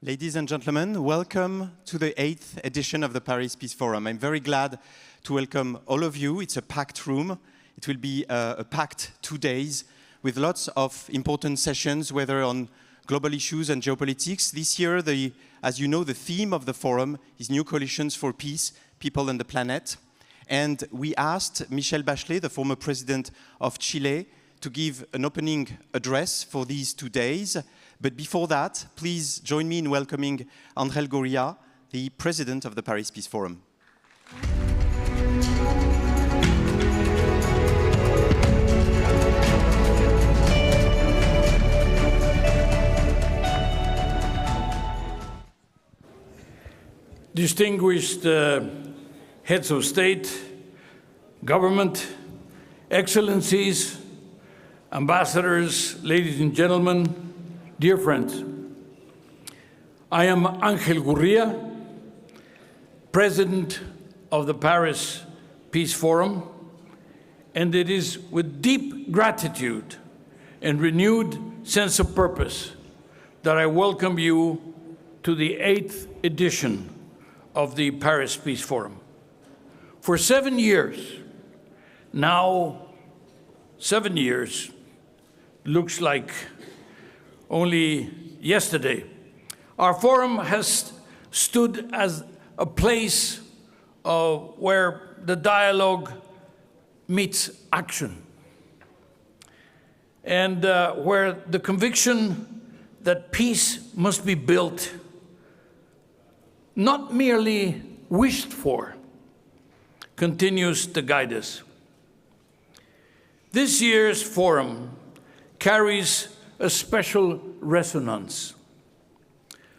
Ladies and gentlemen, welcome to the 8th edition of the Paris Peace Forum. I'm very glad to welcome all of you. It's a packed room. It will be a packed 2 days with lots of important sessions, whether on global issues and geopolitics. This year, as you know, the theme of the forum is New Coalitions for Peace, People and the Planet. And we asked Michelle Bachelet, the former president of Chile, to give an opening address for these 2 days. But before that, please join me in welcoming Ángel Gurría, the president of the Paris Peace Forum. Distinguished heads of state, government, excellencies, ambassadors, ladies and gentlemen, dear friends, I am Ángel Gurría, president of the Paris Peace Forum, and it is with deep gratitude and renewed sense of purpose that I welcome you to the 8th edition of the Paris Peace Forum. For 7 years, now 7 years, looks like only yesterday, our forum has stood as a place where the dialogue meets action, and where the conviction that peace must be built, not merely wished for, continues to guide us. This year's forum carries a special resonance.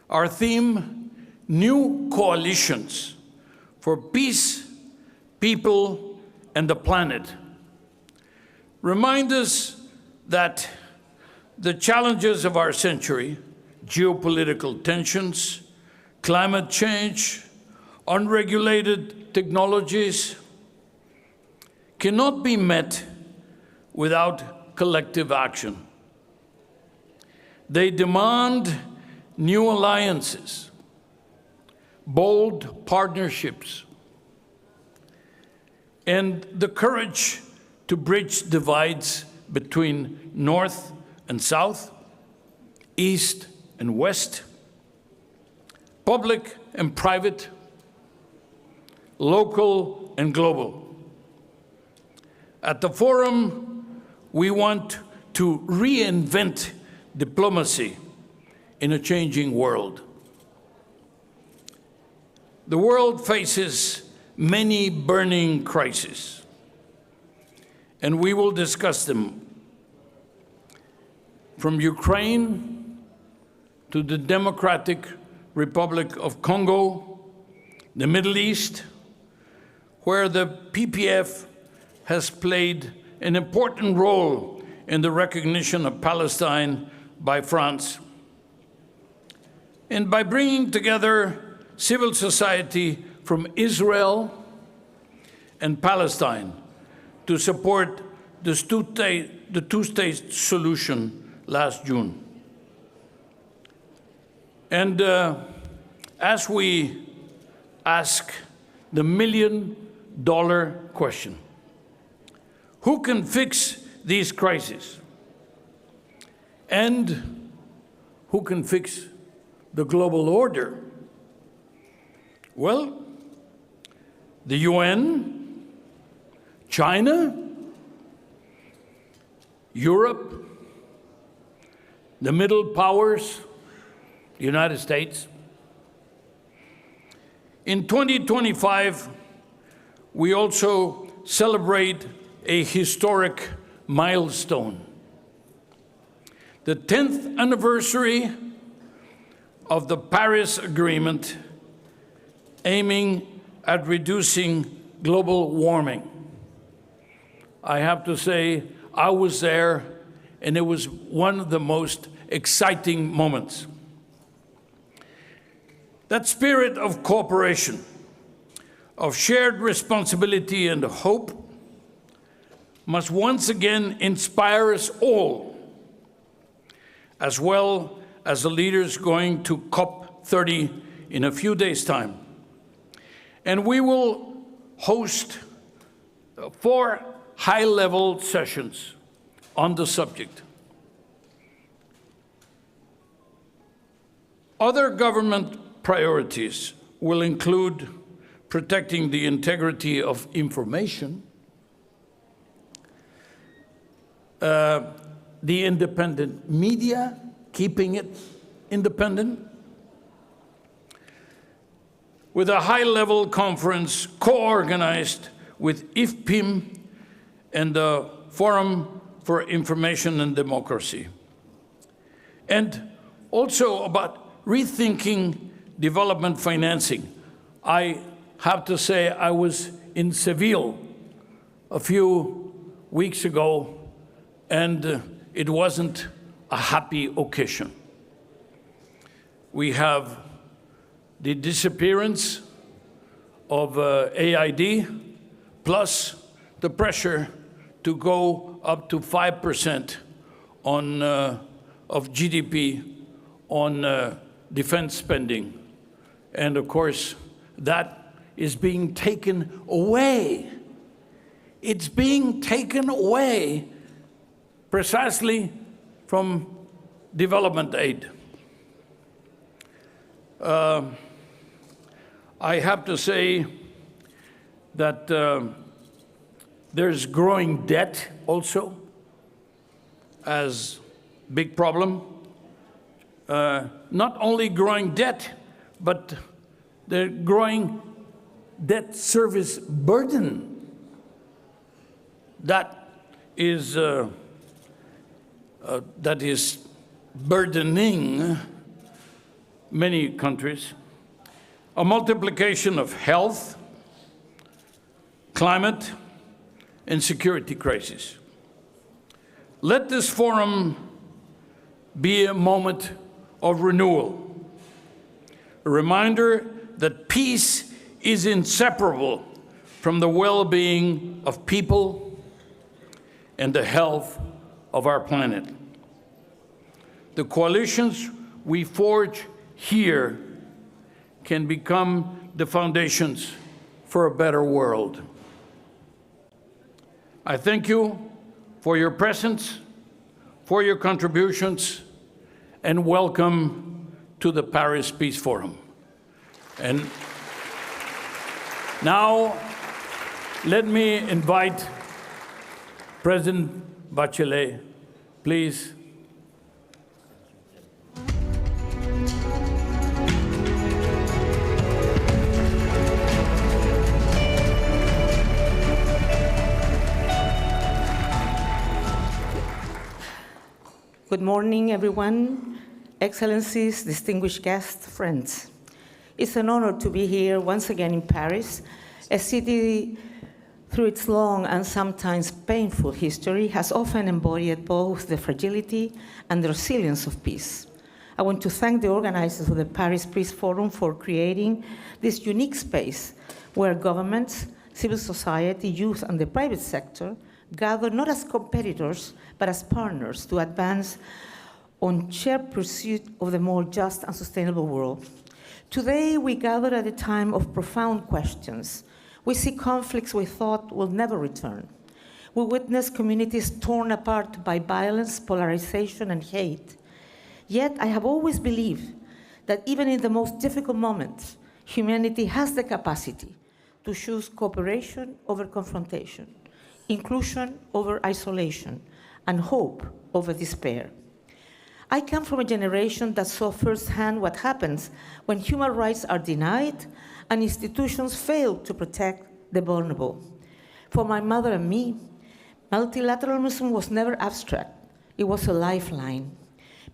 Our theme, New Coalitions for Peace, People, and the Planet, reminds us that the challenges of our century, geopolitical tensions, climate change, unregulated technologies, cannot be met without collective action. They demand new alliances, bold partnerships, and the courage to bridge divides between North and South, East and West, public and private, local and global. At the forum, we want to reinvent diplomacy in a changing world. The world faces many burning crises, and we will discuss them, from Ukraine to the Democratic Republic of Congo, the Middle East, where the PPF has played an important role in the recognition of Palestine by France, and by bringing together civil society from Israel and Palestine to support the two-state solution last June. And as we ask the million-dollar question, who can fix these crises? And who can fix the global order? Well, the UN, China, Europe, the middle powers, the United States. In 2025, we also celebrate a historic milestone, the 10th anniversary of the Paris Agreement, aiming at reducing global warming. I have to say, I was there, and it was one of the most exciting moments. That spirit of cooperation, of shared responsibility and hope, must once again inspire us all, as well as the leaders going to COP 12:30 in a few days' time. And we will host 4 high-level sessions on the subject. Other government priorities will include protecting the integrity of information, the independent media, keeping it independent, with a high-level conference co-organized with IFPIM and the Forum for Information and Democracy. And also about rethinking development financing. I have to say I was in Seville a few weeks ago, and it wasn't a happy occasion. We have the disappearance of AID, plus the pressure to go up to 5% of GDP on defense spending. And of course, that is being taken away. It's being taken away precisely from development aid. I have to say that there's growing debt also as big problem. Not only growing debt, but the growing debt service burden that is burdening many countries. A multiplication of health, climate, and security crises. Let this forum be a moment of renewal, a reminder that peace is inseparable from the well-being of people and the health of our planet. The coalitions we forge here can become the foundations for a better world. I thank you for your presence, for your contributions, and welcome to the Paris Peace Forum. And now, let me invite President Bachelet, please. Good morning, everyone. Excellencies, distinguished guests, friends. It's an honor to be here once again in Paris, a city through its long and sometimes painful history has often embodied both the fragility and the resilience of peace. I want to thank the organizers of the Paris Peace Forum for creating this unique space where governments, civil society, youth, and the private sector gather not as competitors, but as partners to advance on shared pursuit of the more just and sustainable world. Today, we gather at a time of profound questions. We see conflicts we thought will never return. We witness communities torn apart by violence, polarization, and hate. Yet, I have always believed that even in the most difficult moments, humanity has the capacity to choose cooperation over confrontation, inclusion over isolation, and hope over despair. I come from a generation that saw firsthand what happens when human rights are denied and institutions fail to protect the vulnerable. For my mother and me, multilateralism was never abstract. It was a lifeline.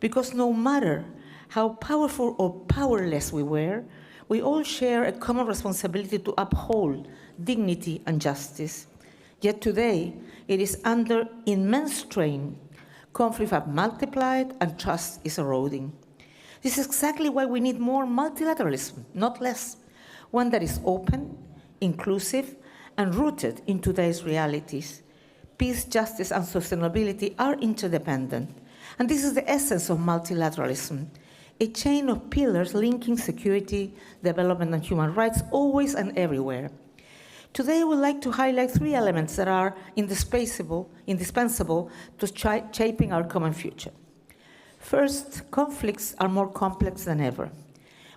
Because no matter how powerful or powerless we were, we all share a common responsibility to uphold dignity and justice. Yet today, it is under immense strain. Conflicts have multiplied and trust is eroding. This is exactly why we need more multilateralism, not less. One that is open, inclusive, and rooted in today's realities. Peace, justice, and sustainability are interdependent. And this is the essence of multilateralism. a chain of pillars linking security, development, and human rights always and everywhere. Today, I would like to highlight 3 elements that are indispensable to shaping our common future. First, conflicts are more complex than ever.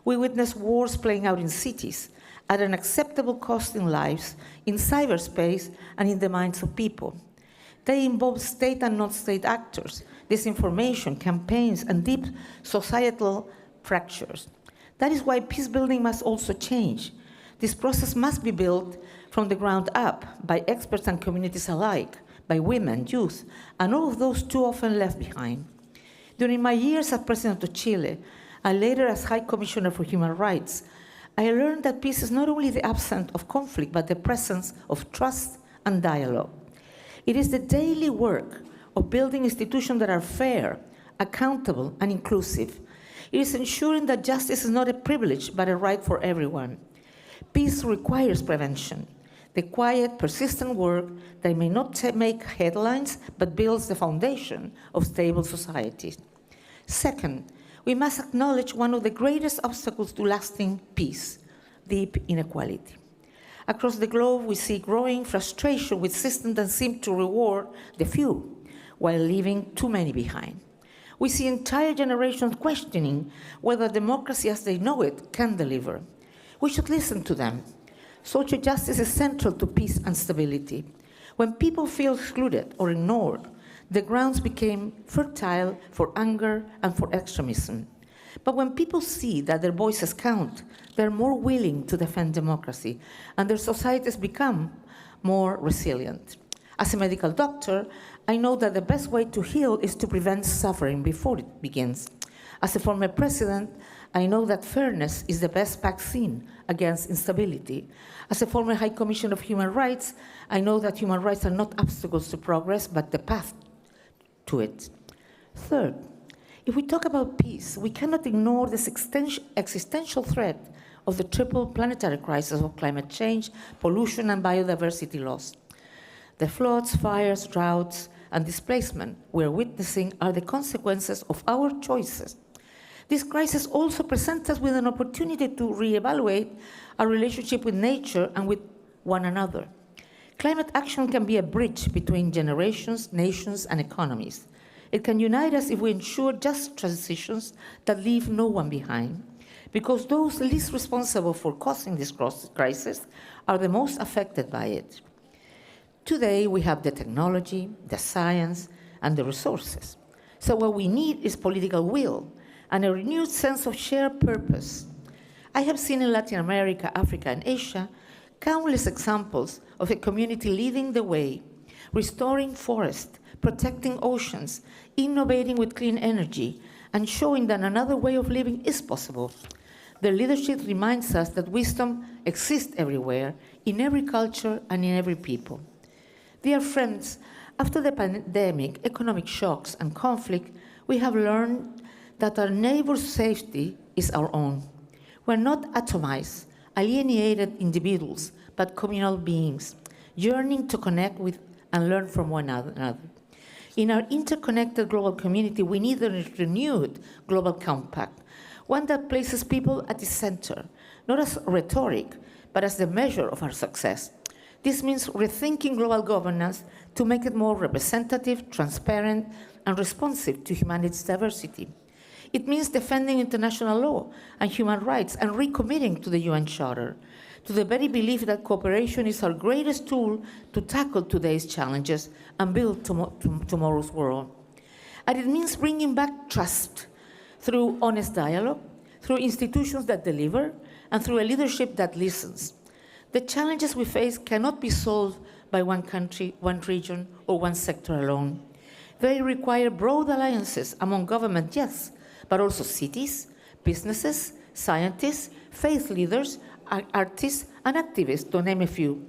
We witness wars playing out in cities at an acceptable cost in lives, in cyberspace, and in the minds of people. They involve state and non-state actors, disinformation, campaigns, and deep societal fractures. That is why peace building must also change. This process must be built from the ground up by experts and communities alike, by women, youth, and all of those too often left behind. During my years as President of Chile, and later as High Commissioner for Human Rights, I learned that peace is not only the absence of conflict, but the presence of trust and dialogue. It is the daily work of building institutions that are fair, accountable, and inclusive. It is ensuring that justice is not a privilege, but a right for everyone. Peace requires prevention, the quiet, persistent work that may not make headlines, but builds the foundation of stable societies. Second, we must acknowledge one of the greatest obstacles to lasting peace, deep inequality. Across the globe, we see growing frustration with systems that seem to reward the few, while leaving too many behind. We see entire generations questioning whether democracy as they know it can deliver. We should listen to them. Social justice is central to peace and stability. When people feel excluded or ignored, the grounds became fertile for anger and for extremism. But when people see that their voices count, they're more willing to defend democracy, and their societies become more resilient. As a medical doctor, I know that the best way to heal is to prevent suffering before it begins. As a former president, I know that fairness is the best vaccine against instability. As a former High Commissioner of Human Rights, I know that human rights are not obstacles to progress, but the path to it. Third, if we talk about peace, we cannot ignore this existential threat of the triple planetary crisis of climate change, pollution, and biodiversity loss. The floods, fires, droughts, and displacement we're witnessing are the consequences of our choices. This crisis also presents us with an opportunity to reevaluate our relationship with nature and with one another. Climate action can be a bridge between generations, nations, and economies. It can unite us if we ensure just transitions that leave no one behind, because those least responsible for causing this crisis are the most affected by it. Today, we have the technology, the science, and the resources. So what we need is political will and a renewed sense of shared purpose. I have seen in Latin America, Africa, and Asia countless examples of a community leading the way, restoring forests, protecting oceans, innovating with clean energy, and showing that another way of living is possible. Their leadership reminds us that wisdom exists everywhere, in every culture and in every people. Dear friends, after the pandemic, economic shocks, and conflict, we have learned that our neighbor's safety is our own. We're not atomized, alienated individuals, but communal beings, yearning to connect with and learn from one another. In our interconnected global community, we need a renewed global compact, one that places people at the center, not as rhetoric, but as the measure of our success. This means rethinking global governance to make it more representative, transparent, and responsive to humanity's diversity. It means defending international law and human rights and recommitting to the UN Charter, to the very belief that cooperation is our greatest tool to tackle today's challenges and build tomorrow's world. And it means bringing back trust through honest dialogue, through institutions that deliver, and through a leadership that listens. The challenges we face cannot be solved by one country, one region, or one sector alone. They require broad alliances among government, yes, but also cities, businesses, scientists, faith leaders, artists, and activists, to name a few.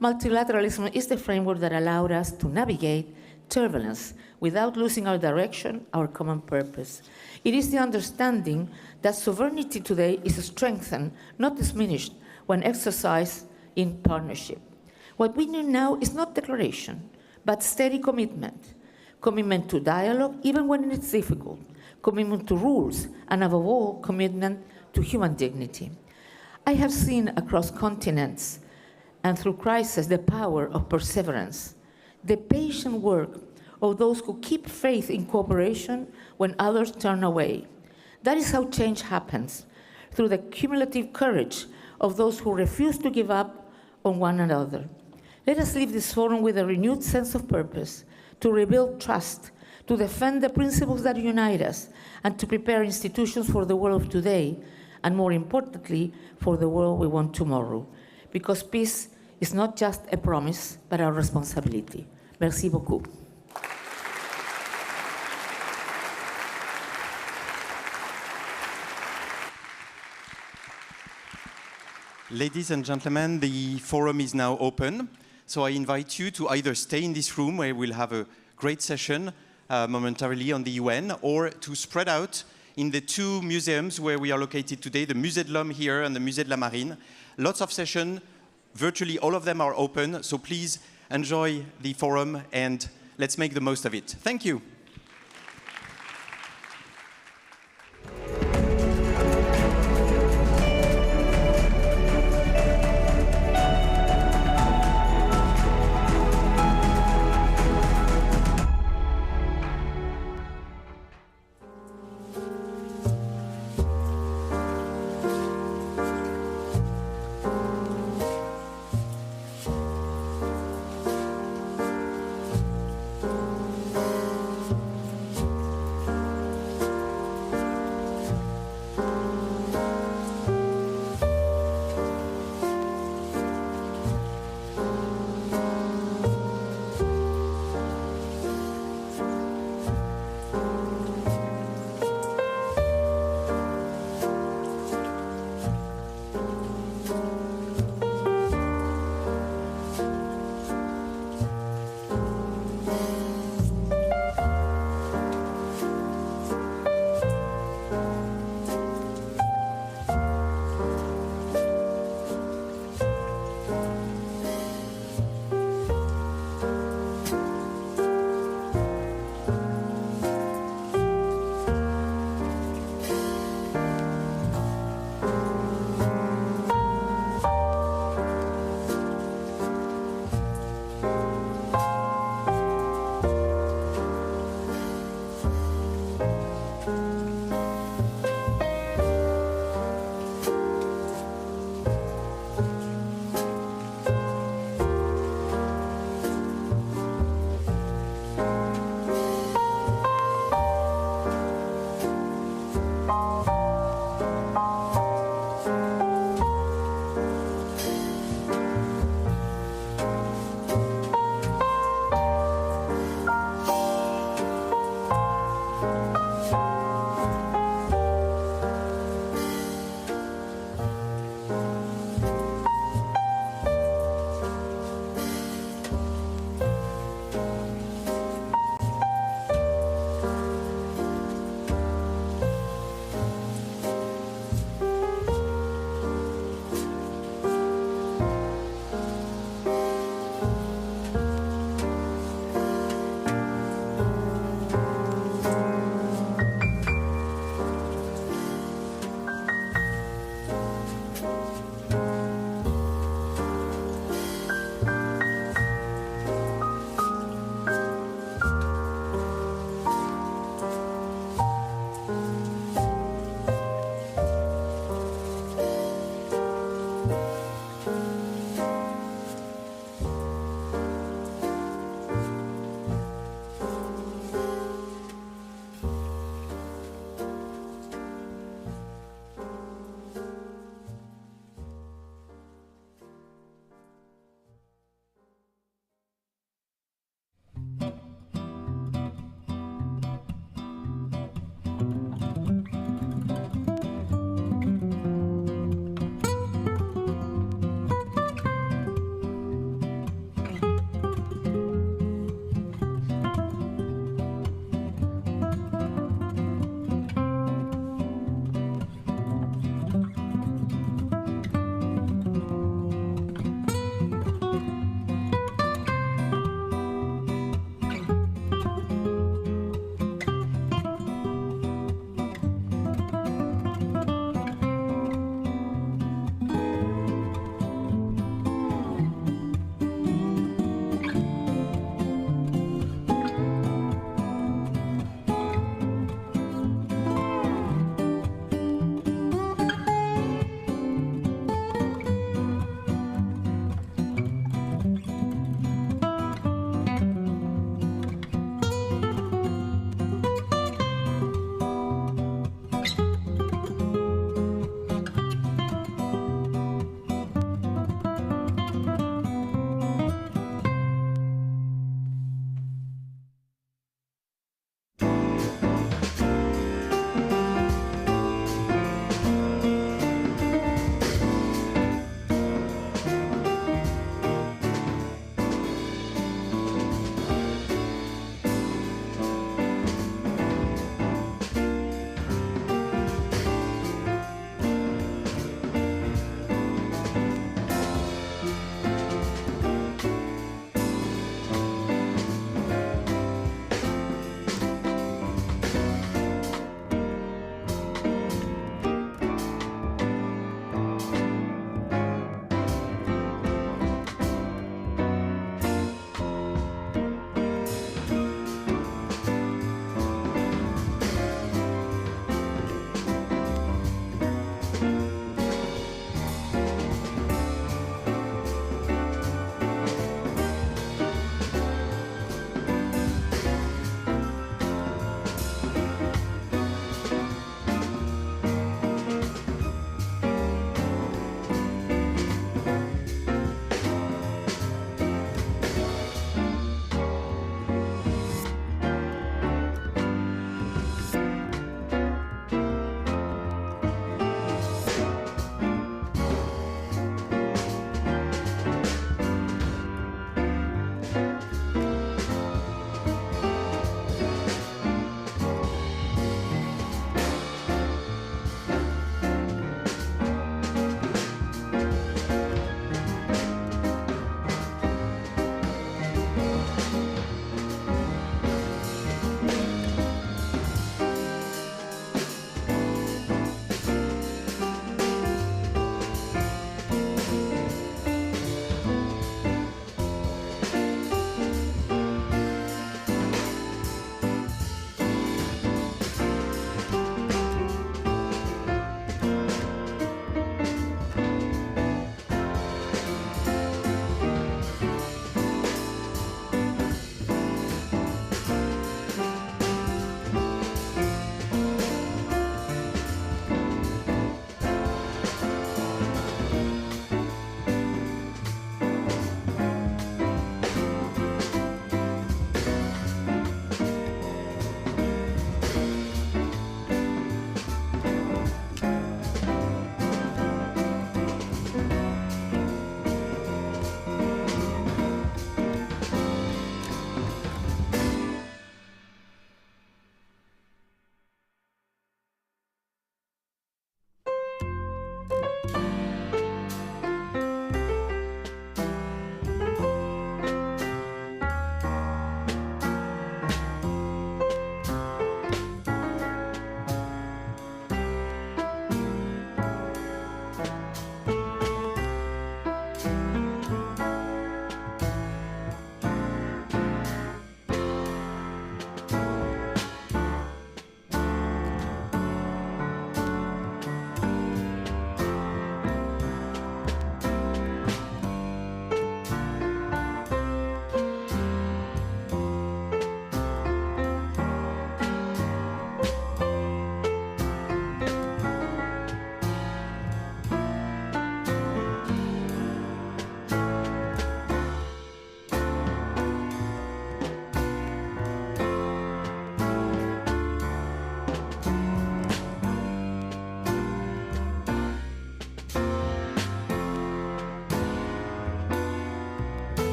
Multilateralism is the framework that allowed us to navigate turbulence without losing our direction, our common purpose. It is the understanding that sovereignty today is strengthened, not diminished, when exercised in partnership. What we need now is not declaration, but steady commitment. Commitment to dialogue, even when it's difficult. commitment to rules, and above all, commitment to human dignity. I have seen across continents and through crisis the power of perseverance, the patient work of those who keep faith in cooperation when others turn away. That is how change happens, through the cumulative courage of those who refuse to give up on one another. Let us leave this forum with a renewed sense of purpose, to rebuild trust, to defend the principles that unite us, and to prepare institutions for the world of today, and more importantly, for the world we want tomorrow. Because peace is not just a promise, but our responsibility. Merci beaucoup. Ladies and gentlemen, the forum is now open. So I invite you to either stay in this room where we'll have a great session momentarily on the UN, or to spread out in the two museums where we are located today, the Musée de l'Homme here and the Musée de la Marine. Lots of sessions, virtually all of them are open, so please enjoy the forum and let's make the most of it. Thank you.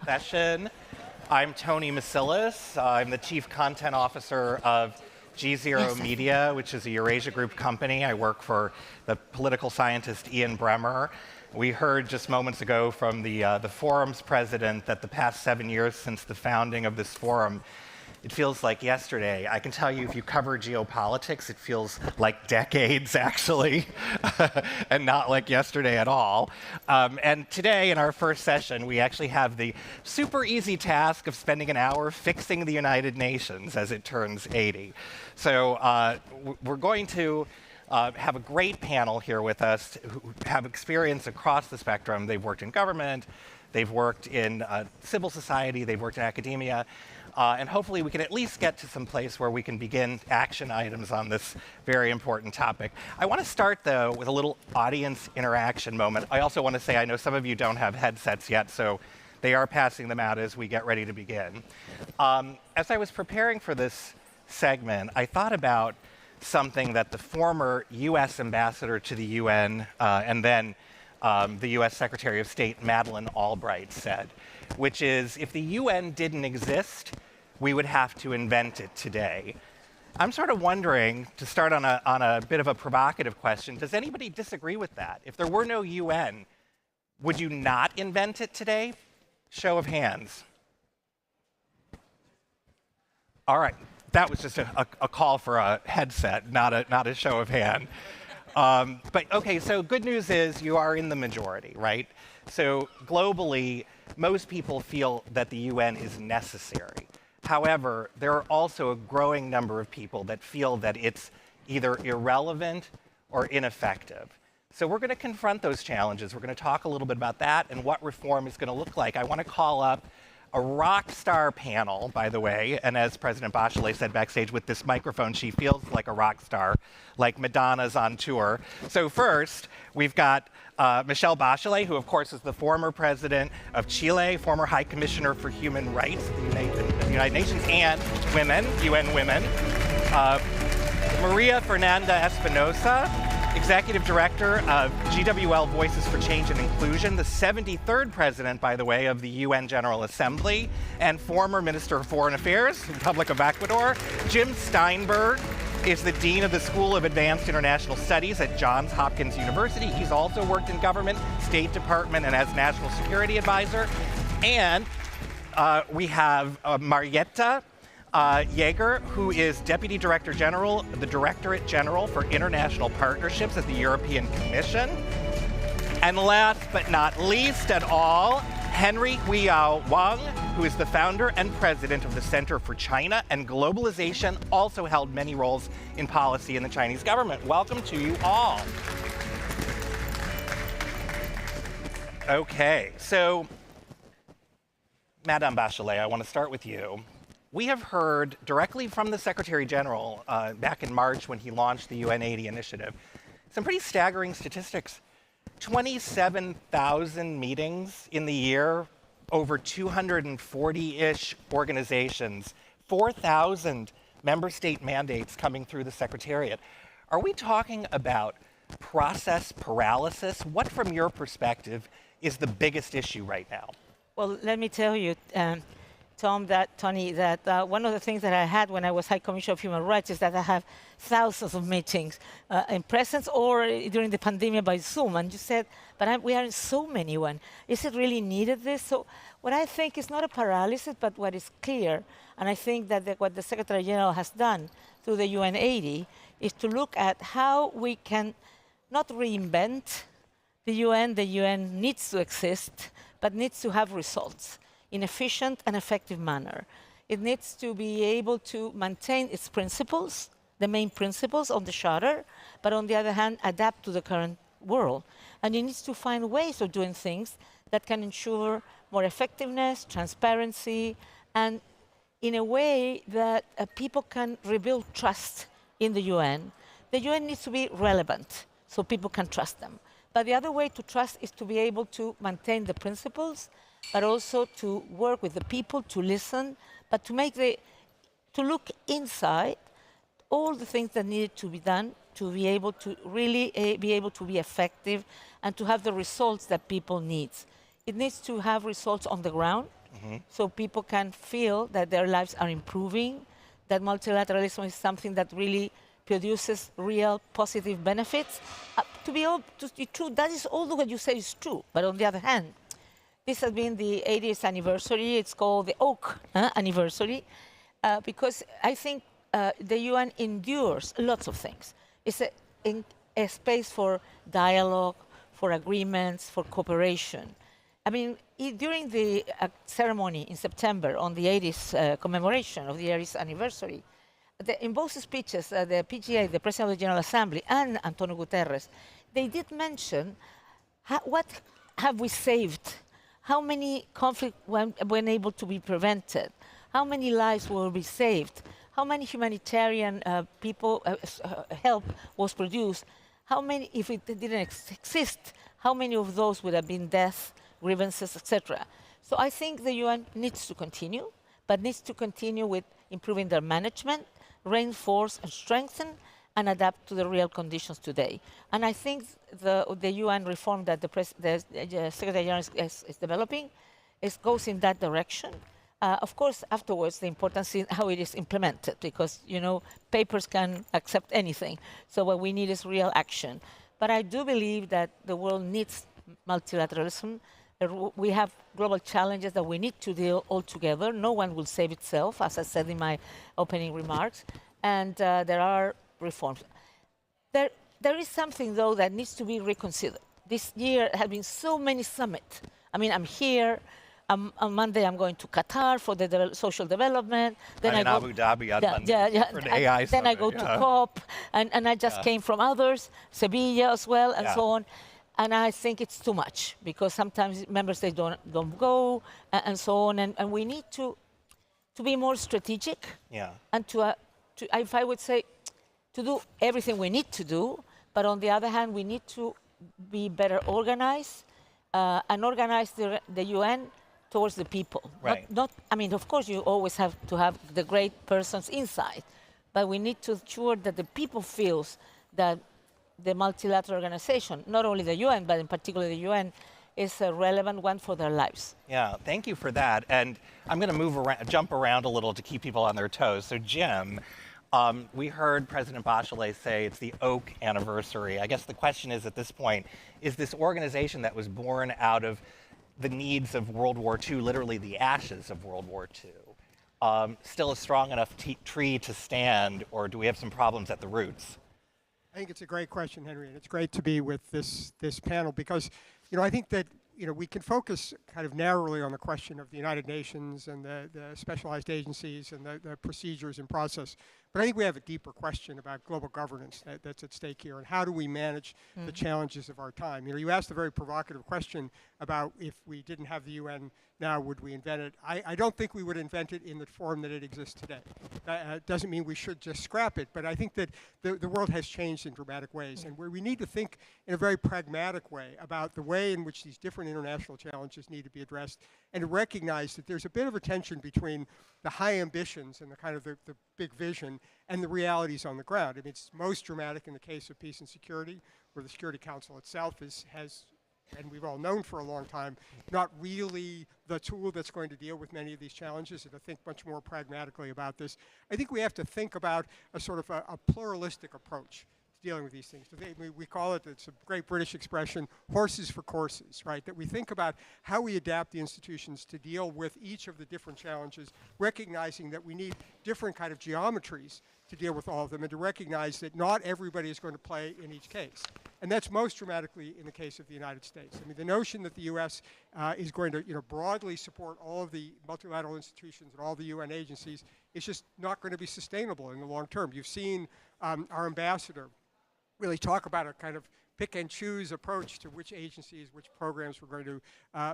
Session. I'm Tony Masilis. I'm the Chief Content Officer of G0 Media, which is a Eurasia Group company. I work for the political scientist Ian Bremmer. We heard just moments ago from the forum's president that the past 7 years since the founding of this forum, it feels like yesterday. I can tell you, if you cover geopolitics, it feels like decades, actually, and not like yesterday at all. And today, in our first session, we actually have the super easy task of spending an hour fixing the United Nations as it turns 80. So we're going to have a great panel here with us who have experience across the spectrum. They've worked in government, they've worked in civil society, they've worked in academia. And hopefully we can at least get to some place where we can begin action items on this very important topic. I want to start, though, with a little audience interaction moment. I also want to say I know some of you don't have headsets yet, so they are passing them out as we get ready to begin. As I was preparing for this segment, I thought about something that the former US ambassador to the UN and then the US Secretary of State, Madeleine Albright, said, which is, if the UN didn't exist, we would have to invent it today. I'm sort of wondering, to start on a bit of a provocative question, does anybody disagree with that? If there were no UN, would you not invent it today? Show of hands. All right, that was just a call for a headset, not a show of hand. But okay, so good news is you are in the majority, right? So globally, most people feel that the UN is necessary. However, there are also a growing number of people that feel that it's either irrelevant or ineffective. So we're going to confront those challenges. We're going to talk a little bit about that and what reform is going to look like. I want to call up a rock star panel, by the way, and as President Bachelet said backstage, with this microphone, she feels like a rock star, like Madonna's on tour. So first, we've got Michelle Bachelet, who of course is the former president of Chile, former High Commissioner for Human Rights in the United Nations, and women, UN women. Maria Fernanda Espinosa, Executive Director of GWL Voices for Change and Inclusion, the 73rd President, by the way, of the UN General Assembly, and former Minister of Foreign Affairs, Republic of Ecuador. Jim Steinberg is the Dean of the School of Advanced International Studies at Johns Hopkins University. He's also worked in government, State Department, and as National Security Advisor. And we have Marietta Jaeger, who is Deputy Director General, the Directorate General for International Partnerships at the European Commission. And last but not least at all, Henry Huiyao Wang, who is the founder and president of the Center for China and Globalization, also held many roles in policy in the Chinese government. Welcome to you all. Okay, so Madame Bachelet, I want to start with you. We have heard directly from the Secretary General back in March when he launched the UN 80 initiative, some pretty staggering statistics. 27,000 meetings in the year, over 240-ish organizations, 4,000 member state mandates coming through the Secretariat. Are we talking about process paralysis? What, from your perspective, is the biggest issue right now? Well, let me tell you, Tony, that one of the things that I had when I was High Commissioner of Human Rights is that I have thousands of meetings in presence or during the pandemic by Zoom. And you said, but we are in so many one. Is it really needed this? So what I think is not a paralysis, but what is clear, and I think that what the Secretary General has done through the UN 80 is to look at how we can not reinvent the UN. The UN needs to exist, but needs to have results in efficient and effective manner. It needs to be able to maintain its principles, the main principles on the Charter, but on the other hand, adapt to the current world. And it needs to find ways of doing things that can ensure more effectiveness, transparency, and in a way that people can rebuild trust in the UN. The UN needs to be relevant so people can trust them. But the other way to trust is to be able to maintain the principles, but also to work with the people, to listen, but to look inside all the things that needed to be done to be able to really be able to be effective and to have the results that people need. It needs to have results on the ground, so people can feel that their lives are improving, that multilateralism is something that really produces real positive benefits. To be true, that is all what you say is true. But on the other hand, this has been the 80th anniversary. It's called the Oak anniversary, because I think the UN endures lots of things. It's a space for dialogue, for agreements, for cooperation. I mean, during the ceremony in September on the 80th commemoration of the 80th anniversary, in both speeches, the PGA, the President of the General Assembly, and Antonio Guterres, they did mention what have we saved, how many conflicts were able to be prevented, how many lives will be saved, how many humanitarian help was produced, how many, if it didn't exist, how many of those would have been deaths, grievances, etc. So I think the UN needs to continue, but needs to continue with improving their management, reinforce and strengthen, and adapt to the real conditions today. And I think the UN reform that the Secretary General is developing goes in that direction. Of course, afterwards, the importance is how it is implemented, because, you know, papers can accept anything. So what we need is real action. But I do believe that the world needs multilateralism. We have global challenges that we need to deal all together. No one will save itself, as I said in my opening remarks. And there are reforms. There is something, though, that needs to be reconsidered. This year have been so many summits. I mean, I'm here. On Monday, I'm going to Qatar for the social development. Then I go Abu Dhabi on Monday for an AI summit. Then I go to COP, and I just came from others, Sevilla as well, and so on. And I think it's too much, because sometimes member states don't go, and so on. And we need to be more strategic. And if I would say, to do everything we need to do, but on the other hand, we need to be better organized and organize the UN towards the people. Right. I mean, of course, you always have to have the great persons inside, but we need to ensure that the people feels that the multilateral organization, not only the UN, but in particular the UN, is a relevant one for their lives. Yeah, thank you for that. And I'm going to jump around a little to keep people on their toes. So, Jim, we heard President Bachelet say it's the Oak anniversary. I guess the question is, at this point, is this organization that was born out of the needs of World War II, literally the ashes of World War II, still a strong enough tree to stand, or do we have some problems at the roots? I think it's a great question, Henry, and it's great to be with this panel, because, you know, I think that, you know, we can focus kind of narrowly on the question of the United Nations and the specialized agencies and the procedures and process. But I think we have a deeper question about global governance that's at stake here, and how do we manage the challenges of our time. You know, you asked a very provocative question about if we didn't have the UN now, would we invent it? I don't think we would invent it in the form that it exists today. That doesn't mean we should just scrap it, but I think that the world has changed in dramatic ways, and where we need to think in a very pragmatic way about the way in which these different international challenges need to be addressed, and to recognize that there's a bit of a tension between the high ambitions and the kind of the big vision and the realities on the ground. I mean, it's most dramatic in the case of peace and security, where the Security Council itself has, and we've all known for a long time, not really the tool that's going to deal with many of these challenges, and to think much more pragmatically about this. I think we have to think about a sort of a pluralistic approach to dealing with these things. We call it, it's a great British expression, horses for courses, right? That we think about how we adapt the institutions to deal with each of the different challenges, recognizing that we need different kind of geometries to deal with all of them, and to recognize that not everybody is going to play in each case. And that's most dramatically in the case of the United States. I mean, the notion that the U.S. Is going to, you know, broadly support all of the multilateral institutions and all the UN agencies is just not going to be sustainable in the long term. You've seen our ambassador really talk about a kind of pick and choose approach to which agencies, which programs we're going to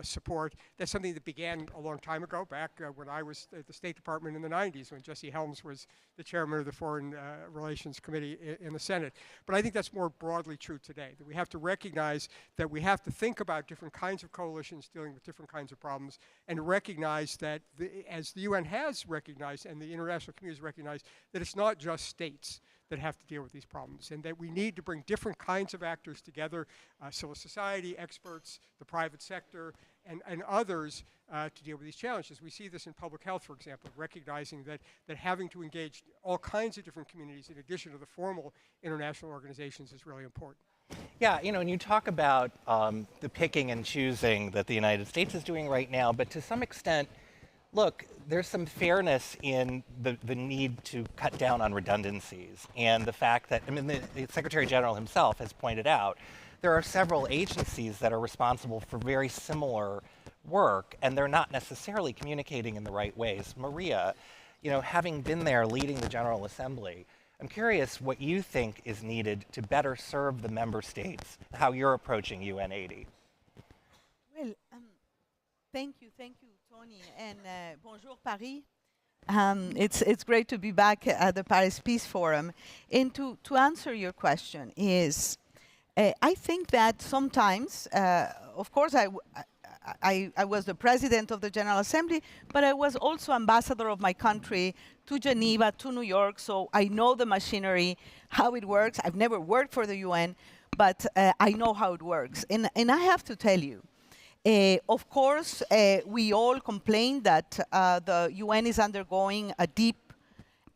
support. That's something that began a long time ago, back when I was at the State Department in the 90s, when Jesse Helms was the chairman of the Foreign Relations Committee in the Senate. But I think that's more broadly true today, that we have to recognize that we have to think about different kinds of coalitions dealing with different kinds of problems, and recognize that, as the UN has recognized and the international community has recognized, that it's not just states that have to deal with these problems, and that we need to bring different kinds of actors together, civil society, experts, the private sector, and others to deal with these challenges. We see this in public health, for example, recognizing that having to engage all kinds of different communities in addition to the formal international organizations is really important. Yeah, you know, and you talk about the picking and choosing that the United States is doing right now, but to some extent, look, there's some fairness in the need to cut down on redundancies, and the fact that, I mean, the Secretary General himself has pointed out there are several agencies that are responsible for very similar work, and they're not necessarily communicating in the right ways. Maria, you know, having been there leading the General Assembly, I'm curious what you think is needed to better serve the member states, how you're approaching UN80. Well, thank you, Tony, and bonjour Paris. It's great to be back at the Paris Peace Forum. And to answer your question is, I think that sometimes, of course, I was the president of the General Assembly, but I was also ambassador of my country to Geneva, to New York, so I know the machinery, how it works. I've never worked for the UN, but I know how it works. And I have to tell you, of course, we all complain that the UN is undergoing a deep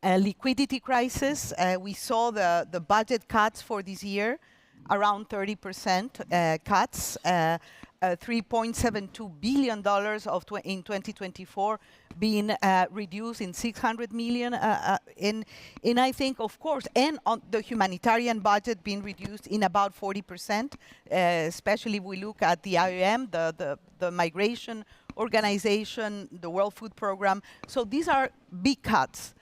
liquidity crisis. We saw the budget cuts for this year, around 30% cuts. $3.72 billion in 2024 being reduced in 600 million. And I think, of course, and on the humanitarian budget being reduced in about 40%, especially if we look at the IOM, the Migration Organization, the World Food Program. So these are big cuts.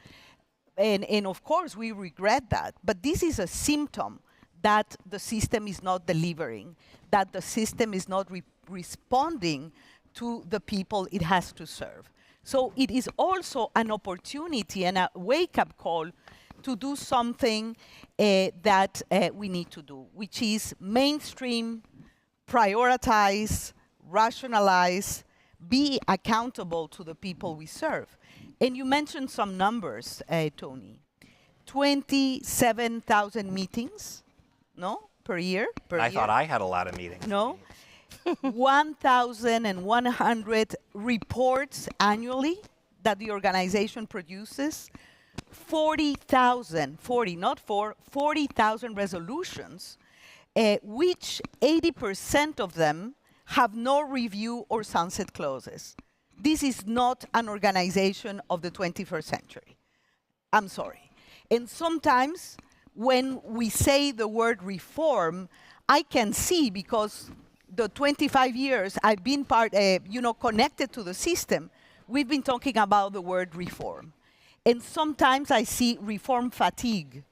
And of course, we regret that. But this is a symptom that the system is not delivering, that the system is not responding to the people it has to serve. So it is also an opportunity and a wake-up call to do something that we need to do, which is mainstream, prioritize, rationalize, be accountable to the people we serve. And you mentioned some numbers, Tony. 27,000 meetings, no, per year. I thought I had a lot of meetings. No. 1,100 reports annually that the organization produces. 40,000 resolutions, which 80% of them have no review or sunset clauses. This is not an organization of the 21st century. I'm sorry. And sometimes when we say the word reform, I can see, because the 25 years I've been connected to the system, we've been talking about the word reform. And sometimes I see reform fatigue.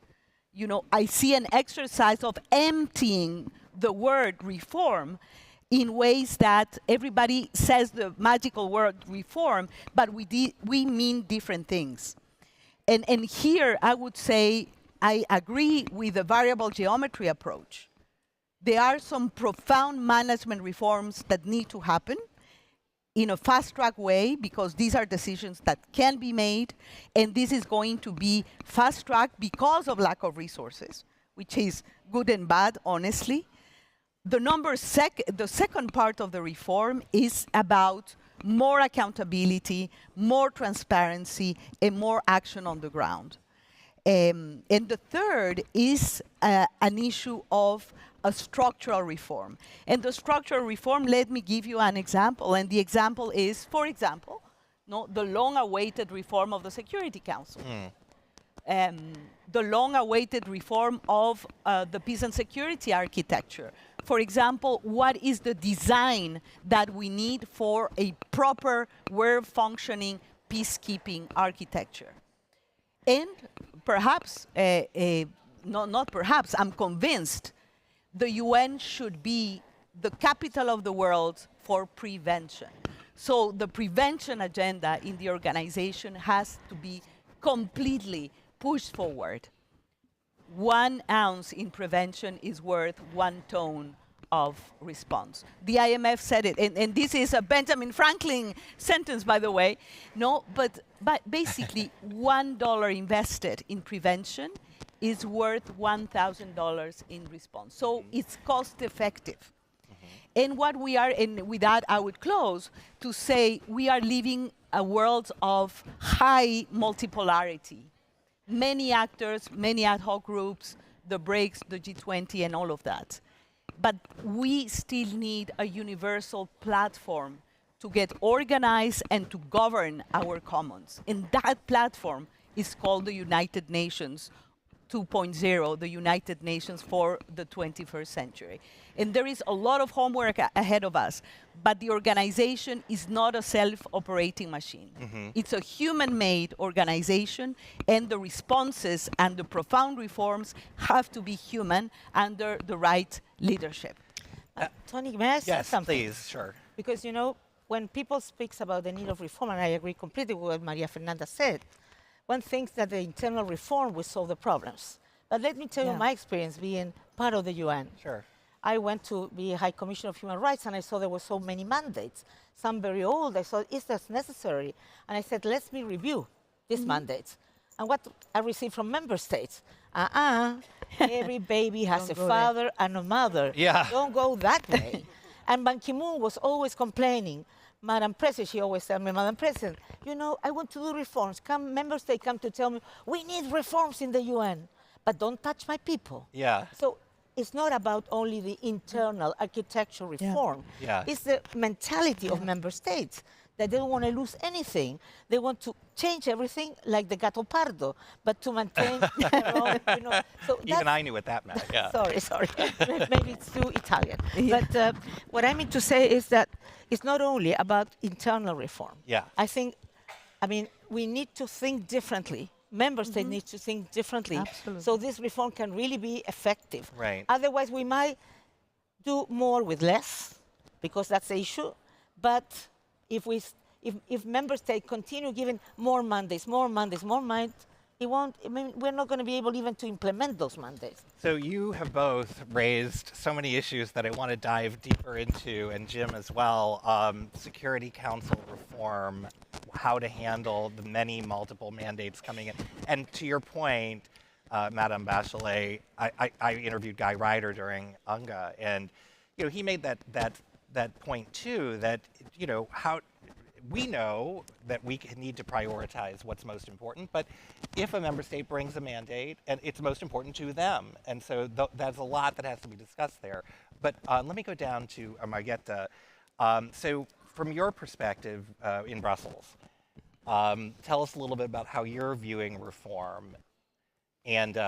You know, I see an exercise of emptying the word reform in ways that everybody says the magical word reform, but we mean different things. And here I would say I agree with the variable geometry approach. There are some profound management reforms that need to happen in a fast-track way, because these are decisions that can be made, and this is going to be fast-tracked because of lack of resources, which is good and bad, honestly. The second part of the reform is about more accountability, more transparency, and more action on the ground. And the third is an issue of a structural reform. And the structural reform, let me give you an example. And the example is, for example, the long-awaited reform of the Security Council. The long-awaited reform of the peace and security architecture. For example, what is the design that we need for a proper, well-functioning peacekeeping architecture? And perhaps, not perhaps, I'm convinced, the UN should be the capital of the world for prevention. So the prevention agenda in the organization has to be completely pushed forward. 1 ounce in prevention is worth 1 ton of response. The IMF said it, and this is a Benjamin Franklin sentence, by the way. No, but basically, $1 invested in prevention is worth $1,000 in response. So it's cost effective. And what we are, and with that I would close, to say we are living a world of high multipolarity. Many actors, many ad hoc groups, the BRICS, the G20, and all of that. But we still need a universal platform to get organized and to govern our commons. And that platform is called the United Nations 2.0, the United Nations for the 21st century. And there is a lot of homework ahead of us, but the organization is not a self-operating machine. It's a human-made organization, and the responses and the profound reforms have to be human under the right leadership. Tony, may I say Yes, something? please, sure. Because, you know, when people speak about the need of reform, and I agree completely with what Maria Fernanda said, one thinks that the internal reform will solve the problems. But let me tell you my experience being part of the UN. Sure. I went to be High Commissioner of Human Rights, and I saw there were so many mandates, some very old. I thought, is that necessary? And I said, let me review these mandates. And what I received from member states, every baby has a father and a mother. Yeah. Don't go that way. And Ban Ki-moon was always complaining. Madam President, she always said me, Madam President, you know, I want to do reforms. Member states come to tell me, we need reforms in the UN, but don't touch my people. Yeah. So it's not about only the internal architectural reform. Yeah. It's the mentality of member states that they don't want to lose anything. They want to change everything like the Gatto Pardo, but to maintain, you know. So Even I knew what that meant, yeah. Sorry. Maybe it's too Italian. But what I mean to say is that it's not only about internal reform. Yeah. I mean, we need to think differently. Member states need to think differently. Absolutely. So this reform can really be effective. Right. Otherwise, we might do more with less, because that's the issue. But if member states continue giving more mandates, it won't. I mean, we're not going to be able even to implement those mandates. So you have both raised so many issues that I want to dive deeper into, and Jim as well. Security Council reform, how to handle the many multiple mandates coming in. And to your point, Madame Bachelet, I interviewed Guy Ryder during UNGA, and you know, he made that point too, that you know, how we know that we need to prioritize what's most important, but if a member state brings a mandate, and it's most important to them, and so there's a lot that has to be discussed there. But let me go down to Margherita. So from your perspective in Brussels, tell us a little bit about how you're viewing reform and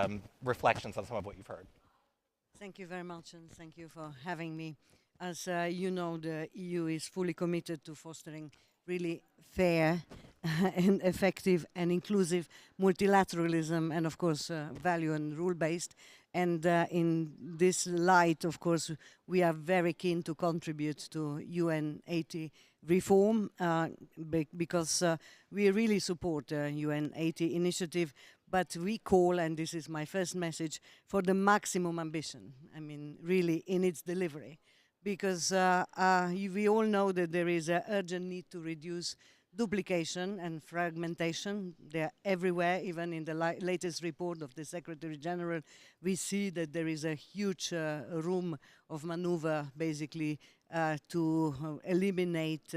reflections on some of what you've heard. Thank you very much, and thank you for having me. As you know, the EU is fully committed to fostering really fair and effective and inclusive multilateralism, and of course value and rule-based. And in this light, of course, we are very keen to contribute to UN 80 reform because we really support the UN 80 initiative, but we call, and this is my first message, for the maximum ambition, I mean, really in its delivery. Because we all know that there is an urgent need to reduce duplication and fragmentation. They're everywhere. Even in the latest report of the Secretary General, we see that there is a huge room of maneuver, basically, to eliminate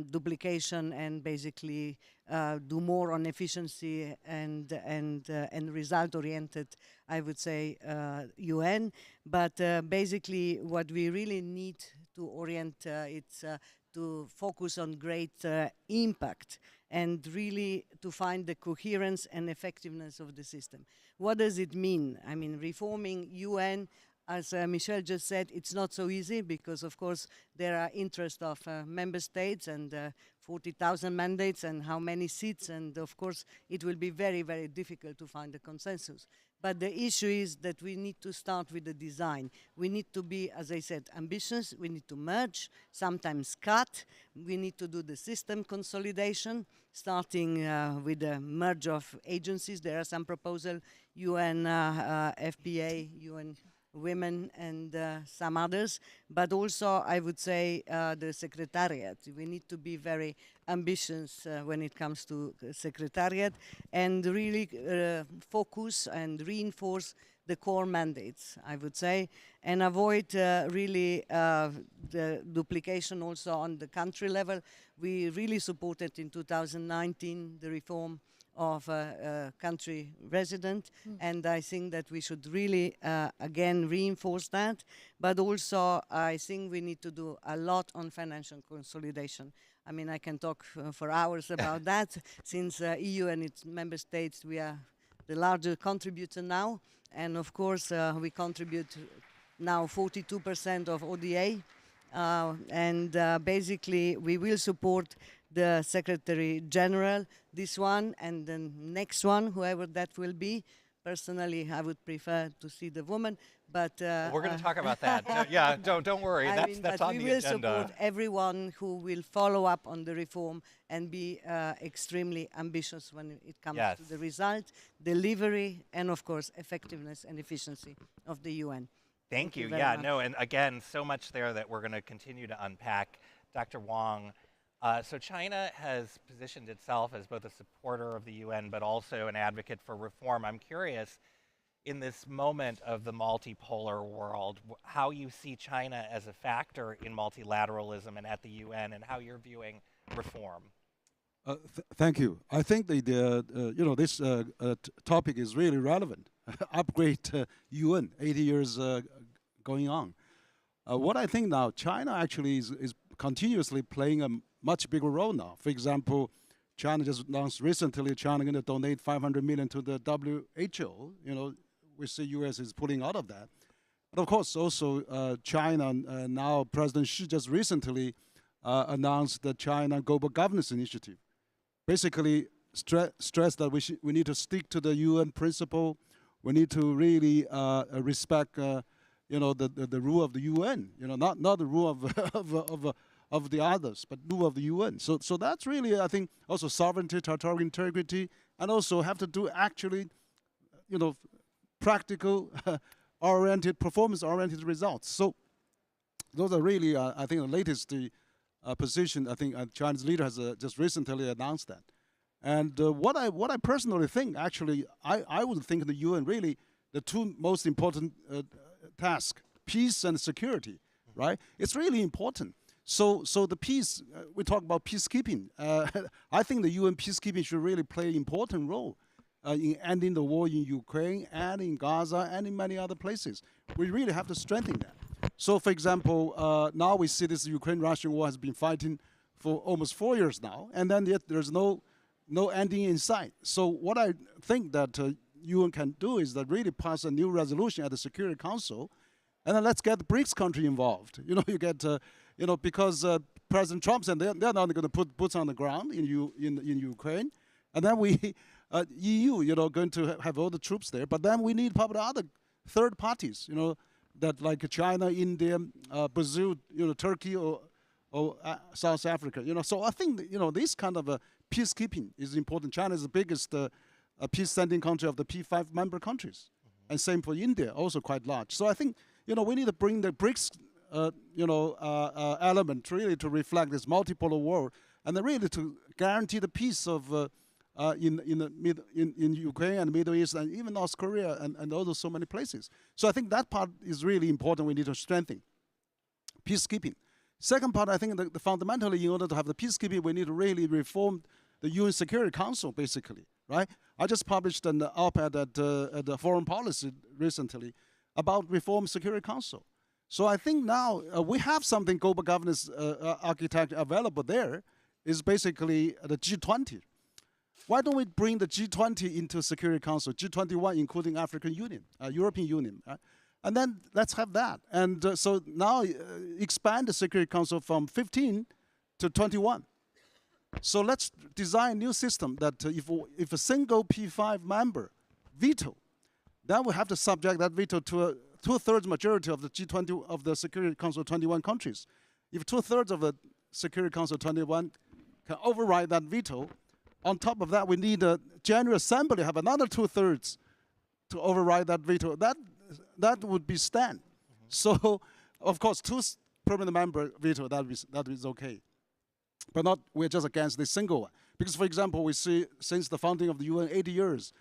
duplication and basically do more on efficiency and result-oriented, I would say, UN. But basically, what we really need to orient it's to focus on great impact and really to find the coherence and effectiveness of the system. What does it mean? I mean, reforming UN As Michelle just said, it's not so easy because, of course, there are interests of member states and 40,000 mandates and how many seats, and of course, it will be very, very difficult to find a consensus. But the issue is that we need to start with the design. We need to be, as I said, ambitious. We need to merge, sometimes cut. We need to do the system consolidation, starting with the merge of agencies. There are some proposals, UN, FPA, UN Women, and some others. But also, I would say, the Secretariat. We need to be very ambitious when it comes to the Secretariat and really focus and reinforce the core mandates, I would say, and avoid really the duplication also on the country level. We really supported in 2019 the reform of a country resident, and I think that we should really again reinforce that, but also I think we need to do a lot on financial consolidation. I mean, I can talk for hours about that. Since EU and its member states, we are the larger contributor now, and of course we contribute now 42% of ODA, and basically we will support the Secretary General, this one, and the next one, whoever that will be. Personally, I would prefer to see the woman, but we're going to talk about that. Yeah, don't worry. That's on the agenda. We will support everyone who will follow up on the reform and be extremely ambitious when it comes to the result, delivery, and of course, effectiveness and efficiency of the UN. Thank you. Yeah, no, and again, so much there that we're going to continue to unpack. Dr. Wang, so China has positioned itself as both a supporter of the UN, but also an advocate for reform. I'm curious, in this moment of the multipolar world, how you see China as a factor in multilateralism and at the UN, and how you're viewing reform. Thank you. I think this topic is really relevant. Upgrade UN, 80 years going on. What I think now, China actually is continuously playing a much bigger role now. For example, China just announced recently China going to donate 500 million to the WHO. You know, we see U.S. is pulling out of that. But of course, also China, now President Xi just recently announced the China Global Governance Initiative. Basically, stress that we need to stick to the UN principle. We need to really respect, the rule of the UN. You know, not the rule of the others, but rule of the UN. So that's really, I think, also sovereignty, territorial integrity, and also have to do actually, practical, performance-oriented results. So those are really, I think, the latest position. I think China's leader has just recently announced that. And what I personally think, actually, I would think the UN really the two most important tasks, peace and security, right? It's really important. So the peace, we talk about peacekeeping. I think the UN peacekeeping should really play an important role in ending the war in Ukraine and in Gaza and in many other places. We really have to strengthen that. So, for example, now we see this Ukraine-Russian war has been fighting for almost 4 years now, and then yet there's no ending in sight. So what I think that UN can do is that really pass a new resolution at the Security Council, and then let's get the BRICS country involved. You get, because President Trump said they're not going to put boots on the ground in Ukraine, and then we, EU, going to have all the troops there, but then we need probably other third parties, that like China, India, Brazil, Turkey, or South Africa. So I think this kind of peacekeeping is important. China is the biggest peace-sending country of the P5 member countries, and same for India, also quite large. So I think we need to bring the BRICS element really to reflect this multipolar world, and then really to guarantee the peace of in Ukraine and Middle East and even North Korea and also so many places. So I think that part is really important. We need to strengthen peacekeeping. Second part, I think the fundamentally, in order to have the peacekeeping, we need to really reform the UN Security Council, basically, right? I just published an op-ed at the Foreign Policy recently about reform Security Council. So I think now we have something global governance architecture available there, is basically the G20. Why don't we bring the G20 into Security Council, G21 including African Union, European Union, And then let's have that. And so now expand the Security Council from 15 to 21. So let's design a new system that if a single P5 member veto, then we have to subject that veto to a 2/3 majority of the G20 of the Security Council 21 countries. If 2/3 of the Security Council 21 can override that veto, on top of that, we need a General Assembly have another 2/3 to override that veto. That would be stand. So, of course, 2 permanent member veto, that is okay. But not, we're just against the single one. Because, for example, we see since the founding of the UN 80 years,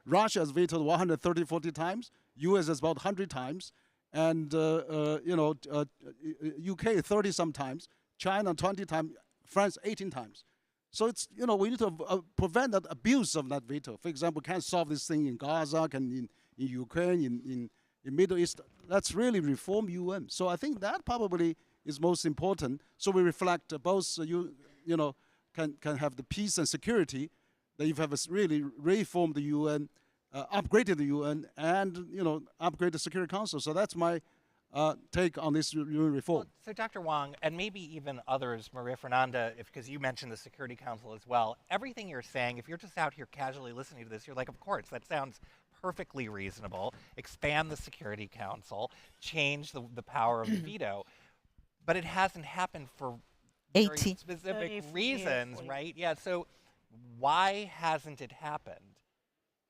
Russia has vetoed 130, 40 times, US is about 100 times, and UK 30 sometimes, China 20 times, France 18 times. So it's, we need to prevent that abuse of that veto. For example, can't solve this thing in Gaza, in Ukraine, in Middle East. Let's really reform UN. So I think that probably is most important. So we reflect both, can have the peace and security, that you have really reformed the UN, upgraded the UN, and upgrade the Security Council. So that's my take on this UN reform. Well, so Dr. Wang, and maybe even others, Maria Fernanda, because you mentioned the Security Council as well, everything you're saying, if you're just out here casually listening to this, you're like, of course, that sounds perfectly reasonable. Expand the Security Council, change the power of the veto. But it hasn't happened for very 80. specific reasons, right? Yeah, so why hasn't it happened?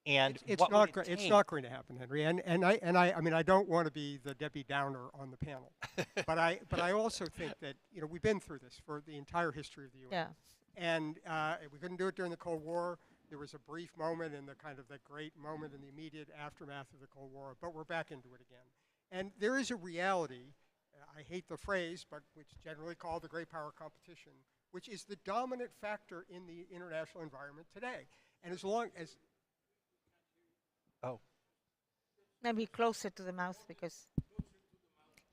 And It's what not would it it's take? not going to happen, Henry. And I don't want to be the Debbie Downer on the panel, but I also think that we've been through this for the entire history of the UN. Yeah. And we couldn't do it during the Cold War. There was a brief moment in the great moment in the immediate aftermath of the Cold War, but we're back into it again. And there is a reality, I hate the phrase, but which is generally called the great power competition, which is the dominant factor in the international environment today. And as long as Maybe closer to the mouth because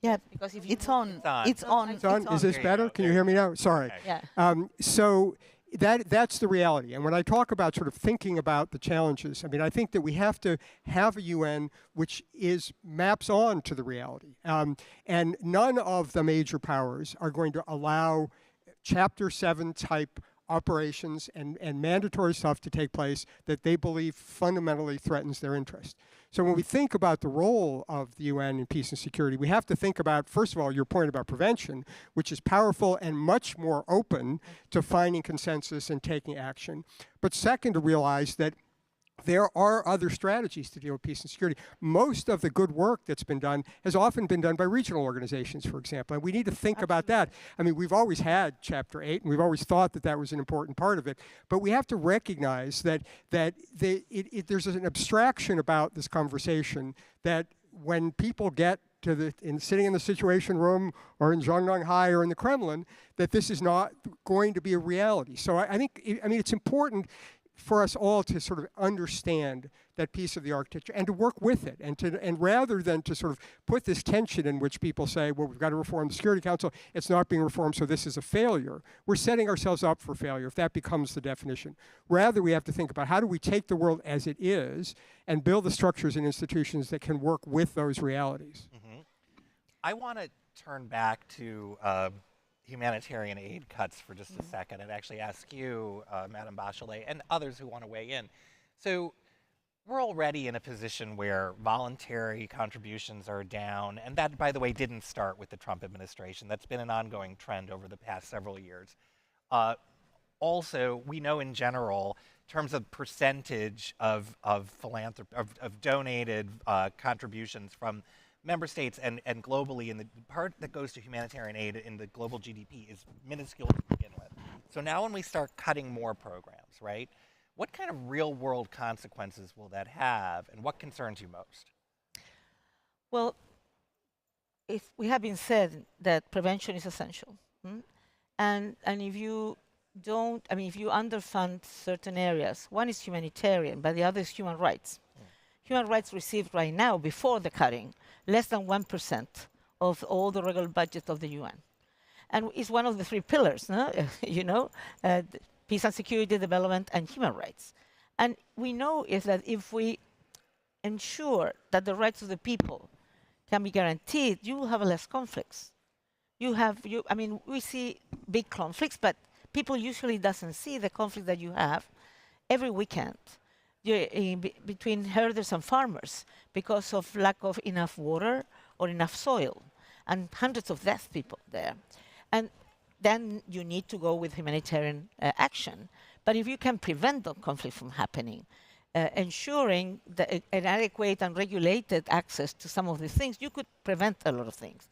Yeah, if you it's move- on. It's on. It's on. Is this There you better? go. Can you hear me now? Sorry. Okay. Yeah. So that's the reality. And when I talk about sort of thinking about the challenges, I think that we have to have a UN which maps on to the reality. And none of the major powers are going to allow Chapter 7 type operations and mandatory stuff to take place that they believe fundamentally threatens their interest. So when we think about the role of the UN in peace and security, we have to think about, first of all, your point about prevention, which is powerful and much more open to finding consensus and taking action. But second, to realize that there are other strategies to deal with peace and security. Most of the good work that's been done has often been done by regional organizations, for example, and we need to think about that. We've always had Chapter 8, and we've always thought that that was an important part of it, but we have to recognize that there's an abstraction about this conversation that when people get to sitting in the Situation Room or in Zhongnanhai or in the Kremlin, that this is not going to be a reality. So I think it's important for us all to sort of understand that piece of the architecture and to work with it, and rather than to sort of put this tension in which people say, well, we've got to reform the Security Council, it's not being reformed, so this is a failure. We're setting ourselves up for failure if that becomes the definition. Rather, we have to think about how do we take the world as it is and build the structures and institutions that can work with those realities. Mm-hmm. I want to turn back to humanitarian aid cuts for just a second and actually ask you, Madame Bachelet, and others who want to weigh in. So we're already in a position where voluntary contributions are down, and that, by the way, didn't start with the Trump administration. That's been an ongoing trend over the past several years. Also, we know in general, in terms of percentage of donated contributions from member states and globally, and the part that goes to humanitarian aid in the global GDP is minuscule to begin with. So now when we start cutting more programs, right, what kind of real world consequences will that have, and what concerns you most? Well, if we have been said that prevention is essential, and if you don't, if you underfund certain areas, one is humanitarian, but the other is human rights. Human rights received right now, before the cutting, less than 1% of all the regular budget of the UN. And it's one of the 3 pillars, peace and security, development, and human rights. And we know is that if we ensure that the rights of the people can be guaranteed, you will have less conflicts. I mean, we see big conflicts, but people usually doesn't see the conflict that you have every weekend between herders and farmers because of lack of enough water or enough soil, and hundreds of deaf people there. And then you need to go with humanitarian action. But if you can prevent the conflict from happening, ensuring an adequate and regulated access to some of these things, you could prevent a lot of things.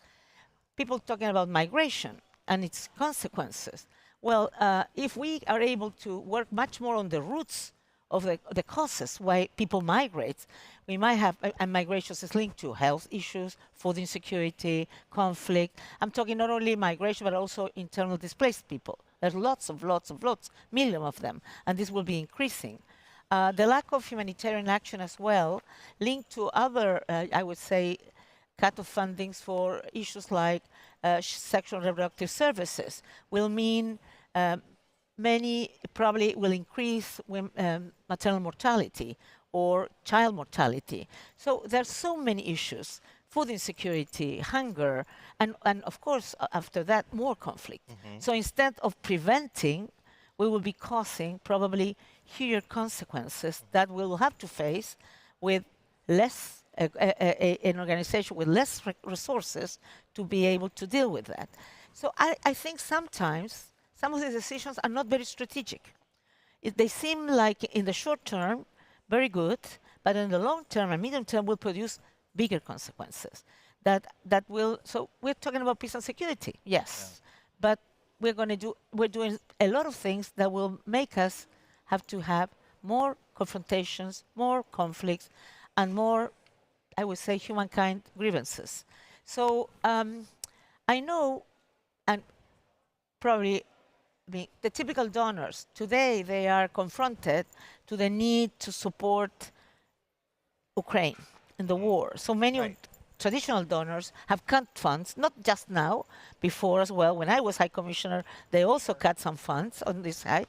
People talking about migration and its consequences. Well, if we are able to work much more on the roots of the causes why people migrate, we might have, and migration is linked to health issues, food insecurity, conflict. I'm talking not only migration, but also internal displaced people. There's lots, millions of them, and this will be increasing. The lack of humanitarian action as well, linked to other, I would say, cut of fundings for issues like sexual and reproductive services, will mean many probably will increase maternal mortality or child mortality. So there's so many issues: food insecurity, hunger, and of course, after that, more conflict. So instead of preventing, we will be causing probably huge consequences that we will have to face with less, an organization with less resources to be able to deal with that. So I think sometimes some of the decisions are not very strategic. They seem like in the short term, very good, but in the long term and medium term will produce bigger consequences. That will, so we're talking about peace and security, yes, but we're doing a lot of things that will make us have to have more confrontations, more conflicts, and more, I would say, humankind grievances. So I know, and probably the typical donors, today they are confronted to the need to support Ukraine in the war. So many traditional donors have cut funds, not just now, before as well. When I was High Commissioner, they also cut some funds on this side.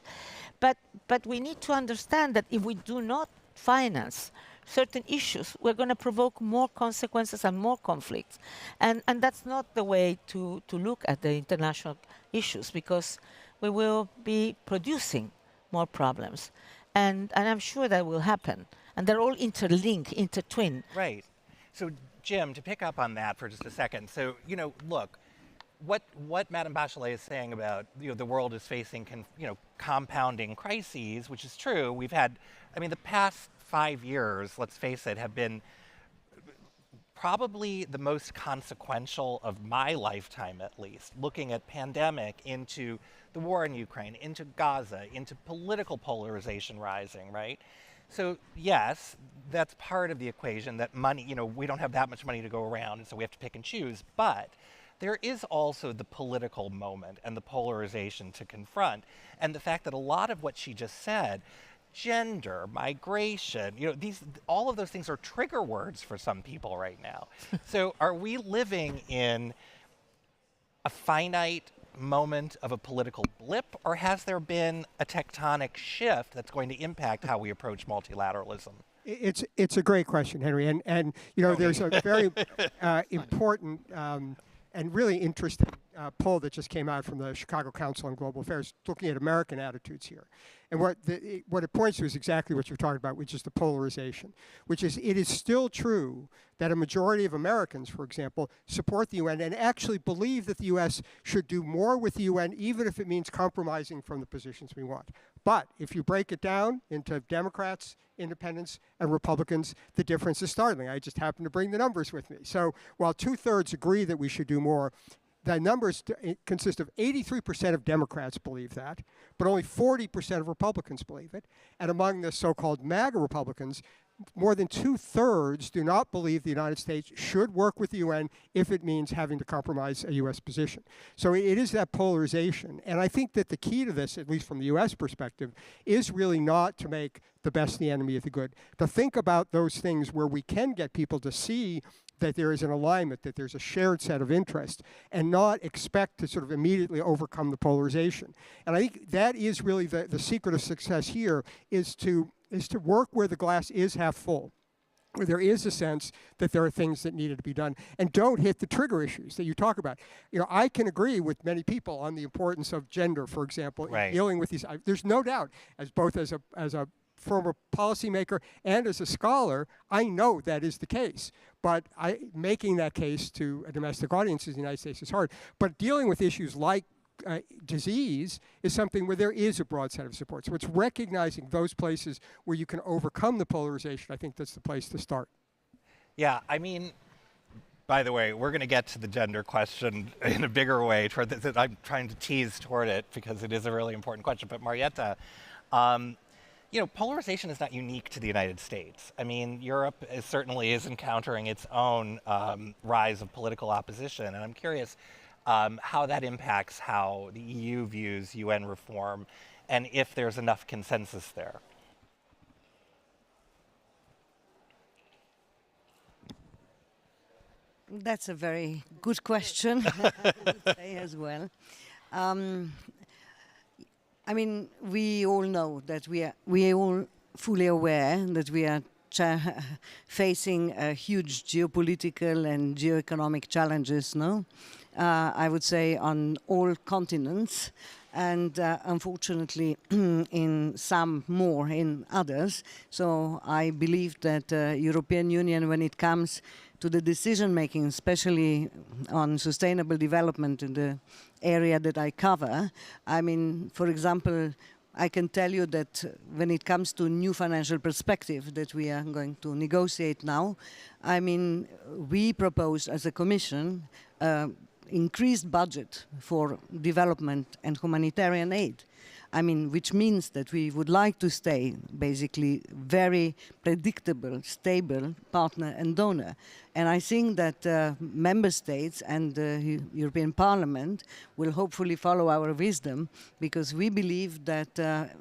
But we need to understand that if we do not finance certain issues, we're going to provoke more consequences and more conflicts. And that's not the way to look at the international issues, because we will be producing more problems. And I'm sure that will happen. And they're all interlinked, intertwined. Right. So, Jim, to pick up on that for just a second. So, look, what Madame Bachelet is saying about, the world is facing, compounding crises, which is true. We've had, the past 5 years, let's face it, have been probably the most consequential of my lifetime, at least, looking at pandemic, into the war in Ukraine, into Gaza, into political polarization rising, right? So yes, that's part of the equation, that money, we don't have that much money to go around, and so we have to pick and choose. But there is also the political moment and the polarization to confront. And the fact that a lot of what she just said, gender, migration, all of those things are trigger words for some people right now. So are we living in a finite moment of a political blip, or has there been a tectonic shift that's going to impact how we approach multilateralism? It's a great question, Henry, and there's a very important and really interesting poll that just came out from the Chicago Council on Global Affairs, looking at American attitudes here. And what it points to is exactly what you're talking about, which is the polarization, which is it is still true that a majority of Americans, for example, support the UN and actually believe that the US should do more with the UN, even if it means compromising from the positions we want. But if you break it down into Democrats, independents, and Republicans, the difference is startling. I just happen to bring the numbers with me. So while 2/3 agree that we should do more, the numbers consist of 83% of Democrats believe that, but only 40% of Republicans believe it. And among the so-called MAGA Republicans, more than 2/3 do not believe the United States should work with the UN if it means having to compromise a US position. So it is that polarization. And I think that the key to this, at least from the US perspective, is really not to make the best the enemy of the good. To think about those things where we can get people to see that there is an alignment, that there's a shared set of interests, and not expect to sort of immediately overcome the polarization. And I think that is really the secret of success here, is to work where the glass is half full. where there is a sense that there are things that needed to be done, and don't hit the trigger issues that you talk about. You know, I can agree with many people on the importance of gender, for example, in dealing with these. There's no doubt, as both as a former policymaker and as a scholar, I know that is the case. But making that case to a domestic audience in the United States is hard. But dealing with issues like disease is something where there is a broad set of support. So it's recognizing those places where you can overcome the polarization. I think that's the place to start. Yeah, I mean, by the way, we're going to get to the gender question in a bigger way. I'm trying to tease toward it because it is a really important question. But Marietta, you know, polarization is not unique to the United States. I mean, Europe certainly is encountering its own rise of political opposition. And I'm curious how that impacts how the EU views UN reform and if there's enough consensus there. That's a very good question, I would say as well. I mean, we all know that we are all fully aware that we are facing huge geopolitical and geoeconomic challenges, no? I would say on all continents, and unfortunately in some more in others. So I believe that European Union, when it comes to the decision making, especially on sustainable development in the area that I cover, I mean, for example, I can tell you that when it comes to new financial perspective that we are going to negotiate now, I mean, we propose as a Commission increased budget for development and humanitarian aid. I mean, which means that we would like to stay basically very predictable, stable partner and donor. And I think that member states and the European Parliament will hopefully follow our wisdom, because we believe that,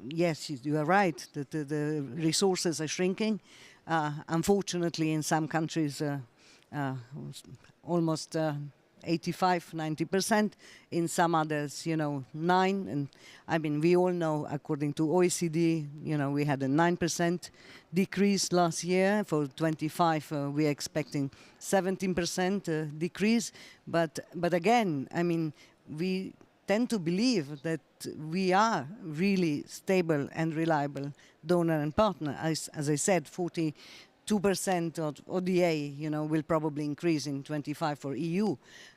yes, you are right, that the resources are shrinking. Unfortunately, in some countries, almost 85-90%, in some others, you know, 9%. And I mean, we all know, according to OECD, you know, we had a 9% decrease last year. For 25, we are expecting 17% decrease. But again, I mean, we tend to believe that we are really stable and reliable donor and partner. As I said, 42% of ODA, you know, will probably increase in 25 for EU.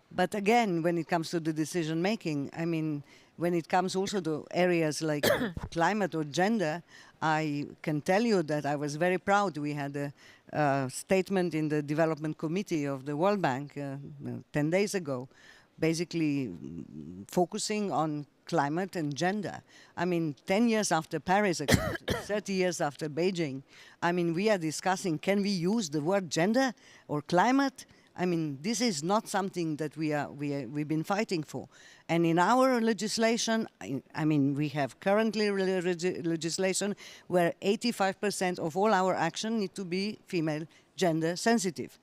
But again, when it comes to the decision making, I mean, when it comes also to areas like climate or gender, I can tell you that I was very proud. We had a statement in the Development Committee of the World Bank 10 days ago, basically focusing on climate and gender. I mean, 10 years after Paris, 30 years after Beijing, I mean, we are discussing, can we use the word gender or climate? I mean, this is not something that we've been fighting for. And in our legislation, I mean, we have currently legislation where 85% of all our action need to be female gender sensitive.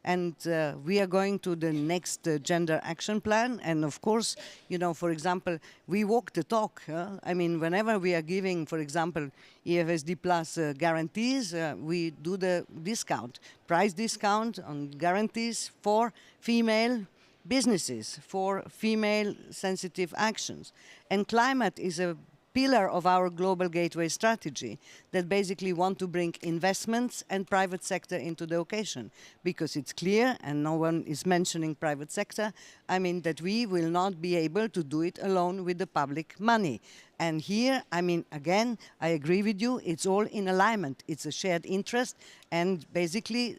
And we are going to the next gender action plan. And of course, you know, for example, we walk the talk. I mean, whenever we are giving, for example, EFSD Plus guarantees, we do the discount, price discount on guarantees for female businesses, for female sensitive actions. And climate is a pillar of our global gateway strategy that basically want to bring investments and private sector into the occasion, because it's clear, and no one is mentioning private sector, I mean, that we will not be able to do it alone with the public money. And here, I mean, again, I agree with you, it's all in alignment. It's a shared interest, and basically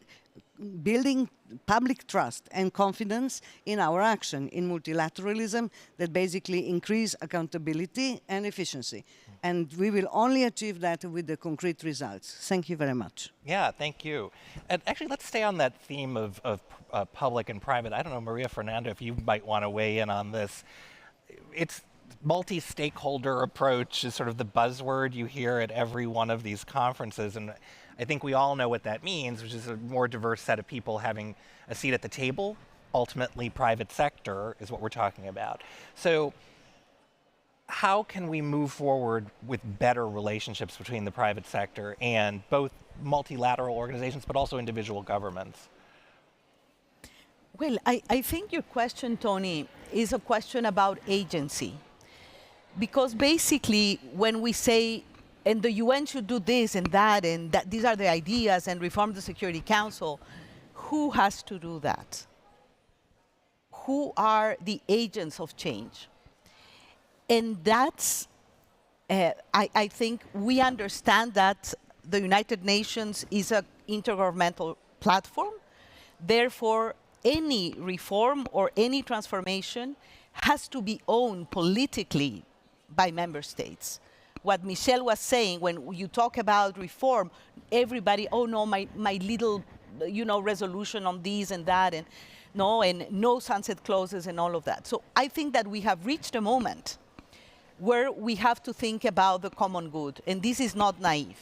building public trust and confidence in our action, in multilateralism, that basically increase accountability and efficiency. And we will only achieve that with the concrete results. Thank you very much. Yeah, thank you. And actually, let's stay on that theme of public and private. I don't know, Maria Fernanda, if you might want to weigh in on this. It's multi-stakeholder approach is sort of the buzzword you hear at every one of these conferences. And I think we all know what that means, which is a more diverse set of people having a seat at the table. Ultimately, private sector is what we're talking about. So how can we move forward with better relationships between the private sector and both multilateral organizations, but also individual governments? Well, I think your question, Tony, is a question about agency. Because basically, when we say, and the UN should do this and that these are the ideas, and reform the Security Council, who has to do that? Who are the agents of change? And that's, I think we understand that the United Nations is an intergovernmental platform. Therefore, any reform or any transformation has to be owned politically by member states. What Michelle was saying, when you talk about reform, everybody, oh no, my little, resolution on this and that, and no sunset clauses and all of that. So I think that we have reached a moment where we have to think about the common good, and this is not naive.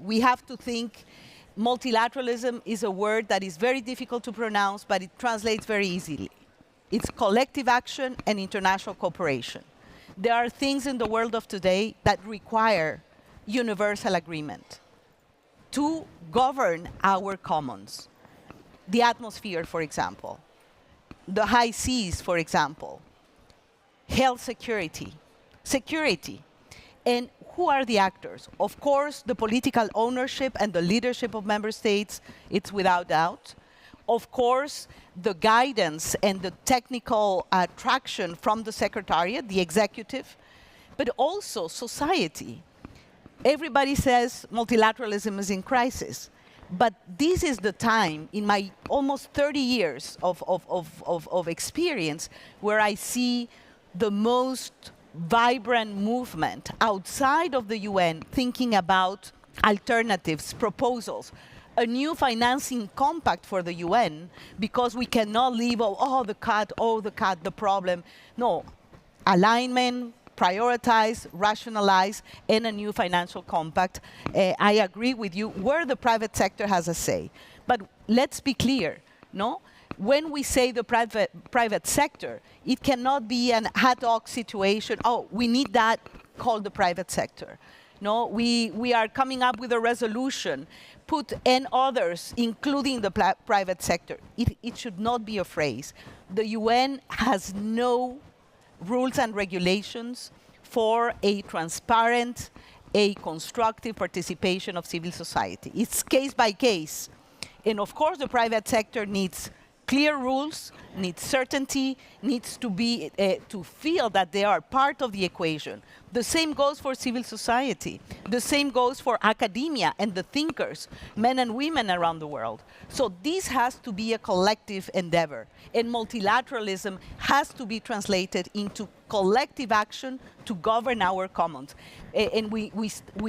We have to think. Multilateralism is a word that is very difficult to pronounce, but it translates very easily. It's collective action and international cooperation. There are things in the world of today that require universal agreement to govern our commons. The atmosphere, for example, the high seas, for example, health security. And who are the actors? Of course, the political ownership and the leadership of member states, it's without doubt. Of course, the guidance and the technical traction from the Secretariat, the executive, but also society. Everybody says multilateralism is in crisis, but this is the time in my almost 30 years of experience where I see the most vibrant movement outside of the UN thinking about alternatives, proposals, a new financing compact for the UN, because we cannot leave, the problem. No, alignment, prioritize, rationalize, and a new financial compact. I agree with you where the private sector has a say. But let's be clear, when we say the private sector, it cannot be an ad hoc situation. Oh, we need that, call the private sector. No, we are coming up with a resolution, put and others, including the private sector. It should not be a phrase. The UN has no rules and regulations for a transparent, a constructive participation of civil society. It's case by case. And of course, the private sector needs clear rules, needs certainty, needs to be to feel that they are part of the equation. The same goes for civil society. The same goes for academia and the thinkers, men and women around the world. So this has to be a collective endeavor. And multilateralism has to be translated into collective action to govern our commons. And we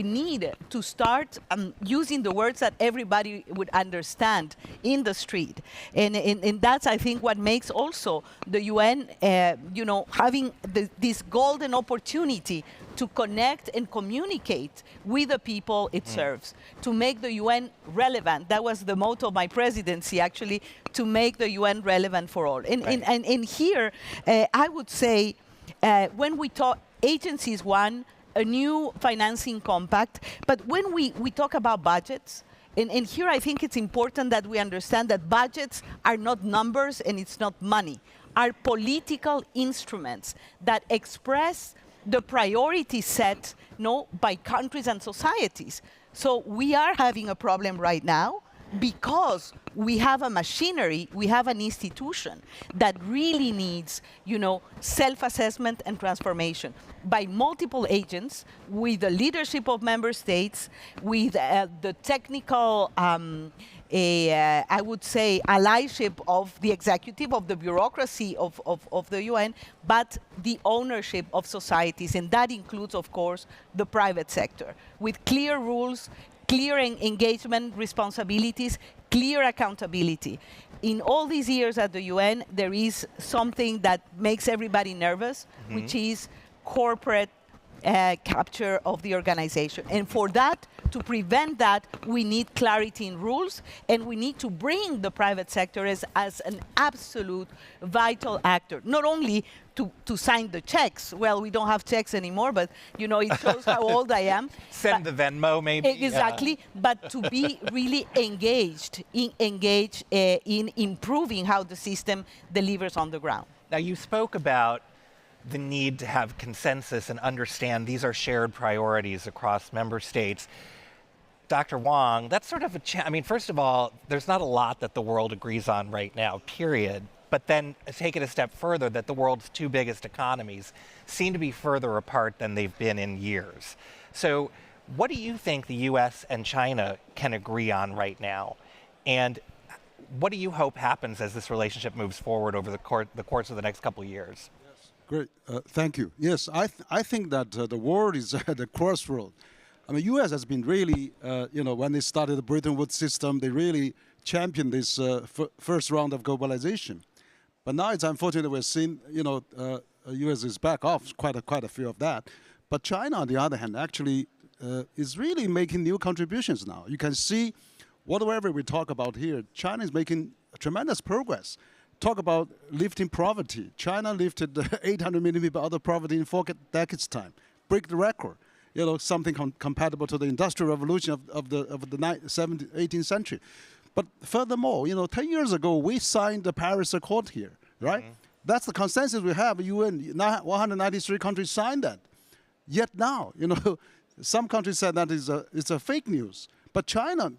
need to start using the words that everybody would understand in the street. And that's, I think, what makes also the UN, having this golden opportunity to connect and communicate with the people it serves, to make the UN relevant. That was the motto of my presidency, actually, to make the UN relevant for all. And here, I would say, when we talk, agencies, one, a new financing compact, but when we talk about budgets, and here I think it's important that we understand that budgets are not numbers and it's not money, are political instruments that express the priority set by countries and societies. So we are having a problem right now because we have a machinery, we have an institution that really needs, self-assessment and transformation by multiple agents, with the leadership of member states, with the technical, I would say, allyship of the executive, of the bureaucracy of the UN, but the ownership of societies, and that includes, of course, the private sector, with clear rules, clear engagement responsibilities, clear accountability. In all these years at the UN, there is something that makes everybody nervous, which is corporate capture of the organization. And for that, to prevent that, we need clarity in rules, and we need to bring the private sector as an absolute vital actor, not only to sign the checks. Well, we don't have checks anymore, but you know, it shows how old I am. Send the Venmo, maybe. Exactly, but to be really engaged in improving how the system delivers on the ground. Now, you spoke about the need to have consensus and understand these are shared priorities across member states. Dr. Wang, that's sort of I mean, first of all, there's not a lot that the world agrees on right now, period. But then take it a step further, that the world's two biggest economies seem to be further apart than they've been in years. So what do you think the US and China can agree on right now? And what do you hope happens as this relationship moves forward over the course of the next couple of years? Great, thank you. Yes, I think that the world is at a crossroad. I mean, U.S. has been really, when they started the Bretton Woods system, they really championed this first round of globalization. But now it's unfortunate we're seeing, U.S. is back off quite a few of that. But China, on the other hand, actually is really making new contributions now. You can see, whatever we talk about here, China is making tremendous progress. Talk about lifting poverty. China lifted 800 million people out of poverty in 4 decades' time. Break the record. Something compatible to the Industrial Revolution of the 18th century. But furthermore, 10 years ago, we signed the Paris Accord here, right? Mm-hmm. That's the consensus we have. UN, 193 countries signed that. Yet now, some countries said that it's a fake news. But China,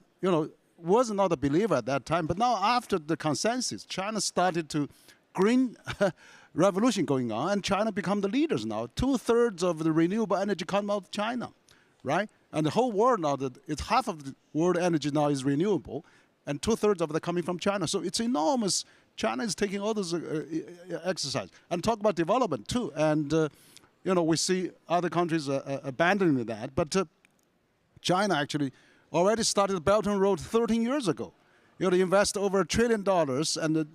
was not a believer at that time. But now, after the consensus, China started to green revolution going on, and China become the leaders now. 2/3 of the renewable energy come out of China, right? And the whole world now, it's half of the world energy now is renewable, and 2/3 of it coming from China. So it's enormous. China is taking all those exercise. And talk about development too. And we see other countries abandoning that. But China actually already started the Belt and Road 13 years ago. They invest over $1 trillion and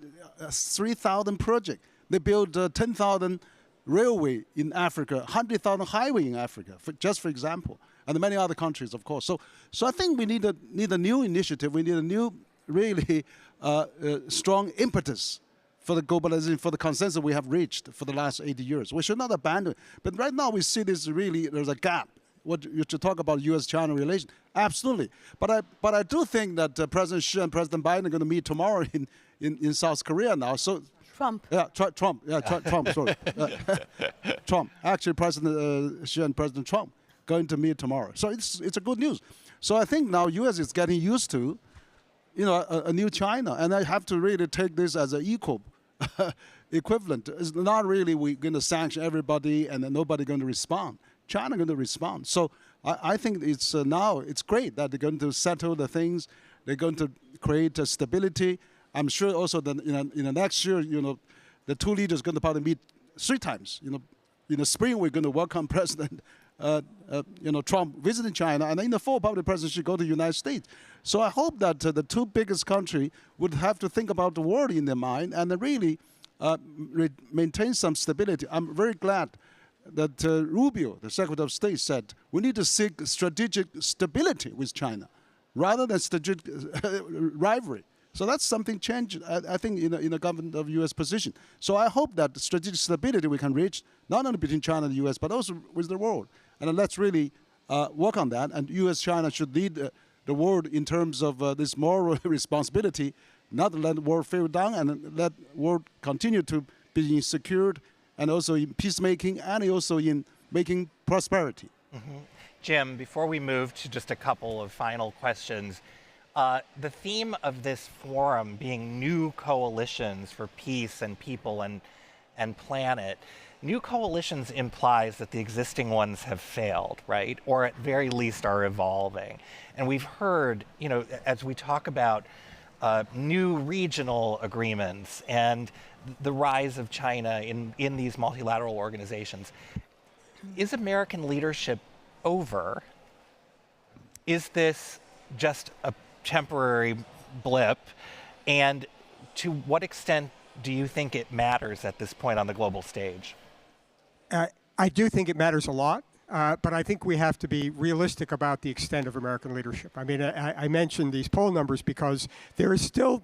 3,000 projects. They built 10,000 railway in Africa, 100,000 highway in Africa, just for example, and many other countries, of course. So I think we need a new initiative. We need a new, really strong impetus for the globalization, for the consensus we have reached for the last 80 years. We should not abandon it. But right now we see there's a gap. What you should talk about U.S.-China relations, absolutely. But I do think that President Xi and President Biden are going to meet tomorrow in South Korea now. So Trump. Yeah, Trump. Yeah, Trump. Sorry, Trump. Actually, President Xi and President Trump going to meet tomorrow. So it's a good news. So I think now U.S. is getting used to, a new China, and I have to really take this as an equal equivalent. It's not really we're going to sanction everybody and then nobody going to respond. China going to respond. So I think it's now it's great that they're going to settle the things. They're going to create stability. I'm sure also that in the next year, the two leaders are going to probably meet 3 times. In the spring we're going to welcome President Trump visiting China, and in the fall probably President Xi go to the United States. So I hope that the two biggest countries would have to think about the world in their mind and really maintain some stability. I'm very glad that Rubio, the Secretary of State, said we need to seek strategic stability with China rather than strategic rivalry. So that's something changed, I think, in the government of U.S. position. So I hope that strategic stability we can reach, not only between China and the U.S., but also with the world. And let's really work on that. And U.S.-China should lead the world in terms of this moral responsibility, not let the world fail down and let the world continue to be secured and also in peacemaking and also in making prosperity. Mm-hmm. Jim, before we move to just a couple of final questions, the theme of this forum being new coalitions for peace and people and planet, new coalitions implies that the existing ones have failed, right? Or at very least are evolving. And we've heard, as we talk about new regional agreements and the rise of China in these multilateral organizations, is American leadership over? Is this just a temporary blip? And to what extent do you think it matters at this point on the global stage? I do think it matters a lot. But I think we have to be realistic about the extent of American leadership. I mean, I mentioned these poll numbers because there is still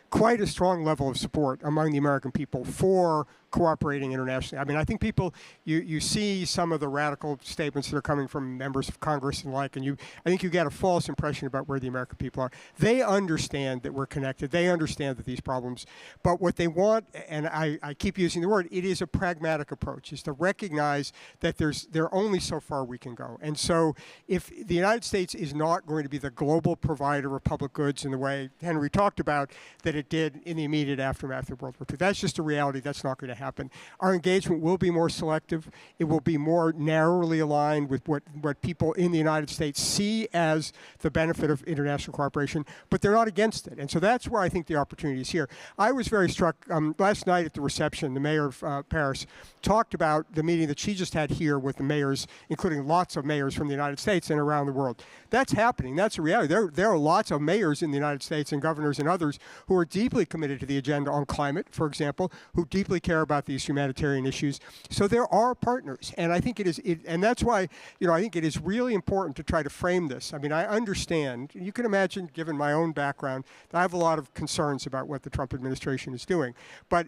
quite a strong level of support among the American people for cooperating internationally. I mean, I think people, you see some of the radical statements that are coming from members of Congress and like, and I think you get a false impression about where the American people are. They understand that we're connected. They understand that these problems, but what they want, and I keep using the word, it is a pragmatic approach, is to recognize that there are only so far we can go. And so if the United States is not going to be the global provider of public goods in the way Henry talked about that it did in the immediate aftermath of World War II, that's just a reality. That's not going to happen. Our engagement will be more selective. It will be more narrowly aligned with what people in the United States see as the benefit of international cooperation, but they're not against it. And so that's where I think the opportunity is here. I was very struck last night at the reception. The mayor of Paris talked about the meeting that she just had here with the mayors, including lots of mayors from the United States and around the world. That's happening. That's a reality. There are lots of mayors in the United States and governors and others who are deeply committed to the agenda on climate, for example, who deeply care about these humanitarian issues. So there are partners, and I think and that's why, I think it is really important to try to frame this. I mean, I understand. You can imagine, given my own background, that I have a lot of concerns about what the Trump administration is doing, but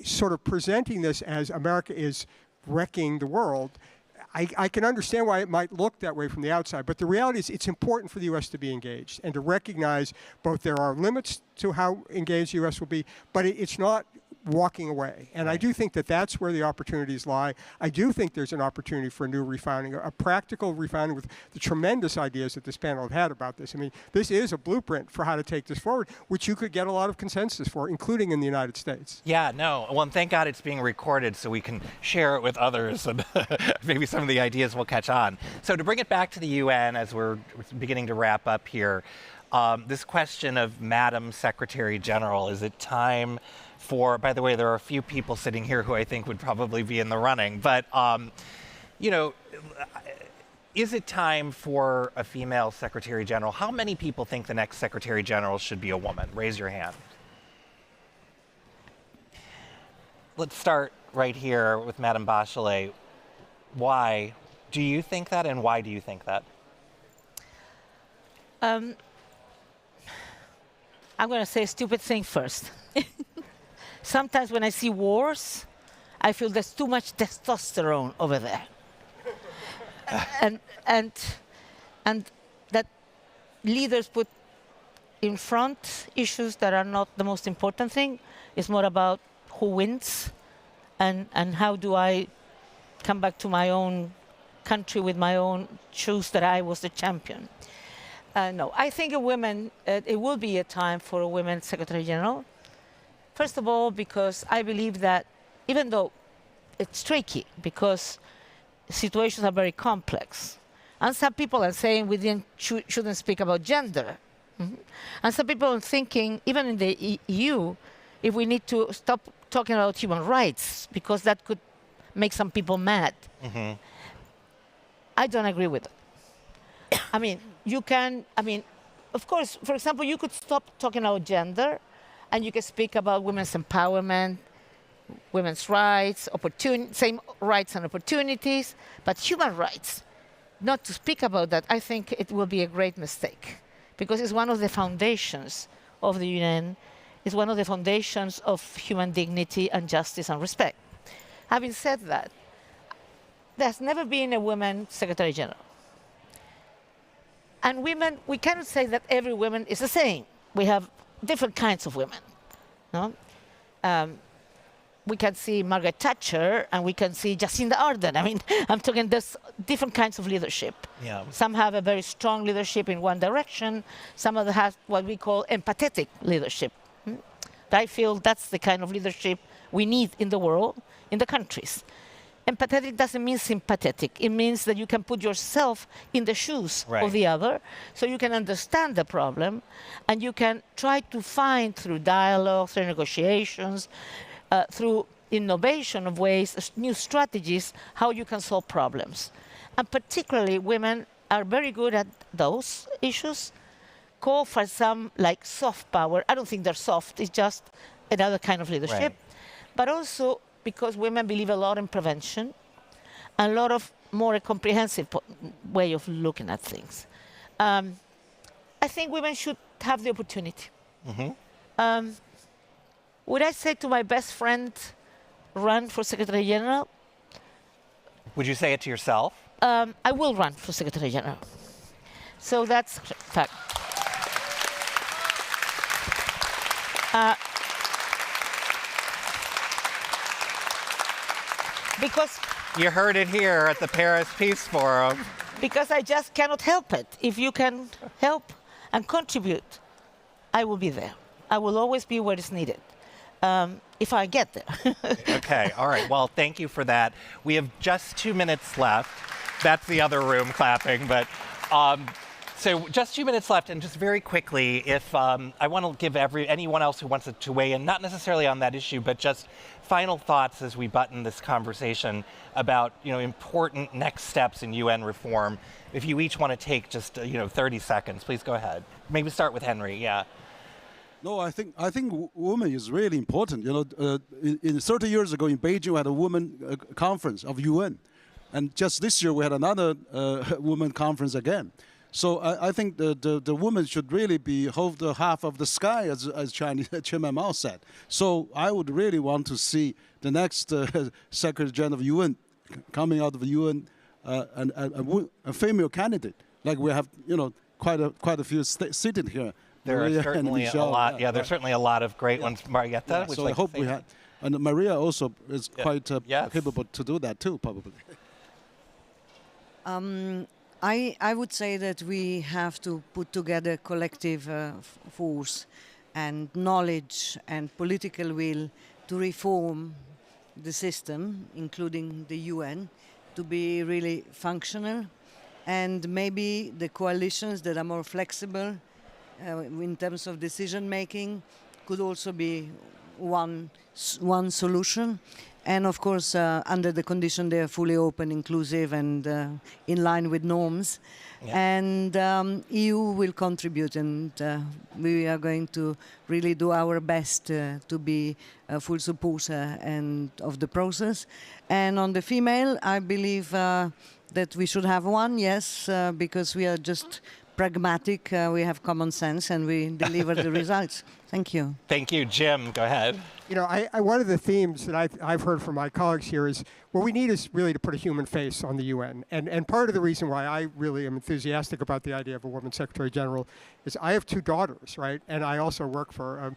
sort of presenting this as America is wrecking the world, I can understand why it might look that way from the outside, but the reality is it's important for the U.S. to be engaged and to recognize both there are limits to how engaged the U.S. will be, but it's not walking away. And I do think that that's where the opportunities lie. I do think there's an opportunity for a new refounding, a practical refounding with the tremendous ideas that this panel have had about this. I mean, this is a blueprint for how to take this forward, which you could get a lot of consensus for, including in the United States. Yeah, no. Well, and thank God it's being recorded so we can share it with others and maybe some of the ideas will catch on. So to bring it back to the UN as we're beginning to wrap up here, this question of Madam Secretary General, is it time for, by the way, there are a few people sitting here who I think would probably be in the running, but, is it time for a female Secretary General? How many people think the next Secretary General should be a woman? Raise your hand. Let's start right here with Madame Bachelet. Why do you think that, and why do you think that? I'm going to say a stupid thing first. Sometimes when I see wars, I feel there's too much testosterone over there. and that leaders put in front issues that are not the most important thing. It's more about who wins and how do I come back to my own country with my own shoes that I was the champion. No, I think it will be a time for a women Secretary General. First of all, because I believe that even though it's tricky, because situations are very complex, and some people are saying we shouldn't speak about gender, and some people are thinking, even in the EU, if we need to stop talking about human rights, because that could make some people mad. I don't agree with it. Of course, for example, you could stop talking about gender, and you can speak about women's empowerment, women's rights, same rights and opportunities, but human rights, not to speak about that, I think it will be a great mistake, because it's one of the foundations of the UN, it's one of the foundations of human dignity and justice and respect. Having said that, there's never been a woman Secretary General. And women, we cannot say that every woman is the same. We have different kinds of women. No? We can see Margaret Thatcher and we can see Jacinda Ardern. I mean, I'm talking there's different kinds of leadership. Yeah. Some have a very strong leadership in one direction. Some of them have what we call empathetic leadership. But I feel that's the kind of leadership we need in the world, in the countries. Empathetic doesn't mean sympathetic. It means that you can put yourself in the shoes of the other, so you can understand the problem, and you can try to find through dialogue, through negotiations, through innovation of ways, new strategies, how you can solve problems. And particularly women are very good at those issues. Call for some like soft power. I don't think they're soft, it's just another kind of leadership. But also because women believe a lot in prevention, a lot of more comprehensive way of looking at things. I think women should have the opportunity. Would I say to my best friend, run for Secretary General? Would you say it to yourself? I will run for Secretary General. So that's fact. Because You heard it here at the Paris Peace Forum. because I just cannot help it. If you can help and contribute, I will be there. I will always be where it's needed, if I get there. Okay, all right. Well, thank you for that. We have just 2 minutes left. That's the other room clapping, but so just 2 minutes left, and just very quickly, if I want to give anyone else who wants to weigh in, not necessarily on that issue, but just final thoughts as we button this conversation about important next steps in UN reform. If you each want to take just 30 seconds, please go ahead. Maybe start with Henry. Yeah. No, I think women is really important. In 30 years ago in Beijing, we had a women conference of UN, and just this year we had another women conference again. So I think the women should really hold the half of the sky, as Chinese Chairman Mao said. So I would really want to see the next Secretary General of UN coming out of the UN and a female candidate, like we have quite a few sitting here. There Maria are certainly a lot. Yeah, there's certainly a lot of great ones. Marietta, would you so like I hope to say we had, and Maria also is quite Yes. capable to do that too, probably. I would say that we have to put together collective force and knowledge and political will to reform the system, including the UN, to be really functional, and maybe the coalitions that are more flexible in terms of decision making could also be one solution. And of course, under the condition they are fully open, inclusive, and in line with norms. Yeah. And EU will contribute, and we are going to really do our best to be a full supporter of the process. And on the female, I believe that we should have one, yes, because we are just pragmatic, we have common sense, and we deliver the results. Thank you. Thank you. Jim, go ahead. One of the themes that I've heard from my colleagues here is what we need is really to put a human face on the UN. And part of the reason why I really am enthusiastic about the idea of a woman Secretary General is I have 2 daughters, right? And I also work for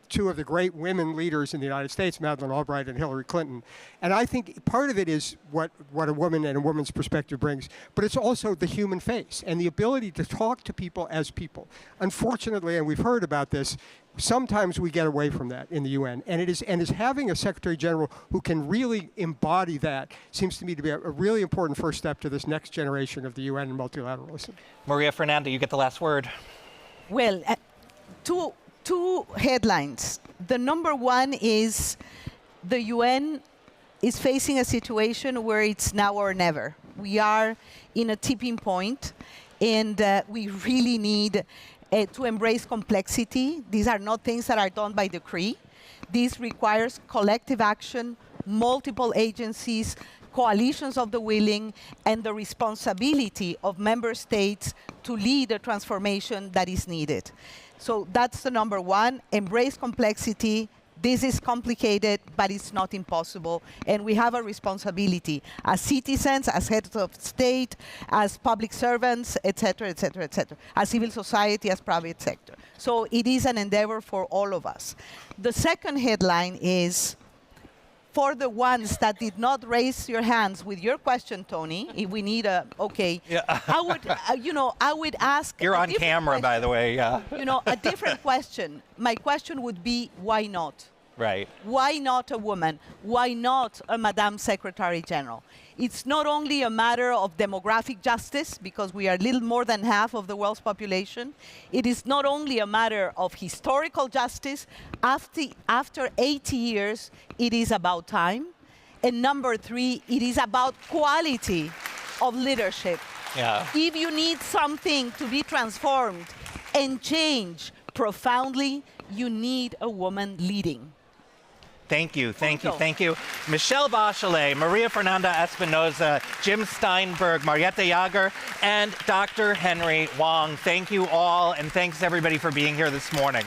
2 of the great women leaders in the United States, Madeleine Albright and Hillary Clinton. And I think part of it is what a woman and a woman's perspective brings, but it's also the human face and the ability to talk to people as people. Unfortunately, and we've heard about this, sometimes we get away from that in the UN. And is having a Secretary General who can really embody that seems to me to be a really important first step to this next generation of the UN and multilateralism. Maria Fernanda, you get the last word. Well, two headlines. The number one is the UN is facing a situation where it's now or never. We are in a tipping point, and we really need to embrace complexity. These are not things that are done by decree. This requires collective action, multiple agencies, coalitions of the willing, and the responsibility of member states to lead the transformation that is needed. So that's the number one, embrace complexity. This is complicated, but it's not impossible. And we have a responsibility as citizens, as heads of state, as public servants, et cetera, as civil society, as private sector. So it is an endeavor for all of us. The second headline is, for the ones that did not raise your hands with your question, Tony, if we need Yeah. I would, I would ask. You're on camera, question. by the way. Yeah. A different question. My question would be, why not? Right. Why not a woman? Why not a Madam Secretary General? It's not only a matter of demographic justice, because we are little more than half of the world's population. It is not only a matter of historical justice. After 80 years, it is about time. And number 3, it is about quality of leadership. Yeah. If you need something to be transformed and change profoundly, you need a woman leading. Thank you, thank you, thank you. Michelle Bachelet, Maria Fernanda Espinoza, Jim Steinberg, Marietta Jager, and Dr. Henry Wang. Thank you all, and thanks everybody for being here this morning.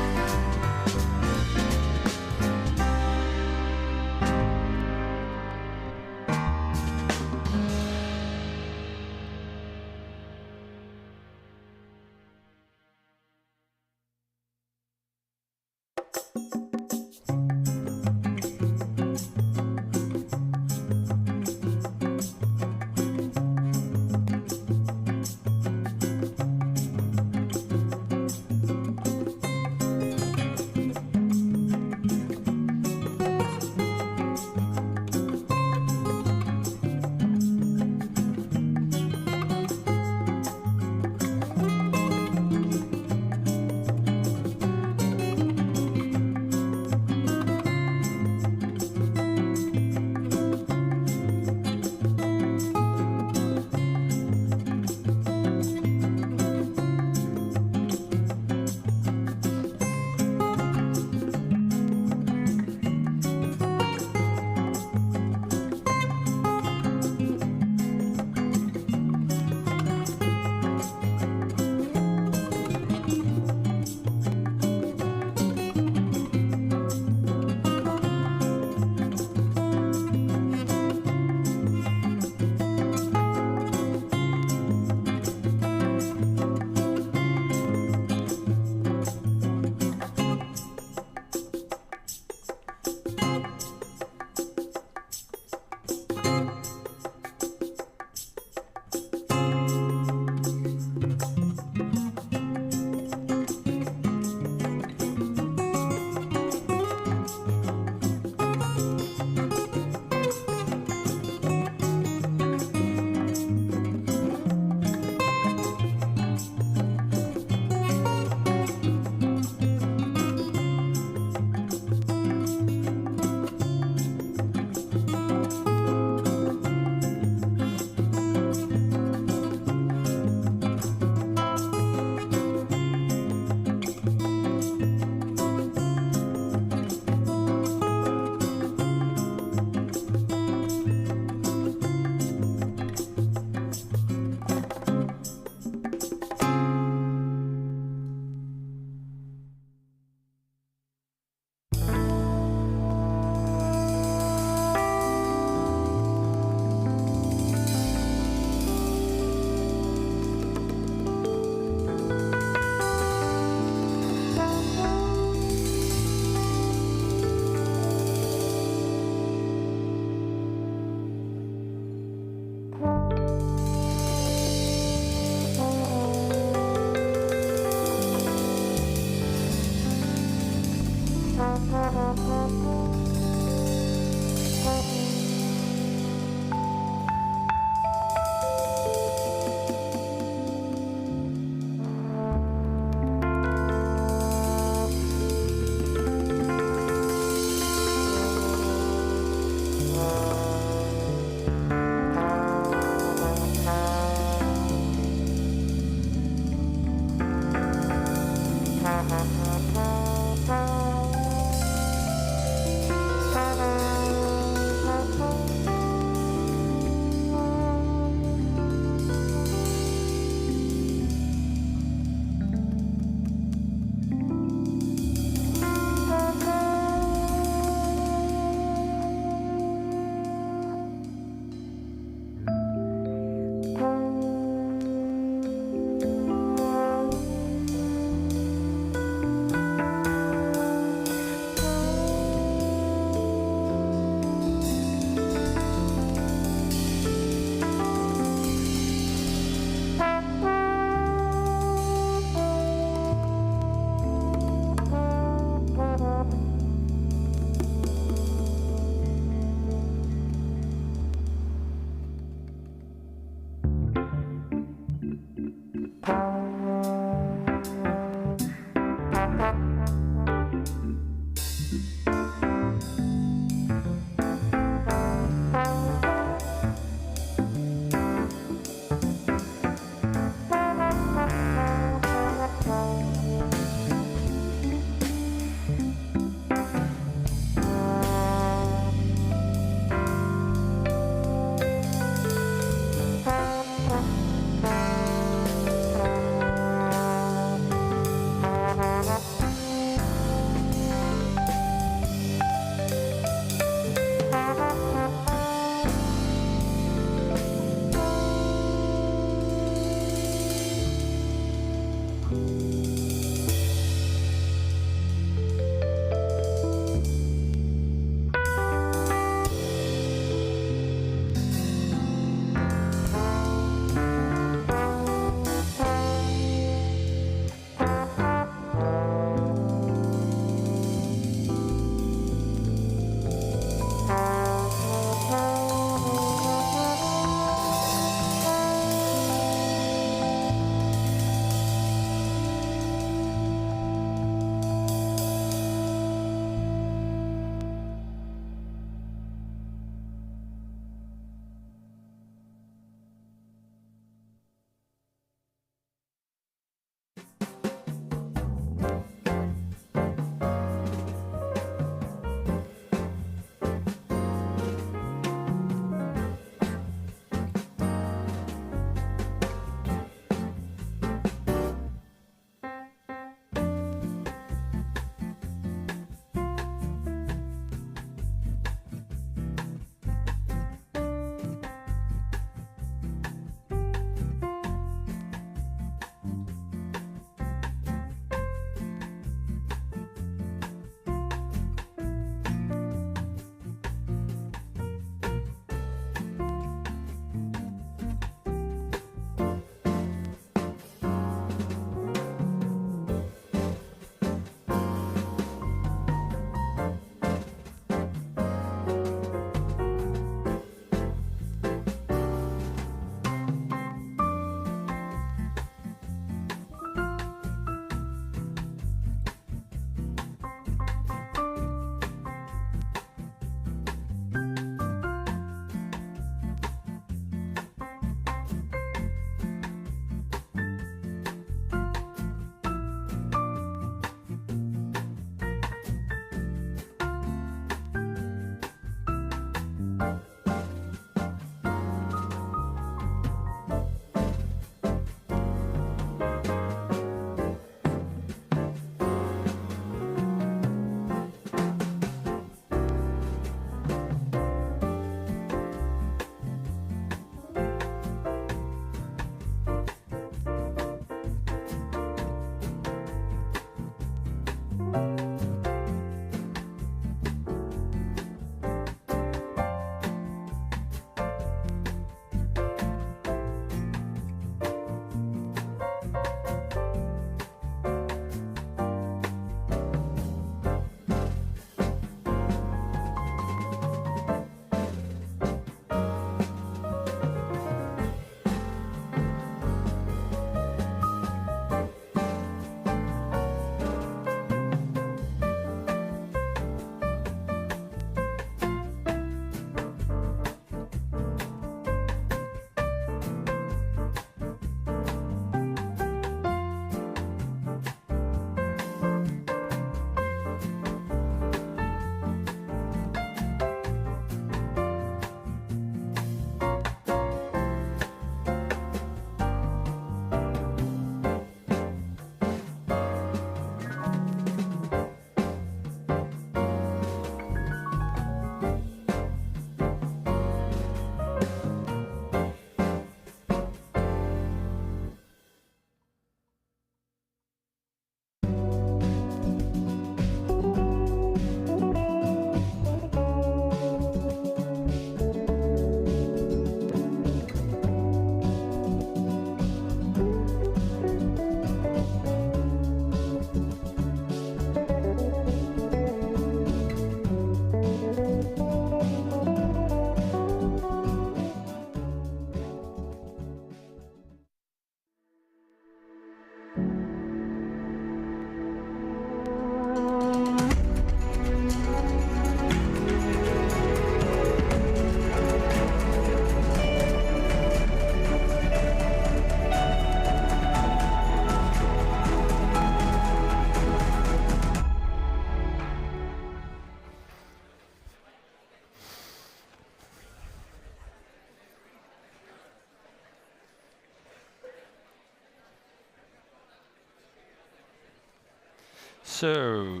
So,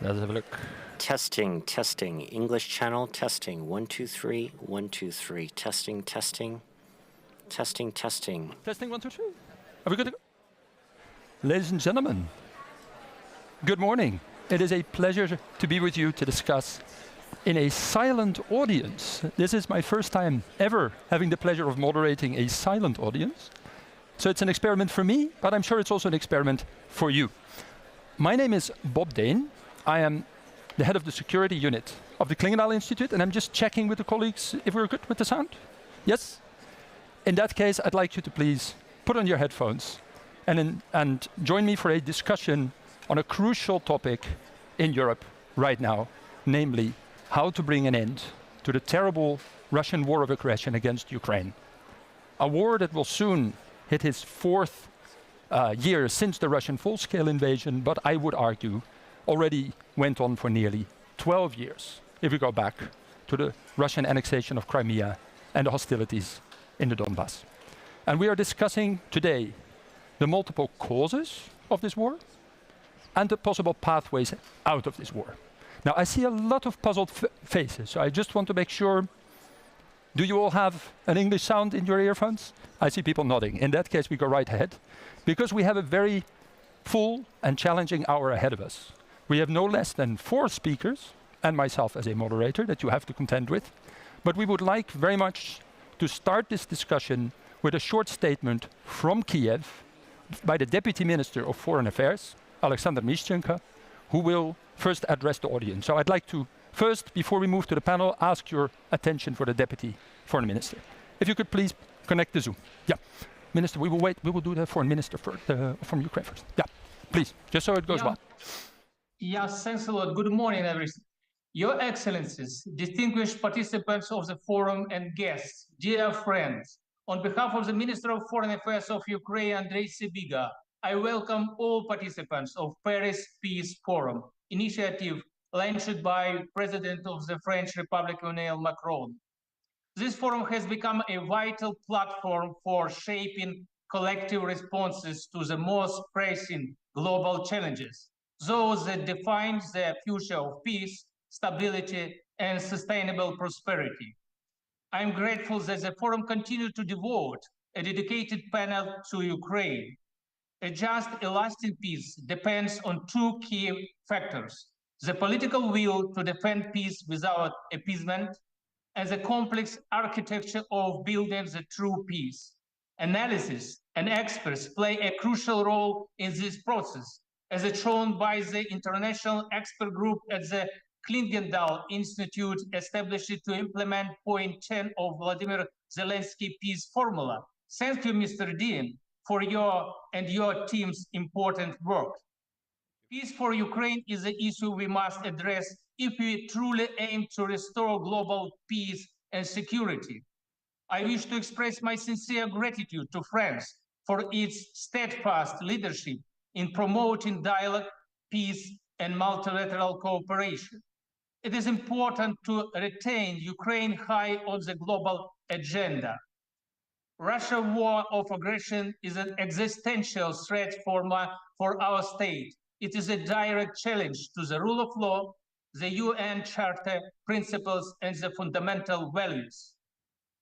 let's have a look. Testing, testing. English channel, testing. 1, 2, 3, 1, 2, 3. Testing, testing. Testing, testing. Testing, 1, 2, 3. Are we good to go? Ladies and gentlemen, good morning. It is a pleasure to be with you to discuss in a silent audience. This is my first time ever having the pleasure of moderating a silent audience. So it's an experiment for me, but I'm sure it's also an experiment for you. My name is Bob Dane. I am the head of the security unit of the Klingendahl Institute, and I'm just checking with the colleagues if we're good with the sound. Yes? In that case, I'd like you to please put on your headphones and join me for a discussion on a crucial topic in Europe right now, namely how to bring an end to the terrible Russian war of aggression against Ukraine. A war that will soon hit its fourth year since the Russian full-scale invasion, but I would argue already went on for nearly 12 years, if we go back to the Russian annexation of Crimea and the hostilities in the Donbass. And we are discussing today the multiple causes of this war and the possible pathways out of this war. Now, I see a lot of puzzled faces, so I just want to make sure, do you all have an English sound in your earphones? I see people nodding. In that case, we go right ahead, because we have a very full and challenging hour ahead of us. We have no less than 4 speakers, and myself as a moderator that you have to contend with. But we would like very much to start this discussion with a short statement from Kiev by the Deputy Minister of Foreign Affairs, Alexander Mishchenko, who will first address the audience. So I'd like to first, before we move to the panel, ask your attention for the Deputy Foreign Minister. If you could please connect the Zoom. Yeah. Minister, we will wait. We will do the Foreign Minister from Ukraine first. Yeah, please, just so it goes well. Yes, thanks a lot. Good morning, everyone. Your Excellencies, distinguished participants of the forum and guests, dear friends, on behalf of the Minister of Foreign Affairs of Ukraine, Andrei Sybiga, I welcome all participants of Paris Peace Forum, initiative launched by President of the French Republic, Emmanuel Macron. This forum has become a vital platform for shaping collective responses to the most pressing global challenges, those that define the future of peace, stability, and sustainable prosperity. I am grateful that the forum continued to devote a dedicated panel to Ukraine. A just and lasting peace depends on 2 key factors: the political will to defend peace without appeasement, and the complex architecture of building the true peace. Analysis and experts play a crucial role in this process, as shown by the international expert group at the Klingendahl Institute established to implement point 10 of Vladimir Zelensky peace formula. Thank you, Mr. Dean, for your and your team's important work. Peace for Ukraine is an issue we must address if we truly aim to restore global peace and security. I wish to express my sincere gratitude to France for its steadfast leadership in promoting dialogue, peace, and multilateral cooperation. It is important to retain Ukraine high on the global agenda. Russia's war of aggression is an existential threat for our state. It is a direct challenge to the rule of law, the UN Charter principles, and the fundamental values.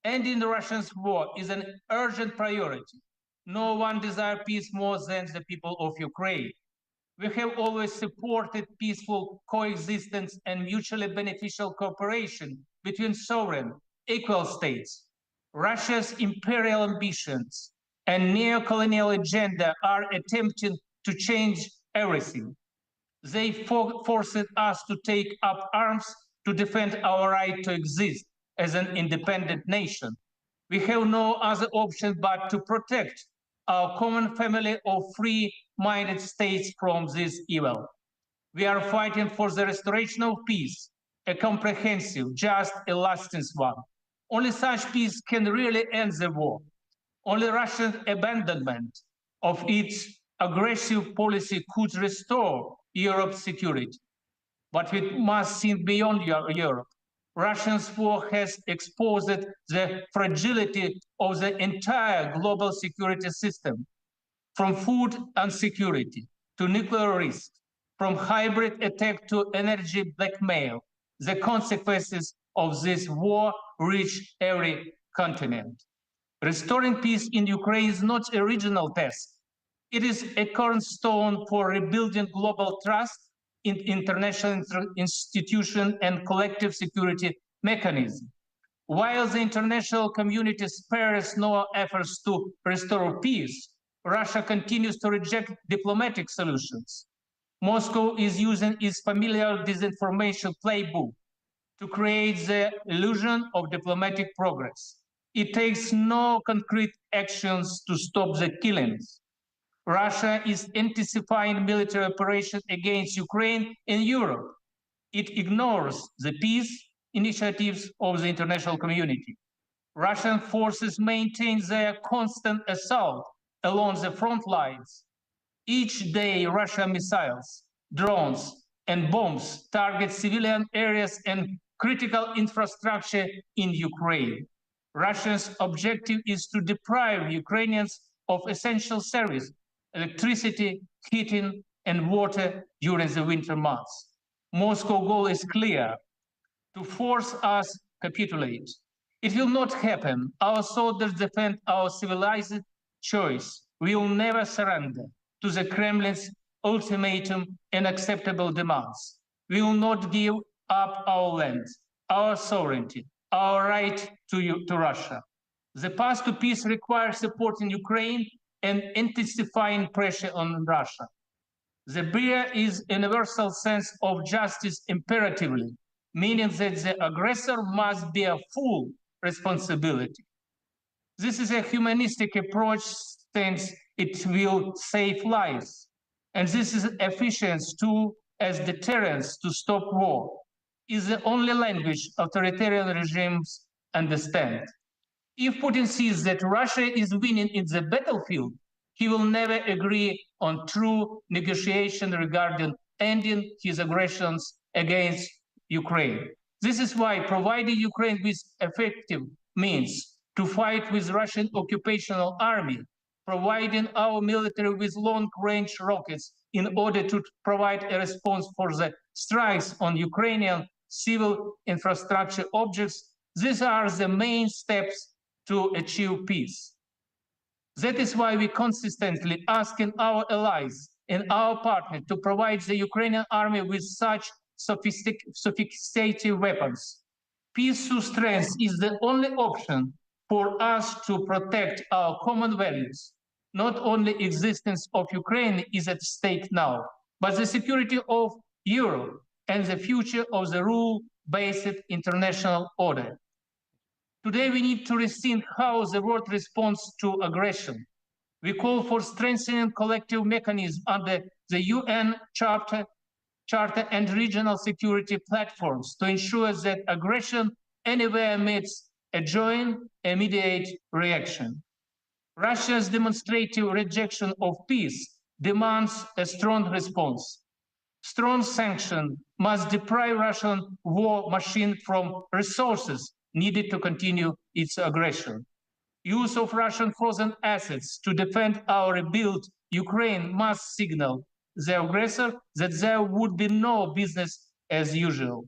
Ending Russia's war is an urgent priority. No one desires peace more than the people of Ukraine. We have always supported peaceful coexistence and mutually beneficial cooperation between sovereign, equal states. Russia's imperial ambitions and neo-colonial agenda are attempting to change everything. They forced us to take up arms to defend our right to exist as an independent nation. We have no other option but to protect our common family of free-minded states from this evil. We are fighting for the restoration of peace, a comprehensive, just, and lasting one. Only such peace can really end the war. Only Russia's abandonment of its aggressive policy could restore Europe's security. But we must think beyond Europe. Russia's war has exposed the fragility of the entire global security system, from food insecurity to nuclear risk, from hybrid attack to energy blackmail. The consequences of this war reach every continent. Restoring peace in Ukraine is not a regional task. It is a cornerstone for rebuilding global trust in international institutions and collective security mechanisms. While the international community spares no efforts to restore peace, Russia continues to reject diplomatic solutions. Moscow is using its familiar disinformation playbook to create the illusion of diplomatic progress. It takes no concrete actions to stop the killings. Russia is intensifying military operations against Ukraine and Europe. It ignores the peace initiatives of the international community. Russian forces maintain their constant assault along the front lines. Each day, Russian missiles, drones, and bombs target civilian areas and critical infrastructure in Ukraine. Russia's objective is to deprive Ukrainians of essential service, electricity, heating, and water during the winter months. Moscow's goal is clear: to force us capitulate. It will not happen. Our soldiers defend our civilized choice. We will never surrender to the Kremlin's ultimatum and unacceptable demands. We will not give up our land, our sovereignty, our right to Russia. The path to peace requires supporting Ukraine and intensifying pressure on Russia. The barrier is a universal sense of justice imperatively, meaning that the aggressor must bear full responsibility. This is a humanistic approach since it will save lives. And this is efficient tool as deterrence to stop war. Is the only language authoritarian regimes understand. If Putin sees that Russia is winning in the battlefield, he will never agree on true negotiation regarding ending his aggressions against Ukraine. This is why providing Ukraine with effective means to fight with Russian occupational army, providing our military with long-range rockets in order to provide a response for the strikes on Ukrainian civil infrastructure objects, these are the main steps to achieve peace. That is why we consistently asking our allies and our partners to provide the Ukrainian army with such sophisticated weapons. Peace through strength is the only option for us to protect our common values. Not only existence of Ukraine is at stake now, but the security of Europe and the future of the rule-based international order. Today, we need to rethink how the world responds to aggression. We call for strengthening collective mechanisms under the UN Charter and regional security platforms to ensure that aggression anywhere meets a joint, immediate reaction. Russia's demonstrative rejection of peace demands a strong response. Strong sanctions must deprive Russian war machine from resources needed to continue its aggression. Use of Russian frozen assets to defend our rebuilt Ukraine must signal the aggressor that there would be no business as usual.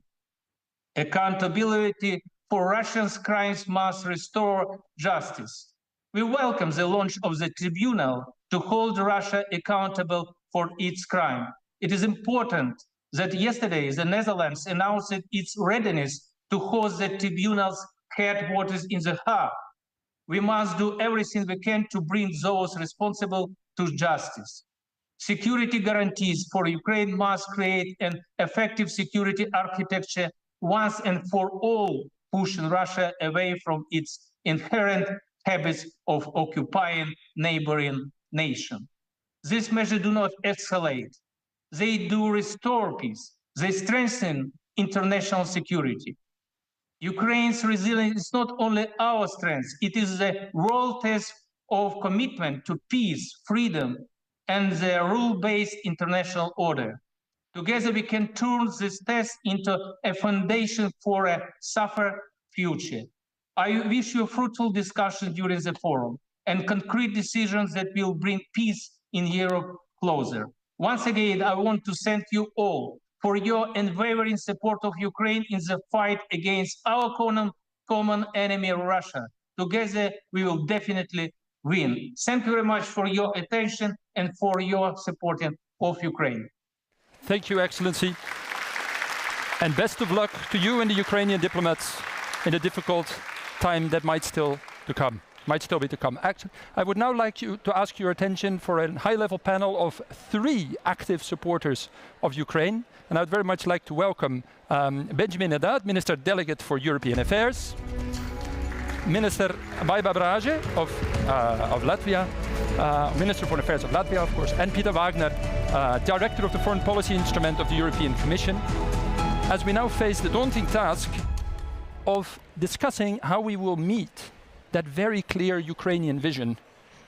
Accountability for Russia's crimes must restore justice. We welcome the launch of the tribunal to hold Russia accountable for its crime. It is important that yesterday the Netherlands announced its readiness to host the tribunal's headquarters in The Hague. We must do everything we can to bring those responsible to justice. Security guarantees for Ukraine must create an effective security architecture once and for all, pushing Russia away from its inherent habits of occupying neighboring nations. These measures do not escalate. They do restore peace. They strengthen international security. Ukraine's resilience is not only our strength, it is the world test of commitment to peace, freedom, and the rule-based international order. Together we can turn this test into a foundation for a safer future. I wish you fruitful discussion during the forum and concrete decisions that will bring peace in Europe closer. Once again, I want to thank you all for your unwavering support of Ukraine in the fight against our common enemy, Russia. Together, we will definitely win. Thank you very much for your attention and for your supporting of Ukraine. Thank you, Excellency. And best of luck to you and the Ukrainian diplomats in a difficult time that might still be to come. Actually, I would now like you to ask your attention for a high-level panel of 3 active supporters of Ukraine. And I would very much like to welcome Benjamin Haddad, Minister Delegate for European Affairs, Minister Baiba Brage of Latvia, Minister for Affairs of Latvia, of course, and Peter Wagner, Director of the Foreign Policy Instrument of the European Commission, as we now face the daunting task of discussing how we will meet that very clear Ukrainian vision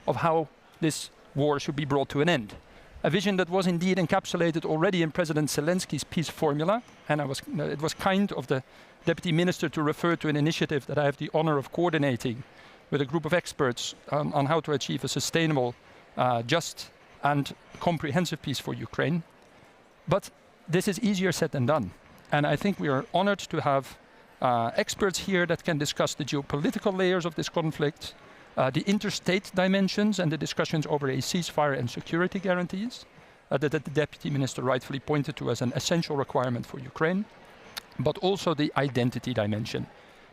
of how this war should be brought to an end. A vision that was indeed encapsulated already in President Zelensky's peace formula, and it was kind of the Deputy Minister to refer to an initiative that I have the honor of coordinating with a group of experts on how to achieve a sustainable, just and comprehensive peace for Ukraine. But this is easier said than done. And I think we are honored to have experts here that can discuss the geopolitical layers of this conflict, the interstate dimensions and the discussions over a ceasefire and security guarantees that the Deputy Minister rightfully pointed to as an essential requirement for Ukraine, but also the identity dimension.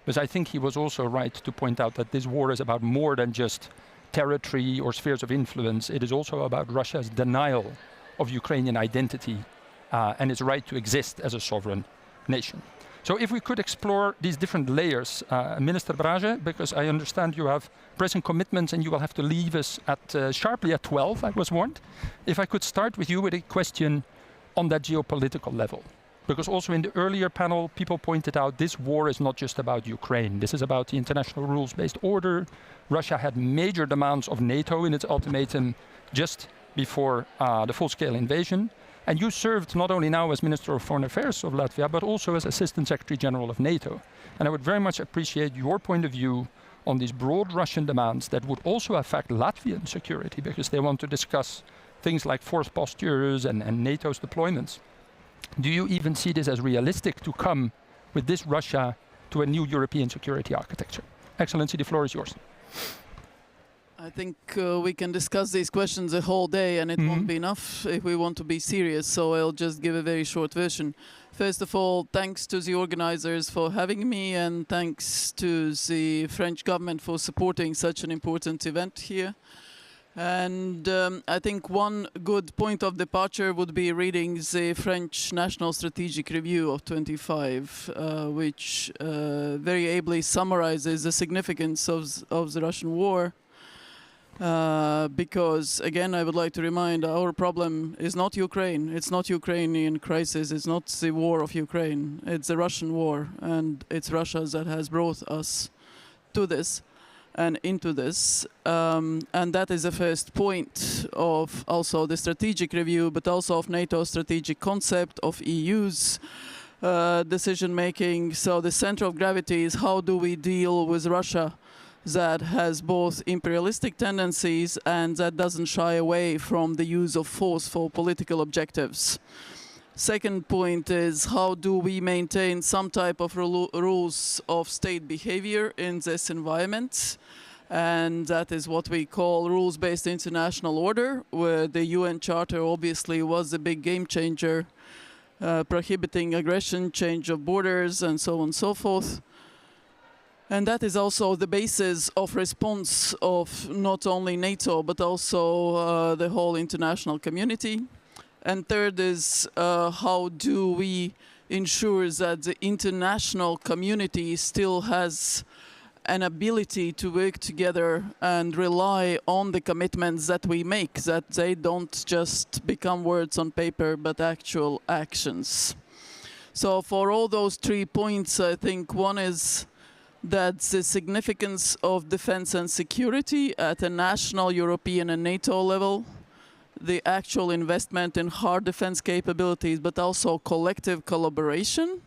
Because I think he was also right to point out that this war is about more than just territory or spheres of influence. It is also about Russia's denial of Ukrainian identity and its right to exist as a sovereign nation. So if we could explore these different layers, Minister Brage, because I understand you have present commitments and you will have to leave us at sharply at 12, I was warned. If I could start with you with a question on that geopolitical level. Because also in the earlier panel, people pointed out this war is not just about Ukraine. This is about the international rules-based order. Russia had major demands of NATO in its ultimatum just before the full-scale invasion. And you served not only now as Minister of Foreign Affairs of Latvia, but also as Assistant Secretary General of NATO. And I would very much appreciate your point of view on these broad Russian demands that would also affect Latvian security, because they want to discuss things like force postures and NATO's deployments. Do you even see this as realistic to come with this Russia to a new European security architecture? Excellency, the floor is yours. I think we can discuss these questions a whole day and it won't be enough if we want to be serious, so I'll just give a very short version. First of all, thanks to the organizers for having me, and thanks to the French government for supporting such an important event here. And I think one good point of departure would be reading the French National Strategic Review of 25, which very ably summarizes the significance of the Russian war. Because, again, I would like to remind, our problem is not Ukraine. It's not Ukrainian crisis. It's not the war of Ukraine. It's the Russian war, and it's Russia that has brought us to this and into this. And that is the first point of also the strategic review, but also of NATO's strategic concept, of EU's decision-making. So the center of gravity is how do we deal with Russia that has both imperialistic tendencies and that doesn't shy away from the use of force for political objectives. Second point is how do we maintain some type of rules of state behavior in this environment, and that is what we call rules-based international order, where the UN Charter obviously was a big game changer, prohibiting aggression, change of borders, and so on and so forth. And that is also the basis of response of not only NATO, but also the whole international community. And third is how do we ensure that the international community still has an ability to work together and rely on the commitments that we make, that they don't just become words on paper, but actual actions. So for all those 3 points, I think one is that the significance of defense and security at a national, European and NATO level, the actual investment in hard defense capabilities, but also collective collaboration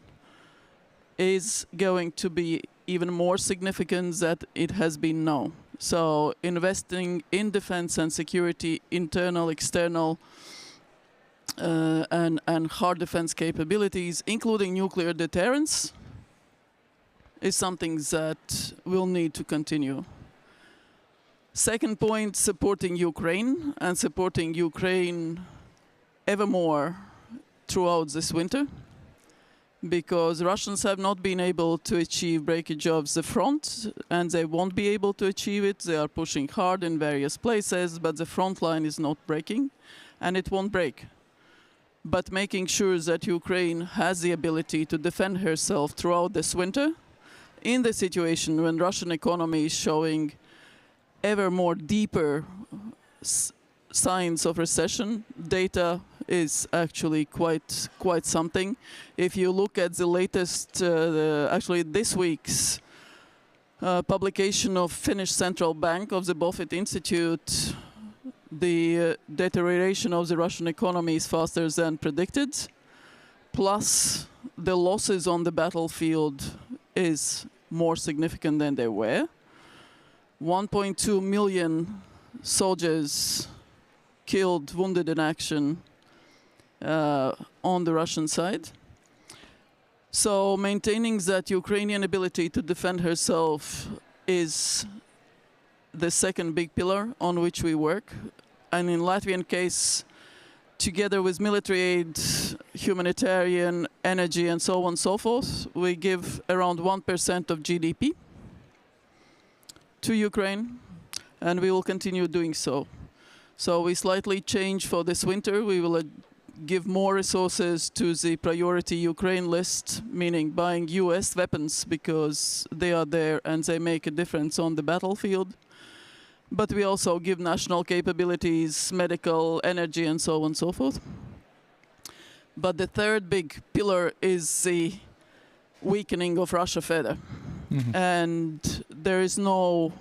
is going to be even more significant than it has been now. So investing in defense and security, internal, external, and hard defense capabilities, including nuclear deterrence, is something that will need to continue. Second point, supporting Ukraine, and supporting Ukraine ever more throughout this winter, because Russians have not been able to achieve breakage of the front, and they won't be able to achieve it. They are pushing hard in various places, but the front line is not breaking, and it won't break. But making sure that Ukraine has the ability to defend herself throughout this winter, in the situation when Russian economy is showing ever more deeper signs of recession, data is actually quite something. If you look at the latest, actually this week's publication of Finnish Central Bank of the Buffett Institute, the deterioration of the Russian economy is faster than predicted, plus the losses on the battlefield is more significant than they were. 1.2 million soldiers killed, wounded in action on the Russian side. So maintaining that Ukrainian ability to defend herself is the second big pillar on which we work. And in Latvian case, together with military aid, humanitarian, energy, and so on and so forth, we give around 1% of GDP to Ukraine, and we will continue doing so. So we slightly change for this winter. We will give more resources to the priority Ukraine list, meaning buying US weapons because they are there and they make a difference on the battlefield. But we also give national capabilities, medical, energy, and so on and so forth. But the third big pillar is the weakening of Russia further. Mm-hmm. And there is no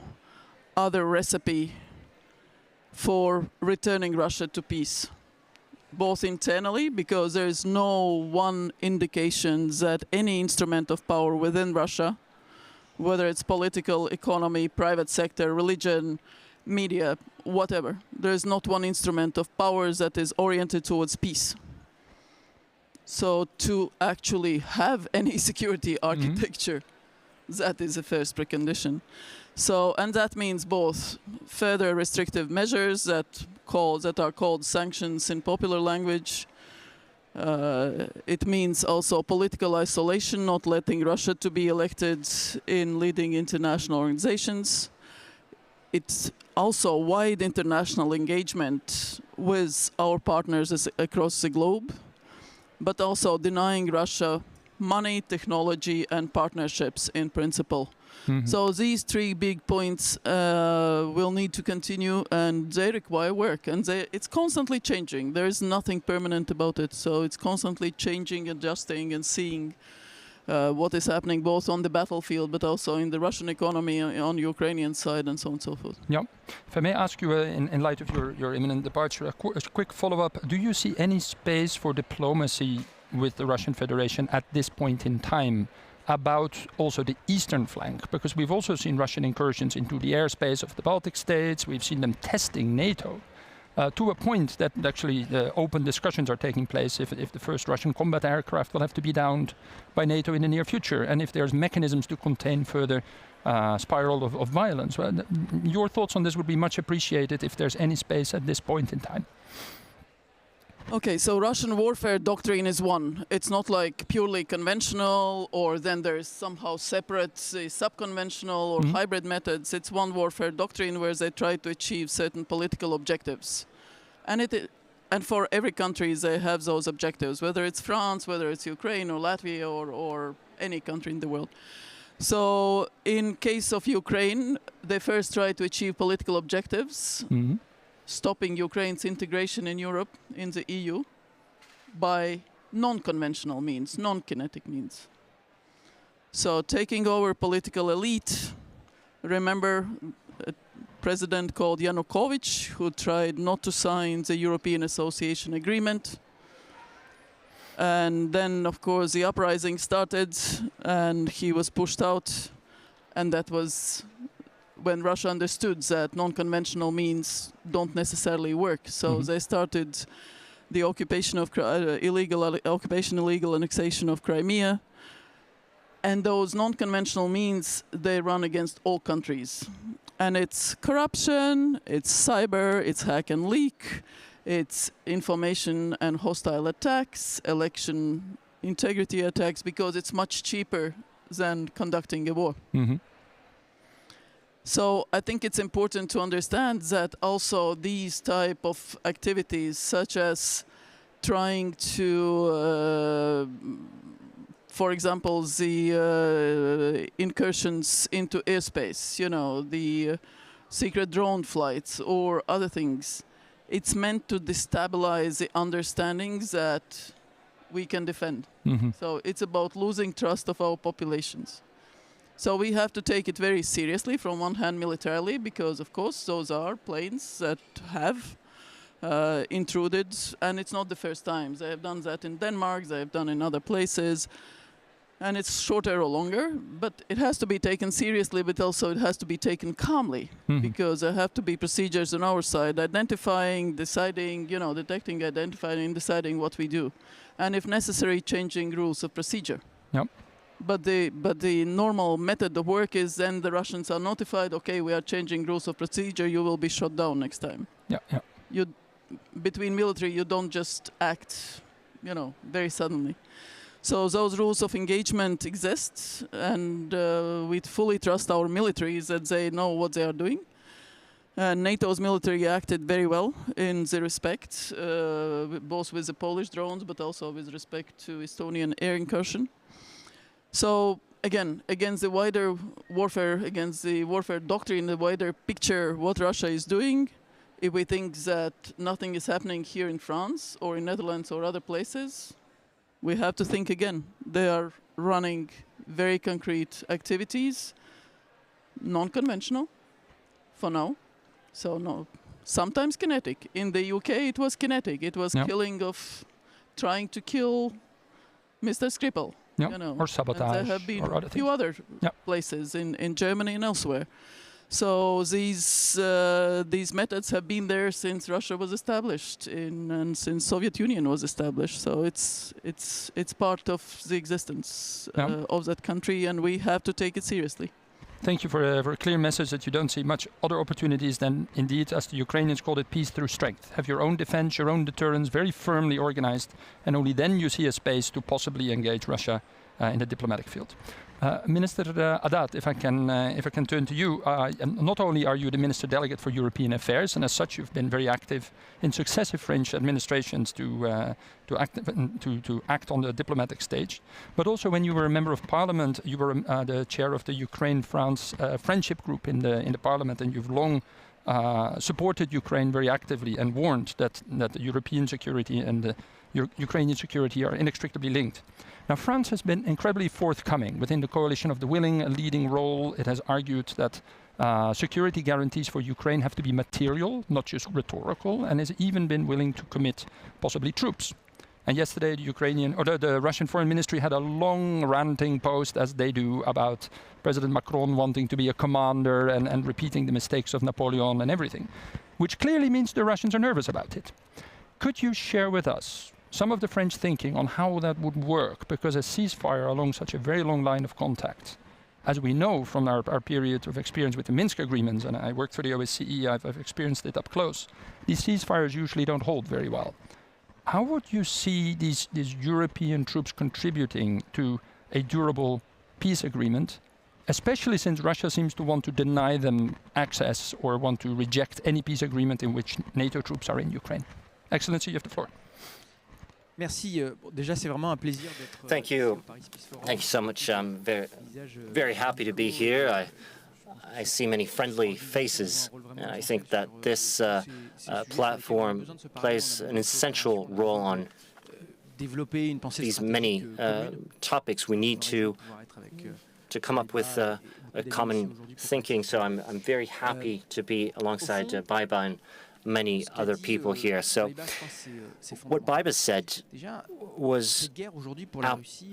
other recipe for returning Russia to peace, both internally, because there is no one indication that any instrument of power within Russia, whether it's political, economy, private sector, religion, media, whatever, there is not one instrument of power that is oriented towards peace. So to actually have any security architecture, that is the first precondition. So, and that means both further restrictive measures that are called sanctions in popular language. It means also political isolation, not letting Russia to be elected in leading international organizations. It's also wide international engagement with our partners across the globe, but also denying Russia money, technology, and partnerships in principle. Mm-hmm. So these three big points will need to continue, and they require work, and it's constantly changing. There is nothing permanent about it, so it's constantly changing, adjusting, and seeing what is happening both on the battlefield but also in the Russian economy on the Ukrainian side, and so on and so forth. Yeah. If I may ask you, in light of your imminent departure, a quick follow-up. Do you see any space for diplomacy with the Russian Federation at this point in time about also the eastern flank? Because we've also seen Russian incursions into the airspace of the Baltic states. We've seen them testing NATO to a point that actually open discussions are taking place if the first Russian combat aircraft will have to be downed by NATO in the near future, and if there's mechanisms to contain further spiral of violence. Well, your thoughts on this would be much appreciated if there's any space at this point in time. Okay, so Russian warfare doctrine is one. It's not like purely conventional, or then there's somehow separate sub-conventional or hybrid methods. It's one warfare doctrine where they try to achieve certain political objectives. And for every country, they have those objectives, whether it's France, whether it's Ukraine or Latvia or any country in the world. So in case of Ukraine, they first try to achieve political objectives, stopping Ukraine's integration in Europe, in the EU, by non-conventional means, non-kinetic means. So taking over political elite. Remember a president called Yanukovych, who tried not to sign the European Association Agreement. And then, of course, the uprising started, and he was pushed out. And that was when Russia understood that non-conventional means don't necessarily work. So they started the occupation of illegal annexation of Crimea. And those non-conventional means, they run against all countries. And it's corruption, it's cyber, it's hack and leak, it's information and hostile attacks, election integrity attacks, because it's much cheaper than conducting a war. Mm-hmm. So I think it's important to understand that also these type of activities, such as trying to, for example, the incursions into airspace, you know, the secret drone flights or other things, it's meant to destabilize the understandings that we can defend. Mm-hmm. So it's about losing trust of our populations. So we have to take it very seriously, from one hand militarily, because of course those are planes that have intruded, and it's not the first time. They have done that in Denmark, they have done in other places, and it's shorter or longer, but it has to be taken seriously, but also it has to be taken calmly, because there have to be procedures on our side, identifying, deciding, you know, detecting, identifying, deciding what we do, and if necessary, changing rules of procedure. Yep. But the normal method of work is then the Russians are notified, okay, we are changing rules of procedure, you will be shot down next time. Yeah. Between military, you don't just act, you know, very suddenly. So those rules of engagement exist, and we fully trust our militaries that they know what they are doing. NATO's military acted very well in the respect, both with the Polish drones, but also with respect to Estonian air incursion. So again, against the wider warfare, against the warfare doctrine, the wider picture, what Russia is doing, if we think that nothing is happening here in France or in Netherlands or other places, we have to think again. They are running very concrete activities, non-conventional for now. So no, sometimes kinetic. In the UK it was kinetic. It was killing of, trying to kill Mr. Skripal. Yeah. You know, or sabotage, there have been or other a few other places in Germany and elsewhere. So these methods have been there since Russia was established and since Soviet Union was established. So it's part of the existence of that country, and we have to take it seriously. Thank you for a clear message that you don't see much other opportunities than, indeed, as the Ukrainians called it, peace through strength. Have your own defense, your own deterrence, very firmly organized, and only then you see a space to possibly engage Russia in the diplomatic field. Minister Haddad, if I can turn to you, not only are you the Minister Delegate for European Affairs, and as such you've been very active in successive French administrations to act on the diplomatic stage, but also when you were a Member of Parliament, you were the chair of the Ukraine-France Friendship Group in the Parliament, and you've long supported Ukraine very actively and warned that the European security and the Ukrainian security are inextricably linked. Now, France has been incredibly forthcoming within the coalition of the willing, a leading role. It has argued that security guarantees for Ukraine have to be material, not just rhetorical, and has even been willing to commit possibly troops. And yesterday, the Russian Foreign Ministry had a long ranting post, as they do, about President Macron wanting to be a commander and repeating the mistakes of Napoleon and everything, which clearly means the Russians are nervous about it. Could you share with us some of the French thinking on how that would work? Because a ceasefire along such a very long line of contact, as we know from our period of experience with the Minsk agreements, and I worked for the OSCE, I've experienced it up close, these ceasefires usually don't hold very well. How would you see these European troops contributing to a durable peace agreement, especially since Russia seems to want to deny them access or want to reject any peace agreement in which NATO troops are in Ukraine? Excellency, you have the floor. Merci. Déjà, c'est vraiment un plaisir d'être. Thank you. Thank you so much. I'm very happy to be here. I see many friendly faces. I think that this platform plays an essential role on these many topics. We need to come up with a common thinking. So I'm very happy to be alongside Baiba and many other people here. So what Baiba said was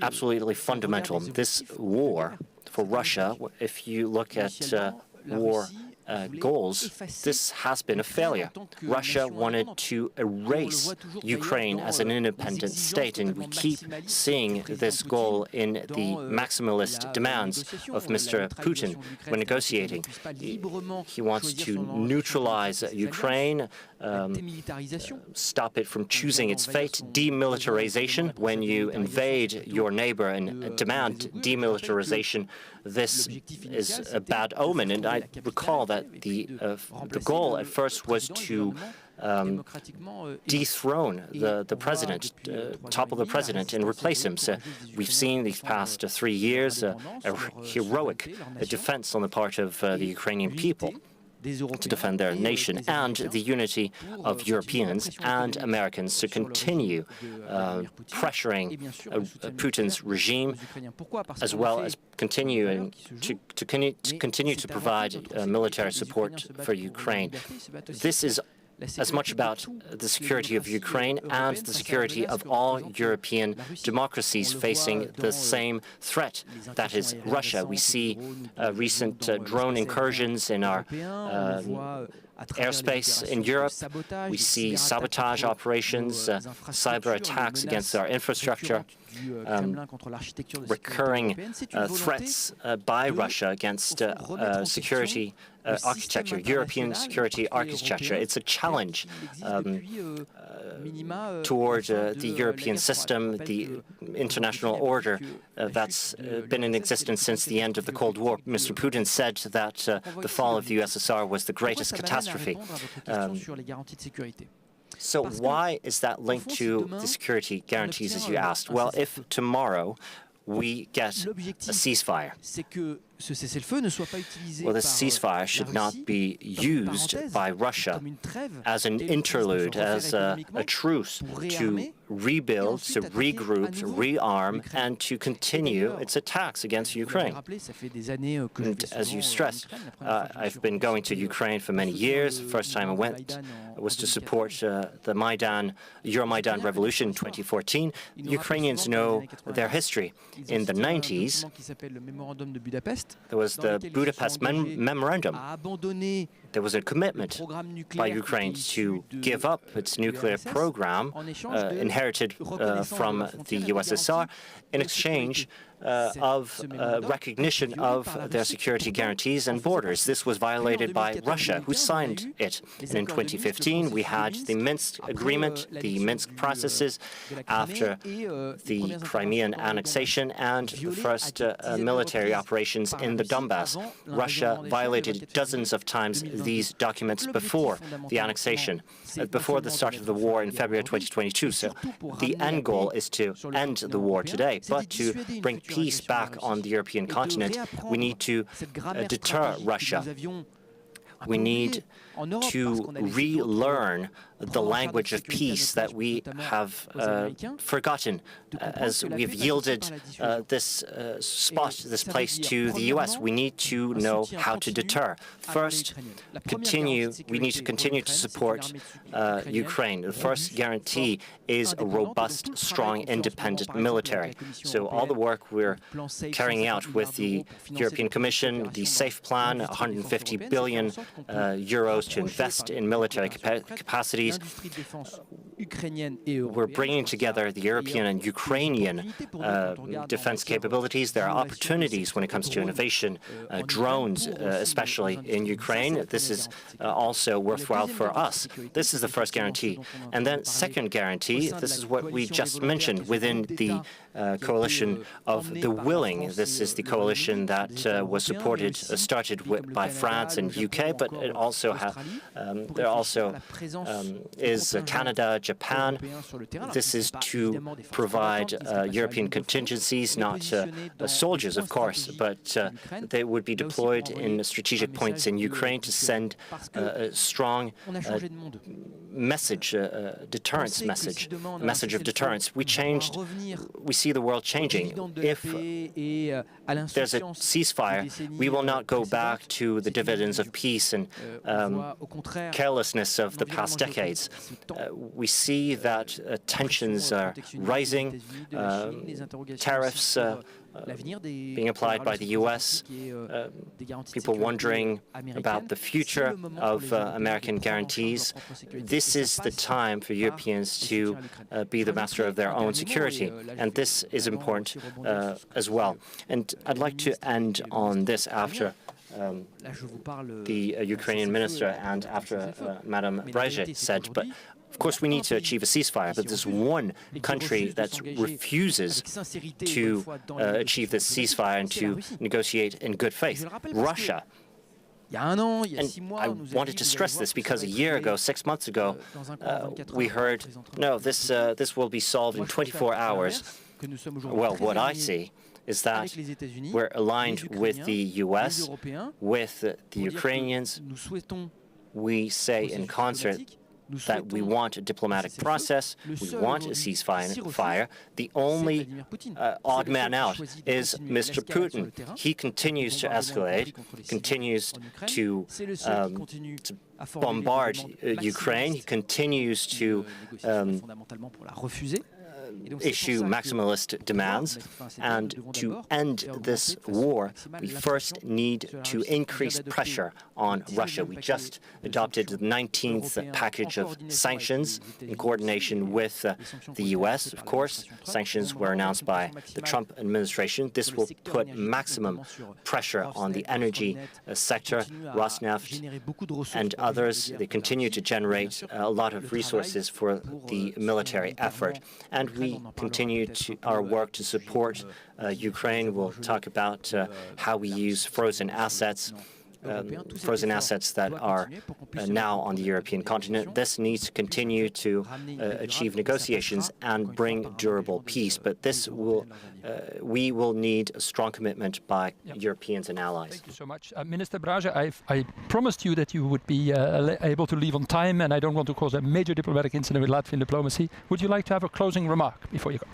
absolutely fundamental. This war for Russia, if you look at war goals, this has been a failure. Russia wanted to erase Ukraine as an independent state, and we keep seeing this goal in the maximalist demands of Mr. Putin when negotiating. He wants to neutralize Ukraine, stop it from choosing its fate, demilitarization. When you invade your neighbor and demand demilitarization, this is a bad omen. And I recall that the goal at first was to dethrone the president, topple the president, and replace him. So we've seen these past 3 years a heroic defense on the part of the Ukrainian people to defend their nation and the unity of Europeans and Americans to continue pressuring Putin's regime, as well as continuing to provide military support for Ukraine. This is as much about the security of Ukraine and the security of all European democracies facing the same threat, that is Russia. We see recent drone incursions in our airspace in Europe. We see sabotage operations, cyber attacks against our infrastructure, recurring threats by Russia against security architecture, European security architecture. It's a challenge toward the European system, the international order that's been in existence since the end of the Cold War. Mr. Putin said that the fall of the USSR was the greatest catastrophe. So why is that linked to the security guarantees, as you asked? Well, if tomorrow we get a ceasefire, well, this ceasefire should not be used by Russia as an interlude, as a truce to rebuild, to regroup, to rearm, and to continue its attacks against Ukraine. And as you stressed, I've been going to Ukraine for many years. The first time I went was to support the Euromaidan revolution in 2014. Ukrainians know their history. In the 90s, there was the Budapest Memorandum. There was a commitment by Ukraine to give up its nuclear program inherited from the USSR in exchange of recognition of their security guarantees and borders. This was violated by Russia, who signed it. And in 2015, we had the Minsk Agreement, the Minsk processes after the Crimean annexation and the first military operations in the Donbass. Russia violated dozens of times these documents before the annexation, before the start of the war in February 2022. So the end goal is to end the war today, but to bring peace back on the European continent. We need to deter Russia. We need to relearn the language of peace that we have forgotten as we've yielded this place to the U.S. We need to know how to deter. First, we need to continue to support Ukraine. The first guarantee is a robust, strong, independent military. So all the work we're carrying out with the European Commission, the SAFE plan, 150 billion euros to invest in military capacities. We're bringing together the European and Ukrainian defense capabilities. There are opportunities when it comes to innovation, drones, especially in Ukraine. This is also worthwhile for us. This is the first guarantee. And then second guarantee, this is what we just mentioned within the coalition of the willing. This is the coalition that was started by France and UK, but it also there also is Canada, Japan. This is to provide European contingencies, not soldiers, of course, but they would be deployed in strategic points in Ukraine to send a strong message, deterrence message of deterrence. We see the world changing. If there's a ceasefire, we will not go back to the dividends of peace and carelessness of the past decades. We see that tensions are rising, tariffs being applied by the US, people wondering about the future of American guarantees. This is the time for Europeans to be the master of their own security, and this is important as well. And I'd like to end on this after the Ukrainian minister and after Madame Brejche said, but of course we need to achieve a ceasefire, but there's one country that refuses to achieve this ceasefire and to negotiate in good faith, Russia. And I wanted to stress this because a year ago, 6 months ago, we heard, no, this will be solved in 24 hours. Well, what I see is that we're aligned with the US, with the Ukrainians. We say in concert that we want a diplomatic process, we want a ceasefire. The only odd man out is Mr. Putin. He continues to escalate, continues to bombard Ukraine, he continues to issue maximalist demands, and to end this war, we first need to increase pressure on Russia. We just adopted the 19th package of sanctions in coordination with the US, of course. Sanctions were announced by the Trump administration. This will put maximum pressure on the energy sector, Rosneft and others. They continue to generate a lot of resources for the military effort. And we continue our work to support Ukraine. We'll talk about how we use frozen assets that are now on the European continent. This needs to continue to achieve negotiations and bring durable peace. But this will, we will need a strong commitment by Europeans and allies. Thank you so much. Minister Brejche, I promised you that you would be able to leave on time, and I don't want to cause a major diplomatic incident with Latvian diplomacy. Would you like to have a closing remark before you go?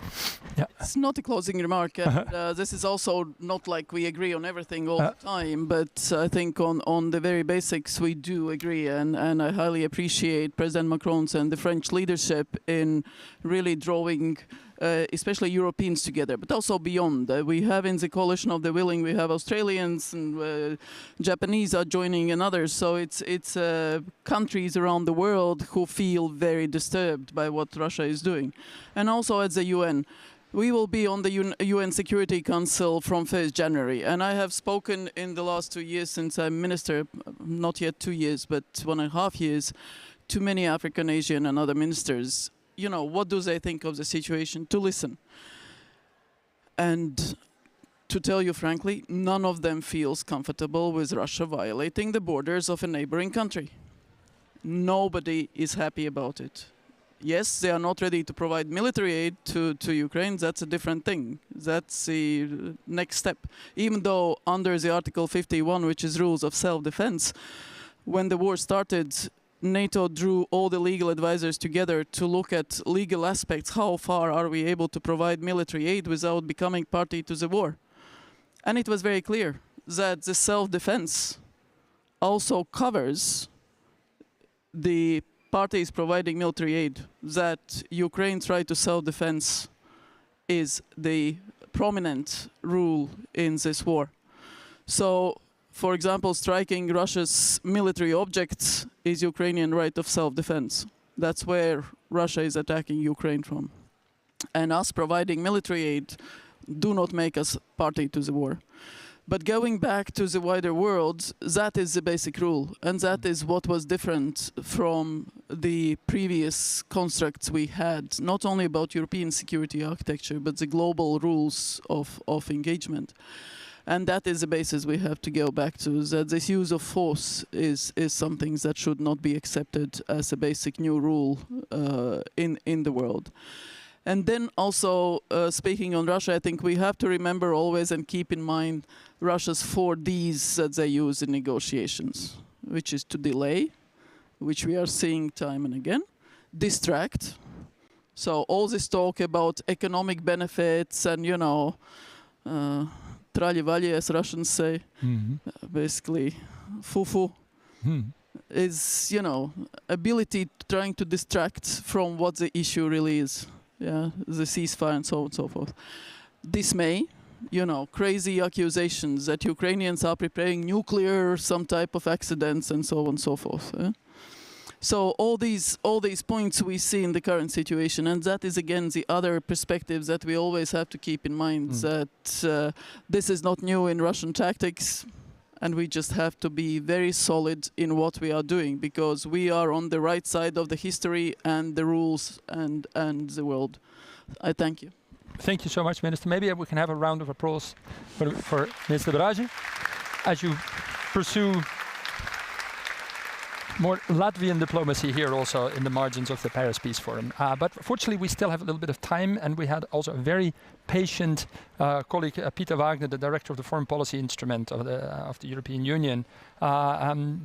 Yeah. It's not a closing remark. And, this is also not like we agree on everything all the time, but I think on the very basics we do agree, and I highly appreciate President Macron's and the French leadership in really drawing especially Europeans together, but also beyond. We have in the coalition of the willing, we have Australians and Japanese are joining and others, so it's countries around the world who feel very disturbed by what Russia is doing. And also at the UN. We will be on the UN Security Council from 1st January, and I have spoken in the last 2 years since I'm minister, not yet 2 years, but 1.5 years, to many African, Asian and other ministers. You know, what do they think of the situation? To listen. And to tell you frankly, none of them feels comfortable with Russia violating the borders of a neighboring country. Nobody is happy about it. Yes, they are not ready to provide military aid to Ukraine. That's a different thing. That's the next step. Even though under the Article 51, which is rules of self-defense, when the war started, NATO drew all the legal advisors together to look at legal aspects. How far are we able to provide military aid without becoming party to the war? And it was very clear that the self-defense also covers the parties providing military aid, that Ukraine's right to self-defense is the prominent rule in this war. So, for example, striking Russia's military objects is Ukrainian right of self-defense. That's where Russia is attacking Ukraine from. And us providing military aid do not make us party to the war. But going back to the wider world, that is the basic rule. And that is what was different from the previous constructs we had, not only about European security architecture, but the global rules of engagement. And that is the basis we have to go back to, that this use of force is something that should not be accepted as a basic new rule in the world. And then also, speaking on Russia, I think we have to remember always and keep in mind Russia's 4 Ds that they use in negotiations, which is to delay, which we are seeing time and again, distract. So all this talk about economic benefits and, you know, trali-vali, as Russians say, basically, fufu, is, you know, ability trying to distract from what the issue really is. Yeah, the ceasefire and so on and so forth. Dismay, crazy accusations that Ukrainians are preparing nuclear, some type of accidents, and so on and so forth. So all these points we see in the current situation, and that is again the other perspectives that we always have to keep in mind, that this is not new in Russian tactics, and we just have to be very solid in what we are doing, because we are on the right side of the history and the rules and the world. I thank you. Thank you so much, Minister. Maybe we can have a round of applause for Minister Bragi as you pursue more Latvian diplomacy here also in the margins of the Paris Peace Forum. But fortunately, we still have a little bit of time, and we had also a very patient colleague, Peter Wagner, the director of the Foreign Policy Instrument of the European Union.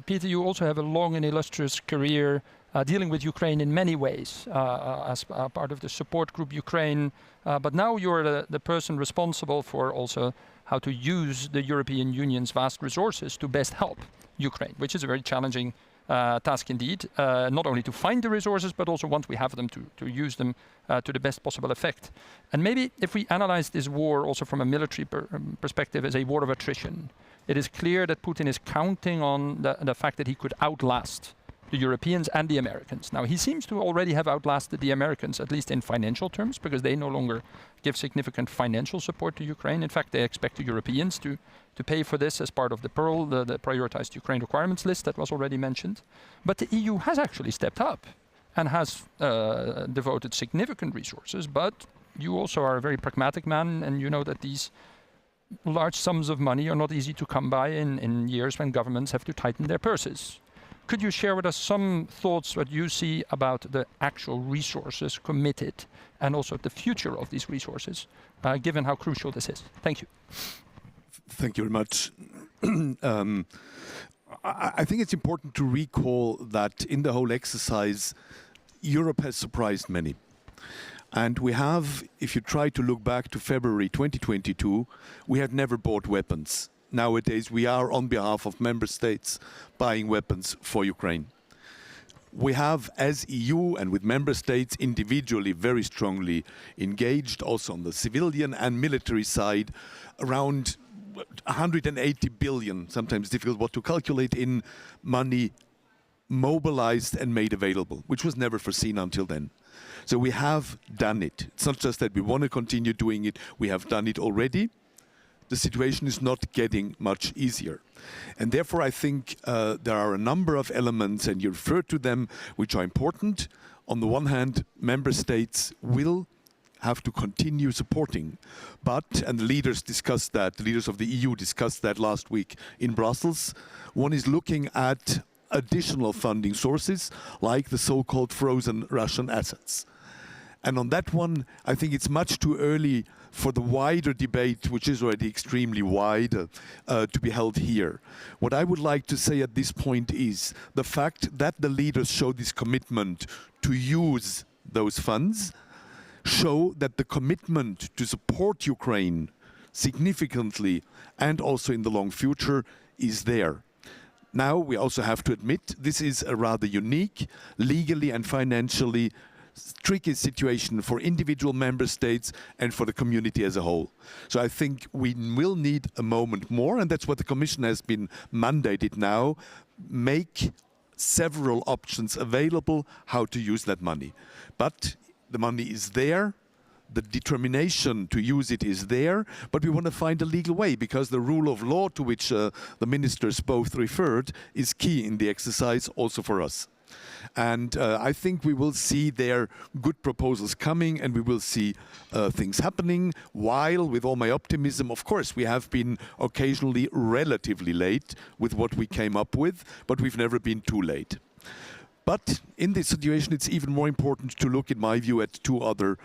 Peter, you also have a long and illustrious career dealing with Ukraine in many ways as part of the support group Ukraine. But now you're the person responsible for also how to use the European Union's vast resources to best help Ukraine, which is a very challenging task indeed, not only to find the resources, but also once we have them to use them to the best possible effect. And maybe if we analyze this war also from a military perspective as a war of attrition, it is clear that Putin is counting on the fact that he could outlast the Europeans and the Americans. Now, he seems to already have outlasted the Americans, at least in financial terms, because they no longer give significant financial support to Ukraine. In fact, they expect the Europeans to pay for this as part of the PEARL, the prioritized Ukraine requirements list that was already mentioned. But the EU has actually stepped up and has devoted significant resources. But you also are a very pragmatic man, and you know that these large sums of money are not easy to come by in years when governments have to tighten their purses. Could you share with us some thoughts what you see about the actual resources committed and also the future of these resources, given how crucial this is? Thank you. Thank you very much. I think it's important to recall that in the whole exercise, Europe has surprised many. And we have, if you try to look back to February 2022, we have never bought weapons. Nowadays, we are, on behalf of member states, buying weapons for Ukraine. We have, as EU and with member states individually, very strongly engaged, also on the civilian and military side, around 180 billion, sometimes difficult what to calculate, in money mobilized and made available, which was never foreseen until then. So we have done it. It's not just that we want to continue doing it, we have done it already. The situation is not getting much easier. And therefore, I think there are a number of elements, and you refer to them, which are important. On the one hand, member states will have to continue supporting. But, and the leaders discussed that, the leaders of the EU discussed that last week in Brussels, one is looking at additional funding sources, like the so-called frozen Russian assets. And on that one, I think it's much too early for the wider debate, which is already extremely wide, to be held here. What I would like to say at this point is the fact that the leaders show this commitment to use those funds, show that the commitment to support Ukraine significantly and also in the long future is there. Now, we also have to admit this is a rather unique, legally and financially tricky situation for individual member states and for the community as a whole. So I think we will need a moment more, and that's what the Commission has been mandated now, make several options available how to use that money. But the money is there, the determination to use it is there, but we want to find a legal way, because the rule of law to which the ministers both referred is key in the exercise also for us. And I think we will see there good proposals coming, and we will see things happening, while, with all my optimism, of course, we have been occasionally relatively late with what we came up with, but we've never been too late. But in this situation, it's even more important to look, in my view, at two other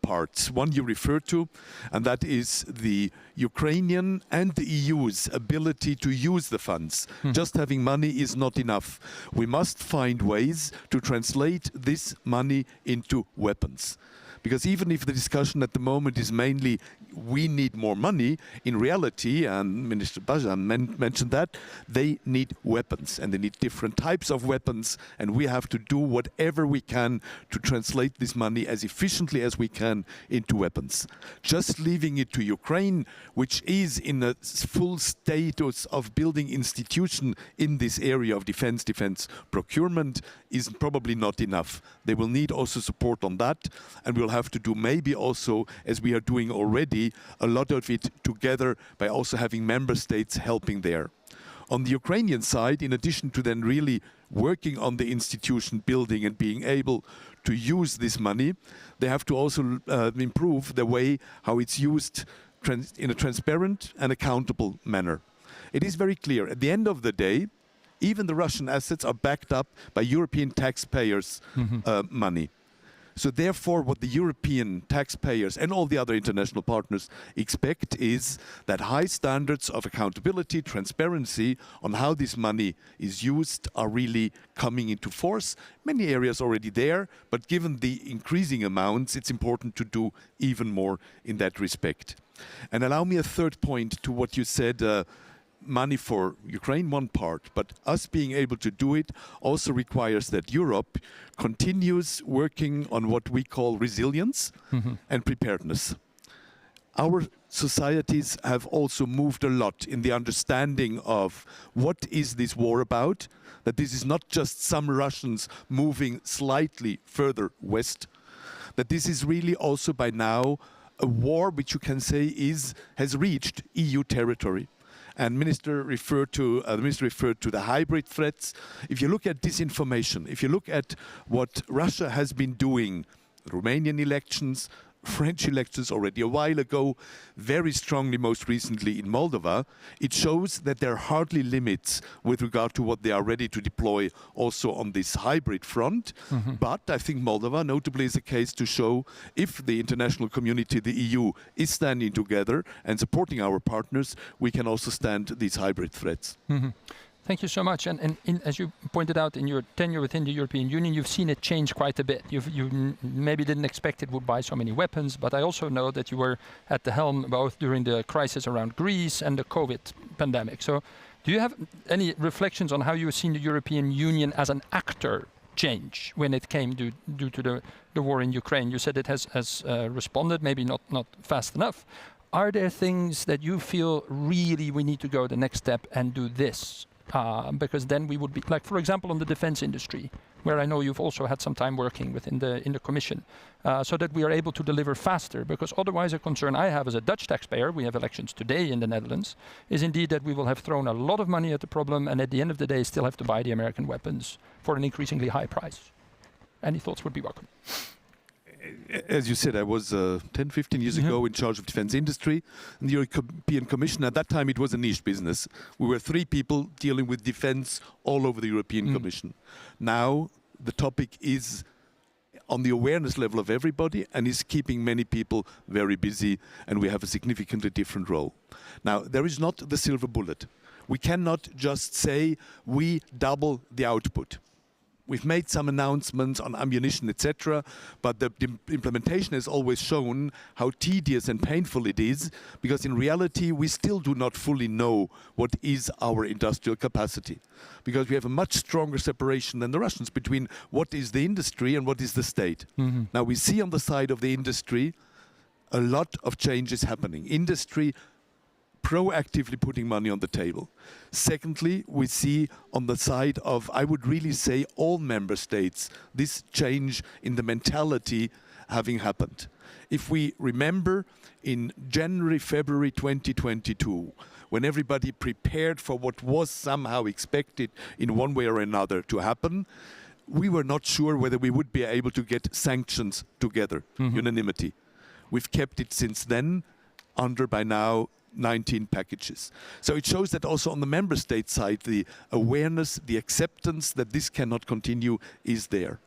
parts. One you referred to, and that is the Ukrainian and the EU's ability to use the funds. Just having money is not enough. We must find ways to translate this money into weapons. Because even if the discussion at the moment is mainly we need more money, in reality, and Minister Bajan mentioned that, they need weapons and they need different types of weapons, and we have to do whatever we can to translate this money as efficiently as we can into weapons. Just leaving it to Ukraine, which is in a full status of building institution in this area of defense procurement, is probably not enough. They will need also support on that, and we'll have to do maybe also, as we are doing already, a lot of it together by also having member states helping there. On the Ukrainian side, in addition to then really working on the institution building and being able to use this money, they have to also improve the way how it's used in a transparent and accountable manner. It is very clear, at the end of the day, even the Russian assets are backed up by European taxpayers' money. So therefore, what the European taxpayers and all the other international partners expect is that high standards of accountability, transparency on how this money is used are really coming into force. Many areas already there, but given the increasing amounts, it's important to do even more in that respect. And allow me a third point to what you said, money for Ukraine, one part, but us being able to do it also requires that Europe continues working on what we call resilience and preparedness. Our societies have also moved a lot in the understanding of what is this war about, that this is not just some Russians moving slightly further west, that this is really also by now a war which you can say has reached EU territory. And the minister referred to the hybrid threats. If you look at disinformation, if you look at what Russia has been doing, Romanian elections, French elections already a while ago, very strongly most recently in Moldova, it shows that there are hardly limits with regard to what they are ready to deploy also on this hybrid front. But I think Moldova notably is a case to show if the international community, the EU, is standing together and supporting our partners, we can also stand these hybrid threats. Thank you so much. And as you pointed out, in your tenure within the European Union, you've seen it change quite a bit. You maybe didn't expect it would buy so many weapons, but I also know that you were at the helm both during the crisis around Greece and the COVID pandemic. So do you have any reflections on how you've seen the European Union as an actor change when it came due to the war in Ukraine? You said it has responded, maybe not fast enough. Are there things that you feel really we need to go the next step and do this? Because then we would be, like for example on the defense industry, where I know you've also had some time working within in the Commission, so that we are able to deliver faster. Because otherwise a concern I have as a Dutch taxpayer, we have elections today in the Netherlands, is indeed that we will have thrown a lot of money at the problem and at the end of the day still have to buy the American weapons for an increasingly high price. Any thoughts would be welcome. As you said, I was 10, 15 years ago in charge of defense industry in the European Commission. At that time, it was a niche business. We were 3 people dealing with defense all over the European Commission. Now, the topic is on the awareness level of everybody and is keeping many people very busy, and we have a significantly different role. Now, there is not the silver bullet. We cannot just say we double the output. We've made some announcements on ammunition, etc., but the implementation has always shown how tedious and painful it is, because in reality we still do not fully know what is our industrial capacity, because we have a much stronger separation than the Russians between what is the industry and what is the state. Now we see on the side of the industry a lot of changes happening. Industry proactively putting money on the table. Secondly, we see on the side of, I would really say, all member states, this change in the mentality having happened. If we remember in January, February 2022, when everybody prepared for what was somehow expected in one way or another to happen, we were not sure whether we would be able to get sanctions together, unanimity. We've kept it since then under by now 19 packages. So it shows that also on the member state side, the awareness, the acceptance that this cannot continue is there.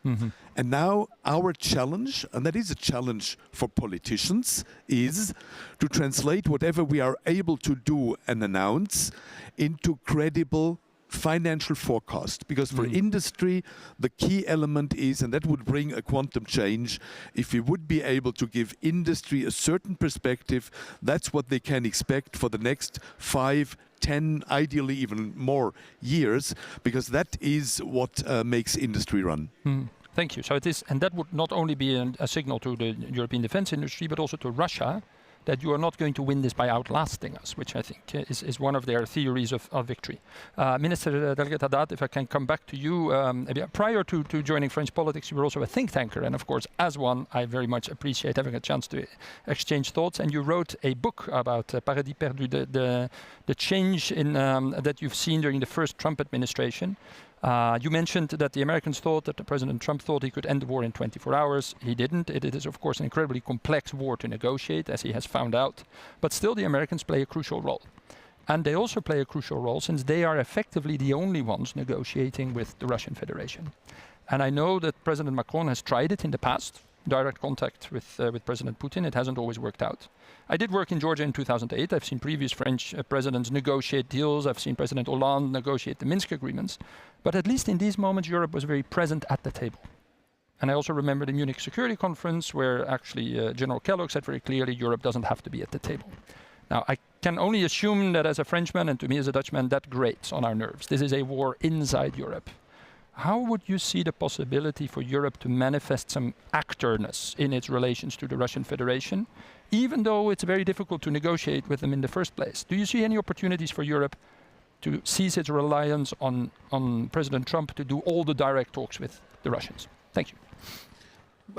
And now our challenge, and that is a challenge for politicians, is to translate whatever we are able to do and announce into credible financial forecast, because for industry, the key element is, and that would bring a quantum change, if we would be able to give industry a certain perspective, that's what they can expect for the next 5, 10, ideally even more years, because that is what makes industry run. Thank you. So it is, and that would not only be a signal to the European defense industry, but also to Russia, that you are not going to win this by outlasting us, which I think is one of their theories of victory. Minister Delegate Haddad, if I can come back to you, prior to joining French politics, you were also a think tanker, and of course, as one, I very much appreciate having a chance to exchange thoughts, and you wrote a book about Paradis Perdu, the change in, that you've seen during the first Trump administration. You mentioned that the Americans thought that President Trump thought he could end the war in 24 hours. He didn't. It is, of course, an incredibly complex war to negotiate, as he has found out. But still, the Americans play a crucial role. And they also play a crucial role since they are effectively the only ones negotiating with the Russian Federation. And I know that President Macron has tried it in the past, direct contact with President Putin. It hasn't always worked out. I did work in Georgia in 2008. I've seen previous French presidents negotiate deals. I've seen President Hollande negotiate the Minsk agreements. But at least in these moments, Europe was very present at the table. And I also remember the Munich Security Conference, where actually General Kellogg said very clearly, Europe doesn't have to be at the table. Now, I can only assume that as a Frenchman, and to me as a Dutchman, that grates on our nerves. This is a war inside Europe. How would you see the possibility for Europe to manifest some actorness in its relations to the Russian Federation, even though it's very difficult to negotiate with them in the first place? Do you see any opportunities for Europe to cease its reliance on President Trump to do all the direct talks with the Russians? Thank you.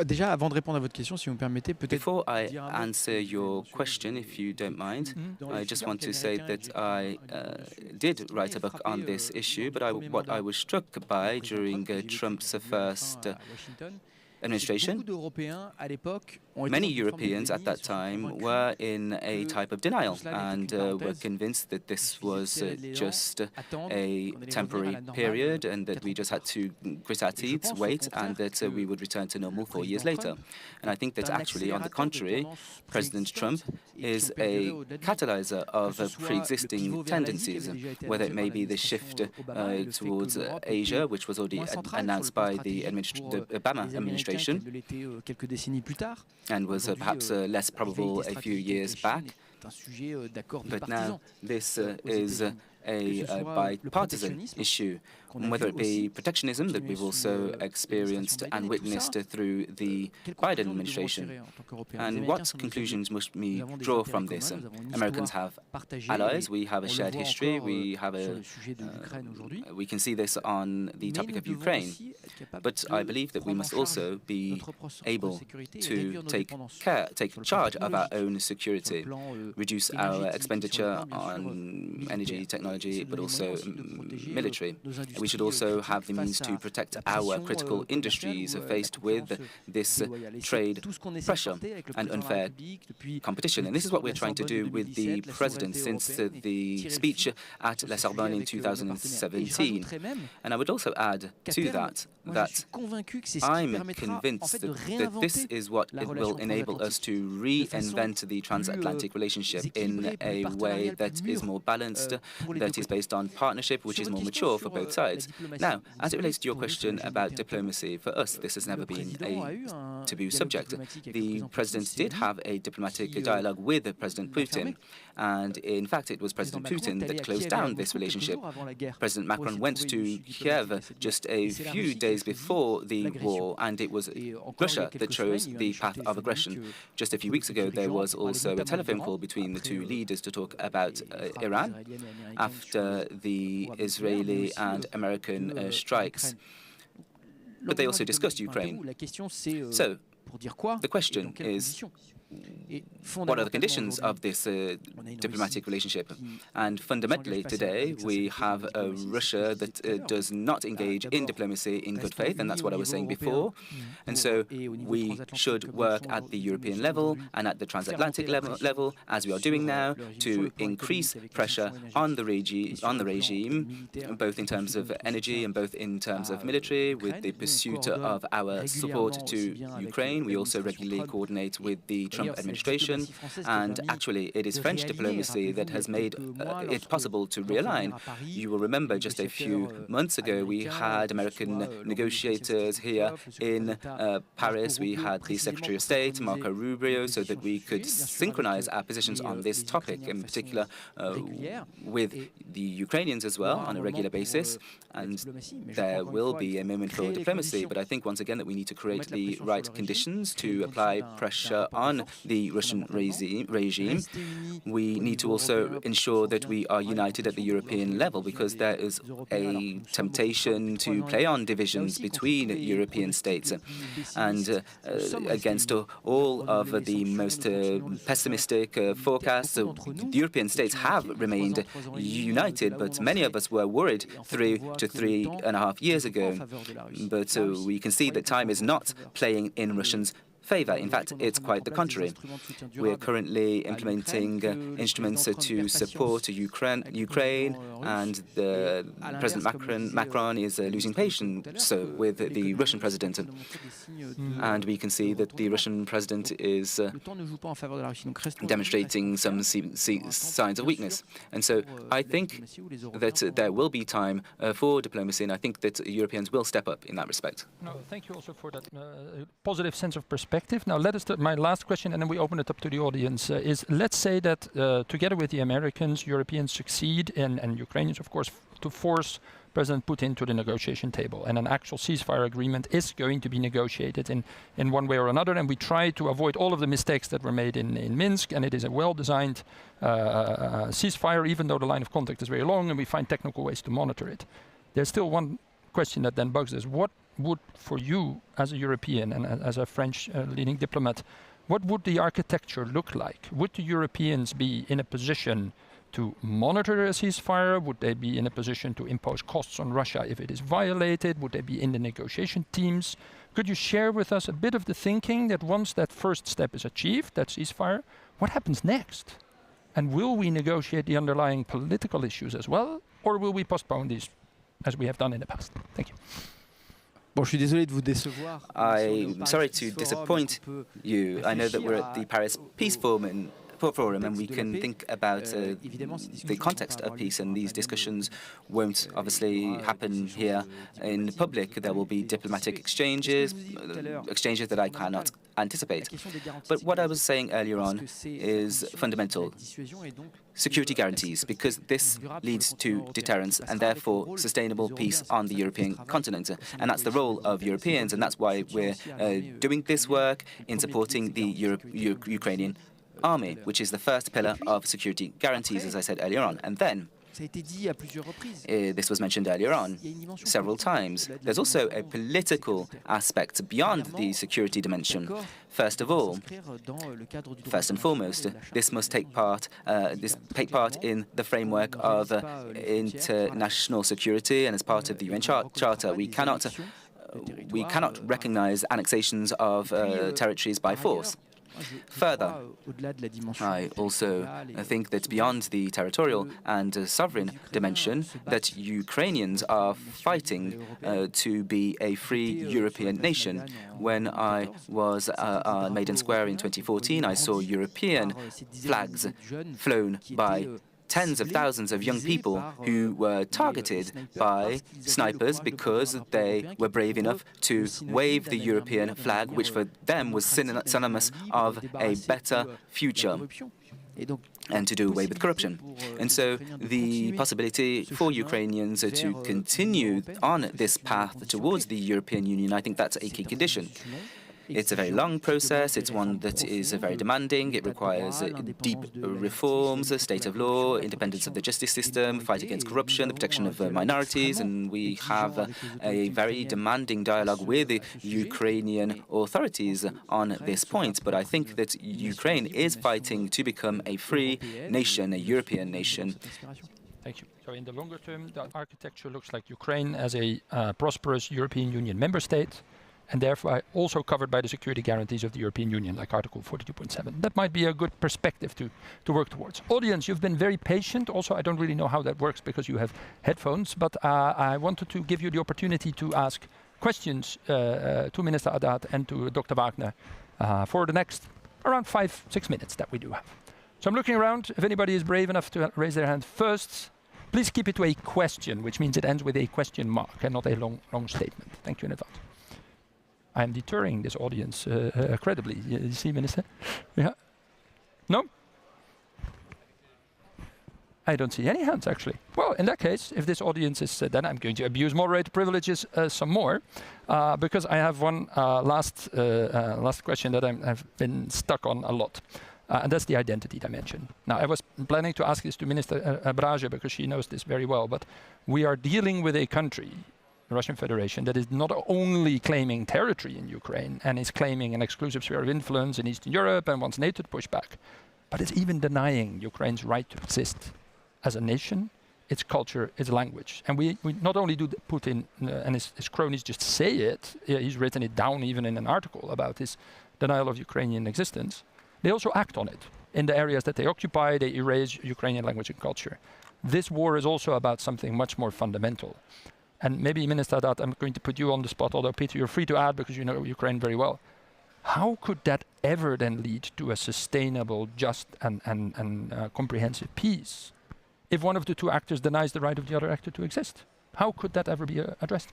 Déjà, avant de répondre à votre question, si vous me permettez, peut-être. Before I answer your question, if you don't mind, I just want to say that I did write a book on this issue, but what I was struck by during Trump's first administration, many Europeans at that time were in a type of denial and were convinced that this was just a temporary period and that we just had to grit our teeth, wait, and that we would return to normal 4 years later. And I think that actually, on the contrary, President Trump is a catalyzer of pre-existing tendencies, whether it may be the shift towards Asia, which was already announced by the Obama administration, and was perhaps less probable a few years back. But now this is a bipartisan issue, whether it be protectionism that we've also experienced and witnessed through the Biden administration. And what conclusions must we draw from this? Americans have allies, we have a shared history, we can see this on the topic of Ukraine. But I believe that we must also be able to take charge of our own security, reduce our expenditure on energy, technology, but also military. We should also have the means to protect our critical industries faced with this trade pressure and unfair competition. And this is what we're trying to do with the president since the speech at La Sorbonne in 2017. And I would also add to that I'm convinced that this is what it will enable us to reinvent the transatlantic relationship in a way that is more balanced, that is based on partnership, which is more mature for both sides. Now, as it relates to your question about diplomacy, for us, this has never been a taboo subject. The president did have a diplomatic dialogue with President Putin, and in fact, it was President Putin that closed down this relationship. President Macron went to Kiev just a few days before the war, and it was Russia that chose the path of aggression. Just a few weeks ago, there was also a telephone call between the two leaders to talk about Iran after the Israeli and American strikes. But they also discussed Ukraine. So, the question is, what are the conditions of this diplomatic relationship? And fundamentally today we have a Russia that does not engage in diplomacy in good faith, and that's what I was saying before. And so we should work at the European level and at the transatlantic level, as we are doing now, to increase pressure on the regime, both in terms of energy and both in terms of military, with the pursuit of our support to Ukraine. We also regularly coordinate with the Trump administration. And actually, it is French diplomacy that has made it possible to realign. You will remember just a few months ago, we had American negotiators here in Paris. We had the Secretary of State, Marco Rubio, so that we could synchronize our positions on this topic, in particular with the Ukrainians as well, on a regular basis. And there will be a moment for diplomacy, but I think once again that we need to create the right conditions to apply pressure on the Russian regime. We need to also ensure that we are united at the European level, because there is a temptation to play on divisions between European states. And against all of the most pessimistic forecasts, the European states have remained united, but many of us were worried 3 to 3.5 years ago. But we can see that time is not playing in Russians' favor. In fact, it's quite the contrary. We're currently implementing instruments to support Ukraine, and President Macron is losing patience with the Russian president. And we can see that the Russian president is demonstrating some signs of weakness. And so I think that there will be time for diplomacy, and I think that Europeans will step up in that respect. No, thank you also for that positive sense of perspective. Now, my last question, and then we open it up to the audience, is let's say that together with the Americans, Europeans succeed, and Ukrainians, of course, to force President Putin to the negotiation table, and an actual ceasefire agreement is going to be negotiated in one way or another, and we try to avoid all of the mistakes that were made in Minsk, and it is a well-designed ceasefire, even though the line of contact is very long, and we find technical ways to monitor it. There's still one question that then bugs us. What would, for you as a European and as a French leading diplomat, what would the architecture look like? Would the Europeans be in a position to monitor a ceasefire? Would they be in a position to impose costs on Russia if it is violated? Would they be in the negotiation teams? Could you share with us a bit of the thinking that once that first step is achieved, that ceasefire, what happens next? And will we negotiate the underlying political issues as well? Or will we postpone these as we have done in the past? Thank you. I'm sorry to disappoint you. I know that we're at the Paris Peace Forum, and we can think about the context of peace, and these discussions won't obviously happen here in public. There will be diplomatic exchanges that I cannot anticipate. But what I was saying earlier on is fundamental. Security guarantees, because this leads to deterrence and therefore sustainable peace on the European continent. And that's the role of Europeans, and that's why we're doing this work in supporting the Ukrainian army, which is the first pillar of security guarantees, as I said earlier on. And then, this was mentioned earlier on several times, there's also a political aspect beyond the security dimension. First of all, first and foremost, this must take part in the framework of international security and as part of the UN Charter. We cannot recognize annexations of territories by force. Further, I also think that beyond the territorial and sovereign dimension, that Ukrainians are fighting to be a free European nation. When I was on Maidan Square in 2014, I saw European flags flown by tens of thousands of young people who were targeted by snipers because they were brave enough to wave the European flag, which for them was synonymous of a better future and to do away with corruption. And so the possibility for Ukrainians to continue on this path towards the European Union, I think that's a key condition. It's a very long process. It's one that is very demanding. It requires deep reforms, state of law, independence of the justice system, fight against corruption, the protection of minorities, and we have a very demanding dialogue with the Ukrainian authorities on this point. But I think that Ukraine is fighting to become a free nation, a European nation. Thank you. So in the longer term, the architecture looks like Ukraine as a prosperous European Union member state, and therefore also covered by the security guarantees of the European Union, like Article 42.7. That might be a good perspective to work towards. Audience, you've been very patient. Also, I don't really know how that works because you have headphones, but I wanted to give you the opportunity to ask questions to Minister Haddad and to Dr. Wagner for the next around 5-6 minutes that we do have. So I'm looking around. If anybody is brave enough to raise their hand first, please keep it to a question, which means it ends with a question mark and not a long statement. Thank you in advance. I am deterring this audience credibly. You see, Minister? Yeah? No? I don't see any hands, actually. Well, in that case, if this audience is, then I'm going to abuse moderator privileges some more, because I have one last question that I've been stuck on a lot. And that's the identity dimension. Now, I was planning to ask this to Minister Brage because she knows this very well, but we are dealing with a country, the Russian Federation, that is not only claiming territory in Ukraine and is claiming an exclusive sphere of influence in Eastern Europe and wants NATO to push back, but it's even denying Ukraine's right to exist as a nation, its culture, its language. And we not only do Putin and his cronies just say it, he's written it down even in an article about his denial of Ukrainian existence, they also act on it. In the areas that they occupy, they erase Ukrainian language and culture. This war is also about something much more fundamental. And maybe, Minister Haddad, I'm going to put you on the spot, although Peter, you're free to add because you know Ukraine very well. How could that ever then lead to a sustainable, just and comprehensive peace if one of the two actors denies the right of the other actor to exist? How could that ever be addressed?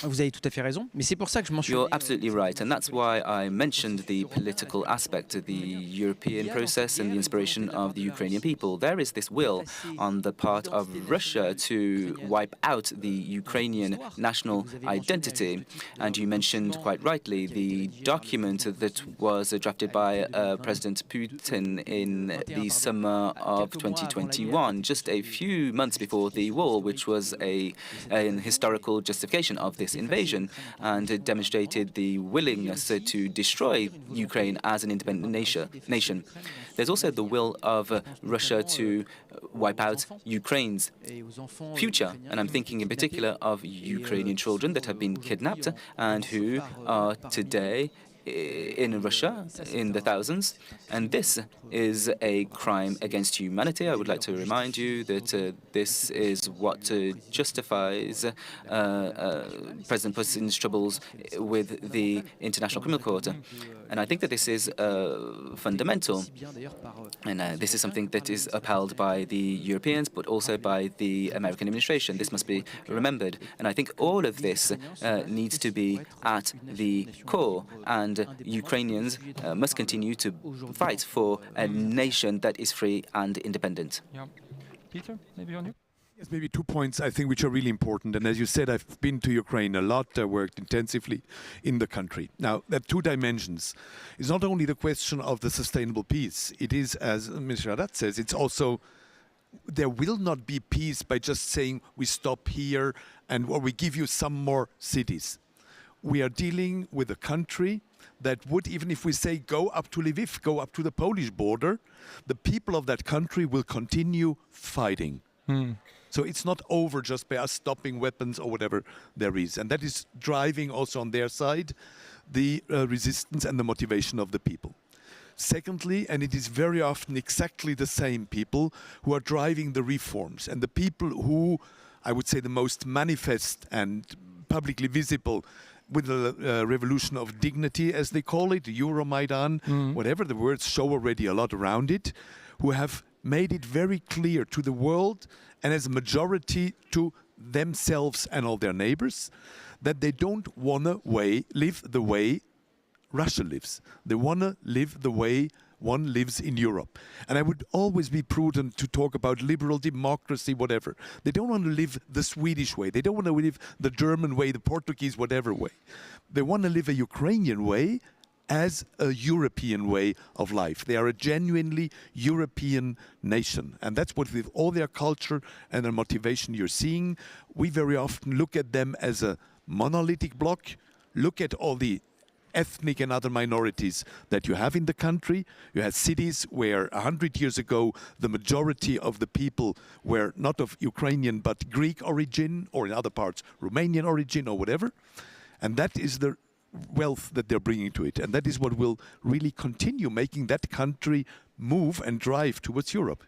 Vous avez tout à fait raison, mais c'est pour ça que je mentionne. You're absolutely right, and that's why I mentioned the political aspect of the European process and the inspiration of the Ukrainian people. There is this will on the part of Russia to wipe out the Ukrainian national identity, and you mentioned quite rightly the document that was drafted by President Putin in the summer of 2021, just a few months before the war, which was an historical justification of this invasion, and it demonstrated the willingness to destroy Ukraine as an independent nation. There's also the will of Russia to wipe out Ukraine's future, and I'm thinking in particular of Ukrainian children that have been kidnapped and who are today in Russia in the thousands, and this is a crime against humanity. I would like to remind you that this is what justifies President Putin's troubles with the International Criminal Court. And I think that this is fundamental, and this is something that is upheld by the Europeans, but also by the American administration. This must be remembered, and I think all of this needs to be at the core, and Ukrainians must continue to fight for a nation that is free and independent. Yeah. Peter, maybe on you? Yes, maybe 2 points I think which are really important. And as you said, I've been to Ukraine a lot. I worked intensively in the country. Now, there are two dimensions. It's not only the question of the sustainable peace. It is, as Mr. Haddad says, it's also there will not be peace by just saying we stop here or we give you some more cities. We are dealing with a country that would, even if we say go up to Lviv, go up to the Polish border, the people of that country will continue fighting. So it's not over just by us stopping weapons or whatever there is. And that is driving also on their side the resistance and the motivation of the people. Secondly, and it is very often exactly the same people who are driving the reforms, and the people who, I would say, the most manifest and publicly visible with the revolution of dignity, as they call it, the Euromaidan, whatever the words show already a lot around it, who have made it very clear to the world and as a majority to themselves and all their neighbors that they don't want to live the way Russia lives. They want to live the way one lives in Europe. And I would always be prudent to talk about liberal democracy, whatever. They don't want to live the Swedish way. They don't want to live the German way, the Portuguese, whatever way. They want to live a Ukrainian way as a European way of life. They are a genuinely European nation. And that's what, with all their culture and their motivation you're seeing, we very often look at them as a monolithic bloc, look at all the ethnic and other minorities that you have in the country. You had cities where 100 years ago the majority of the people were not of Ukrainian but Greek origin, or in other parts Romanian origin or whatever. And that is the wealth that they're bringing to it. And that is what will really continue making that country move and drive towards Europe.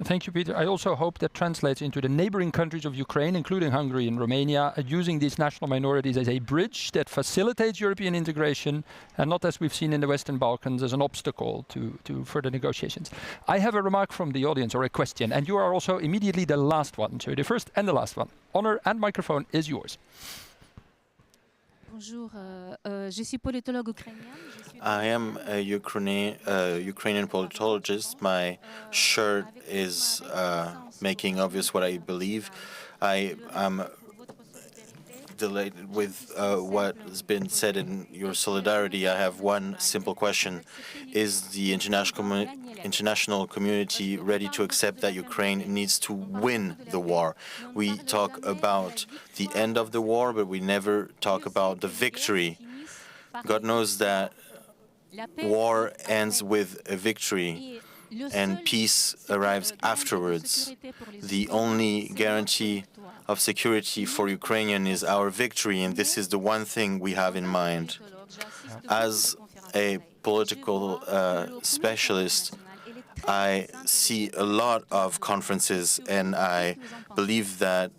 Thank you, Peter. I also hope that translates into the neighboring countries of Ukraine, including Hungary and Romania, using these national minorities as a bridge that facilitates European integration and not, as we've seen in the Western Balkans, as an obstacle to further negotiations. I have a remark from the audience or a question, and you are also immediately the last one. So the first and the last one. Honor and microphone is yours. Bonjour, je suis politologue ukrainien. I am a Ukrainian politologist. My shirt is making obvious what I believe. I am delighted with what has been said in your solidarity. I have one simple question. Is the international community ready to accept that Ukraine needs to win the war? We talk about the end of the war, but we never talk about the victory. God knows that war ends with a victory and peace arrives afterwards. The only guarantee of security for Ukrainians is our victory, and this is the one thing we have in mind. As a political specialist, I see a lot of conferences, and I believe that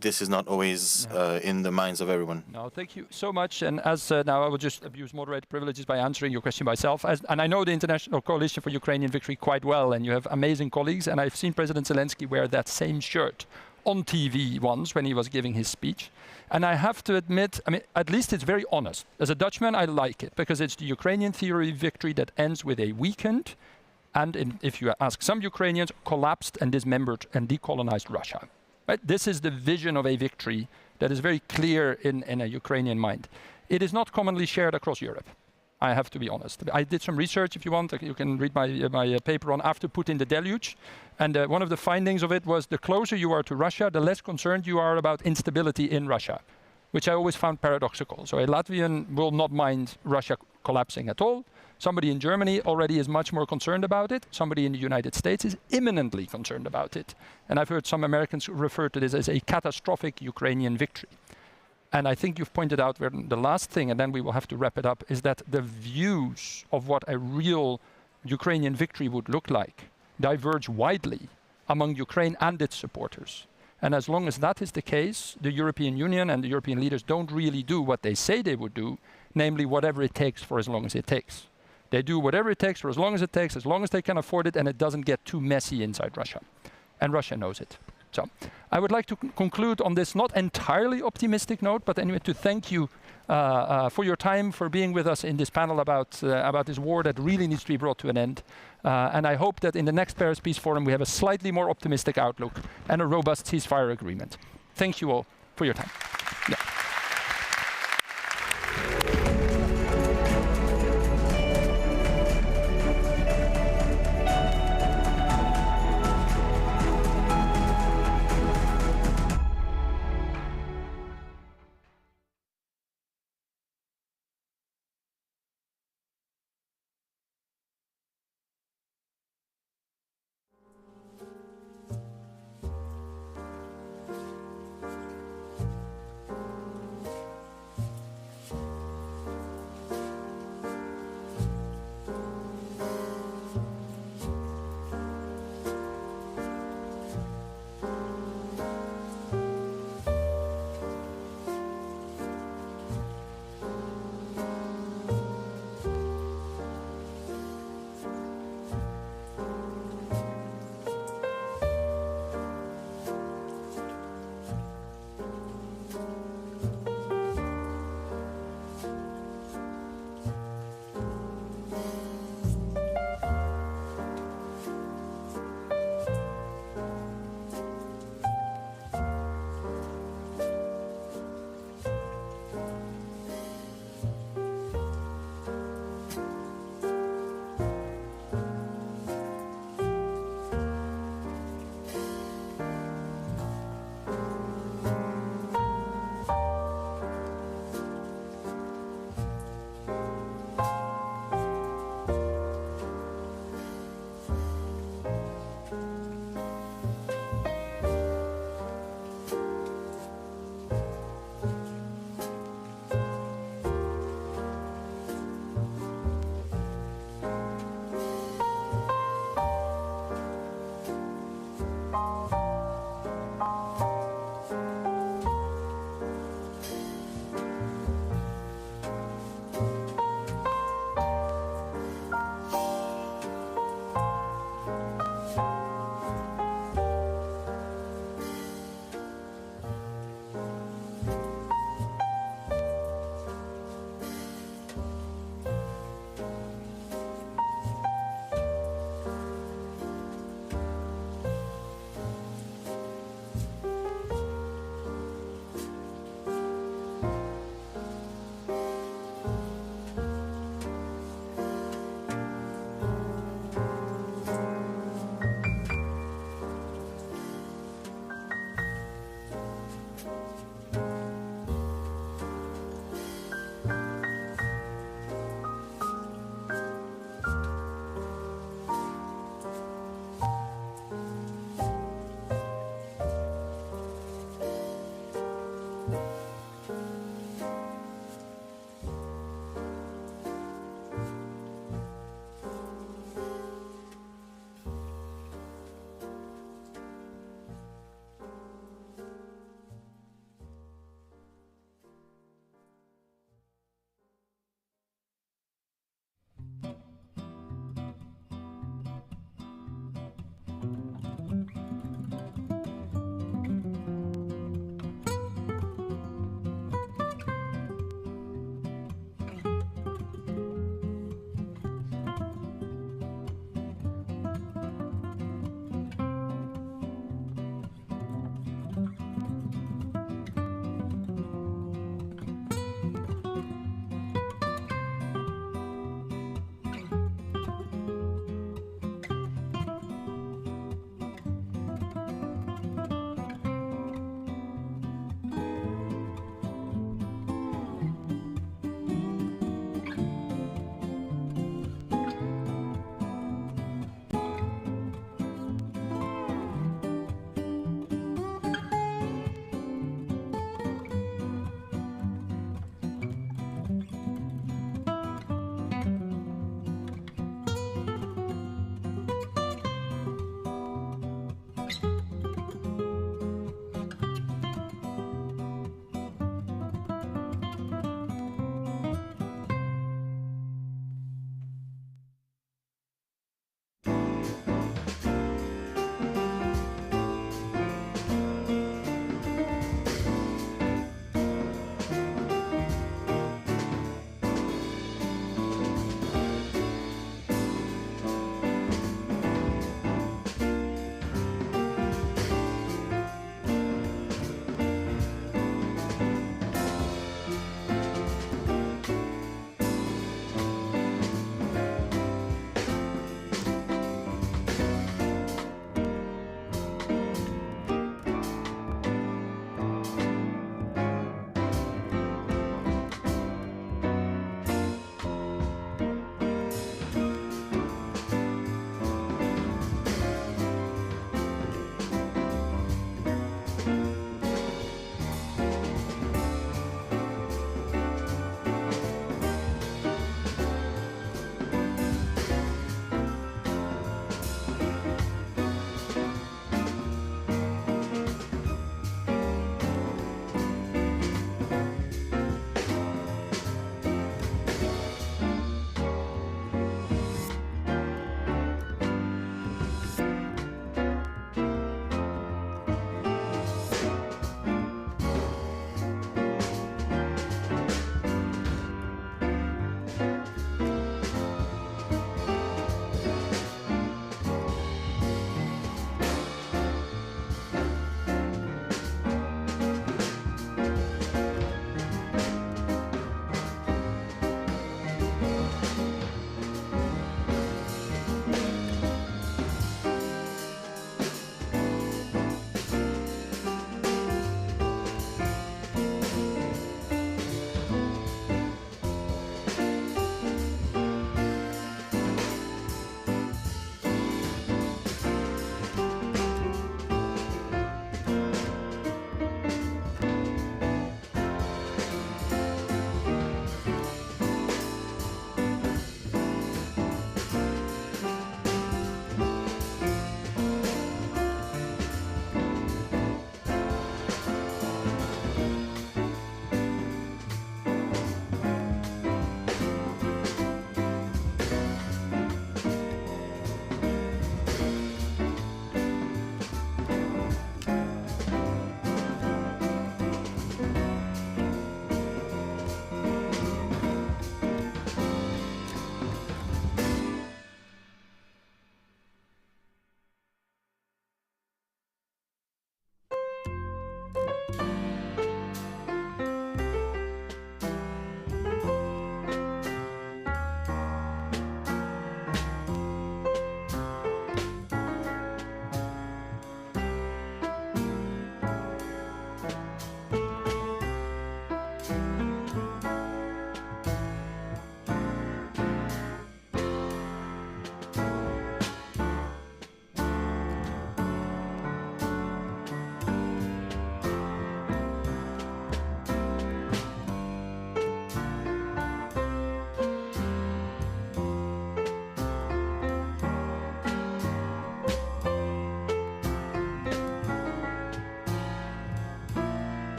this is not always in the minds of everyone. No, thank you so much. And as now I will just abuse moderator privileges by answering your question myself. And I know the International Coalition for Ukrainian Victory quite well, and you have amazing colleagues. And I've seen President Zelensky wear that same shirt on TV once when he was giving his speech. And I have to admit, I mean, at least it's very honest. As a Dutchman, I like it because it's the Ukrainian theory of victory that ends with a weakened and, if you ask some Ukrainians, collapsed and dismembered and decolonized Russia. Right? This is the vision of a victory that is very clear in a Ukrainian mind. It is not commonly shared across Europe. I have to be honest. I did some research, if you want. You can read my paper on After Putin, the Deluge. And one of the findings of it was the closer you are to Russia, the less concerned you are about instability in Russia, which I always found paradoxical. So a Latvian will not mind Russia collapsing at all. Somebody in Germany already is much more concerned about it. Somebody in the United States is imminently concerned about it. And I've heard some Americans refer to this as a catastrophic Ukrainian victory. And I think you've pointed out where the last thing, and then we will have to wrap it up, is that the views of what a real Ukrainian victory would look like diverge widely among Ukraine and its supporters. And as long as that is the case, the European Union and the European leaders don't really do what they say they would do, namely whatever it takes for as long as it takes. They do whatever it takes for as long as it takes, as long as they can afford it, and it doesn't get too messy inside Russia. And Russia knows it. So I would like to conclude on this not entirely optimistic note, but anyway, to thank you for your time, for being with us in this panel about this war that really needs to be brought to an end. And I hope that in the next Paris Peace Forum, we have a slightly more optimistic outlook and a robust ceasefire agreement. Thank you all for your time. Yeah.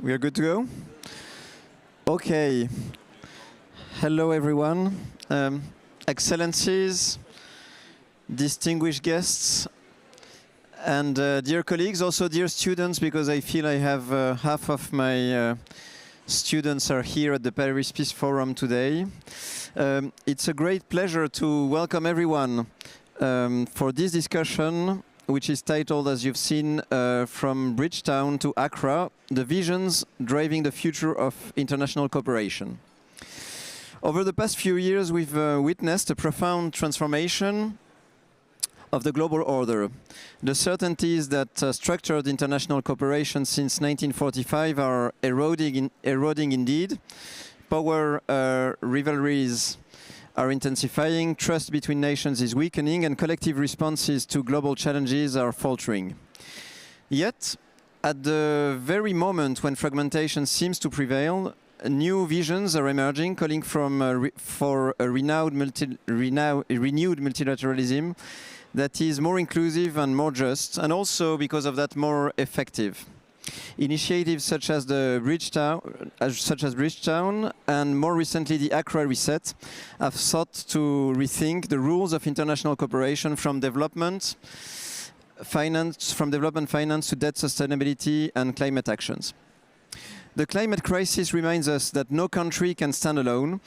We are good to go? Okay. Hello, everyone. Excellencies, distinguished guests, and dear colleagues, also dear students, because I feel I have half of my students are here at the Paris Peace Forum today. It's a great pleasure to welcome everyone for this discussion, which is titled, as you've seen, From Bridgetown to Accra, The Visions Driving the Future of International Cooperation. Over the past few years, we've witnessed a profound transformation of the global order. The certainties that structured international cooperation since 1945 are eroding indeed. Power rivalries are intensifying, trust between nations is weakening, and collective responses to global challenges are faltering. Yet, at the very moment when fragmentation seems to prevail, new visions are emerging, calling for a renewed multilateralism that is more inclusive and more just, and also, because of that, more effective. Initiatives such as Bridgetown, and more recently the Accra Reset, have sought to rethink the rules of international cooperation from development finance to debt sustainability and climate actions. The climate crisis reminds us that no country can stand alone.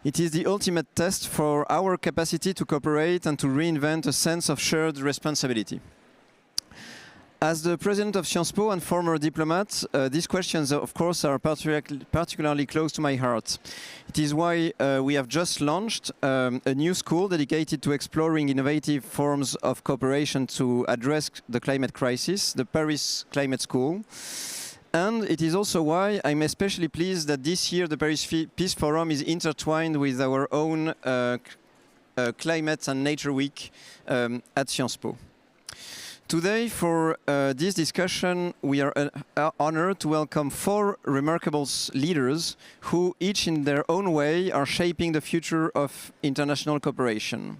It is the ultimate test for our capacity to cooperate and to reinvent a sense of shared responsibility. As the president of Sciences Po and former diplomat, these questions, of course, are particularly close to my heart. It is why we have just launched a new school dedicated to exploring innovative forms of cooperation to address the climate crisis, the Paris Climate School. And it is also why I'm especially pleased that this year the Paris Peace Forum is intertwined with our own Climate and Nature Week at Sciences Po. Today, for this discussion, we are honored to welcome 4 remarkable leaders who, each in their own way, are shaping the future of international cooperation.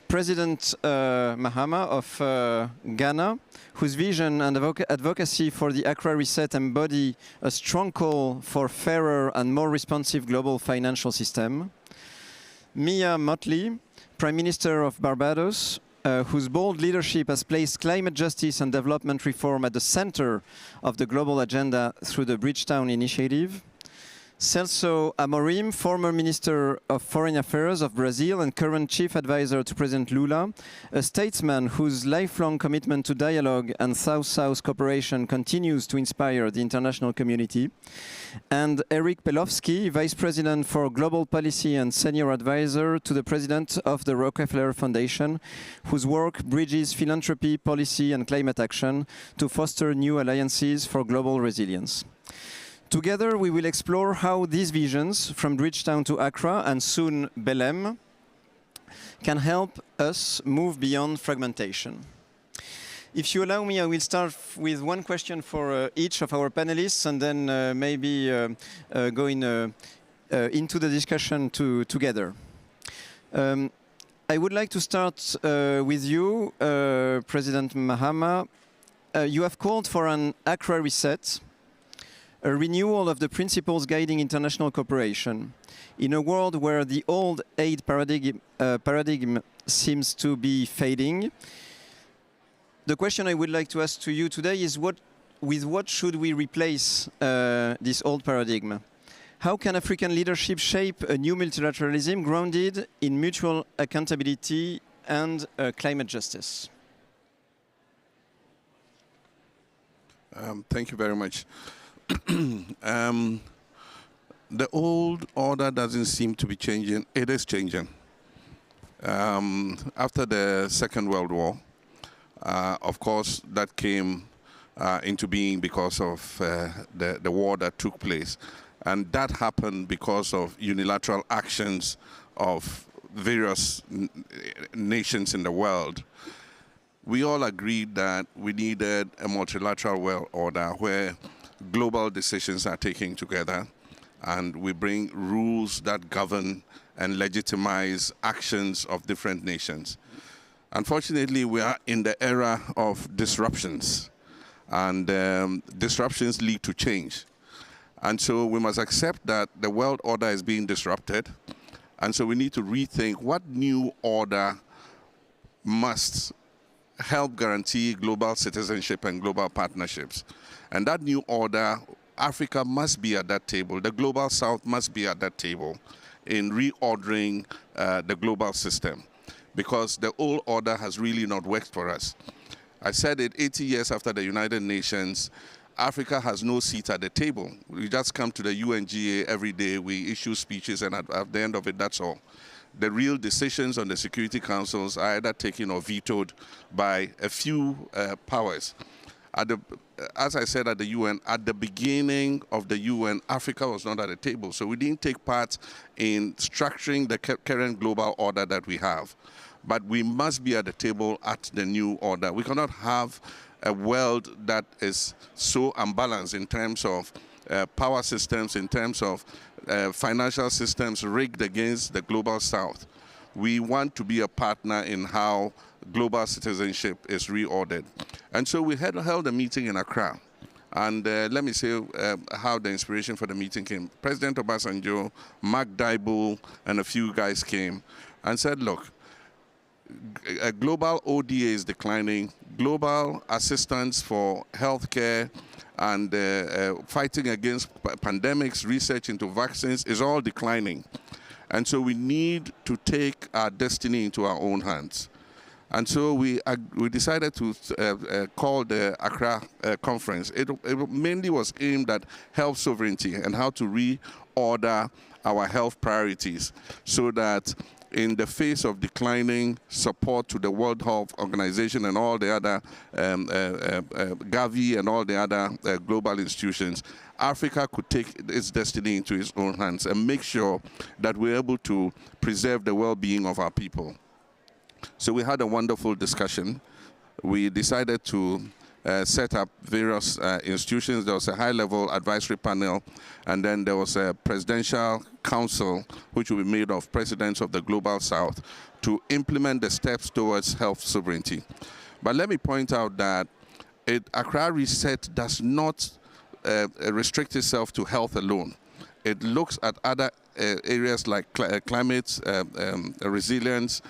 President Mahama of Ghana, whose vision and advocacy for the Accra Reset embody a strong call for fairer and more responsive global financial system. Mia Mottley, Prime Minister of Barbados, whose bold leadership has placed climate justice and development reform at the center of the global agenda through the Bridgetown Initiative. Celso Amorim, former Minister of Foreign Affairs of Brazil and current Chief Advisor to President Lula, a statesman whose lifelong commitment to dialogue and South-South cooperation continues to inspire the international community. And Eric Pelowski, Vice President for Global Policy and Senior Advisor to the President of the Rockefeller Foundation, whose work bridges philanthropy, policy and climate action to foster new alliances for global resilience. Together, we will explore how these visions, from Bridgetown to Accra and soon Belém, can help us move beyond fragmentation. If you allow me, I will start with one question for each of our panelists, and then maybe go into the discussion together. I would like to start with you, President Mahama. You have called for an Accra Reset, a renewal of the principles guiding international cooperation. In a world where the old aid paradigm seems to be fading, the question I would like to ask to you today is with what should we replace this old paradigm? How can African leadership shape a new multilateralism grounded in mutual accountability and climate justice? Thank you very much. The old order doesn't seem to be changing. It is changing. After the Second World War, of course, that came into being because of the war that took place. And that happened because of unilateral actions of various nations in the world. We all agreed that we needed a multilateral world order where global decisions are taken together and we bring rules that govern and legitimize actions of different nations. Unfortunately, we are in the era of disruptions. And disruptions lead to change. And so we must accept that the world order is being disrupted. And so we need to rethink what new order must help guarantee global citizenship and global partnerships. And that new order, Africa must be at that table. The global south must be at that table in reordering the global system, because the old order has really not worked for us. I said it 80 years after the United Nations, Africa has no seat at the table. We just come to the UNGA every day, we issue speeches, and at the end of it, that's all. The real decisions on the Security Councils are either taken or vetoed by a few powers. As I said at the UN, at the beginning of the UN, Africa was not at the table. So we didn't take part in structuring the current global order that we have. But we must be at the table at the new order. We cannot have a world that is so unbalanced in terms of power systems, in terms of financial systems rigged against the global south. We want to be a partner in how global citizenship is reordered. And so we held a meeting in Accra. And let me say how the inspiration for the meeting came. President Obasanjo, Mark Daibu, and a few guys came and said, look, a global ODA is declining. Global assistance for healthcare and fighting against pandemics, research into vaccines is all declining. And so we need to take our destiny into our own hands. And so we decided to call the Accra conference. It mainly was aimed at health sovereignty and how to reorder our health priorities so that in the face of declining support to the World Health Organization and all the other Gavi and all the other global institutions, Africa could take its destiny into its own hands and make sure that we're able to preserve the well-being of our people. So we had a wonderful discussion. We decided to set up various institutions. There was a high-level advisory panel, and then there was a presidential council, which will be made of presidents of the Global South, to implement the steps towards health sovereignty. But let me point out that Accra Reset does not restrict itself to health alone. It looks at other areas like climate resilience,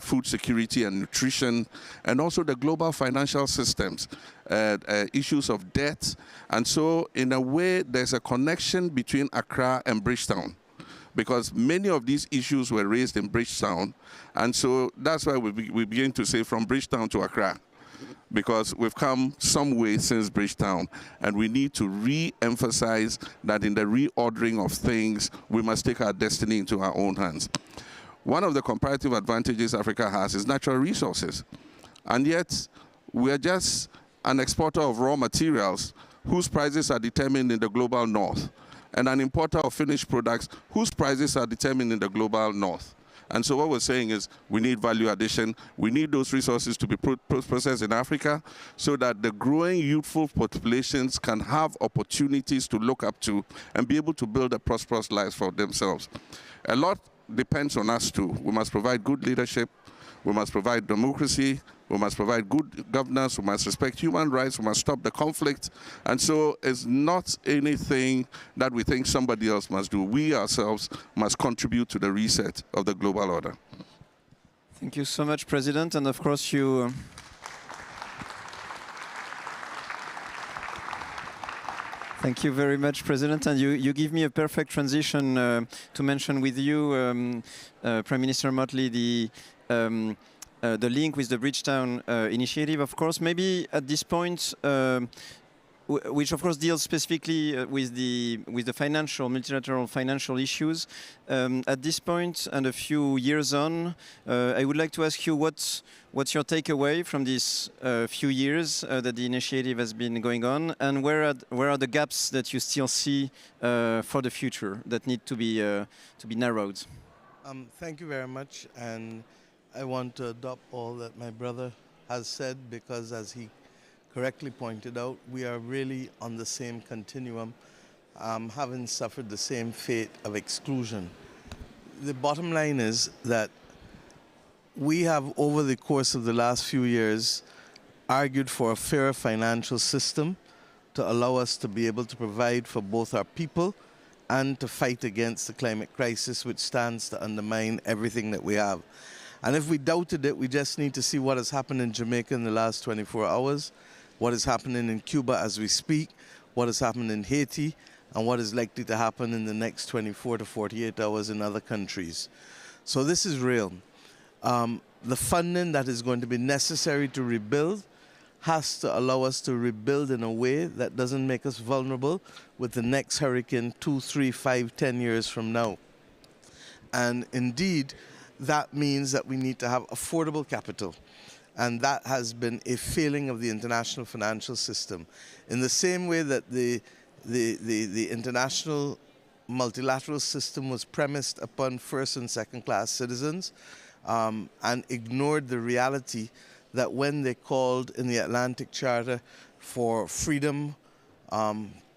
food security and nutrition, and also the global financial systems, issues of debt. And so, in a way, there's a connection between Accra and Bridgetown, because many of these issues were raised in Bridgetown. And so that's why we begin to say from Bridgetown to Accra, because we've come some way since Bridgetown, and we need to re-emphasize that in the reordering of things, we must take our destiny into our own hands. One of the comparative advantages Africa has is natural resources, and yet we are just an exporter of raw materials whose prices are determined in the global north, and an importer of finished products whose prices are determined in the global north. And so what we're saying is we need value addition. We need those resources to be processed in Africa so that the growing youthful populations can have opportunities to look up to and be able to build a prosperous life for themselves. A lot depends on us too. We must provide good leadership. We must provide democracy. We must provide good governance. We must respect human rights. We must stop the conflict. And so it's not anything that we think somebody else must do. We ourselves must contribute to the reset of the global order. Thank you so much, President. And of course, you... Thank you very much, President. And you give me a perfect transition to mention with you, Prime Minister Motley, the link with the Bridgetown initiative, of course. Maybe at this point, which of course deals specifically with the financial, multilateral financial issues. At this point, and a few years on, I would like to ask you what's your takeaway from these few years that the initiative has been going on, and where are the gaps that you still see for the future that need to be narrowed? Thank you very much, and I want to adopt all that my brother has said, because as he correctly pointed out, we are really on the same continuum, having suffered the same fate of exclusion. The bottom line is that we have, over the course of the last few years, argued for a fairer financial system to allow us to be able to provide for both our people and to fight against the climate crisis, which stands to undermine everything that we have. And if we doubted it, we just need to see what has happened in Jamaica in the last 24 hours, what is happening in Cuba as we speak, what has happened in Haiti, and what is likely to happen in the next 24 to 48 hours in other countries. So this is real. The funding that is going to be necessary to rebuild has to allow us to rebuild in a way that doesn't make us vulnerable with the next hurricane 2, 3, 5, 10 years from now. And indeed, that means that we need to have affordable capital. And that has been a failing of the international financial system. In the same way that the international multilateral system was premised upon first and second class citizens and ignored the reality that when they called in the Atlantic Charter for freedom,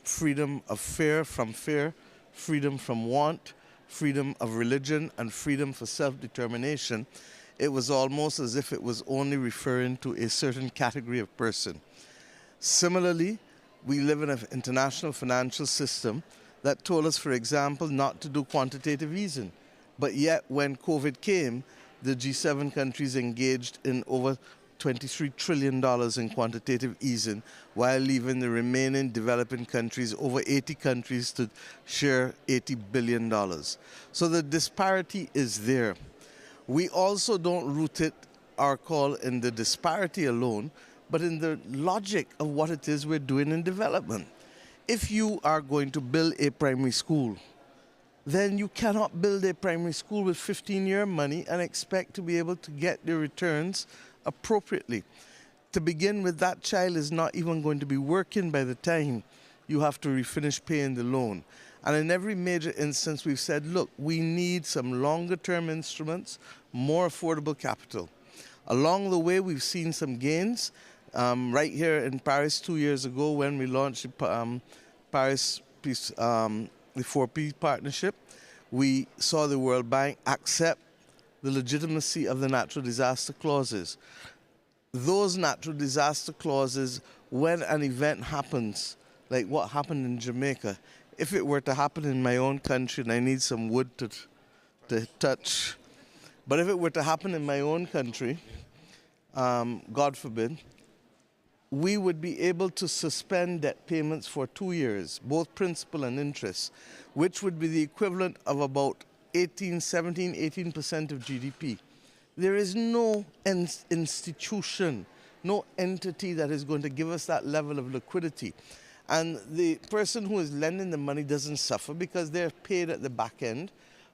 freedom of fear from fear, freedom from want, freedom of religion, and freedom for self-determination, it was almost as if it was only referring to a certain category of person. Similarly, we live in an international financial system that told us, for example, not to do quantitative easing. But yet, when COVID came, the G7 countries engaged in over $23 trillion in quantitative easing, while leaving the remaining developing countries, over 80 countries, to share $80 billion. So the disparity is there. We also don't root it, our call, in the disparity alone, but in the logic of what it is we're doing in development. If you are going to build a primary school, then you cannot build a primary school with 15-year money and expect to be able to get the returns appropriately. To begin with, that child is not even going to be working by the time you have to refinish paying the loan. And in every major instance, we've said, look, we need some longer-term instruments, more affordable capital. Along the way, we've seen some gains. Right here in Paris 2 years ago, when we launched the Paris Peace, the 4P partnership, we saw the World Bank accept the legitimacy of the natural disaster clauses. Those natural disaster clauses, when an event happens, like what happened in Jamaica, if it were to happen in my own country, and I need some wood to touch, but if it were to happen in my own country, God forbid, we would be able to suspend debt payments for 2 years, both principal and interest, which would be the equivalent of about 18% of GDP. There is no institution, no entity that is going to give us that level of liquidity. And the person who is lending the money doesn't suffer because they're paid at the back end,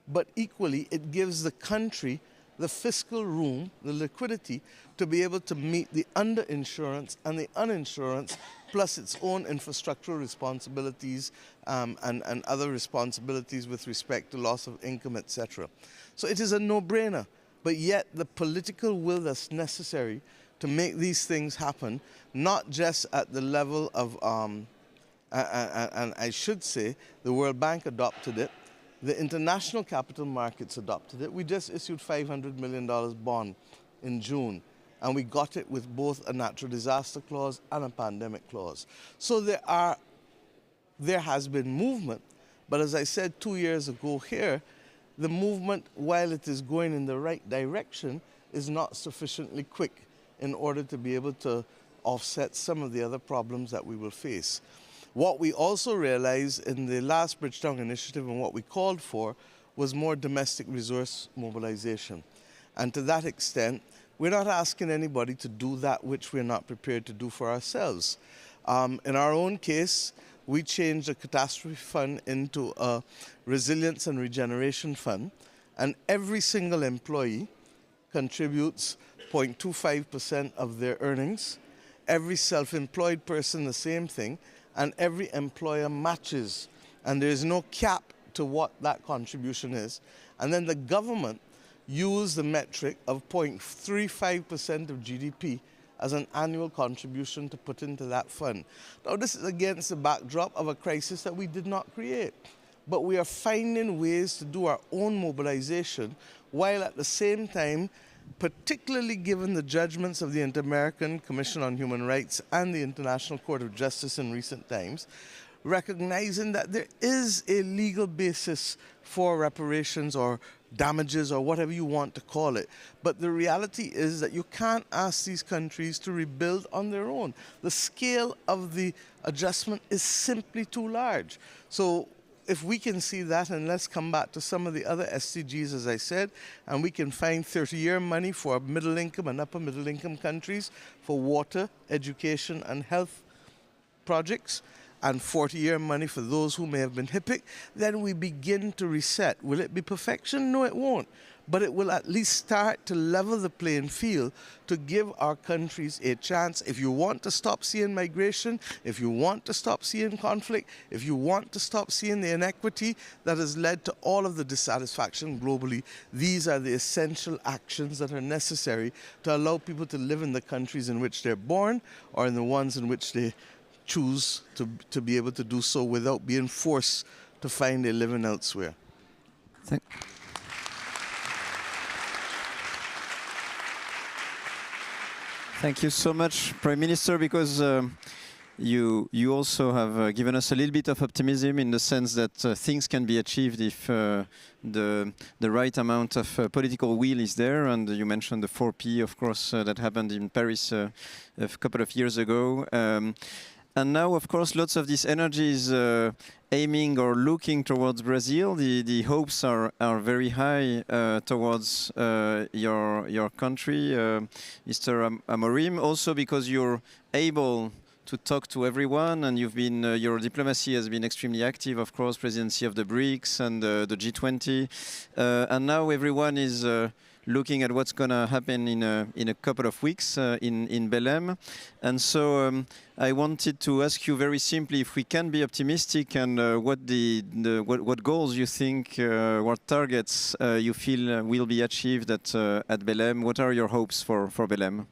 but equally it gives the country the fiscal room, the liquidity, to be able to meet the underinsurance and the uninsurance, plus its own infrastructural responsibilities and other responsibilities with respect to loss of income, etc. So it is a no-brainer, but yet the political will that's necessary to make these things happen, not just at the level of, and I should say, the World Bank adopted it, the international capital markets adopted it. We just issued $500 million bond in June, and we got it with both a natural disaster clause and a pandemic clause. So there has been movement, but as I said 2 years ago here, the movement, while it is going in the right direction, is not sufficiently quick in order to be able to offset some of the other problems that we will face. What we also realized in the last Bridgetown Initiative and what we called for was more domestic resource mobilization. And to that extent, we're not asking anybody to do that which we're not prepared to do for ourselves. In our own case, we changed the catastrophe fund into a resilience and regeneration fund, and every single employee contributes 0.25% of their earnings. Every self-employed person, the same thing. And every employer matches, and there is no cap to what that contribution is. And then the government used the metric of 0.35% of GDP as an annual contribution to put into that fund. Now, this is against the backdrop of a crisis that we did not create, but we are finding ways to do our own mobilization while at the same time particularly given the judgments of the Inter-American Commission on Human Rights and the International Court of Justice in recent times, recognizing that there is a legal basis for reparations or damages or whatever you want to call it. But the reality is that you can't ask these countries to rebuild on their own. The scale of the adjustment is simply too large. So if we can see that, and let's come back to some of the other SDGs, as I said, and we can find 30-year money for middle income and upper middle income countries for water, education and health projects, and 40-year money for those who may have been HIPIC, then we begin to reset. Will it be perfection? No, it won't. But it will at least start to level the playing field to give our countries a chance. If you want to stop seeing migration, if you want to stop seeing conflict, if you want to stop seeing the inequity that has led to all of the dissatisfaction globally, these are the essential actions that are necessary to allow people to live in the countries in which they're born or in the ones in which they choose to be able to do so without being forced to find a living elsewhere. Thank you so much, Prime Minister, because you also have given us a little bit of optimism in the sense that things can be achieved if the right amount of political will is there. And you mentioned the 4P, of course, that happened in Paris a couple of years ago. And now, of course, lots of this energy is aiming or looking towards Brazil. The hopes are very high towards your country, Mr. Amorim, also because you're able to talk to everyone, and you've been your diplomacy has been extremely active, of course, presidency of the BRICS and the G20, and now everyone is looking at what's going to happen in a couple of weeks in Belém. And so I wanted to ask you very simply if we can be optimistic, and what goals you think, what targets you feel will be achieved at Belém. What are your hopes for Belém?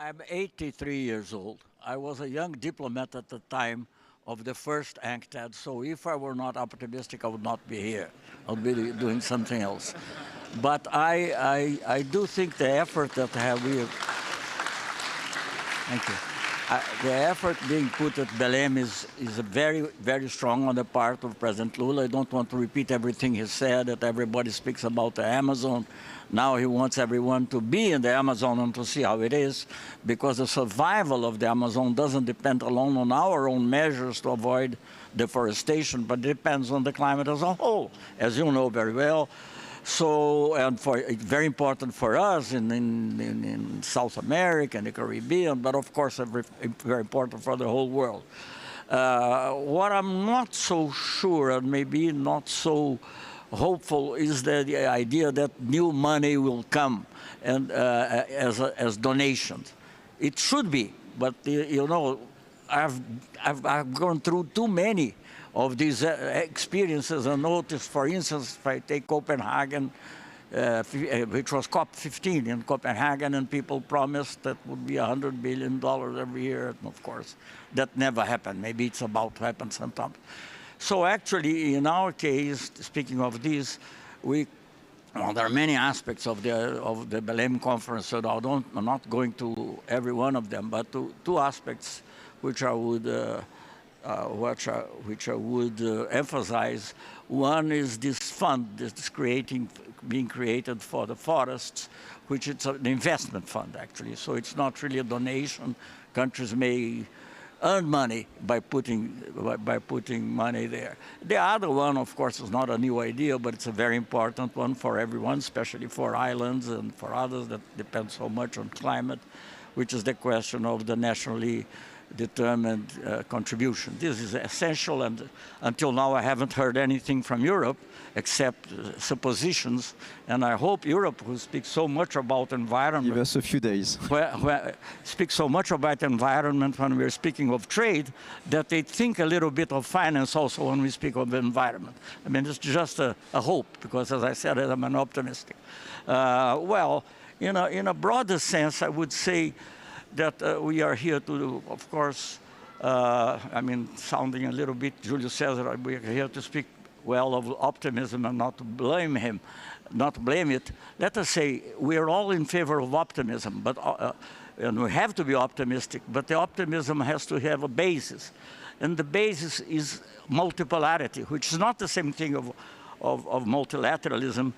I'm 83 years old. I was a young diplomat at the time of the first UNCTAD, so if I were not optimistic, I would not be here. I would be doing something else. But I do think the effort that thank you. The effort being put at Belém is very, very strong on the part of President Lula. I don't want to repeat everything he said, that everybody speaks about the Amazon. Now he wants everyone to be in the Amazon and to see how it is, because the survival of the Amazon doesn't depend alone on our own measures to avoid deforestation, but depends on the climate as a whole, as you know very well. So, and it's very important for us in South America and the Caribbean, but of course very important for the whole world. What I'm not so sure, and maybe not so hopeful, is the idea that new money will come and as donations. It should be, but you know, I've gone through too many of these experiences and noticed, for instance, if I take Copenhagen, which was COP15 in Copenhagen, and people promised that would be $100 billion every year, and of course, that never happened. Maybe it's about to happen sometime. So actually, in our case, speaking of this, there are many aspects of the Belém conference, so I'm not going to every one of them, but two aspects which I would emphasize. One is this fund that's being created for the forests, which it's an investment fund actually. So it's not really a donation. Countries may earn money by putting money there. The other one, of course, is not a new idea, but it's a very important one for everyone, especially for islands and for others that depend so much on climate, which is the question of the nationally determined contribution. This is essential, and until now I haven't heard anything from Europe except suppositions, and I hope Europe, who speaks so much about environment— Give us a few days. speaks so much about environment when we're speaking of trade, that they think a little bit of finance also when we speak of environment. I mean, it's just a hope, because as I said, I'm an optimistic. Well, in a broader sense, I would say that we are here to, of course, I mean, sounding a little bit Julius Caesar, we are here to speak well of optimism and not to blame him. not blame it. Let us say we are all in favor of optimism, but and we have to be optimistic, but the optimism has to have a basis. And the basis is multipolarity, which is not the same thing of multilateralism.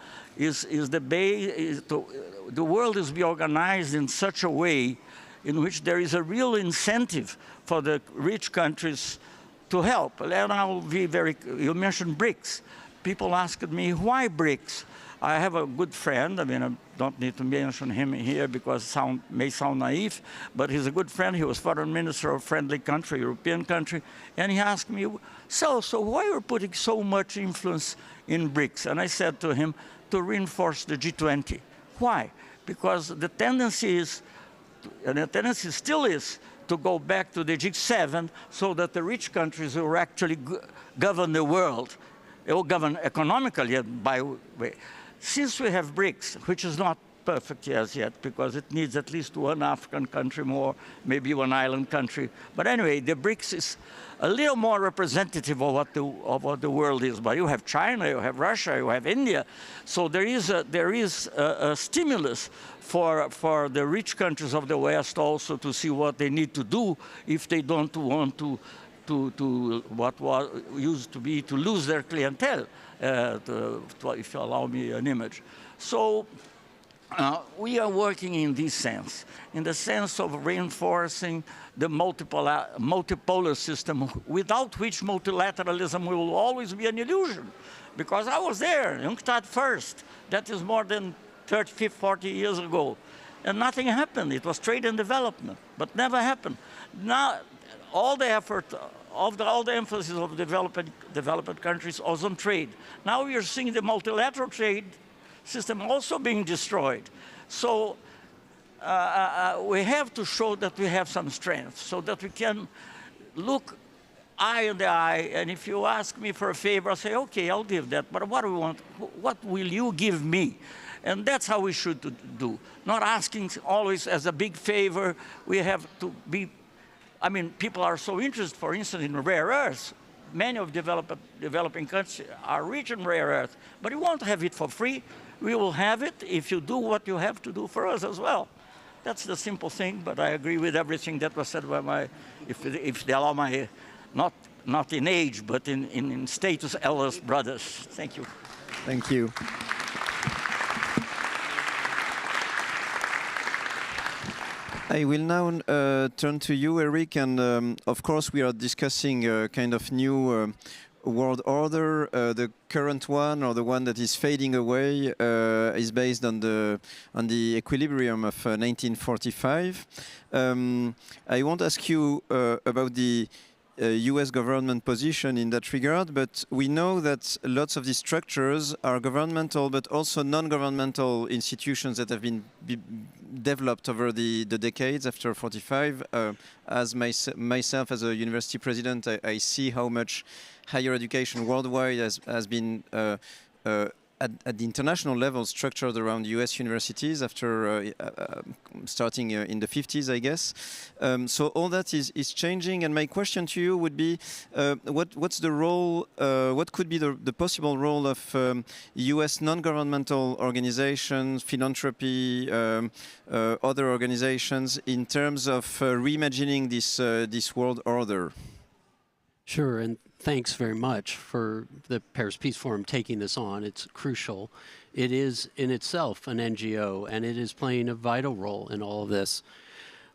The world is being organized in such a way in which there is a real incentive for the rich countries to help. And I'll be you mentioned BRICS. People asked me, why BRICS? I have a good friend, I mean, I don't need to mention him here because it may sound naive, but he's a good friend. He was foreign minister of a friendly country, European country, and he asked me, so why are you putting so much influence in BRICS? And I said to him, to reinforce the G20. Why? Because the tendency is, and the tendency still is, to go back to the G7 so that the rich countries will actually govern the world. They will govern economically by way. Since we have BRICS, which is not perfect as yet, because it needs at least one African country more, maybe one island country. But anyway, the BRICS is a little more representative of what the world is. But you have China, you have Russia, you have India. So there is a stimulus for the rich countries of the West also to see what they need to do if they don't want to what was used to be to lose their clientele, if you allow me an image. So we are working in this sense, in the sense of reinforcing the multipolar system, without which multilateralism will always be an illusion. Because I was there, UNCTAD first. That is more than 30, 40 years ago. And nothing happened. It was trade and development, but never happened. Now, all the effort, all the emphasis of developed countries was on trade. Now we are seeing the multilateral trade system also being destroyed. So we have to show that we have some strength so that we can look eye in the eye. And if you ask me for a favor, I'll say, okay, I'll give that. But what do we want? What will you give me? And that's how we should do. Not asking always as a big favor. We have to be, I mean, people are so interested, for instance, in rare earths. Many of developing countries are rich in rare earth, but you won't have it for free. We will have it if you do what you have to do for us as well. That's the simple thing, but I agree with everything that was said by my, if they allow my, not in age, but in status, eldest brothers. Thank you. Thank you. I will now turn to you, Eric, and of course we are discussing a kind of new world order. The current one, or the one that is fading away, is based on the equilibrium of 1945. I won't ask you about the US government position in that regard, but we know that lots of these structures are governmental, but also non-governmental institutions that have been developed over the decades after 45. As myself, as a university president, I see how much higher education worldwide has been at the international level structured around US universities after starting in the 50s, I guess. So all that is changing, and my question to you would be, what's the role, what could be the possible role of US non-governmental organizations, philanthropy, other organizations in terms of reimagining this world order? Sure, and thanks very much for the Paris Peace Forum taking this on. It's crucial. It is in itself an NGO, and it is playing a vital role in all of this.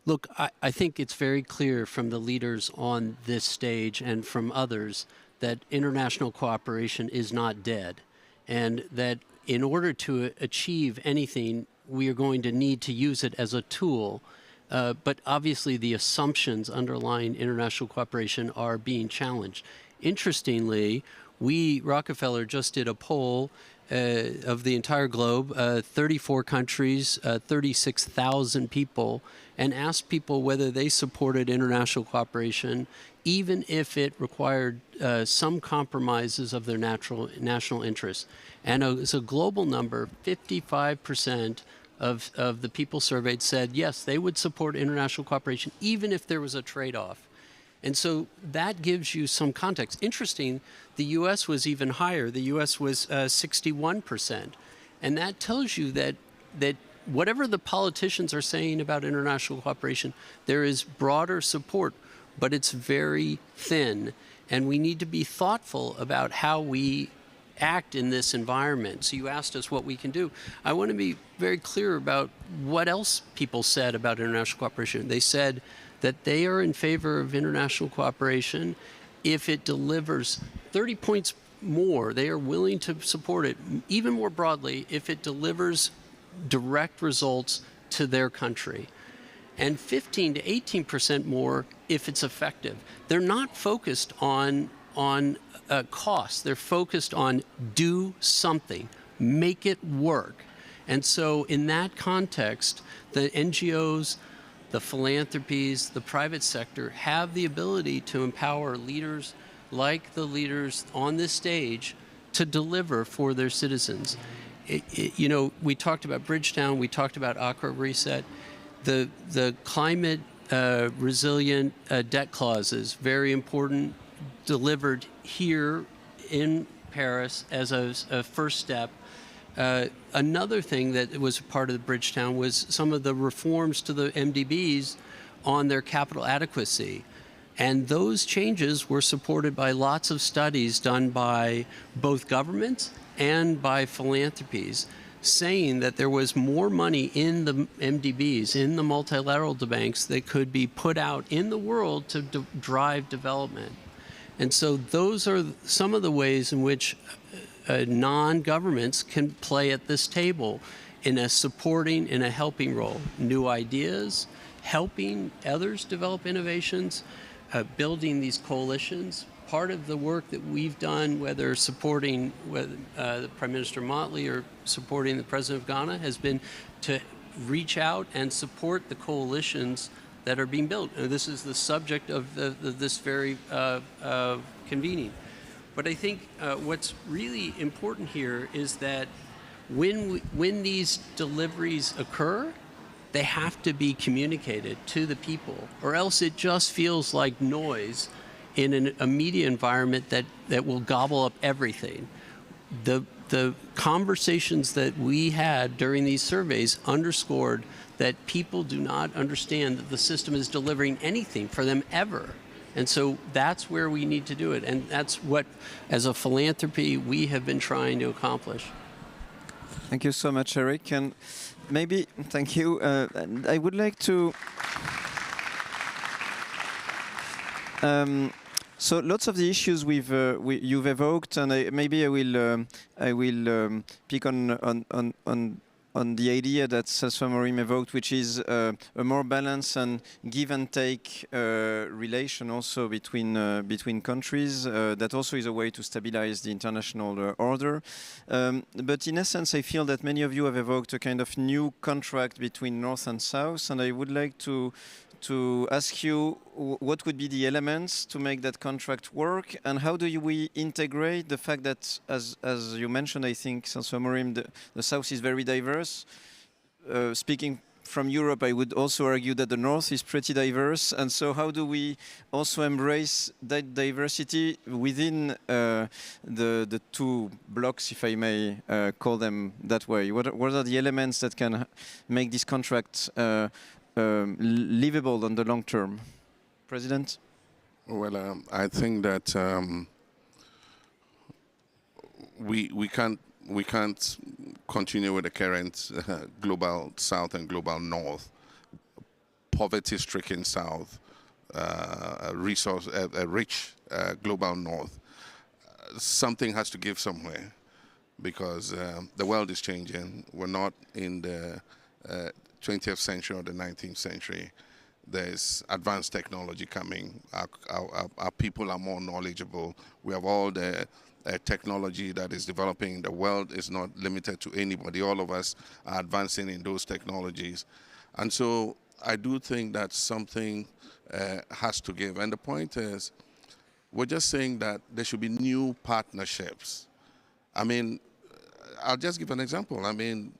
Look, I think it's very clear from the leaders on this stage and from others that international cooperation is not dead, and that in order to achieve anything, we are going to need to use it as a tool. But obviously the assumptions underlying international cooperation are being challenged. Interestingly, Rockefeller just did a poll of the entire globe, 34 countries, 36,000 people, and asked people whether they supported international cooperation, even if it required some compromises of their national interests. And it's a global number, 55% of the people surveyed said, yes, they would support international cooperation, even if there was a trade-off. And so that gives you some context. Interesting, the U.S. was even higher. The U.S. was 61%. And that tells you that whatever the politicians are saying about international cooperation, there is broader support, but it's very thin. And we need to be thoughtful about how we act in this environment. So you asked us what we can do. I want to be very clear about what else people said about international cooperation. They said that they are in favor of international cooperation if it delivers 30 points more. They are willing to support it even more broadly if it delivers direct results to their country, and 15 to 18% more if it's effective. They're not focused on cost. They're focused on do something, make it work. And so in that context, the NGOs, the philanthropies, the private sector have the ability to empower leaders like the leaders on this stage to deliver for their citizens. You know, we talked about Bridgetown, we talked about Accra Reset. The climate resilient debt clauses, very important, delivered here in Paris as a first step. Another thing that was part of the Bridgetown was some of the reforms to the MDBs on their capital adequacy. And those changes were supported by lots of studies done by both governments and by philanthropies, saying that there was more money in the MDBs, in the multilateral banks, that could be put out in the world to drive development. And so those are some of the ways in which non-governments can play at this table in a supporting, in a helping role. New ideas, helping others develop innovations, building these coalitions. Part of the work that we've done, whether supporting the Prime Minister Motley or supporting the President of Ghana, has been to reach out and support the coalitions that are being built. This is the subject of this very convening. But I think what's really important here is that when these deliveries occur, they have to be communicated to the people, or else it just feels like noise in a media environment that will gobble up everything. The conversations that we had during these surveys underscored that people do not understand that the system is delivering anything for them ever. And so that's where we need to do it. And that's what, as a philanthropy, we have been trying to accomplish. Thank you so much, Eric. And maybe, thank you. I would like to... So lots of the issues you've evoked, and maybe I will pick on the idea that François Morim evoked, which is a more balanced and give and take relation also between countries. That also is a way to stabilize the international order. But in essence, I feel that many of you have evoked a kind of new contract between North and South, and I would like to ask you what would be the elements to make that contract work, and how do we integrate the fact that, as you mentioned, I think, François Morim, the South is very diverse. Speaking from Europe, I would also argue that the North is pretty diverse, and so how do we also embrace that diversity within the two blocks, if I may call them that way? What are the elements that can make this contract livable on the long term? President? Well, I think that we can't continue with the current global South and global North, poverty-stricken South, a rich global North. Something has to give somewhere, because the world is changing. We're not in the 20th century or the 19th century. There's advanced technology coming. Our people are more knowledgeable. We have all the technology that is developing. The world is not limited to anybody. All of us are advancing in those technologies. And so I do think that something has to give. And the point is, we're just saying that there should be new partnerships. I mean, I'll just give an example. I mean,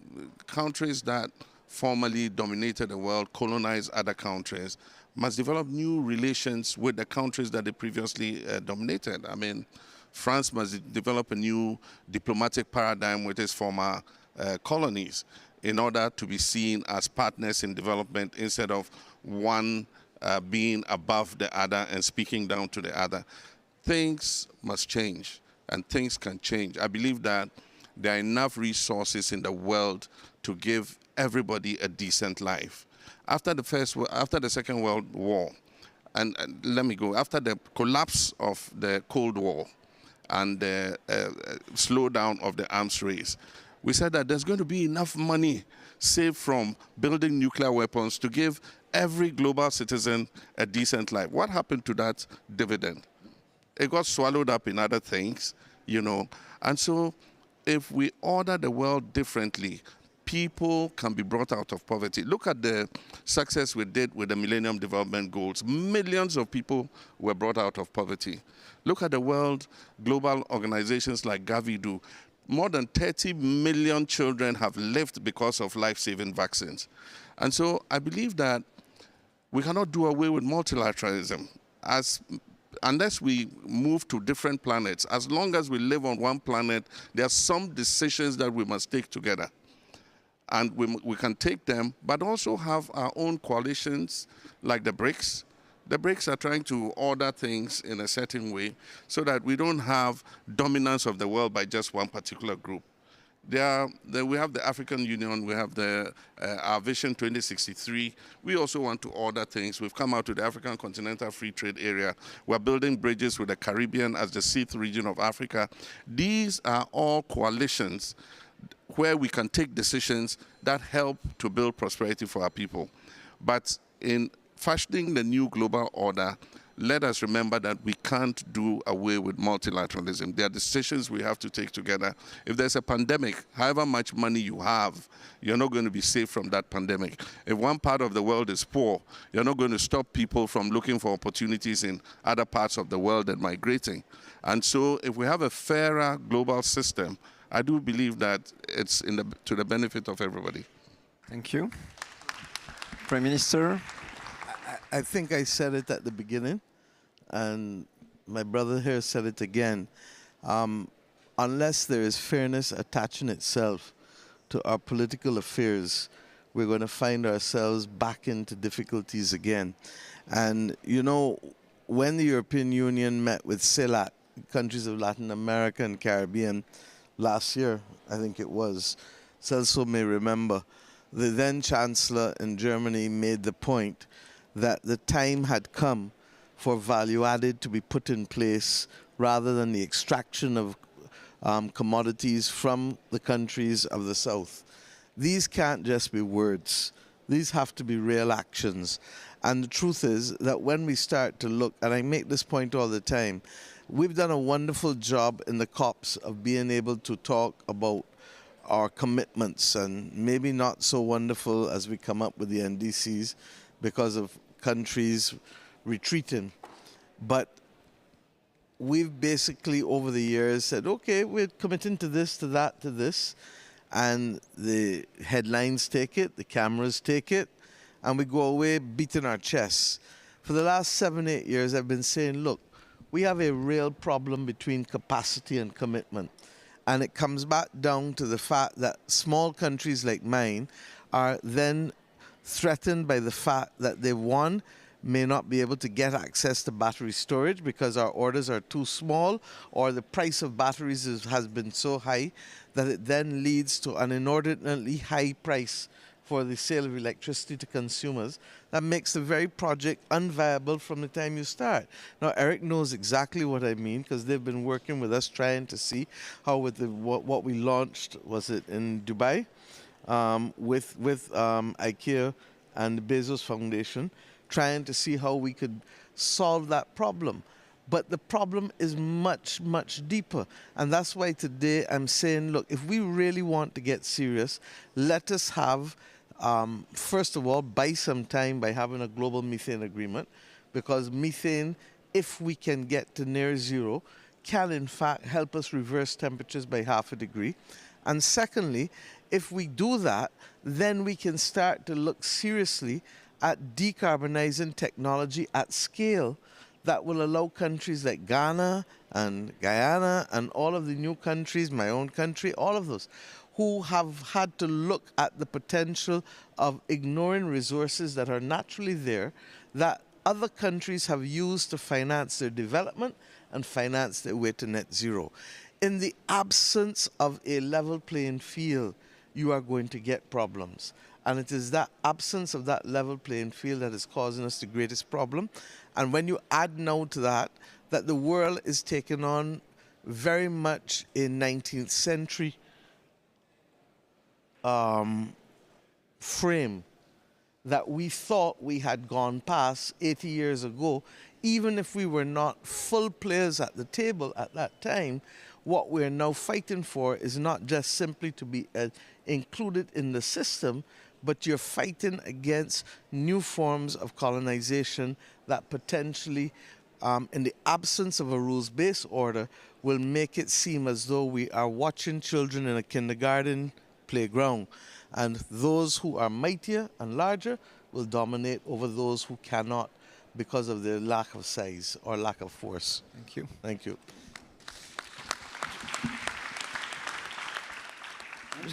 countries that formerly dominated the world, colonized other countries, must develop new relations with the countries that they previously dominated. I mean, France must develop a new diplomatic paradigm with its former colonies in order to be seen as partners in development instead of one being above the other and speaking down to the other. Things must change, and things can change. I believe that there are enough resources in the world to give everybody a decent life. After the Second World War, and let me go, after the collapse of the Cold War and the slowdown of the arms race, we said that there's going to be enough money saved from building nuclear weapons to give every global citizen a decent life. What happened to that dividend? It got swallowed up in other things, you know. And so if we order the world differently, people can be brought out of poverty. Look at the success we did with the Millennium Development Goals. Millions of people were brought out of poverty. Look at the world global organizations like Gavi do. More than 30 million children have lived because of life-saving vaccines. And so I believe that we cannot do away with multilateralism unless we move to different planets. As long as we live on one planet, there are some decisions that we must take together. And we can take them, but also have our own coalitions like the BRICS. The BRICS are trying to order things in a certain way so that we don't have dominance of the world by just one particular group. We have the African Union, we have our Vision 2063. We also want to order things. We've come out to the African Continental Free Trade Area. We're building bridges with the Caribbean as the 6th region of Africa. These are all coalitions where we can take decisions that help to build prosperity for our people. But in fashioning the new global order, let us remember that we can't do away with multilateralism. There are decisions we have to take together. If there's a pandemic, however much money you have, you're not going to be safe from that pandemic. If one part of the world is poor, you're not going to stop people from looking for opportunities in other parts of the world and migrating. And so if we have a fairer global system, I do believe that it's to the benefit of everybody. Thank you. Prime Minister. I think I said it at the beginning, and my brother here said it again. Unless there is fairness attaching itself to our political affairs, we're going to find ourselves back into difficulties again. And, you know, when the European Union met with CELAC, countries of Latin America and Caribbean, last year, I think it was, Celso may remember, the then Chancellor in Germany made the point that the time had come for value added to be put in place rather than the extraction of commodities from the countries of the South. These can't just be words. These have to be real actions. And the truth is that when we start to look, and I make this point all the time, we've done a wonderful job in the COPs of being able to talk about our commitments, and maybe not so wonderful as we come up with the NDCs because of countries retreating. But we've basically over the years said, okay, we're committing to this, to that, to this, and the headlines take it, the cameras take it, and we go away beating our chests. For the last 7-8 years, I've been saying, look, we have a real problem between capacity and commitment. And it comes back down to the fact that small countries like mine are then threatened by the fact that they, one, may not be able to get access to battery storage because our orders are too small, or the price of batteries has been so high that it then leads to an inordinately high price for the sale of electricity to consumers that makes the very project unviable from the time you start. Now, Eric knows exactly what I mean because they've been working with us trying to see how with what we launched, was it in Dubai, with IKEA and the Bezos Foundation, trying to see how we could solve that problem. But the problem is much, much deeper. And that's why today I'm saying, look, if we really want to get serious, let us have, first of all, buy some time by having a global methane agreement, because methane, if we can get to near zero, can in fact help us reverse temperatures by 0.5 degree. And secondly, if we do that, then we can start to look seriously at decarbonizing technology at scale that will allow countries like Ghana and Guyana and all of the new countries, my own country, all of those, who have had to look at the potential of ignoring resources that are naturally there, that other countries have used to finance their development and finance their way to net zero. In the absence of a level playing field, you are going to get problems. And it is that absence of that level playing field that is causing us the greatest problem. And when you add now to that, that the world is taking on very much a 19th century frame that we thought we had gone past 80 years ago, even if we were not full players at the table at that time. What we're now fighting for is not just simply to be included in the system, but you're fighting against new forms of colonization that potentially, in the absence of a rules-based order, will make it seem as though we are watching children in a kindergarten playground. And those who are mightier and larger will dominate over those who cannot because of their lack of size or lack of force. Thank you. Thank you.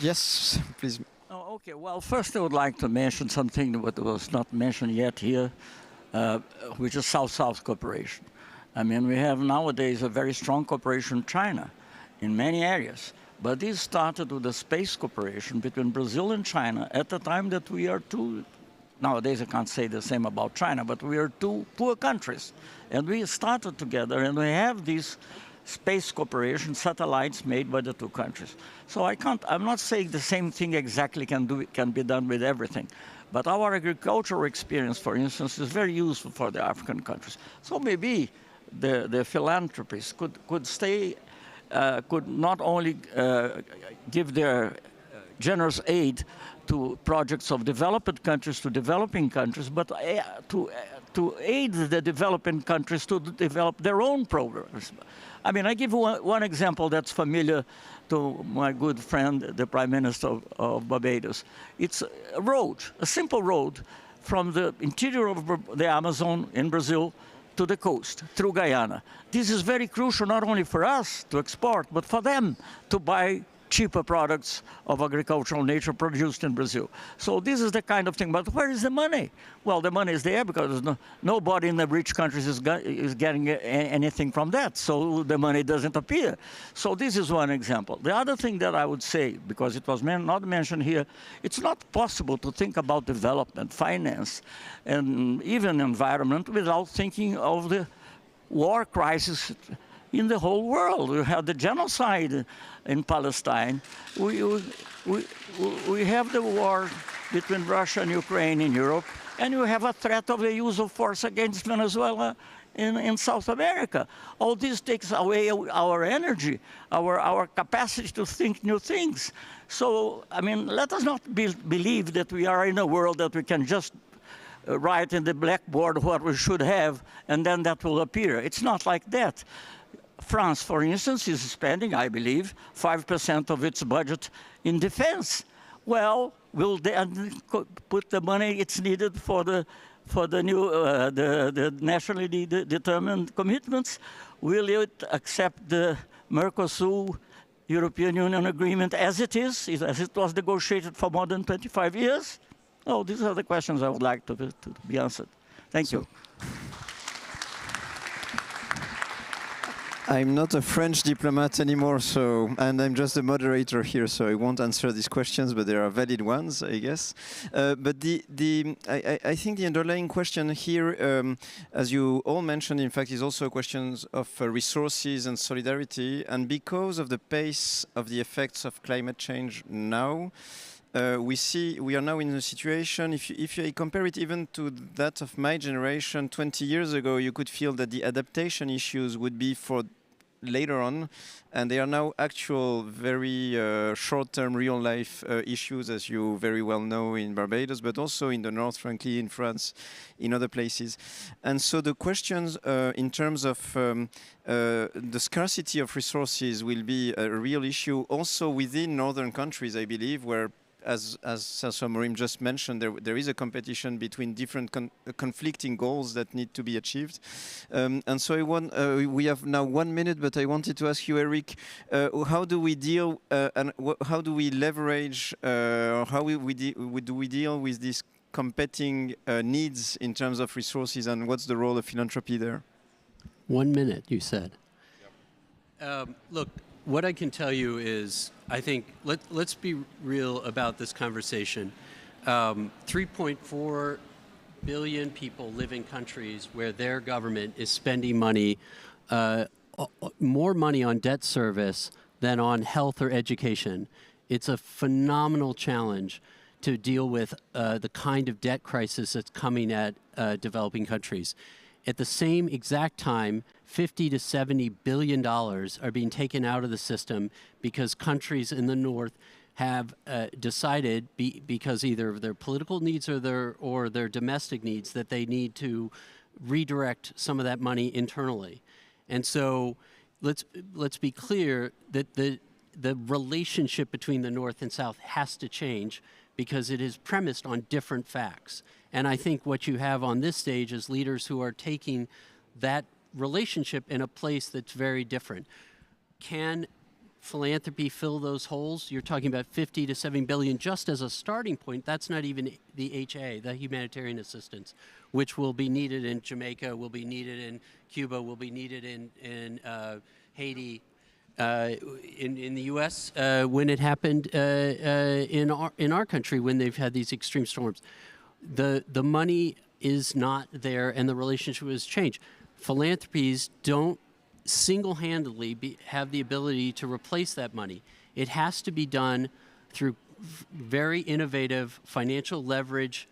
Yes, please. Oh, okay. Well, first I would like to mention something that was not mentioned yet here, which is South-South cooperation. I mean, we have nowadays a very strong cooperation with China in many areas. But this started with the space cooperation between Brazil and China at the time that we are two, nowadays I can't say the same about China, but we are two poor countries. And we started together, and we have these space cooperation satellites made by the two countries. So I'm not saying the same thing exactly can be done with everything. But our agricultural experience, for instance, is very useful for the African countries. So maybe the philanthropists could not only give their generous aid to projects of developed countries to developing countries, but to aid the developing countries to develop their own programs. I mean, I give one example that's familiar to my good friend, the Prime Minister of Barbados. It's a road, a simple road from the interior of the Amazon in Brazil to the coast, through Guyana. This is very crucial not only for us to export, but for them to buy cheaper products of agricultural nature produced in Brazil. So this is the kind of thing. But where is the money? Well, the money is there because nobody in the rich countries is getting anything from that. So the money doesn't appear. So this is one example. The other thing that I would say, because it was not mentioned here, it's not possible to think about development, finance, and even environment without thinking of the war crisis in the whole world. We had the genocide in Palestine. We have the war between Russia and Ukraine in Europe, and you have a threat of the use of force against Venezuela in South America. All this takes away our energy, our capacity to think new things. So, I mean, let us not believe that we are in a world that we can just write in the blackboard what we should have, and then that will appear. It's not like that. France, for instance, is spending, I believe, 5% of its budget in defense. Well, will they put the money it's needed for the new the nationally determined commitments? Will it accept the Mercosur European Union agreement as it is, as it was negotiated for more than 25 years? Oh, these are the questions I would like to be answered. Thank you. I'm not a French diplomat anymore, and I'm just a moderator here, so I won't answer these questions, but there are valid ones, I guess. But I think the underlying question here, as you all mentioned, in fact, is also a question of resources and solidarity. And because of the pace of the effects of climate change now, we are now in a situation, if you compare it even to that of my generation 20 years ago, you could feel that the adaptation issues would be for later on, and they are now actual very short-term real-life issues, as you very well know in Barbados, but also in the north, frankly, in France, in other places. And so the questions in terms of the scarcity of resources will be a real issue also within northern countries, I believe, where as Sir Morim just mentioned, there is a competition between different conflicting goals that need to be achieved. And so we have now 1 minute, but I wanted to ask you, Eric, how do we deal and how do we leverage, how do we deal with these competing needs in terms of resources, and what's the role of philanthropy there? 1 minute, you said. Look, what I can tell you is, I think, let's be real about this conversation. 3.4 billion people live in countries where their government is spending money, more money on debt service than on health or education. It's a phenomenal challenge to deal with the kind of debt crisis that's coming at developing countries. At the same exact time, $50 to $70 billion are being taken out of the system because countries in the North have decided, because either of their political needs or their domestic needs, that they need to redirect some of that money internally. And so let's be clear that the relationship between the North and South has to change, because it is premised on different facts. And I think what you have on this stage is leaders who are taking that relationship in a place that's very different. Can philanthropy fill those holes? You're talking about 50 to 70 billion just as a starting point. That's not even the HA, the humanitarian assistance, which will be needed in Jamaica, will be needed in Cuba, will be needed in Haiti, in the U.S. When it happened in our country when they've had these extreme storms. The money is not there, and the relationship has changed. Philanthropies don't single-handedly have the ability to replace that money. It has to be done through very innovative financial leverage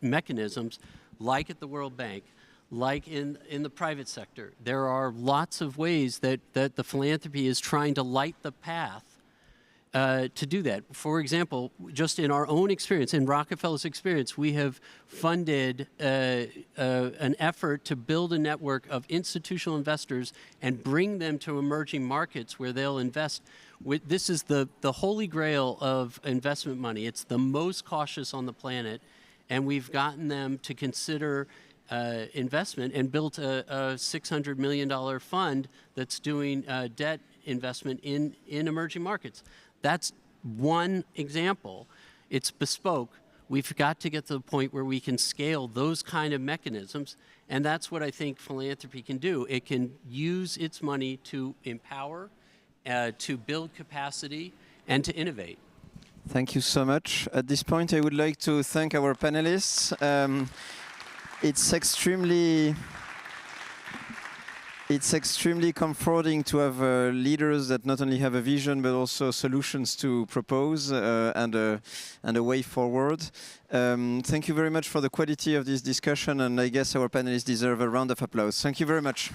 mechanisms, like at the World Bank, like in the private sector. There are lots of ways that the philanthropy is trying to light the path to do that. For example, just in our own experience, in Rockefeller's experience, we have funded an effort to build a network of institutional investors and bring them to emerging markets where they'll invest. This is the holy grail of investment money. It's the most cautious on the planet, and we've gotten them to consider investment and built a $600 million fund that's doing debt investment in emerging markets. That's one example. It's bespoke. We've got to get to the point where we can scale those kind of mechanisms, and that's what I think philanthropy can do. It can use its money to empower, to build capacity, and to innovate. Thank you so much. At this point, I would like to thank our panelists. It's extremely comforting to have leaders that not only have a vision but also solutions to propose and a way forward. Thank you very much for the quality of this discussion, and I guess our panelists deserve a round of applause. Thank you very much.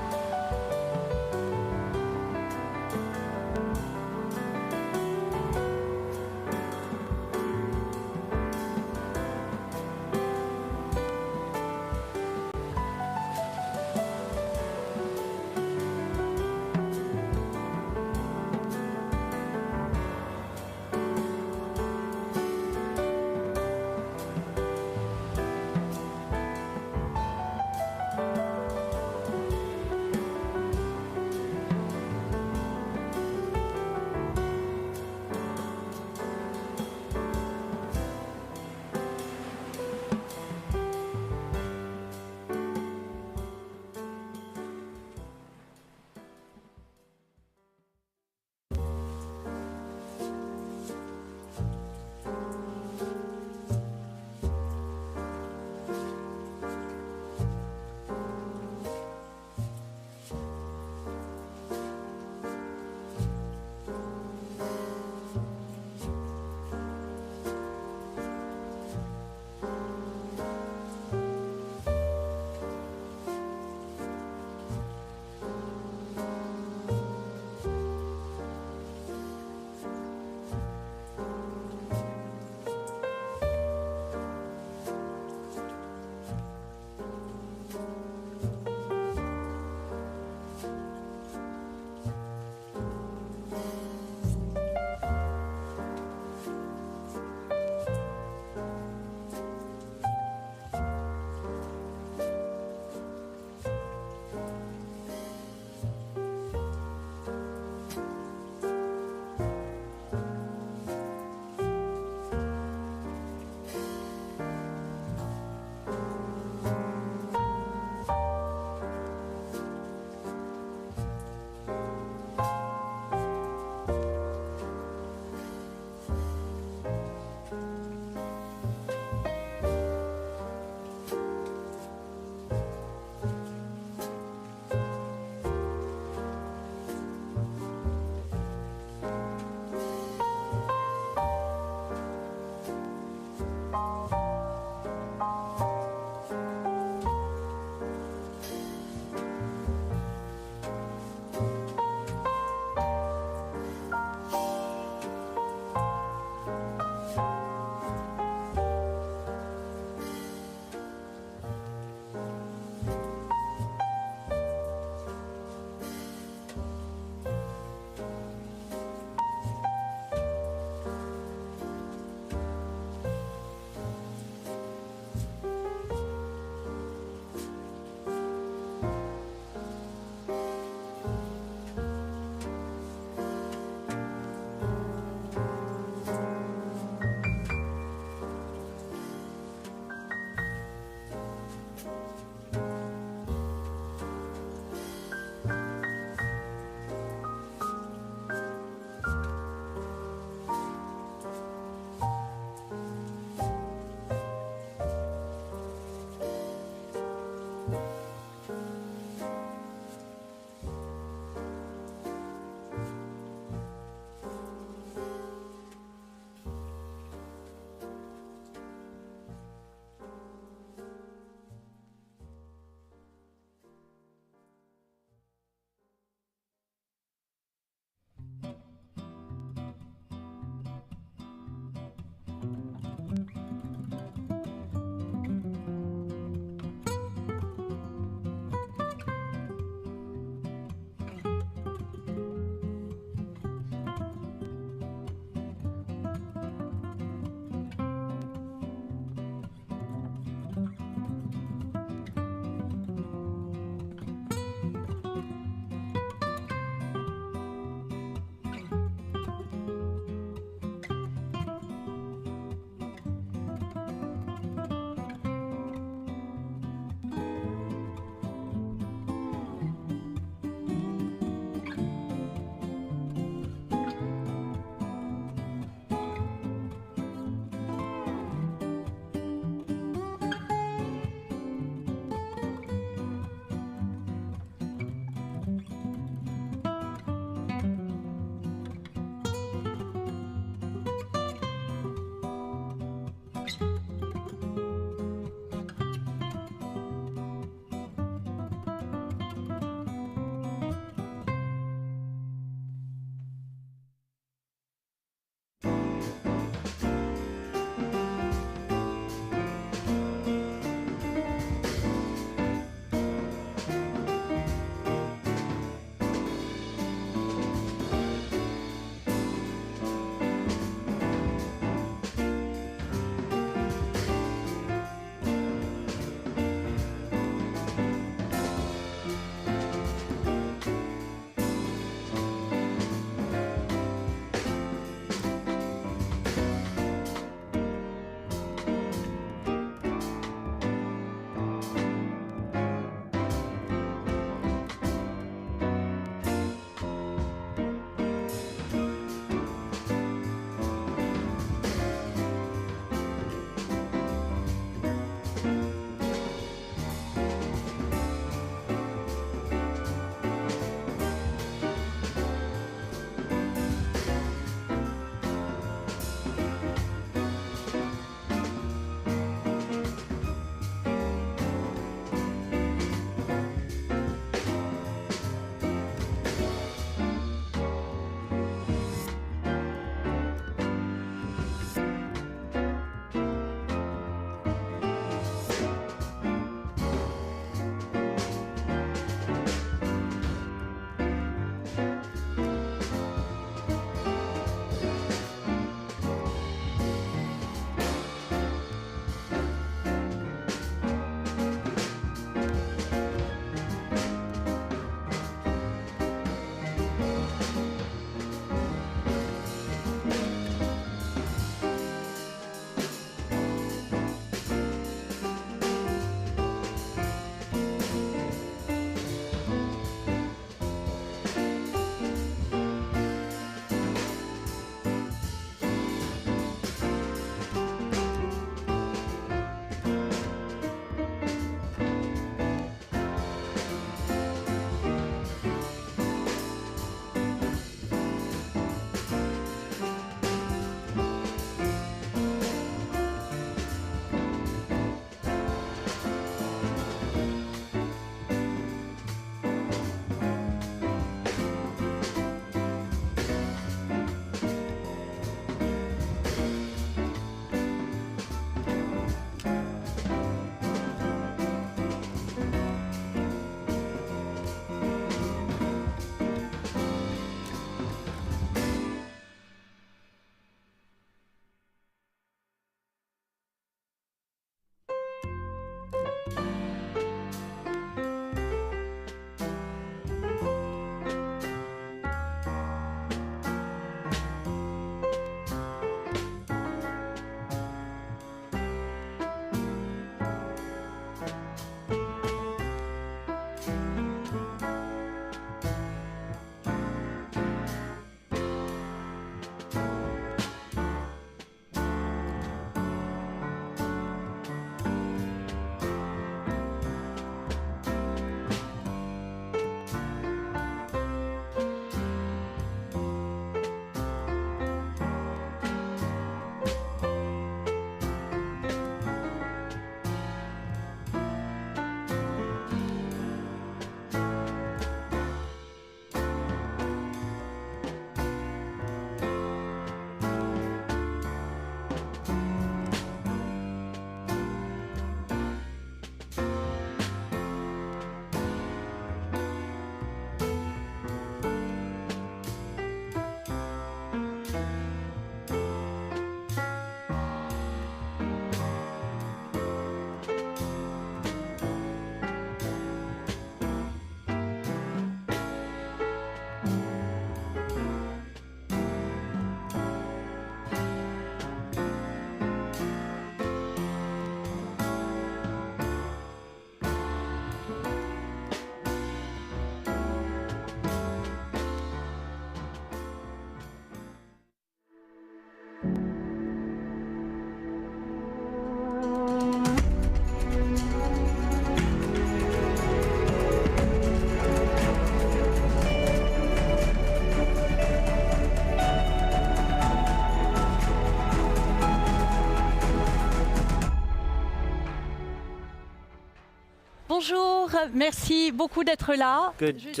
Bonjour, merci beaucoup d'être là. Good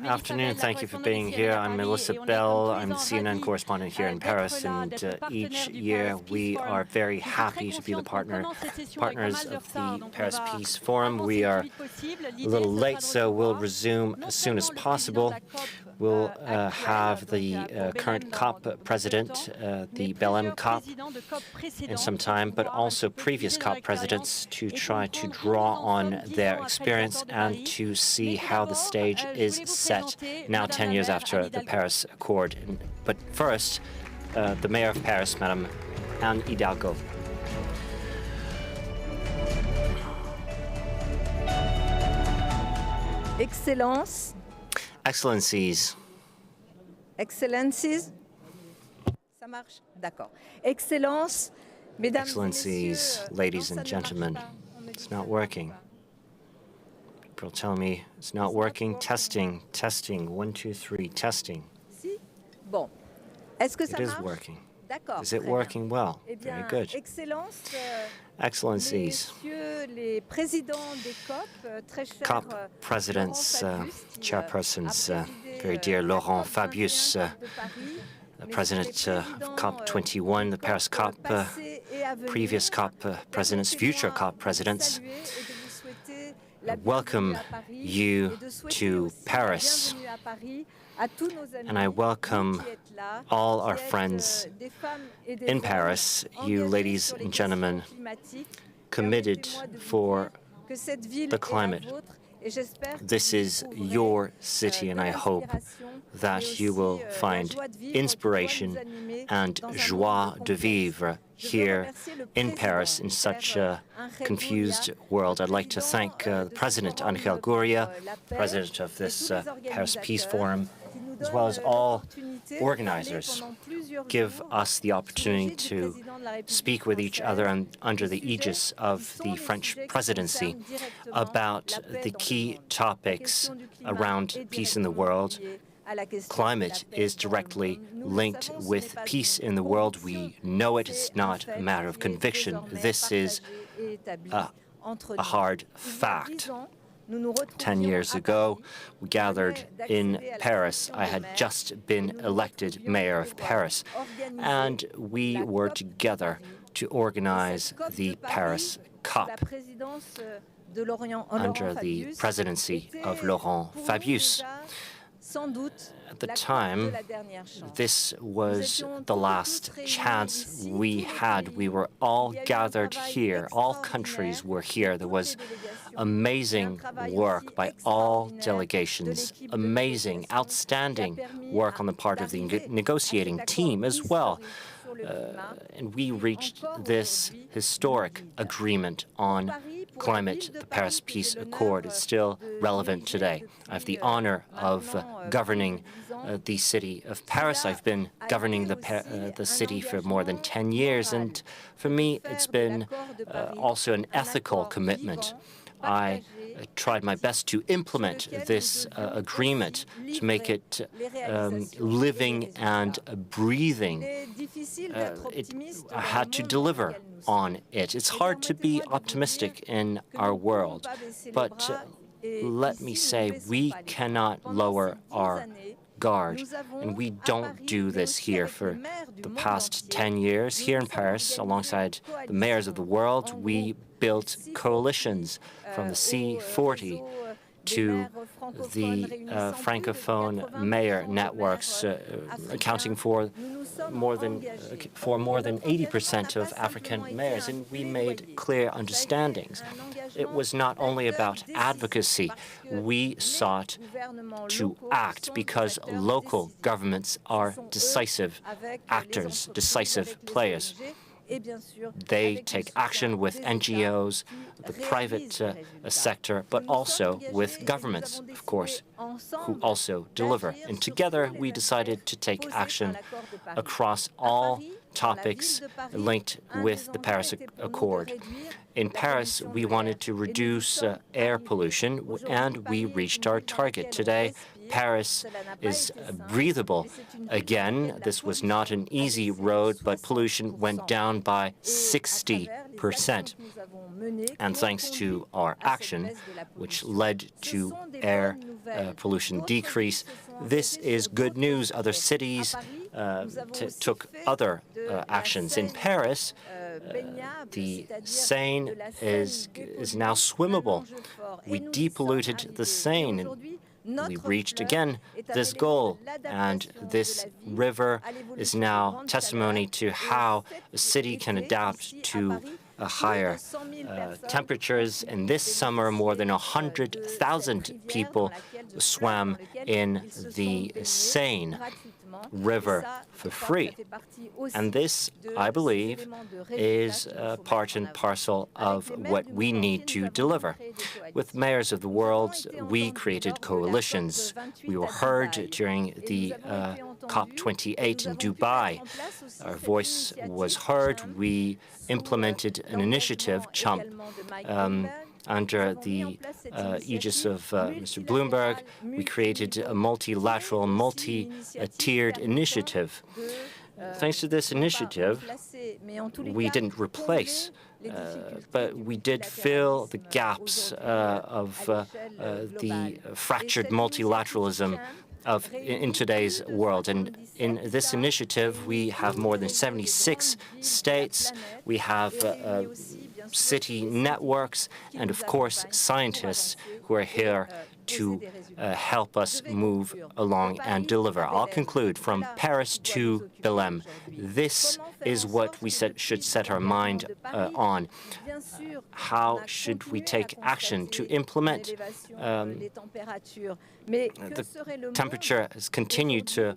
afternoon. Thank you for being here. I'm Melissa Bell. I'm the CNN correspondent here in Paris, and each year we are very happy to be the partners of the Paris Peace Forum. We are a little late, so we'll resume as soon as possible. We'll have the current COP president, the Belém COP, in some time, but also previous COP presidents to try to draw on their experience and to see how the stage is set now 10 years after the Paris Accord. But first, the Mayor of Paris, Madame Anne Hidalgo. Excellence. Excellencies. Excellencies. Ça marche? D'accord. Excellences, mesdames Excellencies, ladies and gentlemen. It's not working. People tell me it's not working. Testing, testing, 1, 2, 3, testing. Si? Bon. Est-ce que ça It is marche? working. D'accord. Is it très working well? bien. Eh bien, Very good. Excellences, Excellencies, messieurs les présidents des COP, très chers COP presidents, chairpersons, very dear Laurent Fabius, President of COP21, the Paris COP, previous COP presidents, future COP presidents. I welcome you to Paris, and I welcome all our friends in Paris, you ladies and gentlemen, committed for the climate. This is your city, and I hope that you will find inspiration and joie de vivre here in Paris in such a confused world. I'd like to thank President Ángel Gurría, president of this Paris Peace Forum, as well as all organizers, give us the opportunity to speak with each other and under the aegis of the French presidency about the key topics around peace in the world. Climate is directly linked with peace in the world. We know it. It's not a matter of conviction. This is a hard fact. 10 years ago, we gathered in Paris. I had just been elected mayor of Paris, and we were together to organize the Paris COP under the presidency of Laurent Fabius. At the time, this was the last chance we had. We were all gathered here. All countries were here. There was amazing work by all delegations, amazing, outstanding work on the part of the negotiating team as well. And we reached this historic agreement on climate, the Paris Peace Accord. Is still relevant today. I have the honor of governing the city of Paris. I've been governing the city for more than 10 years, and for me, it's been also an ethical commitment. I tried my best to implement this agreement, to make it living and breathing. I had to deliver on it. It's hard to be optimistic in our world, but let me say we cannot lower our guard, and we don't do this here. For the past 10 years here in Paris, alongside the mayors of the world, we built coalitions from the C40 to the Francophone mayor networks, accounting for more than 80% of African mayors, and we made clear understandings. It was not only about advocacy. We sought to act because local governments are decisive actors, decisive players. They take action with NGOs, the private sector, but also with governments, of course, who also deliver. And together, we decided to take action across all topics linked with the Paris Accord. In Paris, we wanted to reduce air pollution, and we reached our target. Today, Paris is breathable again. This was not an easy road, but pollution went down by 60%. And thanks to our action, which led to air pollution decrease, this is good news. Other cities took other actions. In Paris, the Seine is now swimmable. We depolluted the Seine. We reached again this goal, and this river is now testimony to how a city can adapt to higher temperatures. And this summer, more than 100,000 people swam in the Seine river for free. And this, I believe, is part and parcel of what we need to deliver. With mayors of the world, we created coalitions. We were heard during the COP28 in Dubai. Our voice was heard. We implemented an initiative, CHUMP, under the aegis of Mr. Bloomberg. We created a multilateral, multi-tiered initiative. Thanks to this initiative, we didn't replace, but we did fill the gaps of the fractured multilateralism in today's world. And in this initiative, we have more than 76 states. We have city networks, and of course, scientists who are here to help us move along and deliver. I'll conclude from Paris to Belém. This is what we should set our mind on. How should we take action to implement? The temperature has continued to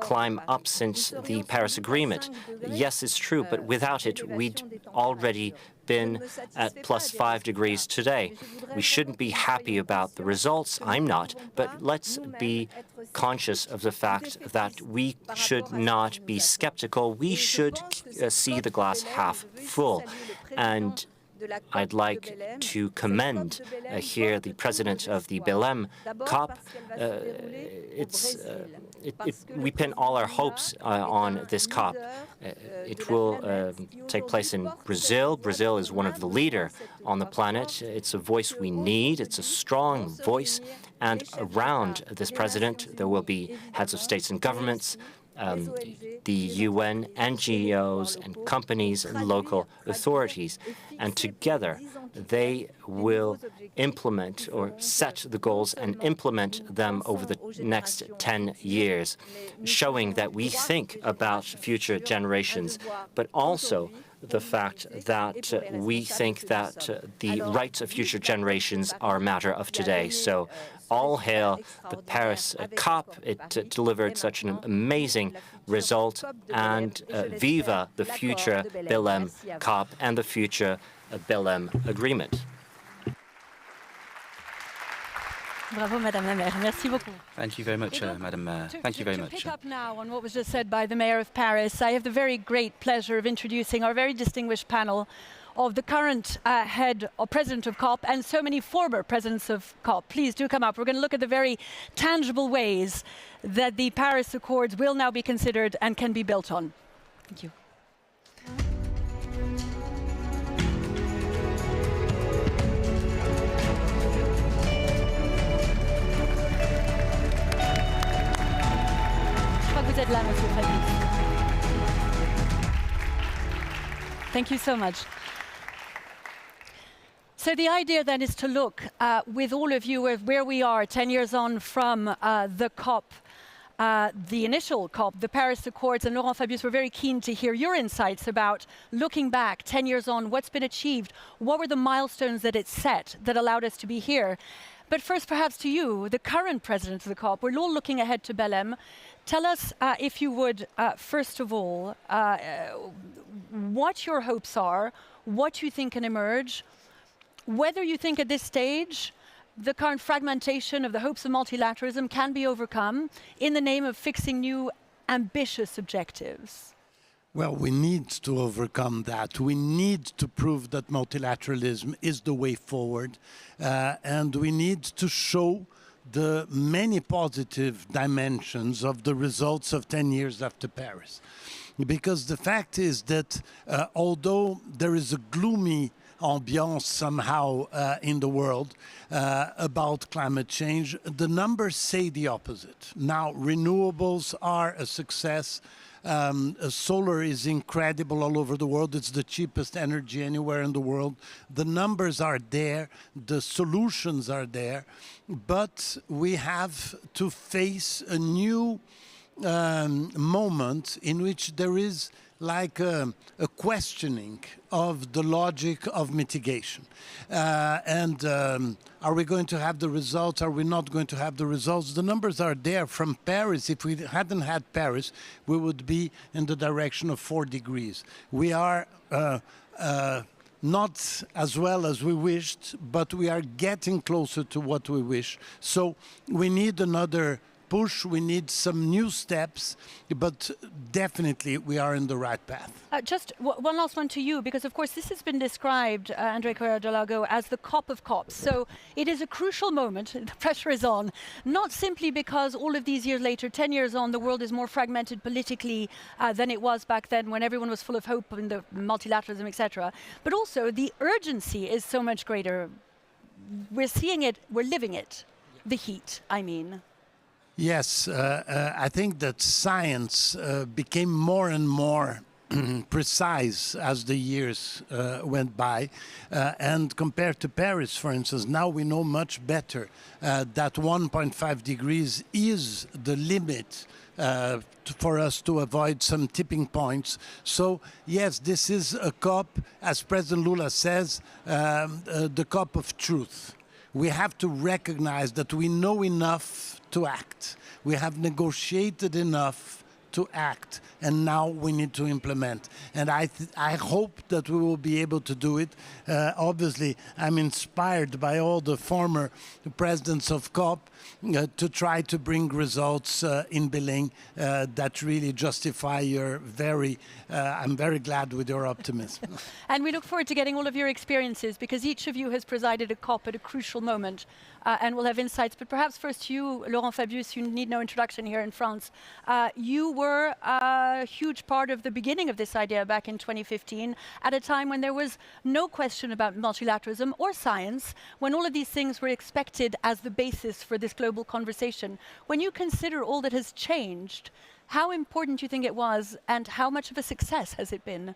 climb up since the Paris Agreement. Yes, it's true, but without it, we'd already been at +5 degrees today. We shouldn't be happy about the results. I'm not, but let's be conscious of the fact that we should not be skeptical. We should see the glass half full. And I'd like to commend here the president of the Belém COP. We pin all our hopes on this COP. It will take place in Brazil. Brazil is one of the leaders on the planet. It's a voice we need. It's a strong voice. And around this president, there will be heads of states and governments, the UN, NGOs, and companies and local authorities. And together, they will implement or set the goals and implement them over the next 10 years, showing that we think about future generations, but also the fact that we think that the rights of future generations are a matter of today. So all hail the Paris COP. It delivered such an amazing result, and viva the future Belém COP and the future Belém Agreement. Bravo, Madame la Maire. Merci beaucoup. Thank you very much, Madame Mayor. Thank you very much. To pick up now on what was just said by the Mayor of Paris, I have the very great pleasure of introducing our very distinguished panel of the current head or president of COP and so many former presidents of COP. Please do come up. We're going to look at the very tangible ways that the Paris Accords will now be considered and can be built on. Thank you. Vous êtes là, Monsieur Fabrice. Thank you so much. So the idea then is to look with all of you at where we are 10 years on from the COP, the initial COP, the Paris Accords, and Laurent Fabius, we're very keen to hear your insights about looking back 10 years on, what's been achieved, what were the milestones that it set that allowed us to be here. But first, perhaps to you, the current president of the COP, we're all looking ahead to Belém. Tell us, if you would, first of all, what your hopes are, what you think can emerge, whether you think at this stage the current fragmentation of the hopes of multilateralism can be overcome in the name of fixing new ambitious objectives. Well, we need to overcome that. We need to prove that multilateralism is the way forward, and we need to show the many positive dimensions of the results of 10 years after Paris. Because the fact is that although there is a gloomy ambiance somehow in the world about climate change, the numbers say the opposite. Now, renewables are a success. Solar is incredible all over the world. It's the cheapest energy anywhere in the world. The numbers are there. The solutions are there. But we have to face a new moment in which there is like a questioning of the logic of mitigation. Are we going to have the results? Are we not going to have the results? The numbers are there from Paris. If we hadn't had Paris, we would be in the direction of 4 degrees. We are not as well as we wished, but we are getting closer to what we wish. So we need another push, we need some new steps, but definitely we are in the right path. Just one last one to you, because of course this has been described, André Correa de Lago, as the COP of COPs. So it is a crucial moment, the pressure is on, not simply because all of these years later, 10 years on, the world is more fragmented politically than it was back then when everyone was full of hope in the multilateralism, etc. But also the urgency is so much greater. We're seeing it, we're living it, the heat, I mean. Yes, I think that science became more and more precise as the years went by. And compared to Paris, for instance, now we know much better that 1.5 degrees is the limit for us to avoid some tipping points. So, yes, this is a COP, as President Lula says, the COP of truth. We have to recognize that we know enough to act. We have negotiated enough to act, and now we need to implement. And I hope that we will be able to do it. Obviously, I'm inspired by all the former presidents of COP to try to bring results in Belém that really justify your I'm very glad with your optimism. And we look forward to getting all of your experiences, because each of you has presided a COP at a crucial moment and will have insights. But perhaps first you, Laurent Fabius, you need no introduction here in France. You were a huge part of the beginning of this idea back in 2015, at a time when there was no question about multilateralism or science, when all of these things were expected as the basis for this global conversation. When you consider all that has changed, how important do you think it was, and how much of a success has it been?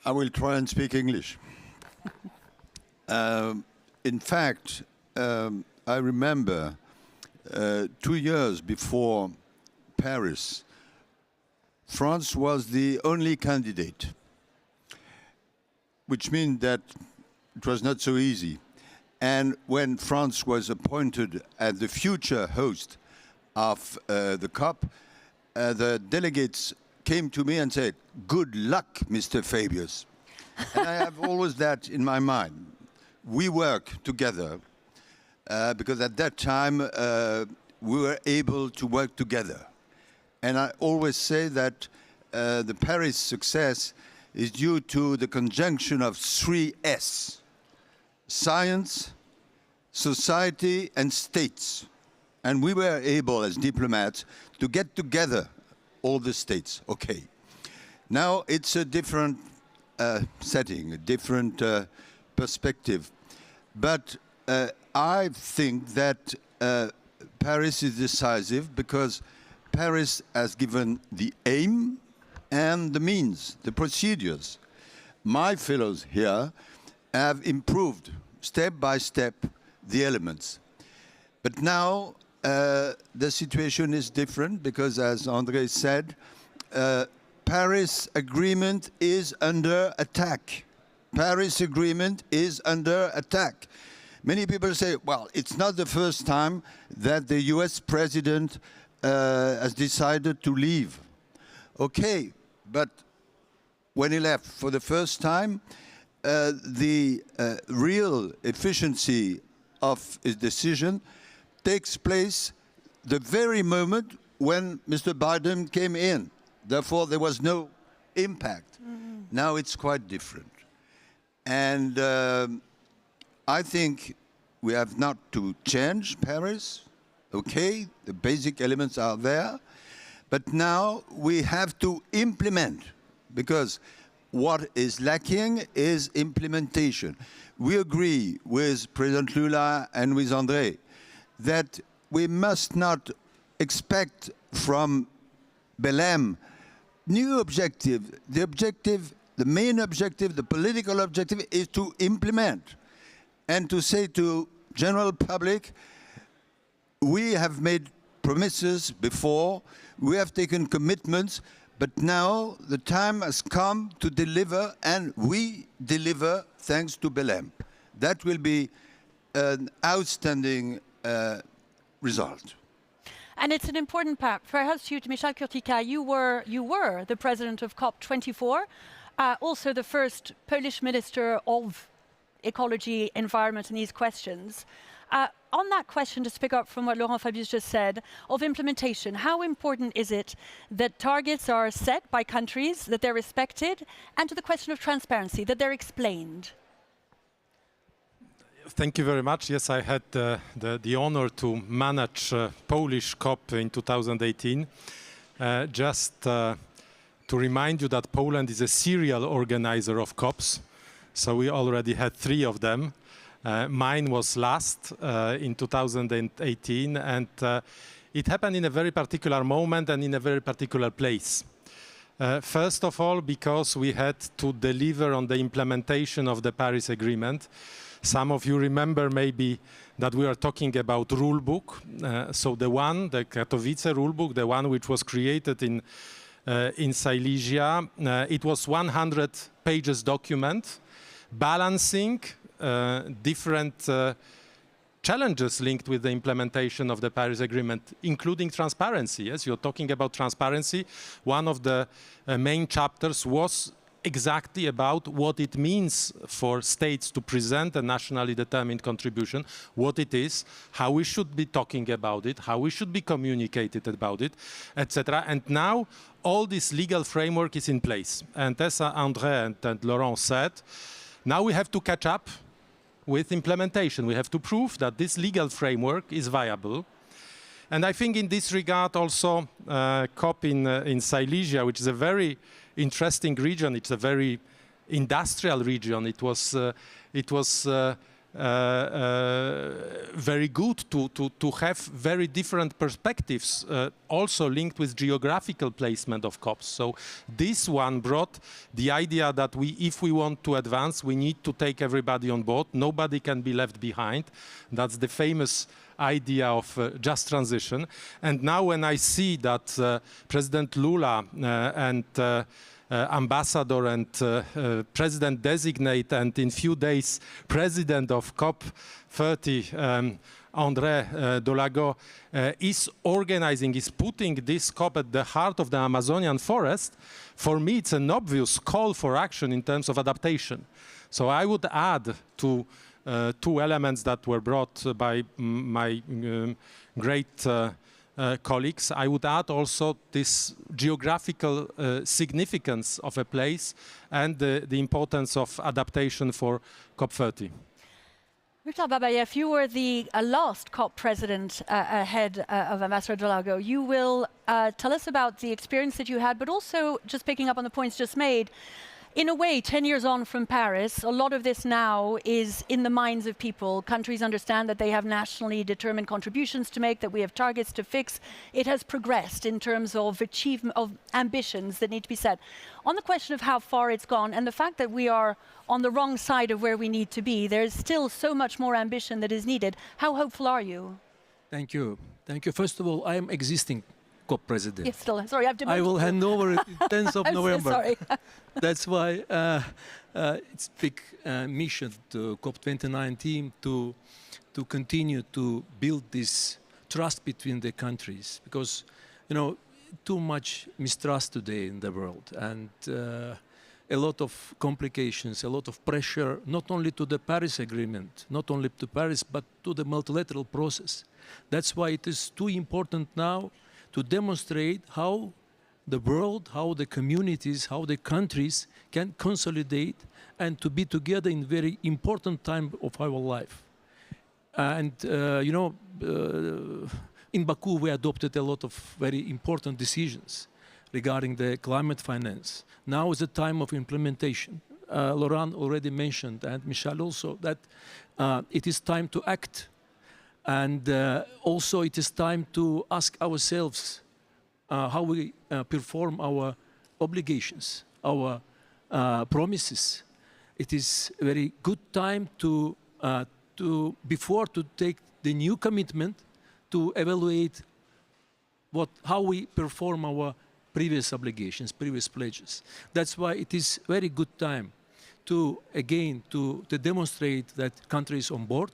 I will try and speak English. In fact, I remember 2 years before Paris, France was the only candidate, which means that it was not so easy. And when France was appointed as the future host of the COP, the delegates came to me and said, "Good luck, Mr. Fabius." And I have always that in my mind. We work together because at that time we were able to work together. And I always say that the Paris success is due to the conjunction of 3 S: science, society, and states. And we were able, as diplomats, to get together all the states. Okay. Now it's a different setting, a different perspective. But I think that Paris is decisive because Paris has given the aim and the means, the procedures. My fellows here have improved step by step the elements. But now the situation is different because, as André said, Paris Agreement is under attack. Paris Agreement is under attack. Many people say, well, it's not the first time that the US president has decided to leave. Okay, but when he left for the first time, the real efficiency of his decision takes place the very moment when Mr. Biden came in. Therefore, there was no impact. Now it's quite different. And I think we have not to change Paris. Okay, the basic elements are there. But now we have to implement, because what is lacking is implementation. We agree with President Lula and with André that we must not expect from Belém new objective. The objective, the main objective, the political objective is to implement and to say to general public, we have made promises before, we have taken commitments, but now the time has come to deliver, and we deliver thanks to Belém. That will be an outstanding result. And it's an important part. Perhaps you, Michel Kurtyka, you were the president of COP24, also the first Polish minister of ecology, environment, and these questions. On that question, just to pick up from what Laurent Fabius just said, of implementation, how important is it that targets are set by countries, that they're respected, and to the question of transparency, that they're explained? Thank you very much. Yes, I had the honor to manage Polish COP in 2018. Just to remind you that Poland is a serial organizer of COPs, so we already had 3 of them. Mine was last in 2018, and it happened in a very particular moment and in a very particular place. First of all, because we had to deliver on the implementation of the Paris Agreement. Some of you remember maybe that we are talking about rule book. So the Katowice rule book, the one which was created in Silesia, it was 100 pages document balancing different challenges linked with the implementation of the Paris Agreement, including transparency. Yes, you're talking about transparency. One of the main chapters was exactly about what it means for states to present a nationally determined contribution, what it is, how we should be talking about it, how we should be communicated about it, etc. And now all this legal framework is in place. And as André and Laurent said, now we have to catch up with implementation. We have to prove that this legal framework is viable. And I think in this regard also COP in Silesia, which is a very interesting region, it's a very industrial region. It was very good to have very different perspectives, also linked with geographical placement of COPs. So this one brought the idea that if we want to advance, we need to take everybody on board. Nobody can be left behind. That's the famous idea of just transition. And now when I see that President Lula and ambassador and president designate, and in few days president of COP30, André Dolago, is organizing, is putting this COP at the heart of the Amazonian forest, for me it's an obvious call for action in terms of adaptation. So I would add to 2 elements that were brought by my great colleagues. I would add also this geographical significance of a place and the importance of adaptation for COP30. Mukhtar Babayev, you were the last COP president ahead of Ambassador Dolago. You will tell us about the experience that you had, but also just picking up on the points just made. In a way, 10 years on from Paris, a lot of this now is in the minds of people. Countries understand that they have nationally determined contributions to make, that we have targets to fix. It has progressed in terms of achievement, of ambitions that need to be set. On the question of how far it's gone and the fact that we are on the wrong side of where we need to be, there's still so much more ambition that is needed. How hopeful are you? Thank you. Thank you. First of all, I am existing COP president. Yes, still. Sorry, I've demoted I will hand over 10th of I'm November. So sorry. That's why it's a big mission to COP29 team to continue to build this trust between the countries, because too much mistrust today in the world, and a lot of complications, a lot of pressure, not only to the Paris Agreement, not only to Paris, but to the multilateral process. That's why it is too important now to demonstrate how the world, how the communities, how the countries can consolidate and to be together in very important time of our life. And, in Baku, we adopted a lot of very important decisions regarding the climate finance. Now is a time of implementation. Laurent already mentioned, and Michel also, that it is time to act. And also it is time to ask ourselves how we perform our obligations, our promises. It is a very good time before to take the new commitment to evaluate how we perform our previous obligations, previous pledges. That's why it is very good time to, again, to demonstrate that country is on board.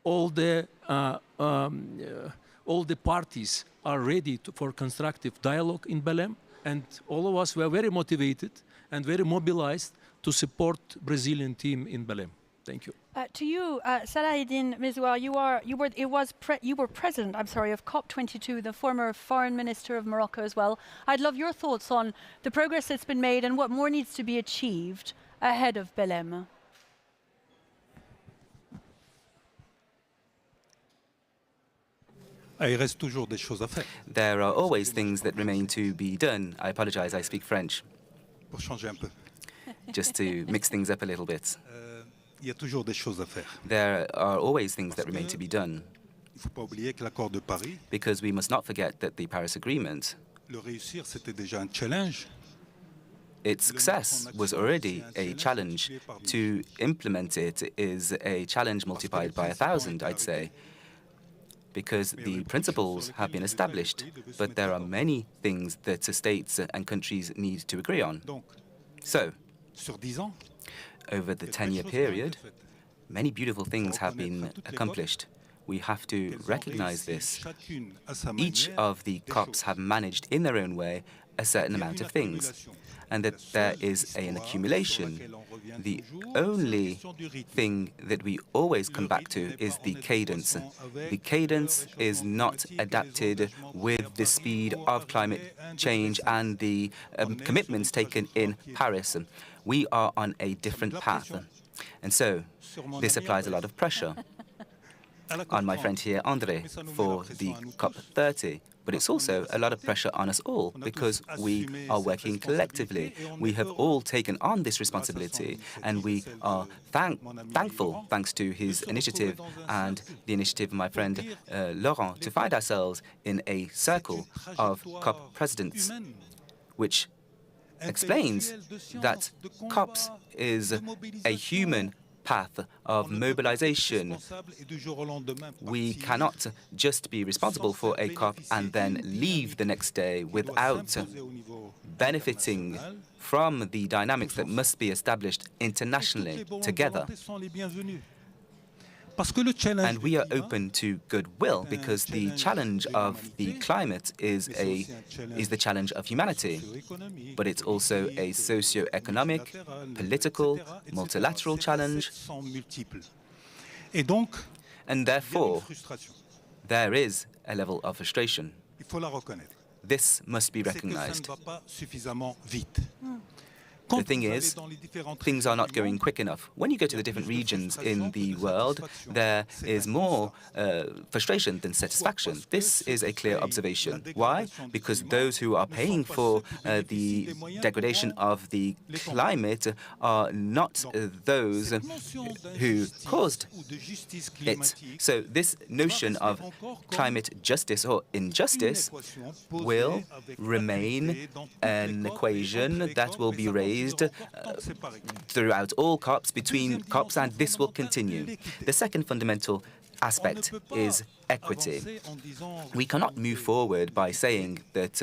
All the parties are ready for constructive dialogue in Belém, and all of us were very motivated and very mobilized to support Brazilian team in Belém. Thank you. To you, Salah-Eddine Mezouar, you were president, of COP22, the former foreign minister of Morocco as well. I'd love your thoughts on the progress that's been made and what more needs to be achieved ahead of Belém. There are always things that remain to be done. I apologize, I speak French. Just to mix things up a little bit. There are always things that remain to be done. Because we must not forget that the Paris Agreement, its success was already a challenge. To implement it is a challenge multiplied by 1,000, I'd say. Because the principles have been established, but there are many things that states and countries need to agree on. So, over the 10-year period, many beautiful things have been accomplished. We have to recognize this. Each of the COPs have managed in their own way a certain amount of things, and that there is an accumulation. The only thing that we always come back to is the cadence. The cadence is not adapted with the speed of climate change and the commitments taken in Paris. We are on a different path. And so this applies a lot of pressure on my friend here, André, for the COP30. But it's also a lot of pressure on us all because we are working collectively. We have all taken on this responsibility, and we are thankful, thanks to his initiative and the initiative of my friend Laurent, to find ourselves in a circle of COP presidents, which explains that COPs is a human path of mobilization. We cannot just be responsible for a COP and then leave the next day without benefiting from the dynamics that must be established internationally together. And we are open to goodwill because the challenge of the climate is the challenge of humanity. But it's also a socio-economic, political, multilateral challenge. And therefore, there is a level of frustration. This must be recognized. The thing is, things are not going quick enough. When you go to the different regions in the world, there is more frustration than satisfaction. This is a clear observation. Why? Because those who are paying for the degradation of the climate are not those who caused it. So this notion of climate justice or injustice will remain an equation that will be raised throughout all COPs, between COPs, and this will continue. The second fundamental aspect is equity. We cannot move forward by saying that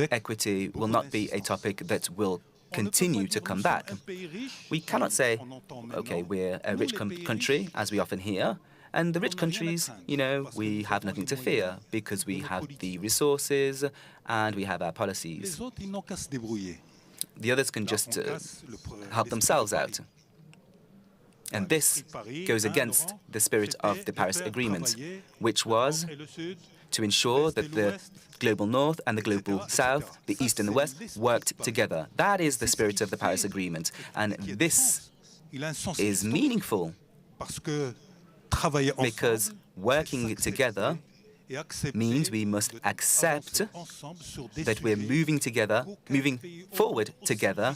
equity will not be a topic that will continue to come back. We cannot say, okay, we're a rich country, as we often hear, and the rich countries, you know, we have nothing to fear because we have the resources and we have our policies. The others can just help themselves out. And this goes against the spirit of the Paris Agreement, which was to ensure that the global north and the global south, the east and the west, worked together. That is the spirit of the Paris Agreement. And this is meaningful because working together means we must accept that we're moving forward together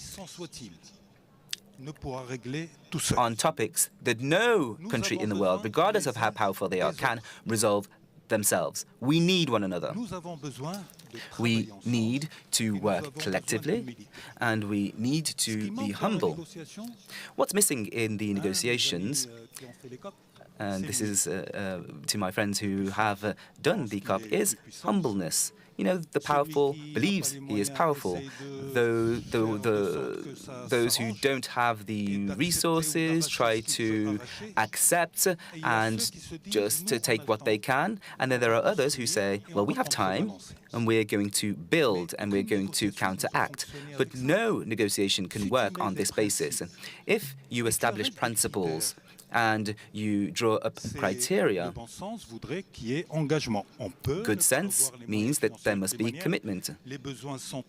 on topics that no country in the world, regardless of how powerful they are, can resolve themselves. We need one another. We need to work collectively, and we need to be humble. What's missing in the negotiations, and this is to my friends who have done the COP, is humbleness. You know, the powerful believes he is powerful. Those who don't have the resources try to accept and just to take what they can. And then there are others who say, well, we have time and we're going to build and we're going to counteract. But no negotiation can work on this basis. If you establish principles and you draw up criteria, good sense means that there must be commitment.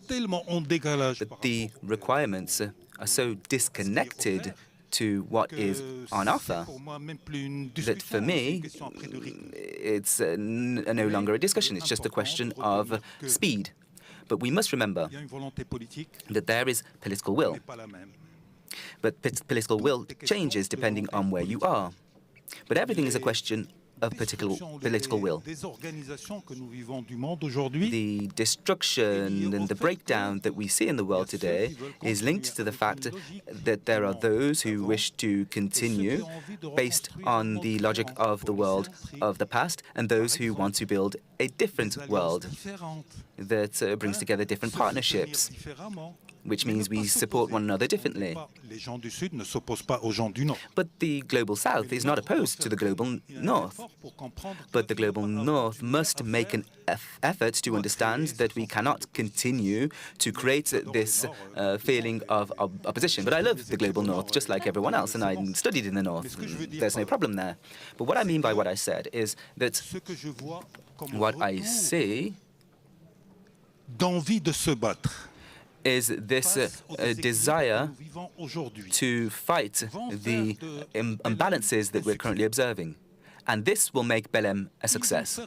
But the requirements are so disconnected to what is on offer that for me it's no longer a discussion, it's just a question of speed. But we must remember that there is political will. But political will changes depending on where you are. But everything is a question of political will. The destruction and the breakdown that we see in the world today is linked to the fact that there are those who wish to continue based on the logic of the world of the past, and those who want to build a different world that brings together different partnerships, which means we support one another differently. But the global south is not opposed to the global north. But the global north must make an effort to understand that we cannot continue to create this feeling of opposition. But I love the global north just like everyone else, and I studied in the north. There's no problem there. But what I mean by what I said is that what I see is this desire to fight the imbalances that we're currently observing. And this will make Belém a success.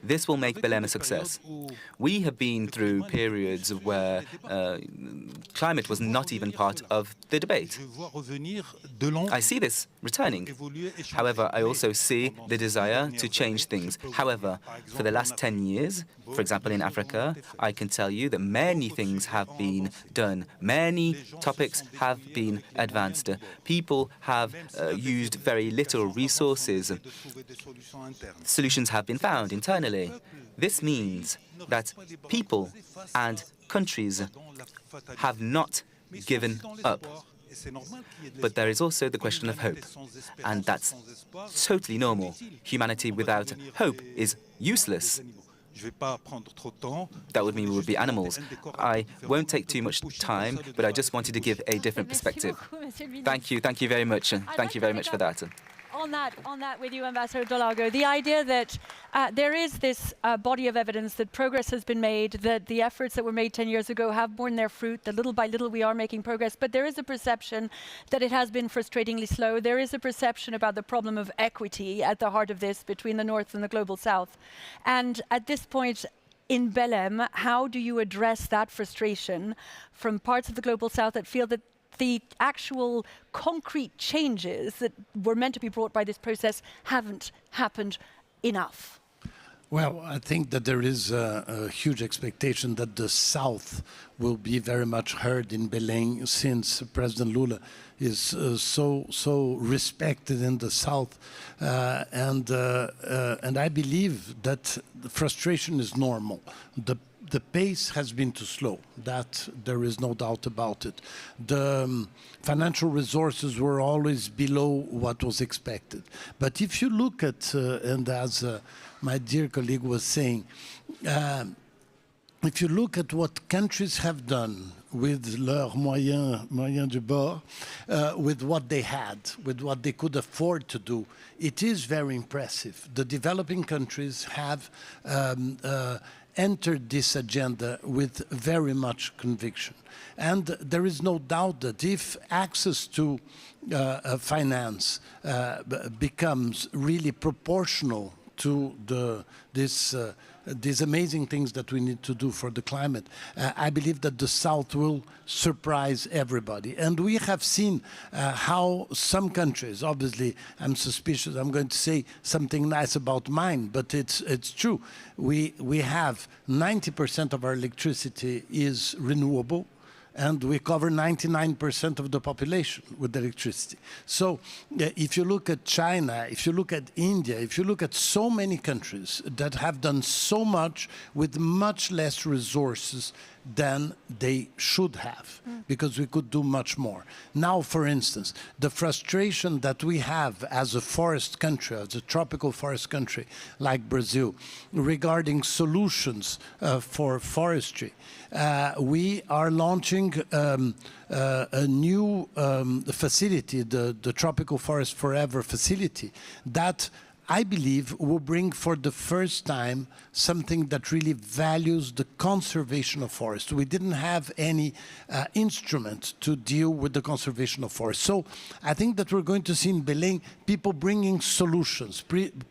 This will make Belém a success. We have been through periods where climate was not even part of the debate. I see this returning. However, I also see the desire to change things. However, for the last 10 years, for example, in Africa, I can tell you that many things have been done. Many topics have been advanced. People have used very little resources. Solutions have been found internally. This means that people and countries have not given up. But there is also the question of hope, and that's totally normal. Humanity without hope is useless. That would mean we would be animals. I won't take too much time, but I just wanted to give a different perspective. Thank you very much. Thank you very much for that. On that with you, Ambassador Dolago, the idea that there is this body of evidence that progress has been made, that the efforts that were made 10 years ago have borne their fruit, that little by little we are making progress, but there is a perception that it has been frustratingly slow. There is a perception about the problem of equity at the heart of this between the North and the Global South. And at this point, in Belém, how do you address that frustration from parts of the Global South that feel that the actual concrete changes that were meant to be brought by this process haven't happened enough? Well, I think that there is a huge expectation that the South will be very much heard in Belém, since President Lula is so respected in the South, and I believe that the frustration is normal. The pace has been too slow, that there is no doubt about it. The financial resources were always below what was expected. But if you look at, and as my dear colleague was saying, if you look at what countries have done with leurs moyens du bord, with what they had, with what they could afford to do, it is very impressive. The developing countries have entered this agenda with very much conviction. And there is no doubt that if access to finance becomes really proportional to these amazing things that we need to do for the climate, I believe that the South will surprise everybody. And we have seen how some countries, obviously, I'm suspicious, I'm going to say something nice about mine, but it's true. We have 90% of our electricity is renewable, and we cover 99% of the population with electricity. So if you look at China, if you look at India, if you look at so many countries that have done so much with much less resources than they should have, because we could do much more. Now, for instance, the frustration that we have as a forest country, as a tropical forest country like Brazil, regarding solutions for forestry, we are launching a new facility, the Tropical Forest Forever facility, that I believe will bring for the first time something that really values the conservation of forests. We didn't have any instrument to deal with the conservation of forests. So I think that we're going to see in Belém people bringing solutions.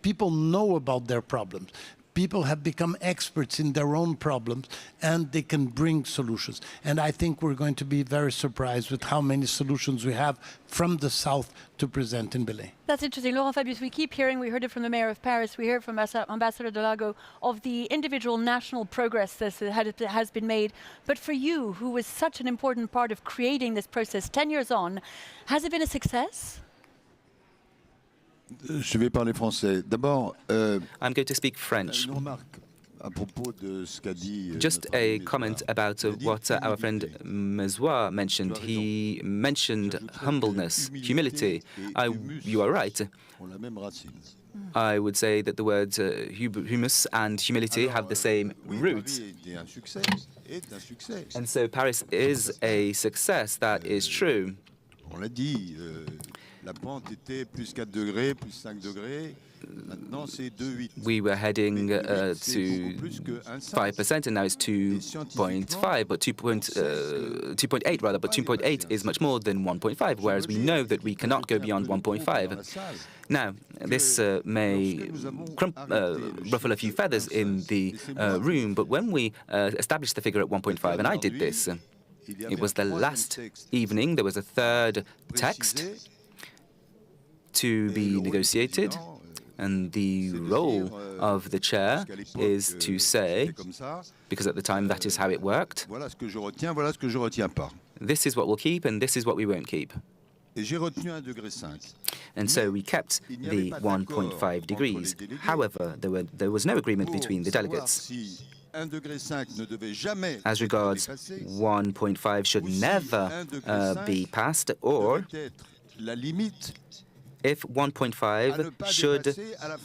People know about their problems. People have become experts in their own problems, and they can bring solutions. And I think we're going to be very surprised with how many solutions we have from the South to present in Belém. That's interesting. Laurent Fabius, we keep hearing, we heard it from the Mayor of Paris, we heard from Ambassador Delago, of the individual national progress that has been made. But for you, who was such an important part of creating this process 10 years on, has it been a success? Je vais parler français. D'abord, I'm going to speak French. Just a comment about what our friend Mezwa mentioned. He mentioned humbleness, humility. You are right. I would say that the words humus and humility have the same roots. And so Paris is a success, that is true. La pente était plus 4 degrés, plus 5 degrés. Maintenant, c'est 2,8. We were heading to 5%, and now it's 2.5, but 2.8 rather. But 2.8 is much more than 1.5, whereas we know that we cannot go beyond 1.5. Now, this may ruffle a few feathers in the room, but when we established the figure at 1.5, and I did this, it was the last evening. There was a third text to be negotiated, and the role of the chair is to say, because at the time that is how it worked, this is what we'll keep and this is what we won't keep. And so we kept the 1.5 degrees. However, there was no agreement between the delegates. As regards 1.5 should never be passed, or if 1.5 should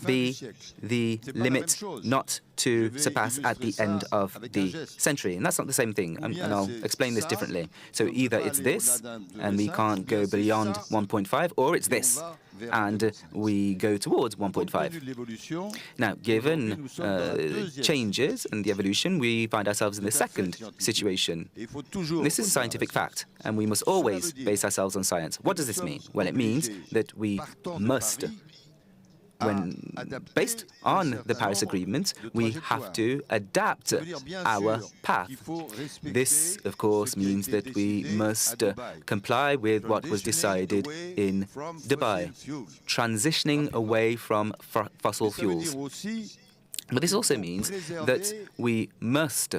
be the limit not to surpass at the end of the century. And that's not the same thing, and I'll explain this differently. So either it's this, and we can't go beyond 1.5, or it's this, and we go towards 1.5. Now, given changes and the evolution, we find ourselves in the second situation. This is a scientific fact, and we must always base ourselves on science. What does this mean? Well, it means that we must, when based on the Paris Agreement, we have to adapt our path. This, of course, means that we must comply with what was decided in Dubai, transitioning away from fossil fuels. But this also means that we must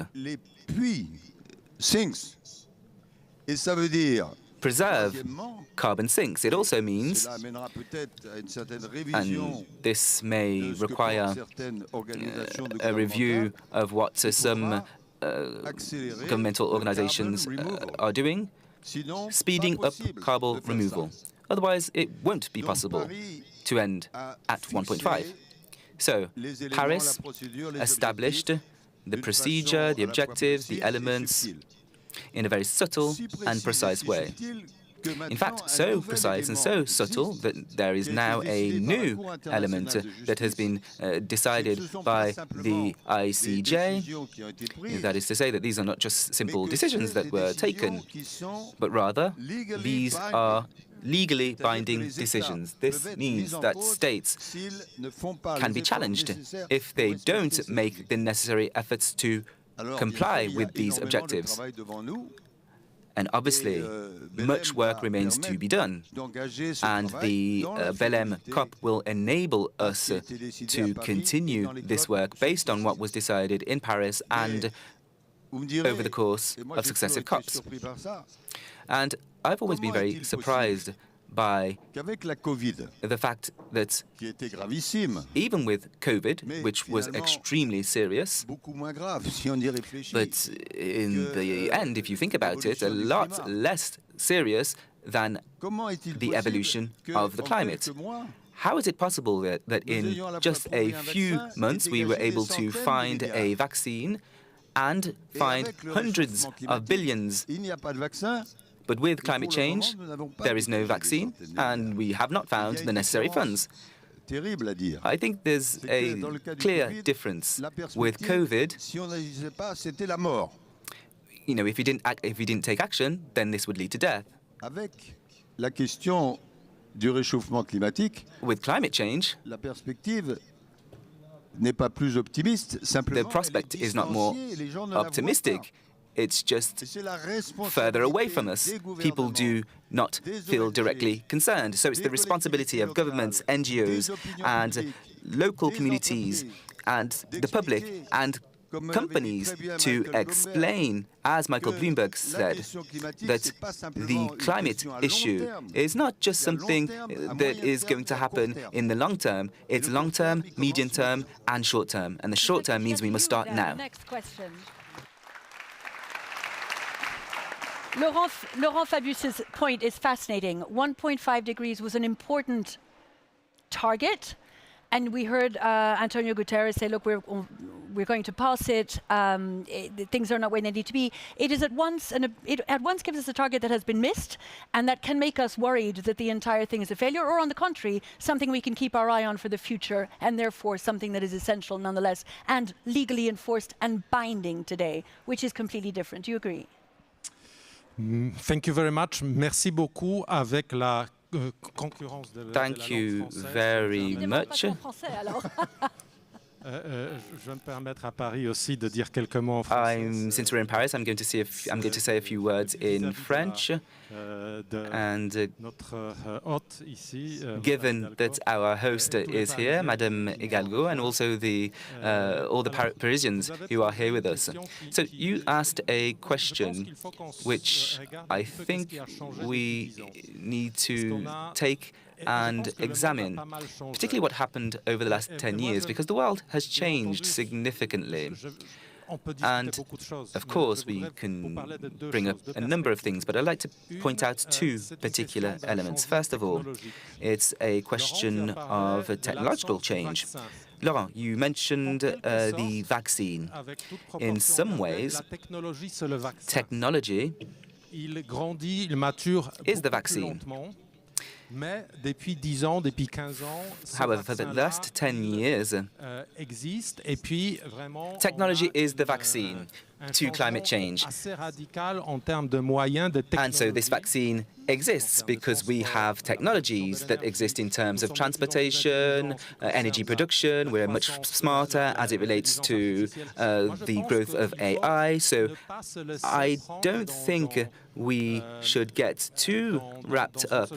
preserve carbon sinks. It also means, and this may require a review of what some governmental organizations are doing, speeding up carbon removal. Otherwise, it won't be possible to end at 1.5. So Paris established the procedure, the objectives, the elements in a very subtle and precise way. In fact, so precise and so subtle that there is now a new element that has been decided by the ICJ. That is to say that these are not just simple decisions that were taken, but rather these are legally binding decisions. This means that states can be challenged if they don't make the necessary efforts to comply with these objectives. And obviously, much work remains to be done. And the Belém COP will enable us to continue this work based on what was decided in Paris and over the course of successive COPs. And I've always been very surprised by the fact that even with COVID, which was extremely serious, but in the end, if you think about it, a lot less serious than the evolution of the climate. How is it possible that in just a few months we were able to find a vaccine and find hundreds of billions? But with climate change, there is no vaccine, and we have not found the necessary funds. I think there's a clear difference. With COVID, you know, if we didn't take action, then this would lead to death. With climate change, the prospect is not more optimistic. It's just further away from us. People do not feel directly concerned. So it's the responsibility of governments, NGOs, and local communities, and the public, and companies to explain, as Michael Bloomberg said, that the climate issue is not just something that is going to happen in the long term. It's long term, medium term, and short term. And the short term means we must start now. Next question. Laurent Fabius's point is fascinating. 1.5 degrees was an important target, and we heard Antonio Guterres say, look, we're going to pass it. Things are not where they need to be. It is at once gives us a target that has been missed, and that can make us worried that the entire thing is a failure, or on the contrary, something we can keep our eye on for the future, and therefore something that is essential nonetheless, and legally enforced and binding today, which is completely different. Do you agree? Thank you very much. Merci beaucoup. Avec la concurrence de Thank you very much. Je vais me permettre à Paris aussi de dire quelques mots en français. Since we're in Paris, I'm going to say a few words in French. And given that our host is here, Madame Hidalgo, and also all the Parisians who are here with us. So you asked a question which I think we need to take and examine, particularly what happened over the last 10 years, because the world has changed significantly. And of course, we can bring up a number of things, but I'd like to point out two particular elements. First of all, it's a question of a technological change. Laurent, you mentioned the vaccine. In some ways, technology is the vaccine. However, for the last 10 years, technology is the vaccine to climate change. And so this vaccine exists because we have technologies that exist in terms of transportation, energy production. We're much smarter as it relates to the growth of AI. So I don't think we should get too wrapped up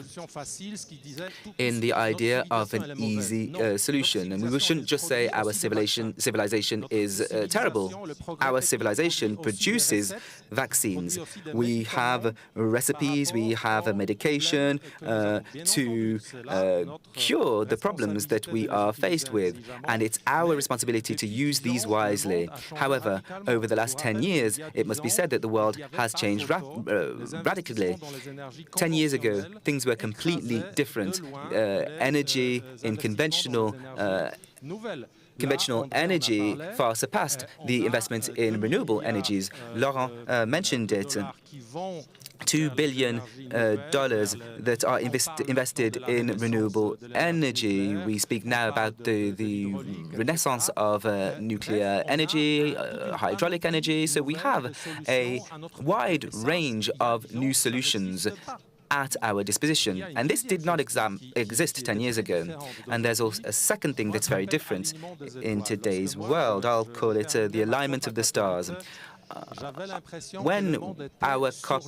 in the idea of an easy solution. And we shouldn't just say our civilization is terrible. Our civilization produces vaccines. We have recipes, we have a medication to cure the problems that we are faced with. And it's our responsibility to use these wisely. However, over the last 10 years, it must be said that the world has changed radically. 10 years ago, things were completely different. Energy in conventional conventional energy far surpassed the investment in renewable energies. Laurent mentioned it. $2 billion that are invested in renewable energy. We speak now about the renaissance of nuclear energy, hydraulic energy. So we have a wide range of new solutions at our disposition. And this did not exist 10 years ago. And there's also a second thing that's very different in today's world. I'll call it the alignment of the stars. When our COP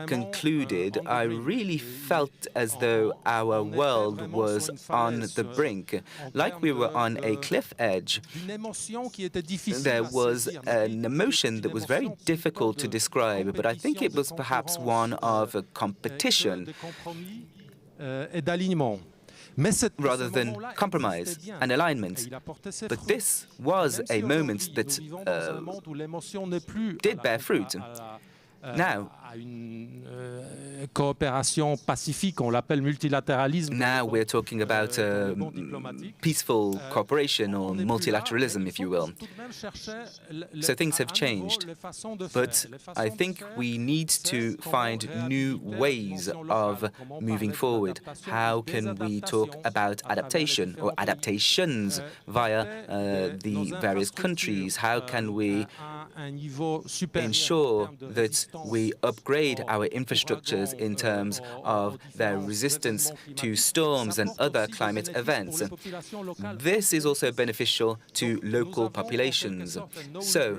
concluded, I really felt as though our world was on the brink, like we were on a cliff edge. There was an emotion that was very difficult to describe, but I think it was perhaps one of a competition rather than compromise and alignment. But this was a moment that did bear fruit. Now, coopération pacifique, on l'appelle multilatéralisme. Now we're talking about peaceful cooperation or multilateralism, if you will. So things have changed, but I think we need to find new ways of moving forward. How can we talk about adaptation or adaptations via the various countries? How can we ensure that we upgrade our infrastructures in terms of their resistance to storms and other climate events? This is also beneficial to local populations. So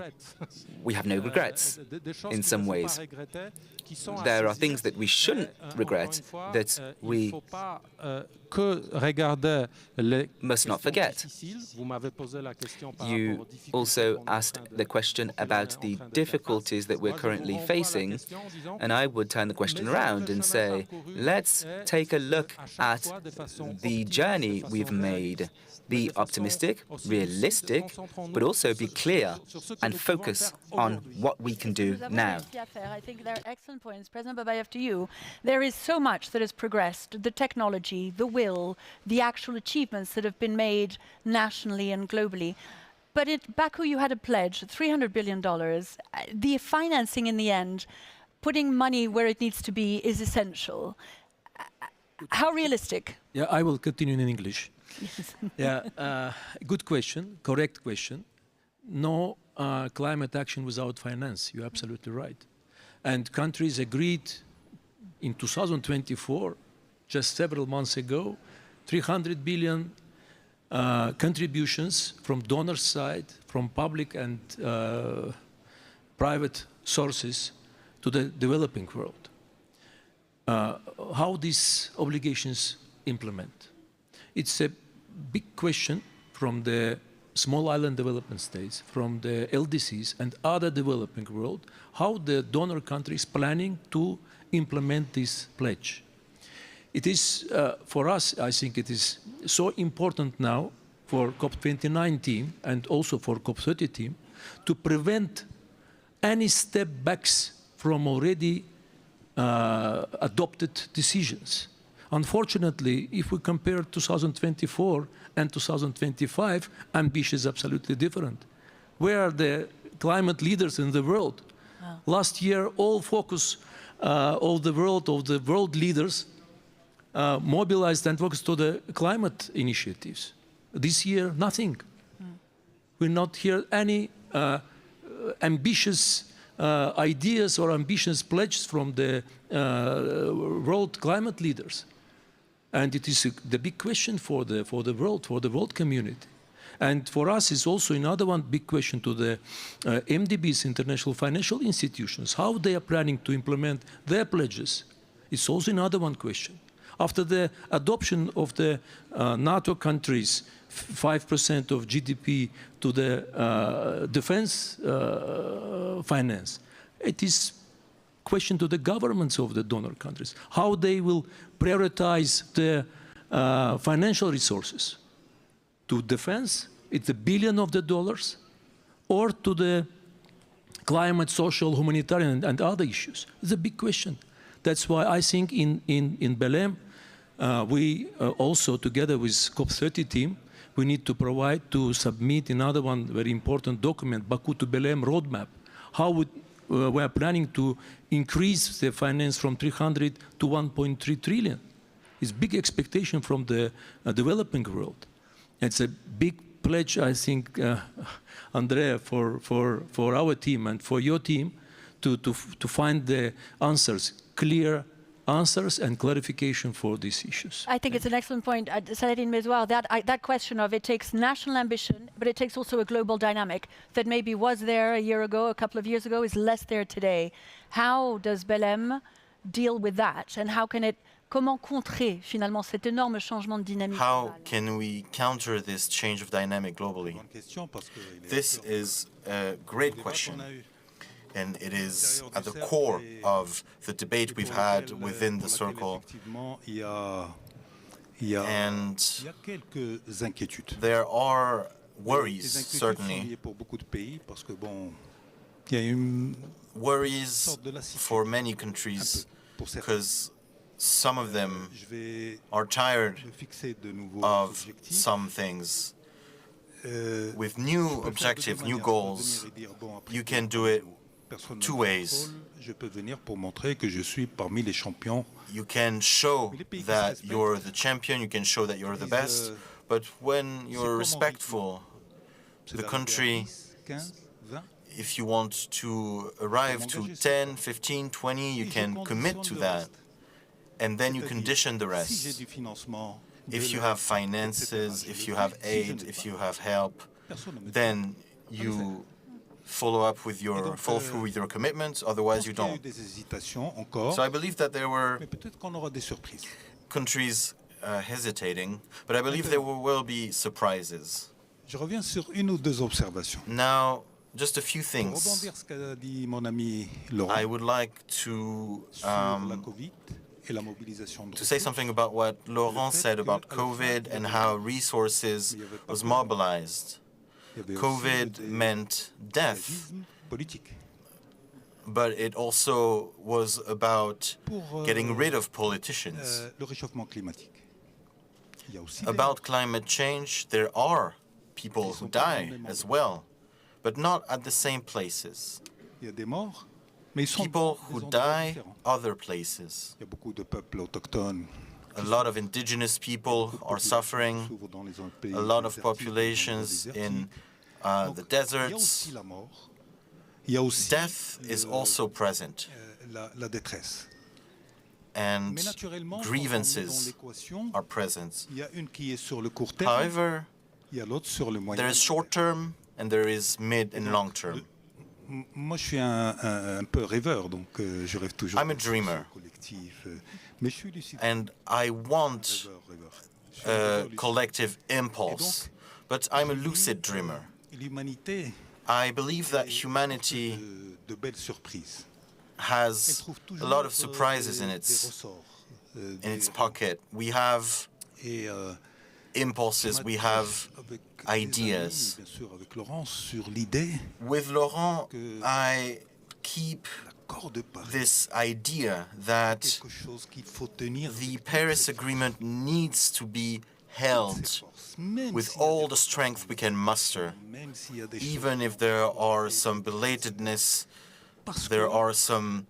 we have no regrets in some ways. There are things that we shouldn't regret, that we must not forget. You also asked the question about the difficulties that we're currently facing, and I would turn the question around and say, let's take a look at the journey we've made. Be optimistic, realistic, but also be clear and focus on what we can do now. I think they're excellent points. President Babayev, to you. There is so much that has progressed, the technology, the will, the actual achievements that have been made nationally and globally. But at Baku, you had a pledge, $300 billion. The financing in the end, putting money where it needs to be, is essential. How realistic? Yeah, I will continue in English. Yeah, good question, correct question. No climate action without finance. You're absolutely right. And countries agreed in 2024, just several months ago, 300 billion contributions from donor side, from public and private sources to the developing world. How these obligations implement? It's a big question from the small island development states, from the LDCs and other developing world, how the donor countries planning to implement this pledge. It is, for us, I think it is so important now for COP29 team and also for COP30 team to prevent any step backs from already adopted decisions. Unfortunately, if we compare 2024 and 2025, ambition is absolutely different. Where are the climate leaders in the world? Wow. Last year, all focus of the world leaders mobilized and focused to the climate initiatives. This year, nothing. We not hear any ambitious ideas or ambitious pledges from the world climate leaders. And it is the big question for the world community. And for us, it's also another one big question to the MDBs, international financial institutions, how they are planning to implement their pledges. It's also another one question. After the adoption of the NATO countries, 5% of GDP to the defense finance, it is question to the governments of the donor countries, how they will prioritize the financial resources to defense, it's $1 billion of the dollars, or to the climate, social, humanitarian, and other issues. It's a big question. That's why I think in Belém, we also, together with COP30 team, we need to provide to submit another one very important document, Baku to Belém roadmap. How we are planning to increase the finance from 300 to 1.3 trillion. It's big expectation from the developing world. It's a big pledge, I think, Andrea, for our team and for your team to find the answers, clear answers and clarification for these issues. I think it's an excellent point, Saladin Mezouar, that question of it takes national ambition, but it takes also a global dynamic that maybe was there a year ago, a couple of years ago, is less there today. How does Belém deal with that? And how can it, comment contrer finalement cet énorme changement de dynamique? How can we counter this change of dynamic globally? This is a great question. And it is at the core of the debate we've had within the circle. And there are worries, certainly. Worries for many countries, because some of them are tired of some things. With new objectives, new goals, you can do it two ways. You can show that you're the champion, you can show that you're the best, but when you're respectful to the country, if you want to arrive to 10, 15, 20, you can commit to that, and then you condition the rest. If you have finances, if you have aid, if you have help, then you follow through with your commitments, otherwise you don't. So I believe that there were countries hesitating, but I believe there will be surprises. Now, just a few things. I would like to say something about what Laurent said about COVID and how resources was mobilized. COVID meant death, but it also was about getting rid of politicians. About climate change, there are people who die as well, but not at the same places. People who die other places. A lot of indigenous people are suffering, a lot of populations in the deserts. Death is also present, and grievances are present. However, there is short term and there is mid and long term. I'm a dreamer, and I want a collective impulse, but I'm a lucid dreamer. I believe that humanity has a lot of surprises in its pocket. We have impulses, we have ideas. With Laurent, I keep this idea that the Paris Agreement needs to be held with all the strength we can muster, even if there are some belatedness, there are some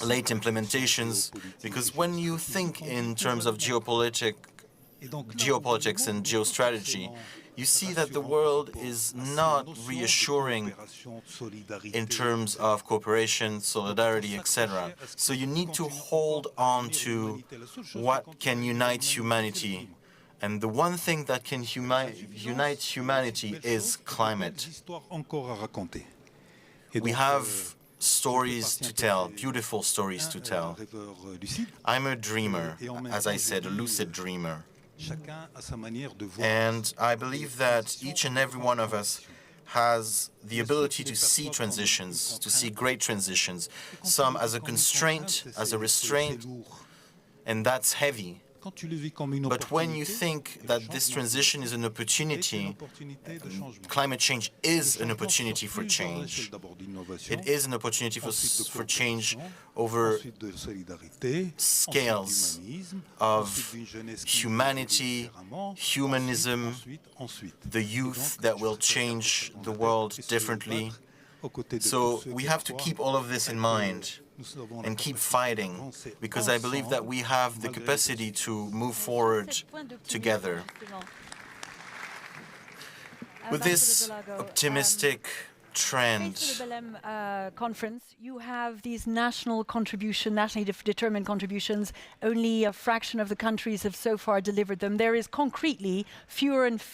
late implementations, because when you think in terms of geopolitics and geostrategy, you see that the world is not reassuring in terms of cooperation, solidarity, etc. So you need to hold on to what can unite humanity. And the one thing that can unite humanity is climate. We have stories to tell, beautiful stories to tell. I'm a dreamer, as I said, a lucid dreamer. And I believe that each and every one of us has the ability to see transitions, to see great transitions, some as a constraint, as a restraint, and that's heavy. But when you think that this transition is an opportunity, climate change is an opportunity for change. It is an opportunity for change over scales of humanity, humanism, the youth that will change the world differently. So we have to keep all of this in mind and keep fighting, because I believe that we have the capacity to move forward together. With this optimistic trend, Thanks to the Belém conference, you have these nationally determined contributions. Only a fraction of the countries have so far delivered them. There is concretely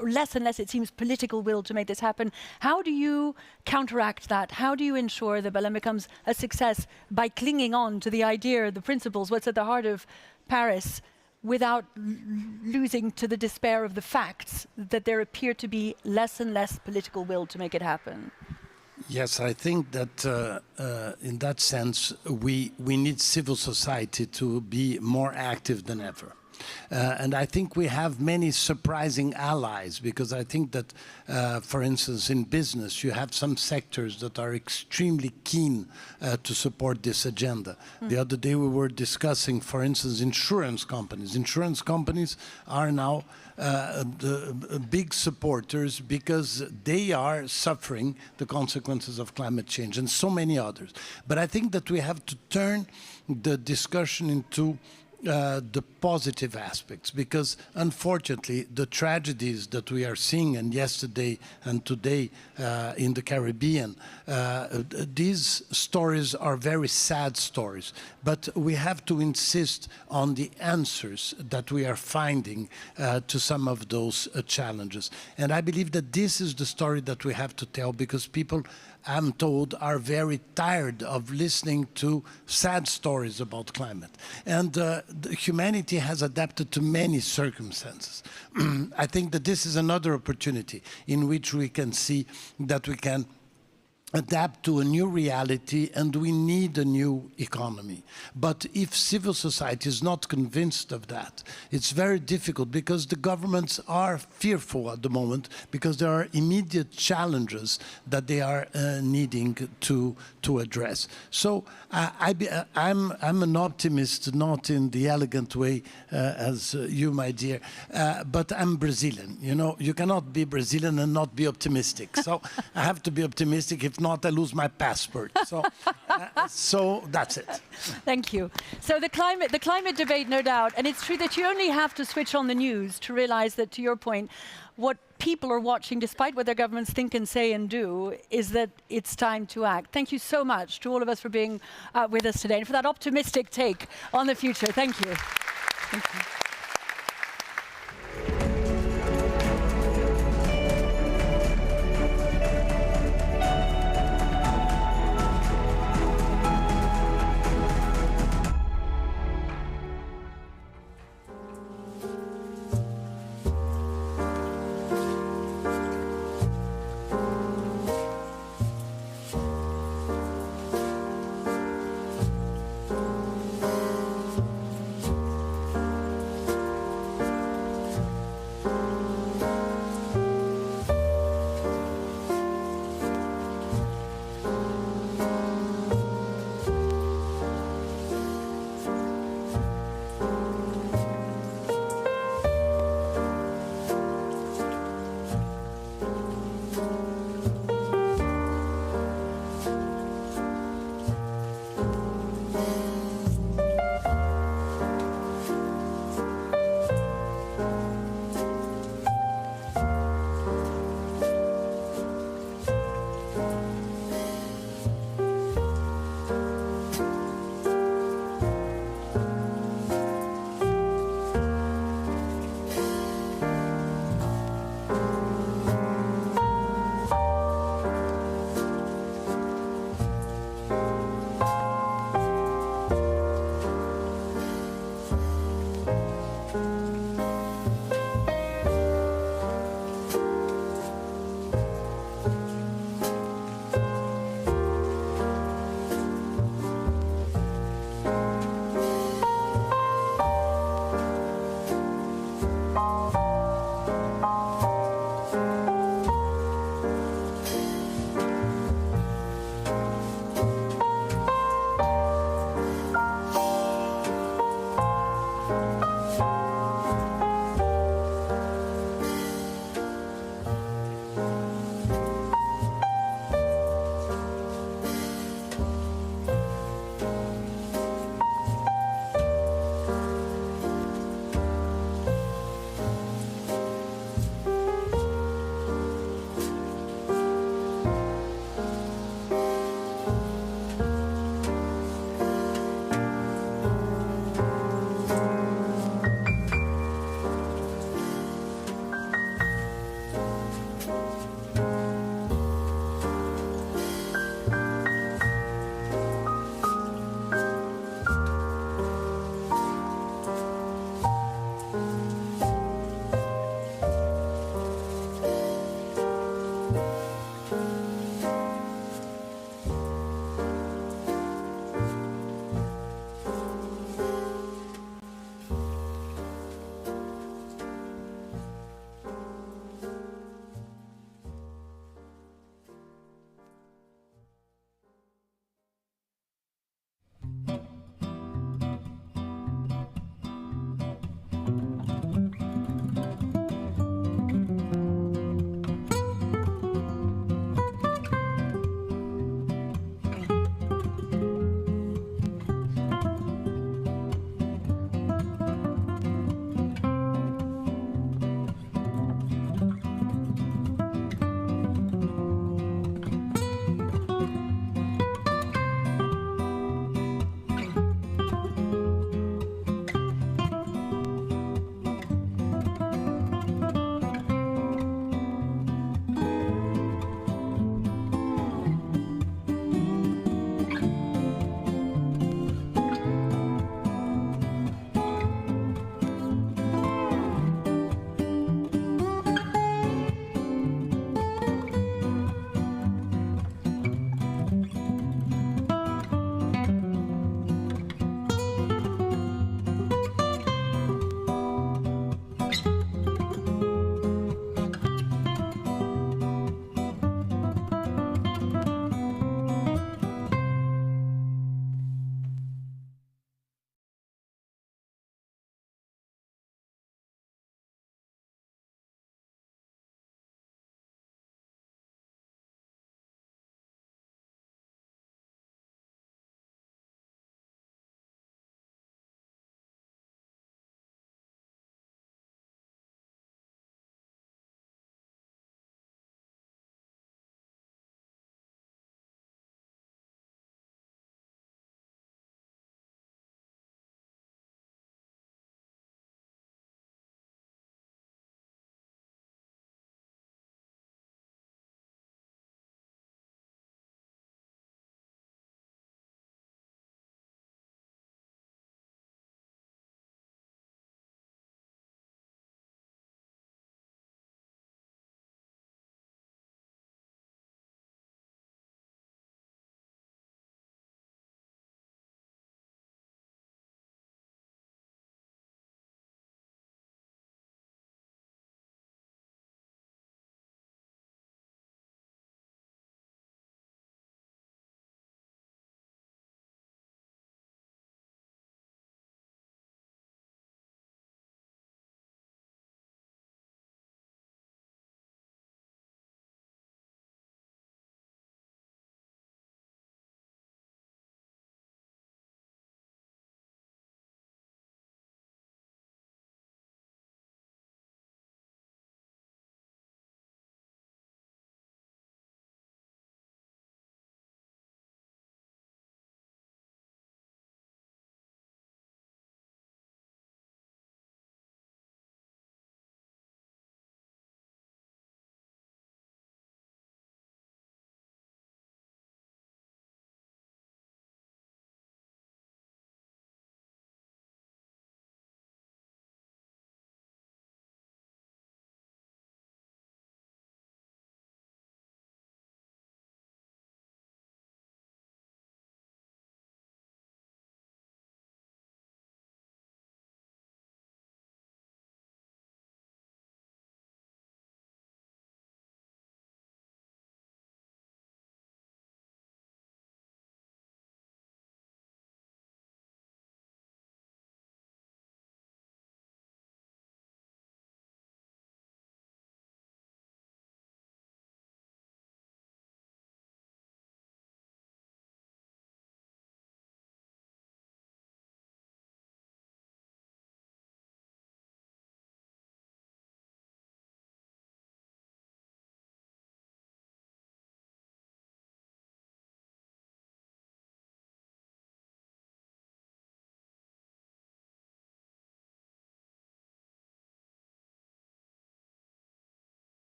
less and less, it seems, political will to make this happen. How do you counteract that? How do you ensure that Belém becomes a success by clinging on to the idea, the principles, what's at the heart of Paris, without losing to the despair of the facts that there appear to be less and less political will to make it happen? Yes, I think that in that sense, we need civil society to be more active than ever. And I think we have many surprising allies, because I think that, for instance, in business, you have some sectors that are extremely keen to support this agenda. The other day we were discussing, for instance, insurance companies. Insurance companies are now big supporters because they are suffering the consequences of climate change, and so many others. But I think that we have to turn the discussion into the positive aspects, because unfortunately the tragedies that we are seeing, and yesterday and today in the Caribbean, these stories are very sad stories, but we have to insist on the answers that we are finding to some of those challenges. And I believe that this is the story that we have to tell, because people, I'm told, are very tired of listening to sad stories about climate. And humanity has adapted to many circumstances. I think that this is another opportunity in which we can see that we can adapt to a new reality, and we need a new economy. But if civil society is not convinced of that, it's very difficult, because the governments are fearful at the moment, because there are immediate challenges that they are needing to address. So I'm an optimist, not in the elegant way as you, my dear, but I'm Brazilian. You know, you cannot be Brazilian and not be optimistic. So I have to be optimistic. If not, I lose my passport. So, so that's it. Thank you. So the climate debate, no doubt, and it's true that you only have to switch on the news to realize that, to your point, what people are watching, despite what their governments think and say and do, is that it's time to act. Thank you so much to all of us for being with us today and for that optimistic take on the future. Thank you. Thank you.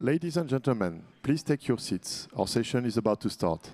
Ladies and gentlemen, please take your seats. Our session is about to start.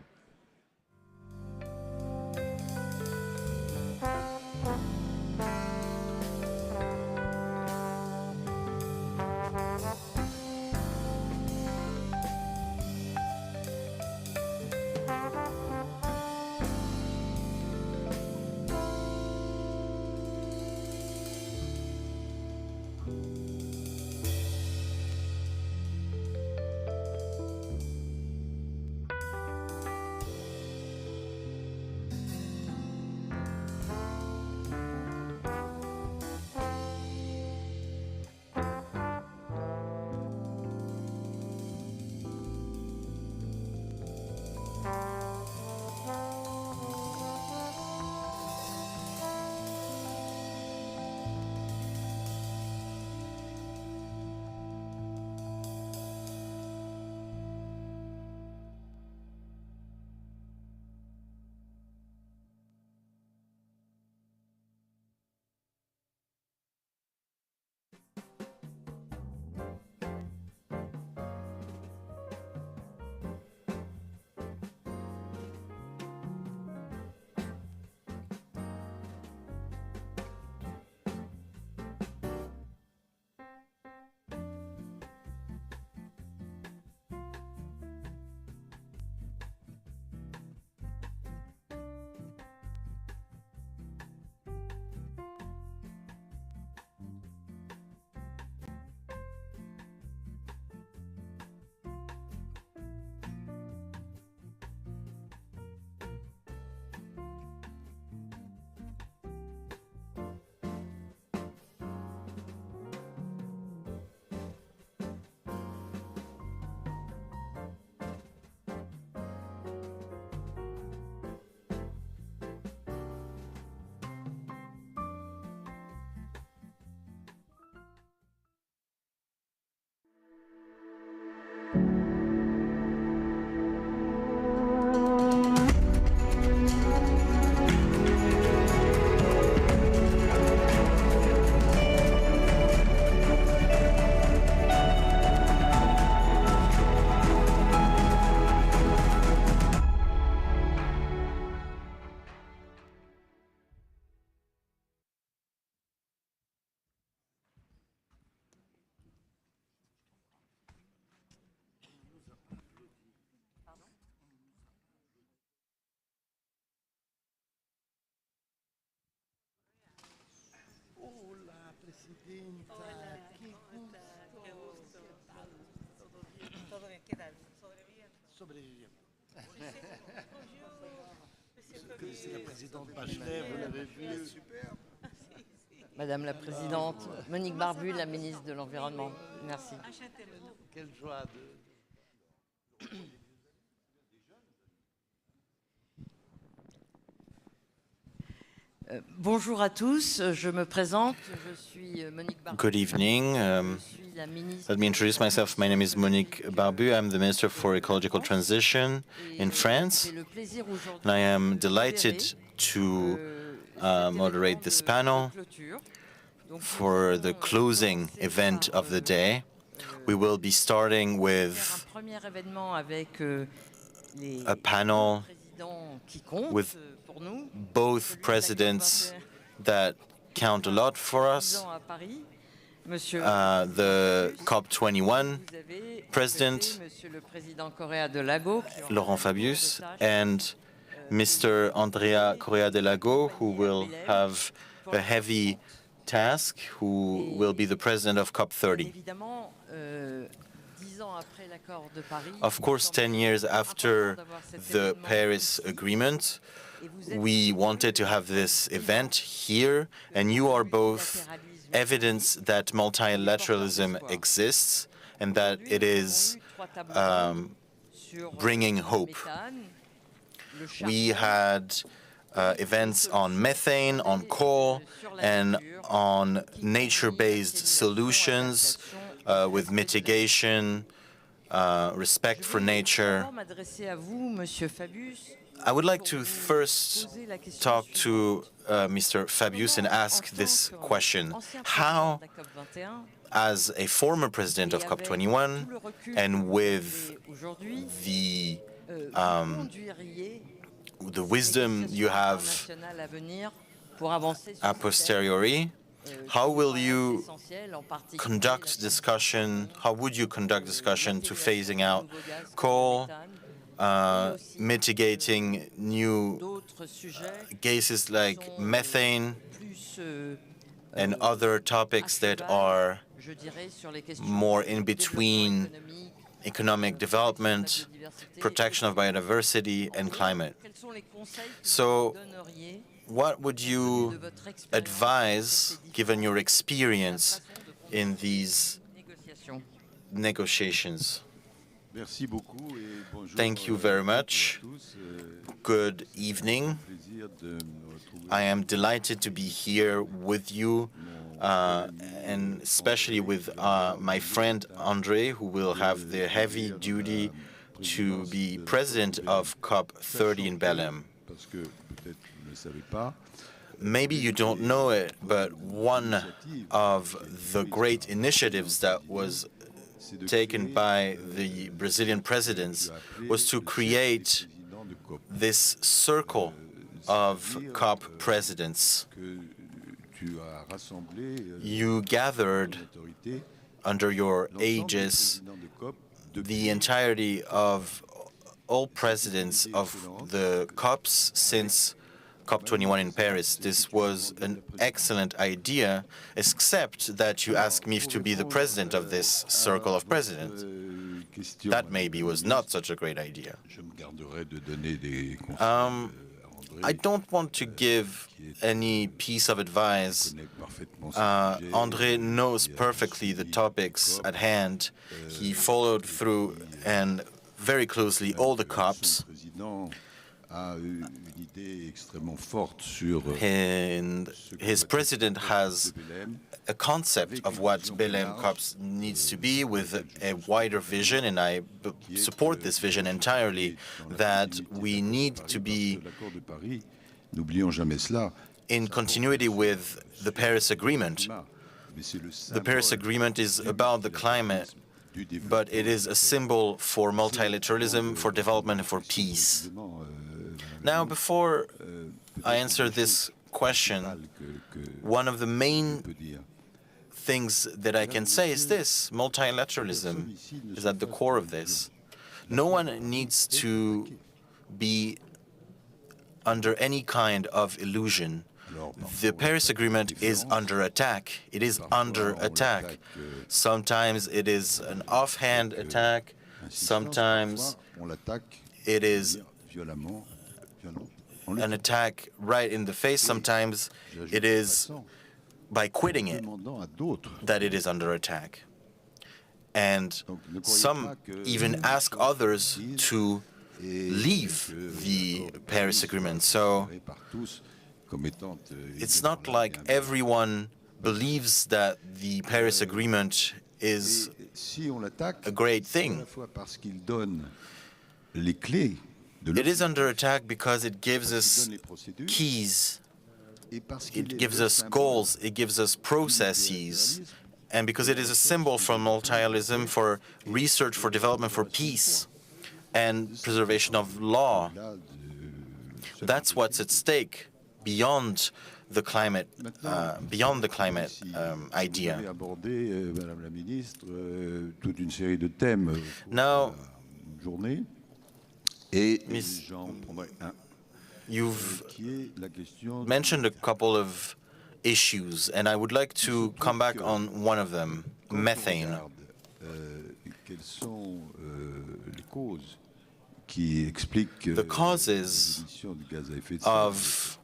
Madame la Présidente, Monique Barbu, la ministre de l'Environnement. Merci. Quelle joie Bonjour à tous, je me présente, je suis Monique Barbu. Good evening. Let me introduce myself. My name is Monique Barbu. I'm the Minister for Ecological Transition in France. And I am delighted to moderate this panel for the closing event of the day. We will be starting with a panel with both presidents that count a lot for us. The COP21 president, Laurent Fabius, and Mr. Andrea Correa de Lago, who will have a heavy task, who will be the president of COP30. Of course, 10 years after the Paris Agreement, we wanted to have this event here, and you are both evidence that multilateralism exists and that it is bringing hope. We had events on methane, on coal, and on nature-based solutions with mitigation, respect for nature. I would like to first talk to Mr. Fabius and ask this question. How, as a former president of COP21 and with the wisdom you have a posteriori, how will you conduct discussion, how would you conduct discussion to phasing out coal, mitigating new gases like methane and other topics that are more in between economic development, protection of biodiversity, and climate? So what would you advise, given your experience in these negotiations? Thank you very much. Good evening. I am delighted to be here with you, and especially with my friend André, who will have the heavy duty to be president of COP30 in Belém. Maybe you don't know it, but one of the great initiatives that was taken by the Brazilian presidents was to create this circle of COP presidents. You gathered under your aegis the entirety of all presidents of the COPs since COP21 in Paris. This was an excellent idea, except that you asked me to be the president of this circle of presidents. That maybe was not such a great idea. I don't want to give any piece of advice. André knows perfectly the topics at hand. He followed through and very closely all the COPs. And his president has a concept of what Belém COPs needs to be, with a wider vision, and I support this vision entirely, that we need to be in continuity with the Paris Agreement. The Paris Agreement is about the climate, but it is a symbol for multilateralism, for development, and for peace. Now, before I answer this question, one of the main things that I can say is this: multilateralism is at the core of this. No one needs to be under any kind of illusion. The Paris Agreement is under attack. It is under attack. Sometimes it is an offhand attack. Sometimes it is an attack right in the face. Sometimes it is by quitting it that it is under attack. And some even ask others to leave the Paris Agreement. So it's not like everyone believes that the Paris Agreement is a great thing. It is under attack because it gives us keys, it gives us goals, it gives us processes, and because it is a symbol for multilateralism, for research, for development, for peace, and preservation of law. That's what's at stake beyond the climate, idea. Now, you've mentioned a couple of issues, and I would like to come back on one of them, methane. The causes of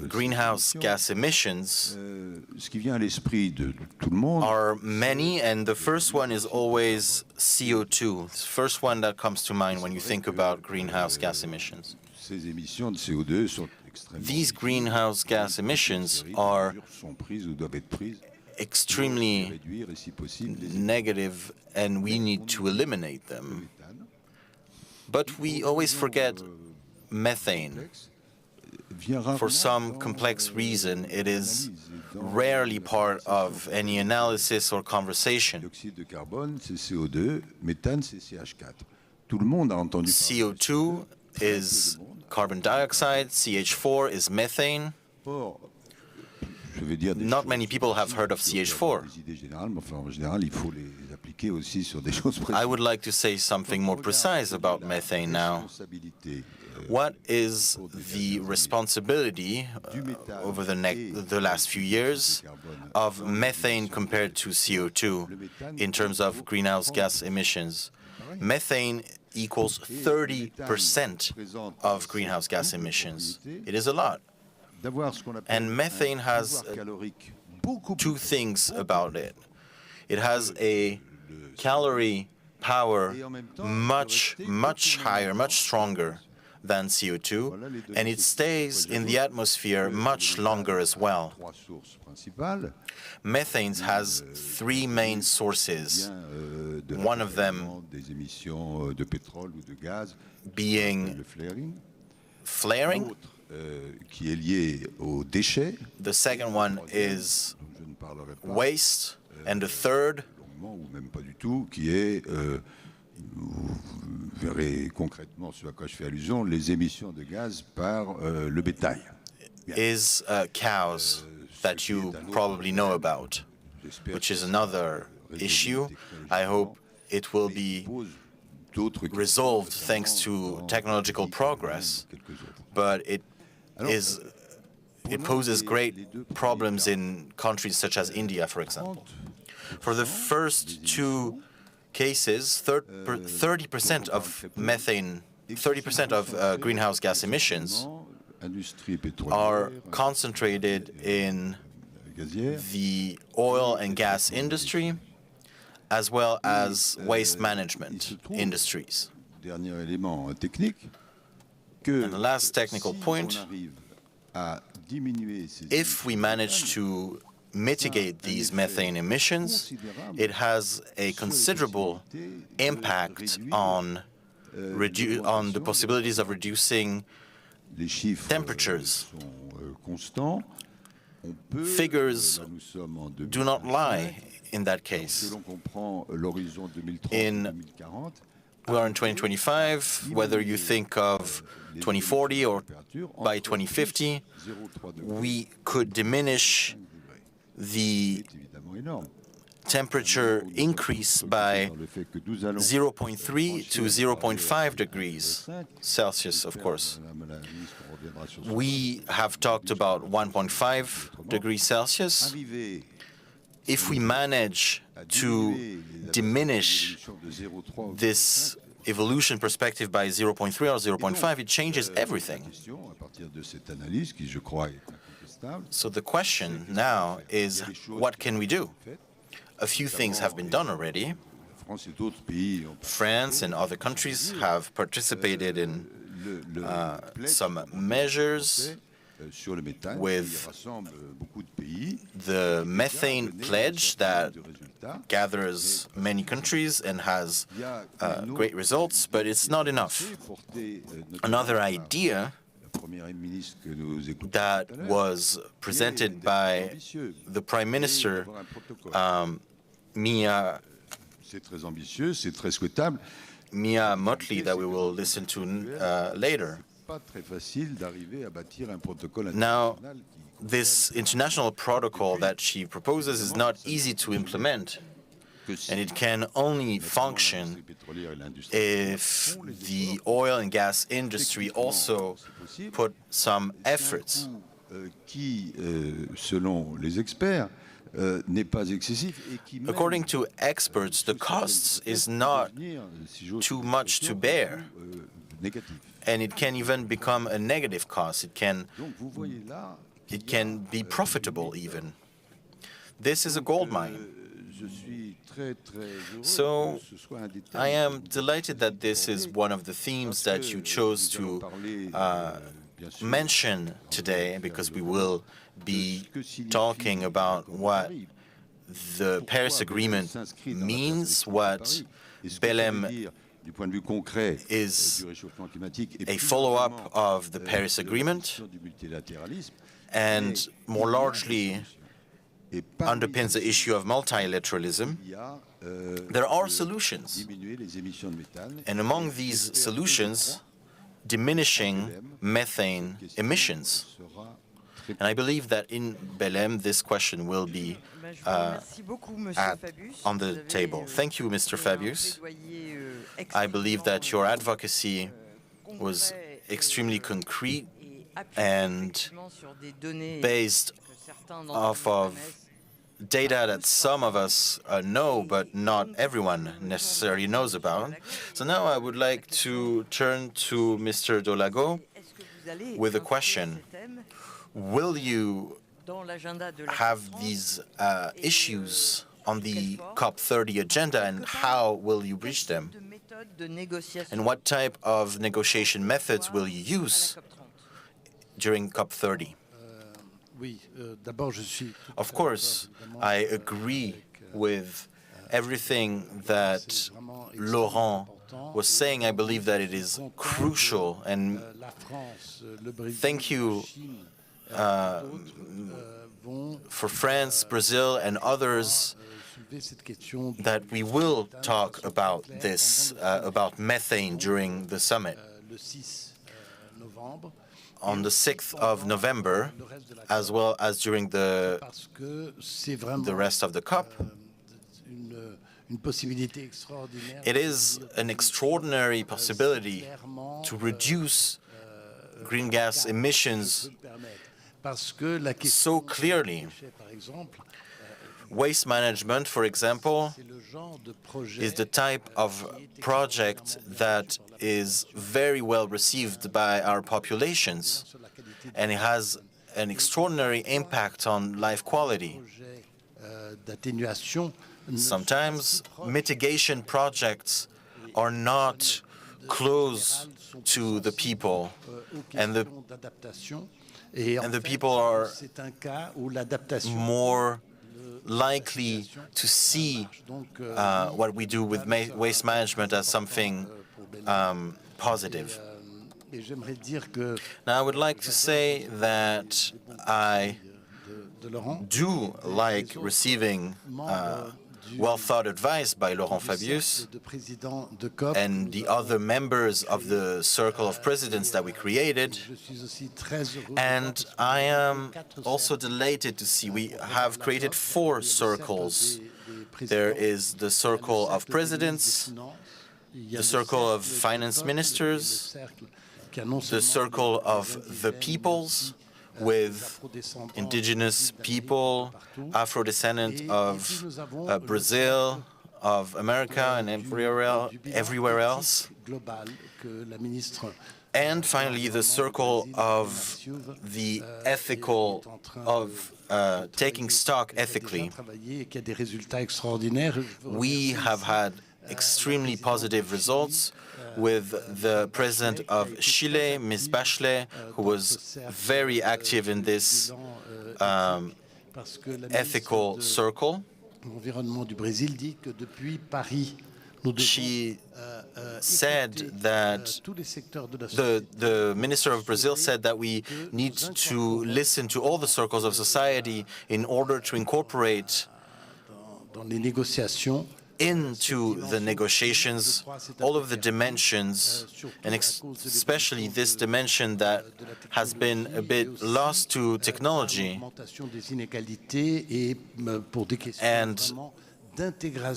greenhouse gas emissions are many, and the first one is always CO2. It's the first one that comes to mind when you think about greenhouse gas emissions. These greenhouse gas emissions are extremely negative, and we need to eliminate them. But we always forget methane. For some complex reason, it is rarely part of any analysis or conversation. Dioxyde de carbone, c'est CO2, méthane, c'est CH4. Tout le monde a entendu parler. CO2 is carbon dioxide, CH4 is methane. Not many people have heard of CH4. I would like to say something more precise about methane now. What is the responsibility over the last few years of methane compared to CO2 in terms of greenhouse gas emissions? Methane equals 30% of greenhouse gas emissions. It is a lot. And methane has two things about it. It has a calorie power much higher, much stronger than CO2, and it stays in the atmosphere much longer as well. Methane has three main sources, one of them being flaring. The second one is waste, and the third verrez concrètement ce à quoi je fais allusion, les émissions de gaz par le bétail. Is cows that you probably know about, which is another issue. I hope it will be resolved thanks to technological progress, but it poses great problems in countries such as India, for example. For the first two cases, 30% of methane, 30% of greenhouse gas emissions are concentrated in the oil and gas industry, as well as waste management industries. And the last technical point, if we manage to mitigate these methane emissions, it has a considerable impact on the possibilities of reducing temperatures. Figures do not lie in that case. We are in 2025, whether you think of 2040 or by 2050, we could diminish the temperature increase by 0.3 to 0.5 degrees Celsius, of course. We have talked about 1.5 degrees Celsius. If we manage to diminish this evolution perspective by 0.3 or 0.5, it changes everything. So the question now is, what can we do? A few things have been done already. France and other countries have participated in some measures with the methane pledge that gathers many countries and has great results, but it's not enough. Another idea that was presented by the Prime Minister, Mia Mottley, that we will listen to later. Now, this international protocol that she proposes is not easy to implement, and it can only function if the oil and gas industry also put some efforts. According to experts, the costs is not too much to bear, and it can even become a negative cost. It can be profitable even. This is a gold mine. So I am delighted that this is one of the themes that you chose to mention today, because we will be talking about what the Paris Agreement means, what Belém is a follow-up of the Paris Agreement and more largely underpins the issue of multilateralism. There are solutions, and among these solutions, diminishing methane emissions. And I believe that in Belém, this question will be on the table. Thank you, Mr. Fabius. I believe that your advocacy was extremely concrete and based off of data that some of us know, but not everyone necessarily knows about. So now I would like to turn to Mr. Dolago with a question. Will you have these issues on the COP30 agenda, and how will you reach them? And what type of negotiation methods will you use during COP30? Of course, I agree with everything that Laurent was saying. I believe that it is crucial, and thank you for France, Brazil, and others that we will talk about this, about methane during the summit. On the 6th of November, as well as during the rest of the COP, it is an extraordinary possibility to reduce green gas emissions so clearly. Waste management, for example, is the type of project that is very well received by our populations, and it has an extraordinary impact on life quality. Sometimes mitigation projects are not close to the people, and the people are more likely to see what we do with waste management as something positive. Now, I would like to say that I do like receiving well-thought advice by Laurent Fabius and the other members of the Circle of Presidents that we created. And I am also delighted to see we have created 4 circles. There is the Circle of Presidents, the Circle of Finance Ministers, the Circle of the Peoples, with indigenous people, Afro-descendant of Brazil, of America, and everywhere else. And finally, the circle of the ethical, of taking stock ethically. We have had extremely positive results with the president of Chile, Ms. Bachelet, who was very active in this ethical circle. She said that the Minister of Brazil said that we need to listen to all the circles of society in order to incorporate into the negotiations all of the dimensions, and especially this dimension that has been a bit lost to technology, and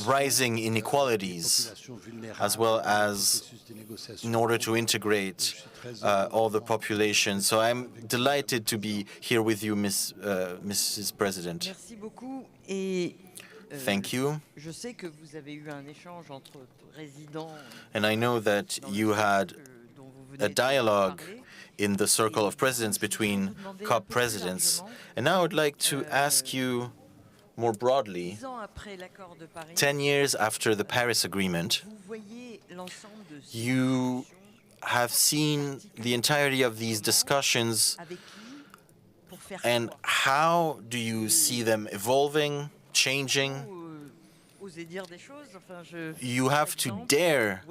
rising inequalities, as well as in order to integrate all the population. So I'm delighted to be here with you, Mrs. President. Thank you. And I know that you had a dialogue in the Circle of Presidents between COP presidents. And now I would like to ask you more broadly, 10 years after the Paris Agreement, you have seen the entirety of these discussions, and how do you see them evolving, changing? You have to dare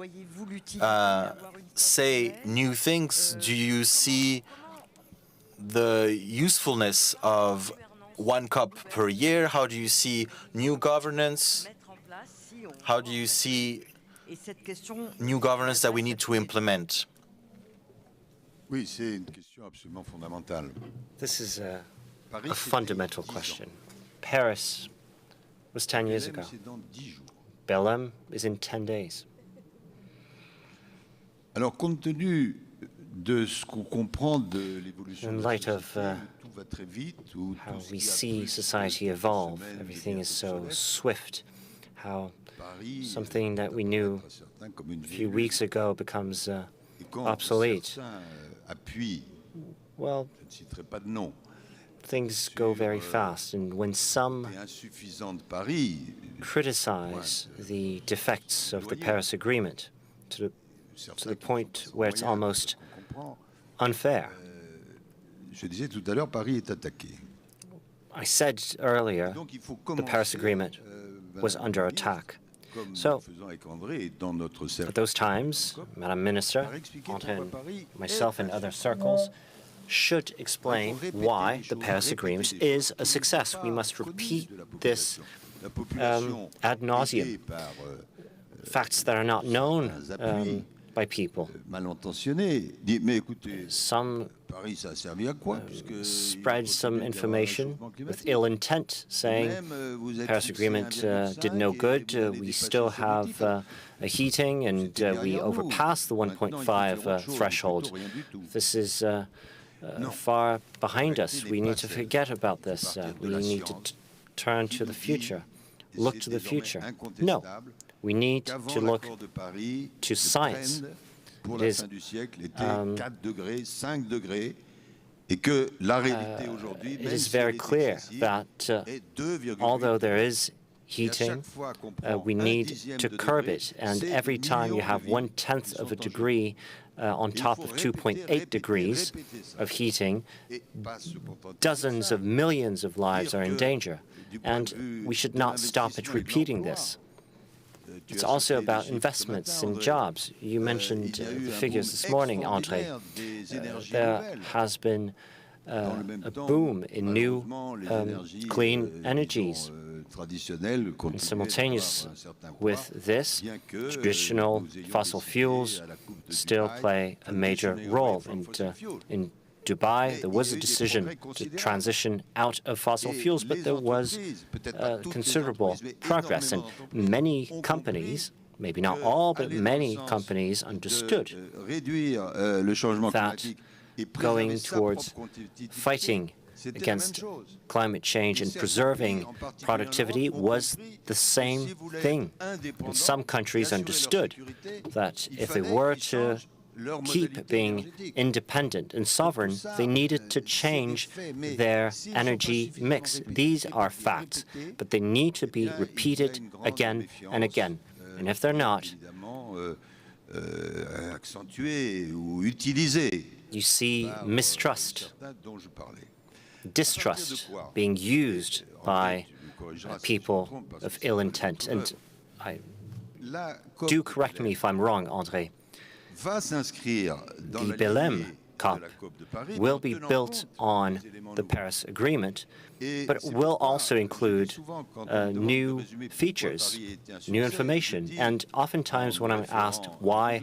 say new things. Do you see the usefulness of one COP per year? How do you see new governance? How do you see new governance that we need to implement? Oui, c'est une question absolument fondamentale. This is a fundamental question. Paris was 10 years ago. Belém is in 10 days. Alors, compte tenu de ce qu'on comprend de l'évolution In de la light of société, tout va très vite, ou how tout ce we qui a see pris society quelques evolve, semaines everything devient is so obsolète. swift, how Paris, something that we knew certains comme une a few virus. weeks ago becomes Et quand obsolete. certains appuient, Well, je ne citerai pas de nom, things go very fast, and when some et insuffisant de Paris, criticize the defects of the Paris Agreement to the point where it's almost unfair. Je disais tout à l'heure, Paris est attaqué. I said earlier Donc il faut the Paris commencer, Agreement was Madame under la Ministre, attack. comme nous So, le faisons avec André et dans notre at cercle. those times, Madam Minister, André and myself and other circles should explain why the Paris Agreement is a success. We must repeat this ad nauseum, facts that are not known by people. Mal intentionné, dit mais écoutez, Some Paris ça a servi à quoi puisque spread some information with ill intent, saying Paris Agreement did no good. We still have a heating, and we overpassed the 1.5 threshold. This is far behind us. We need to forget about this. We need to turn to the future, look to the future. No, we need to look to science. pour It la is fin du siècle était 4 degrés, 5 degrés, et que la réalité aujourd'hui, it même is si very elle est clear excessive, that est 2,8 although there is Et à chaque heating, fois qu'on prend we un need dixième to de curb degré, it. And c'est every time you millions have de vies 1/10 qui of a sont en jeu. degree on top of 2.8 degrees of heating, Et pas se contenter de dozens ça. of millions of lives are in que, danger. du point And de vue we should de not stop l'investissement at et de repeating l'emploi, this. tu It's as also cité les about chiffres ce investments matin, and André. jobs. You mentioned Il y a eu the un figures boom this morning, André. extraordinaire des énergies There nouvelles. has been Dans le même a temps, boom in new malheureusement, les énergies, clean disons, energies. traditionnelles And continuaient simultaneous d'avoir un certain poids, with this, bien que traditional nous ayons fossil décidé fuels à la Coupe de still Dubaï play a major transitionner role. away from And fossil fuels. in Dubai, Mais there il was y a a eu des decision progrès to considérables. transition out of fossil Et fuels, but les there was entreprises, peut-être pas toutes les considerable entreprises, mais progress. And énormément d'entreprises many ont companies, maybe not que all, but aller dans many le sens companies de, understood réduire le changement that climatique et going préserver sa towards propre compétitivité, fighting c'était la même against chose. climate change and preserving productivity was the same thing. And some countries understood that if they were to keep being independent and sovereign, they needed to change their energy mix. These are facts, but they need to be repeated again and again. And if they're not, Évidemment, accentuée ou utilisée you see par mistrust, certains dont je parlais. distrust being used by people of ill intent. And La do COP correct me if I'm wrong, André. va s'inscrire dans The la Belém lignée COP de la COP de Paris, will en be tenant built compte on des éléments the nouveaux. Paris Agreement, Et but it c'est will pourquoi also je dis include souvent, quand on me demande de new résumer pourquoi features, Paris était un new succès, information. je dis, And oftentimes when I'm asked why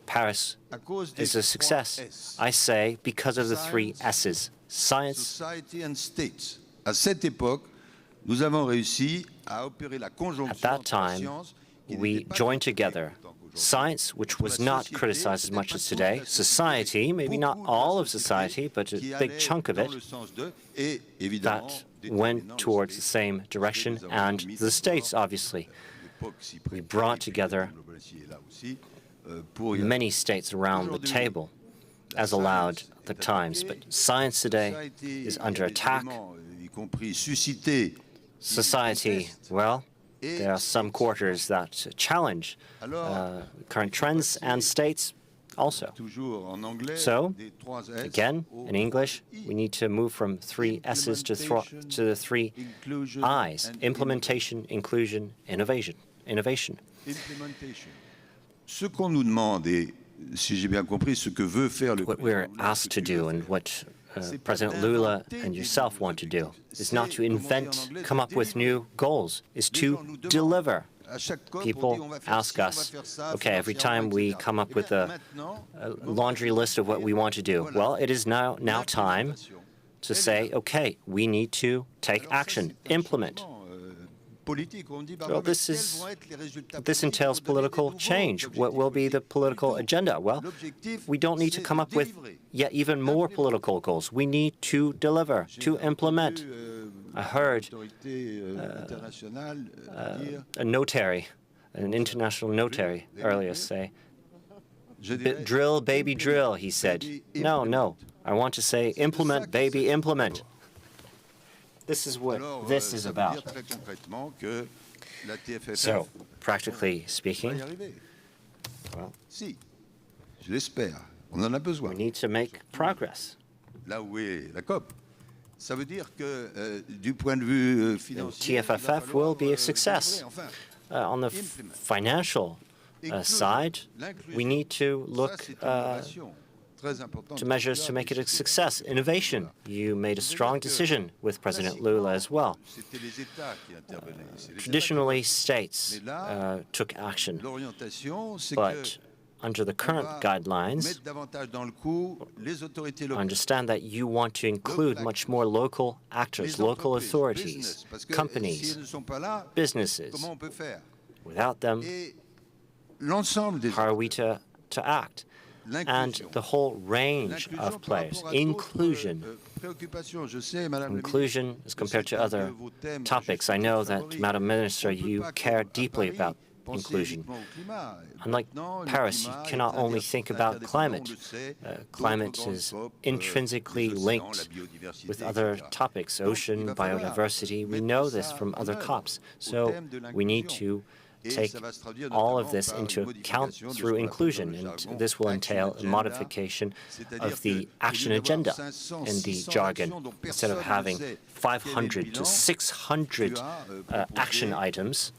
Paris à cause des is a 3 success, S, I say because of the 3 S's: science, Society and States. À cette époque, nous avons réussi à opérer la at conjonction that entre la time, science, qui we n'était pas joined critiquée together autant qu'aujourd'hui. science, which was not criticized as much as today, society, maybe not all of society, but a big chunk of it, that went towards the same direction, and the states, obviously. We brought together many states around the table, as allowed at the times. But science today is under attack. y compris suscité Society, well, there are some quarters that challenge current trends, and states also. So, again, in English, we need to move from 3 S's to the 3 I's: implementation, inclusion, innovation. Ce qu'on nous demande, et si j'ai bien compris, ce que veut faire le What we're asked to do and what President Lula and yourself want to do is not to invent, come up with new goals, is to deliver. People ask us, okay, every time we come up with a laundry list of what we want to do, well, it is now time to say, okay, we need to take action, implement. Well, this entails political change. What will be the political agenda? Well, we don't need to come up with yet even more political goals. We need to deliver, to implement. I heard a notary, an international notary earlier say, drill, baby, drill, he said. No, I want to say implement, baby, implement. This is what this is about. So, practically speaking, well, we need to make progress. TFFF will be a success. On the financial side, we need to look to measures to make it a success. Innovation. You made a strong decision with President Lula as well. Traditionally, states took action, but under the current guidelines, I understand that you want to include much more local actors, local authorities, companies, businesses. Without them, how are we to act? And the whole range of players. Inclusion. Inclusion as compared to other topics. I know that, Madam Minister, you care deeply about inclusion. Unlike Paris, you cannot only think about climate. Climate is intrinsically linked with other topics, ocean, biodiversity. We know this from other COPs. So we need to take all of this into account through inclusion, and this will entail a modification of the action agenda in the jargon. Instead of having 500 to 600 action items,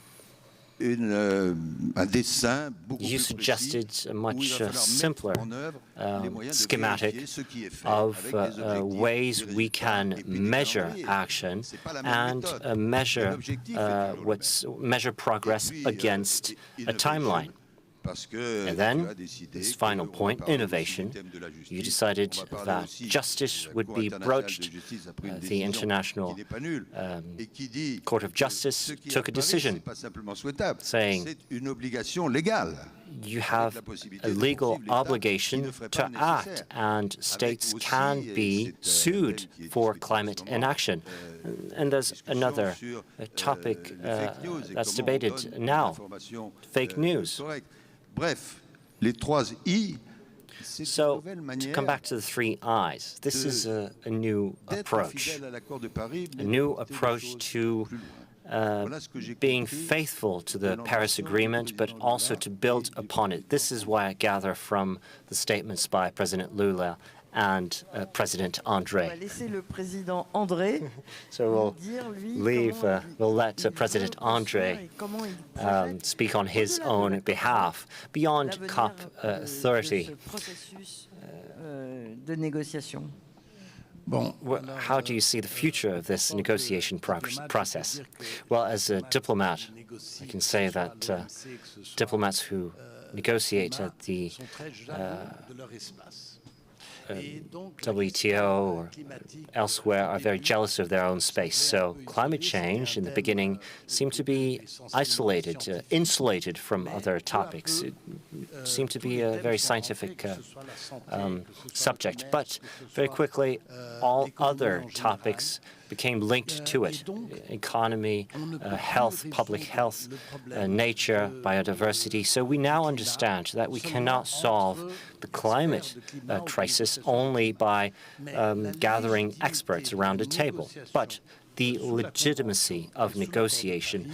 you suggested a much simpler schematic of ways we can measure action and measure progress against a timeline. And then, this final point, innovation, you decided that justice would be broached. The International Court of Justice took a decision saying you have a legal obligation to act, and states can be sued for climate inaction. And there's another topic that's debated now, fake news. So, to come back to the 3 I's, this is a new approach to being faithful to the Paris Agreement, but also to build upon it. This is why I gather from the statements by President Lula and President André. So we'll let President André speak on his own behalf. Beyond COP30, how do you see the future of this negotiation process? Well, as a diplomat, I can say that diplomats who negotiate at the WTO or elsewhere are very jealous of their own space. So climate change in the beginning seemed to be isolated, insulated from other topics. It seemed to be a very scientific subject. But very quickly, all other topics became linked to it: economy, health, public health, nature, biodiversity. So we now understand that we cannot solve the climate crisis only by gathering experts around a table. But the legitimacy of negotiation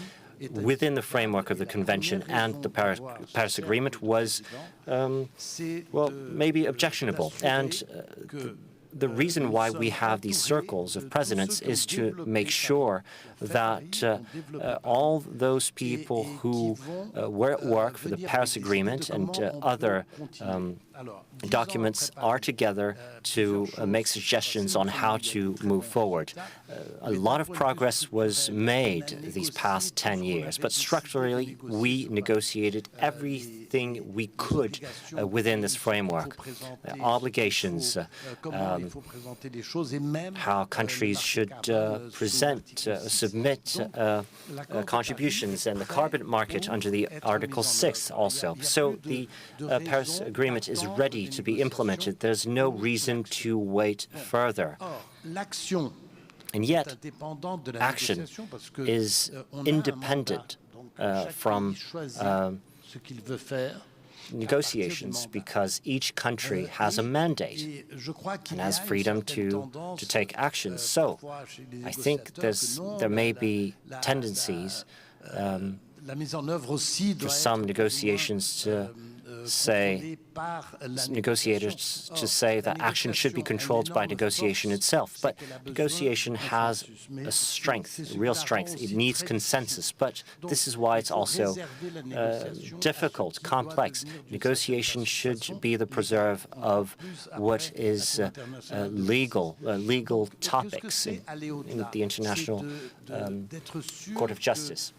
within the framework of the Convention and the Paris Agreement was, well, maybe objectionable. And the reason why we have these circles of presidents is to make sure that all those people who were at work for the Paris Agreement and other documents are together to make suggestions on how to move forward. A lot of progress was made these past 10 years, but structurally we negotiated everything we could within this framework. Obligations, how countries should submit contributions, and the carbon market under the Article 6 also. So the Paris Agreement is ready to be implemented. There's no reason to wait further. And yet, action is independent from negotiations because each country has a mandate and has freedom to take action. So I think there may be tendencies for some negotiations to say, negotiators to say that action should be controlled by negotiation itself. But negotiation has a strength, a real strength. It needs consensus. But this is why it's also difficult, complex. Negotiation should be the preserve of what is legal topics in the International Court of Justice.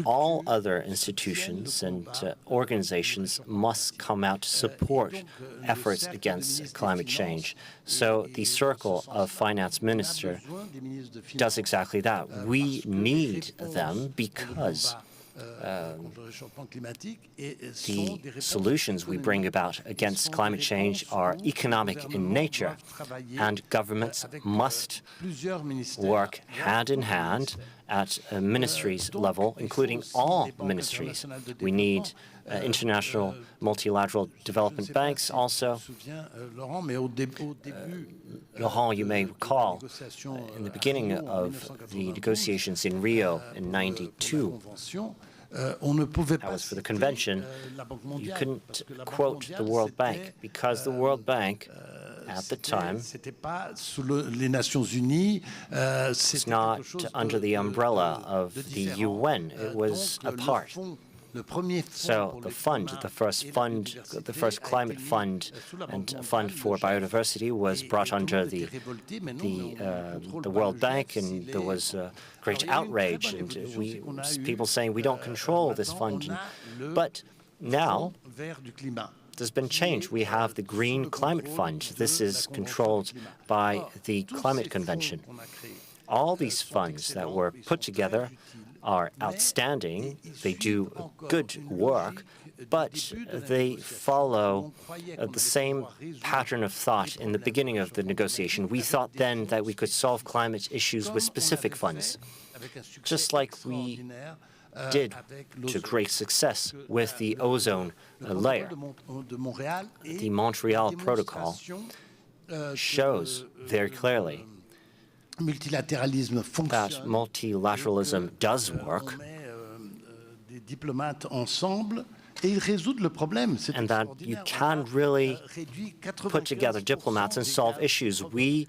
All other institutions and organizations must come out to support efforts against climate change. So the Circle of Finance Ministers does exactly that. We need them because the solutions we bring about against climate change are economic in nature, and governments must work hand in hand at ministries level, including all ministries. We need international multilateral development banks also. Laurent, you may recall, in the beginning of the negotiations in Rio in '92, that was for the convention, you couldn't quote the World Bank because the World Bank at the time it's not under the umbrella of the UN. It was apart. So the first climate fund and a fund for biodiversity was brought under the World Bank, and there was great outrage and people saying we don't control this fund. But now there's been change. We have the Green Climate Fund. This is controlled by the Climate Convention. All these funds that were put together are outstanding. They do good work, but they follow the same pattern of thought in the beginning of the negotiation. We thought then that we could solve climate issues with specific funds, just like we did to great success with the ozone layer. The Montreal Protocol shows very clearly that multilateralism does work, and that you can really put together diplomats and solve issues. We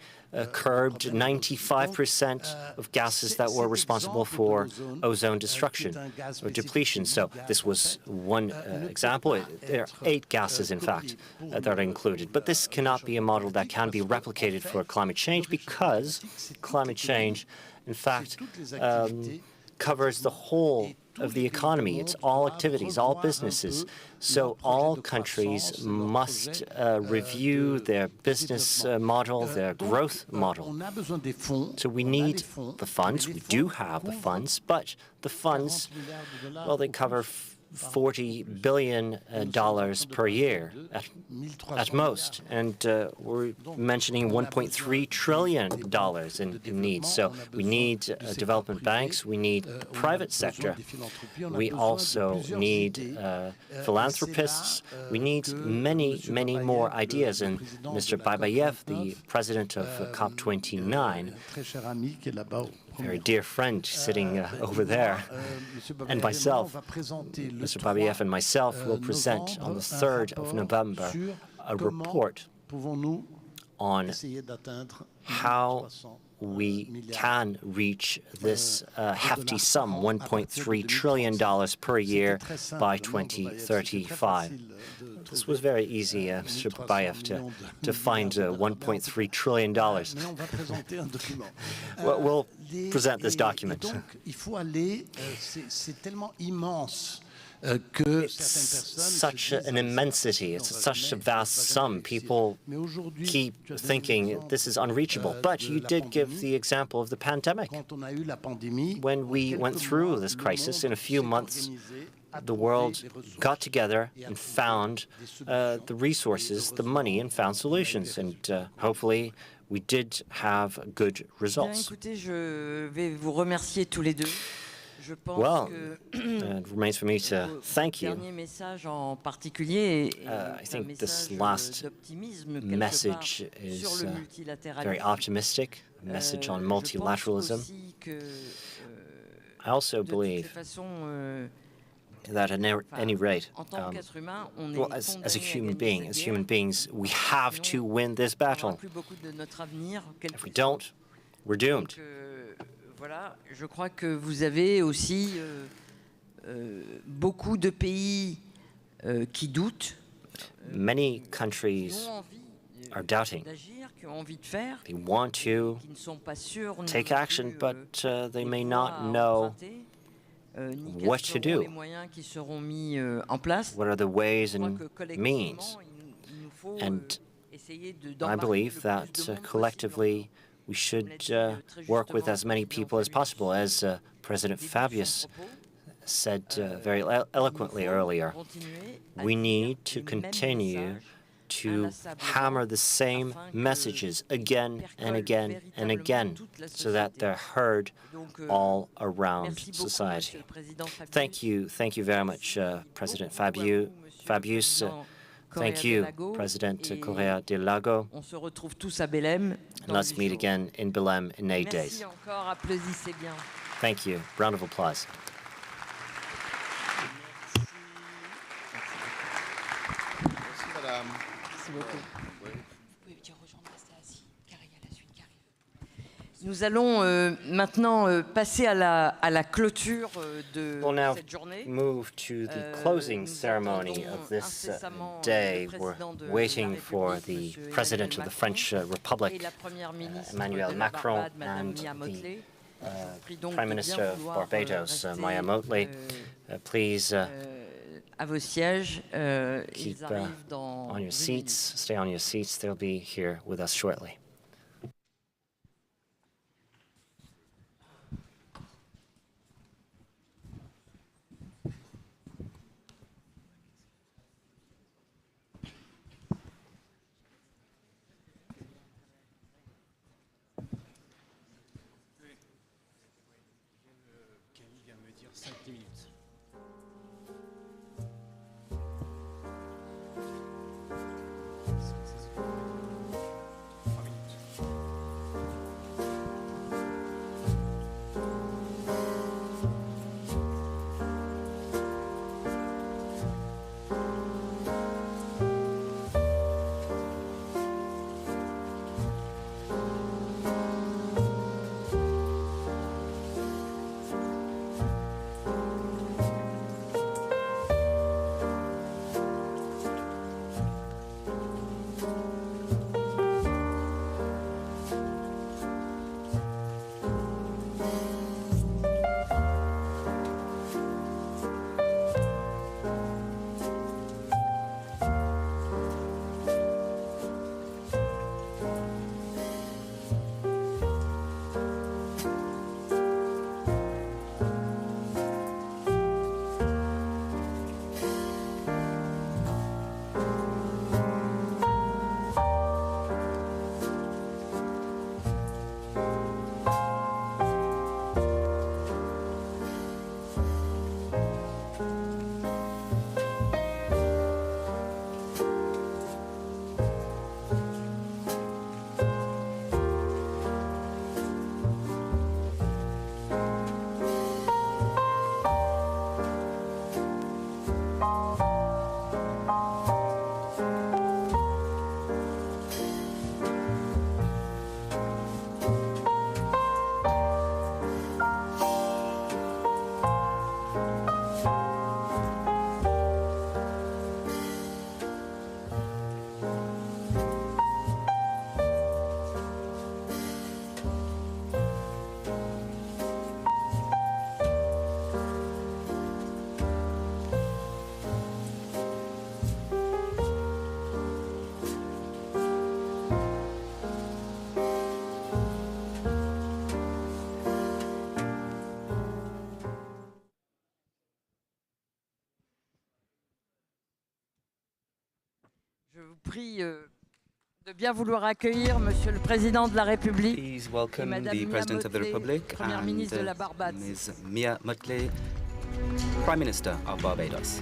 curbed 95% of gases that were responsible for ozone destruction or depletion. So this was one example. There are 8 gases, in fact, that are included. But this cannot be a model that can be replicated for climate change because climate change, in fact, covers the whole of the economy. It's all activities, all businesses. So all countries must review their business model, their growth model. So we need the funds. We do have the funds, but the funds, well, they cover $40 billion per year at most, and we're mentioning $1.3 trillion in needs. So we need development banks, we need the private sector, we also need philanthropists, we need many, many more ideas. And Mr. Babayev, the president of COP29, very dear friend sitting over there, and myself, Mr. Babiev and myself will present on the 3rd of November a report on how we can reach this hefty sum, $1.3 trillion per year by 2035. This was very easy, Mr. Babayev, to find $1.3 trillion. Well, we'll present this document. It's such an immensity, it's such a vast sum. People keep thinking this is unreachable. But you did give the example of the pandemic. When we went through this crisis, in a few months, the world got together and found the resources, the money, and found solutions. And hopefully, we did have good results. Well, it remains for me to thank you. I think this last message is very optimistic, a message on multilateralism. I also believe that at any rate, well, as a human being, as human beings, we have to win this battle. If we don't, we're doomed. Voilà, je crois que vous avez aussi beaucoup de pays qui doutent. Many countries are doubting. They want to take action, but they may not know what to do. What are the ways and means? And I believe that collectively we should work with as many people as possible. As President Fabius said very eloquently earlier, we need to continue to hammer the same messages again and again and again so that they're heard all around society. Thank you very much, President Fabius. Thank you, President Correa de Lago. And let's meet again in Belém in 8 days. Thank you. Round of applause. Nous allons maintenant passer à la clôture de cette journée. We'll now move to the closing ceremony of this day. We're waiting for the President of the French Republic, Emmanuel Macron, and the Prime Minister of Barbados, Maya Mottley. Please keep on your seats, stay on your seats. They'll be here with us shortly. Je vous prie de bien vouloir accueillir Monsieur le Président de la République. Please et welcome Madame the Mia President of the Mottley, Republic Première and ministre de la Barbade. Ms. Mia Mottley, Prime Minister of Barbados.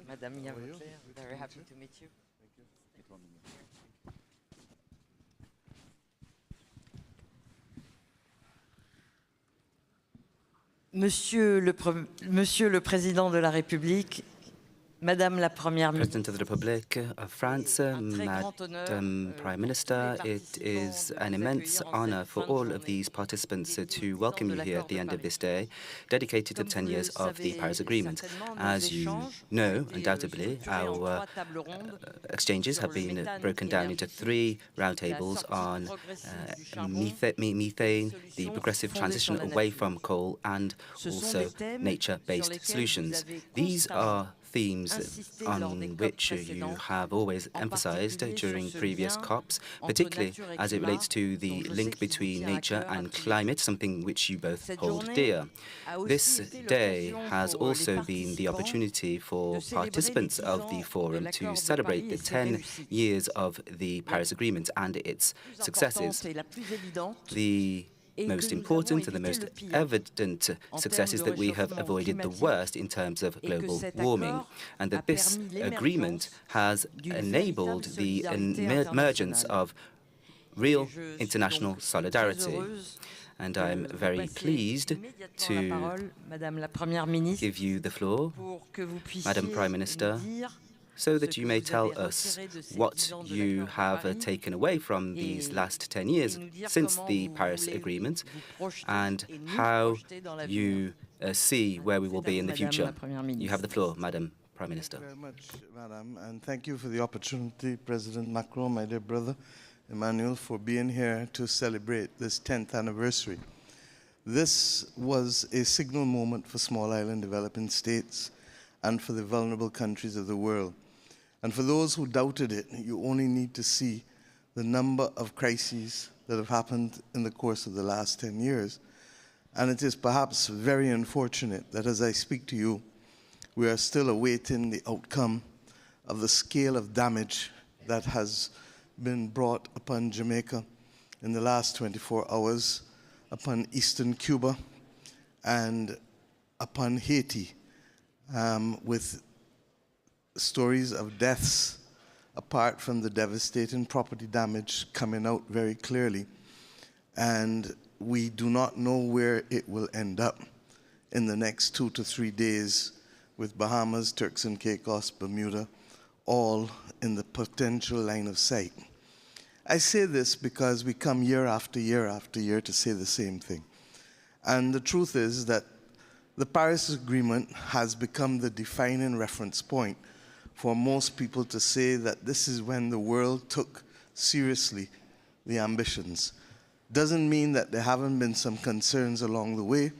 Madame Mia Mottley, very happy to meet you. Monsieur le Président de la République, Madame la Première ministre, President of the Republic of France, Madam Prime Minister, it is an immense honor for all of these participants to welcome you here at the end of this day, dedicated to the 10 years of the Paris Agreement. As you know, undoubtedly, our exchanges have been broken down into 3 roundtables on methane, the progressive transition away from coal, and also nature-based solutions. These are themes on which you have always emphasized during previous COPs, particularly as it relates to the link between nature and climate, something which you both hold dear. This day has also been the opportunity for participants of the forum to celebrate the 10 years of the Paris Agreement and its successes. The most important and the most evident success is that we have avoided the worst in terms of global warming, and that this agreement has enabled the emergence of real international solidarity. And I'm very pleased to give you the floor, Madam Prime Minister, so that you may tell us what you have taken away from these last 10 years since the Paris Agreement and how you see where we will be in the future. You have the floor, Madam Prime Minister. Thank you very much, Madam, and thank you for the opportunity, President Macron, my dear brother Emmanuel, for being here to celebrate this 10th anniversary. This was a signal moment for small island developing states and for the vulnerable countries of the world. And for those who doubted it, you only need to see the number of crises that have happened in the course of the last 10 years. And it is perhaps very unfortunate that as I speak to you, we are still awaiting the outcome of the scale of damage that has been brought upon Jamaica in the last 24 hours, upon eastern Cuba, and upon Haiti, with stories of deaths apart from the devastating property damage coming out very clearly. And we do not know where it will end up in the next 2 to 3 days, with Bahamas, Turks and Caicos, Bermuda, all in the potential line of sight. I say this because we come year after year after year to say the same thing. And the truth is that the Paris Agreement has become the defining reference point for most people to say that this is when the world took seriously the ambitions. Doesn't mean that there haven't been some concerns along the way,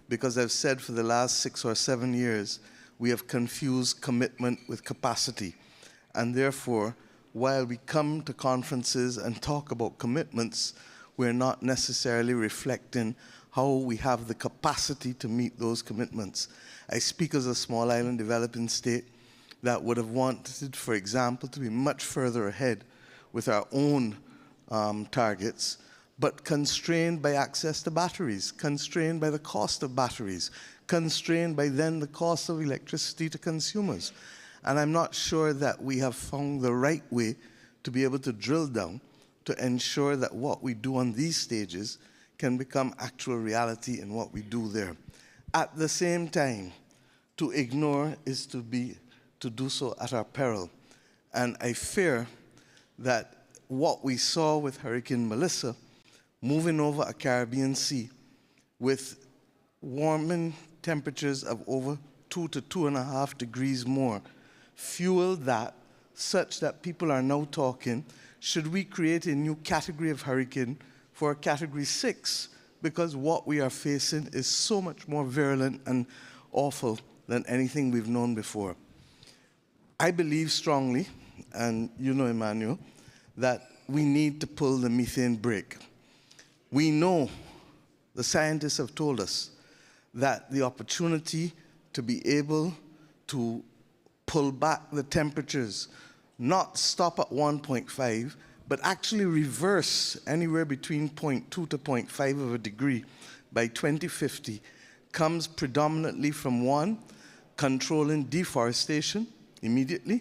because I've said for the last 6 or 7 years, we have confused commitment with capacity. And therefore, while we come to conferences and talk about commitments, we're not necessarily reflecting how we have the capacity to meet those commitments. I speak as a small island developing state that would have wanted, for example, to be much further ahead with our own targets, but constrained by access to batteries, constrained by the cost of batteries, constrained by then the cost of electricity to consumers. And I'm not sure that we have found the right way to be able to drill down to ensure that what we do on these stages can become actual reality in what we do there. At the same time, to ignore is to do so at our peril. And I fear that what we saw with Hurricane Melissa moving over a Caribbean Sea with warming temperatures of over 2 to 2.5 degrees more fueled that, such that people are now talking, should we create a new category of hurricane for a category 6, because what we are facing is so much more virulent and awful than anything we've known before. I believe strongly, and you know, Emmanuel, that we need to pull the methane brake. We know, the scientists have told us, that the opportunity to be able to pull back the temperatures, not stop at 1.5, but actually reverse anywhere between 0.2 to 0.5 of a degree by 2050, comes predominantly from 1, controlling deforestation immediately,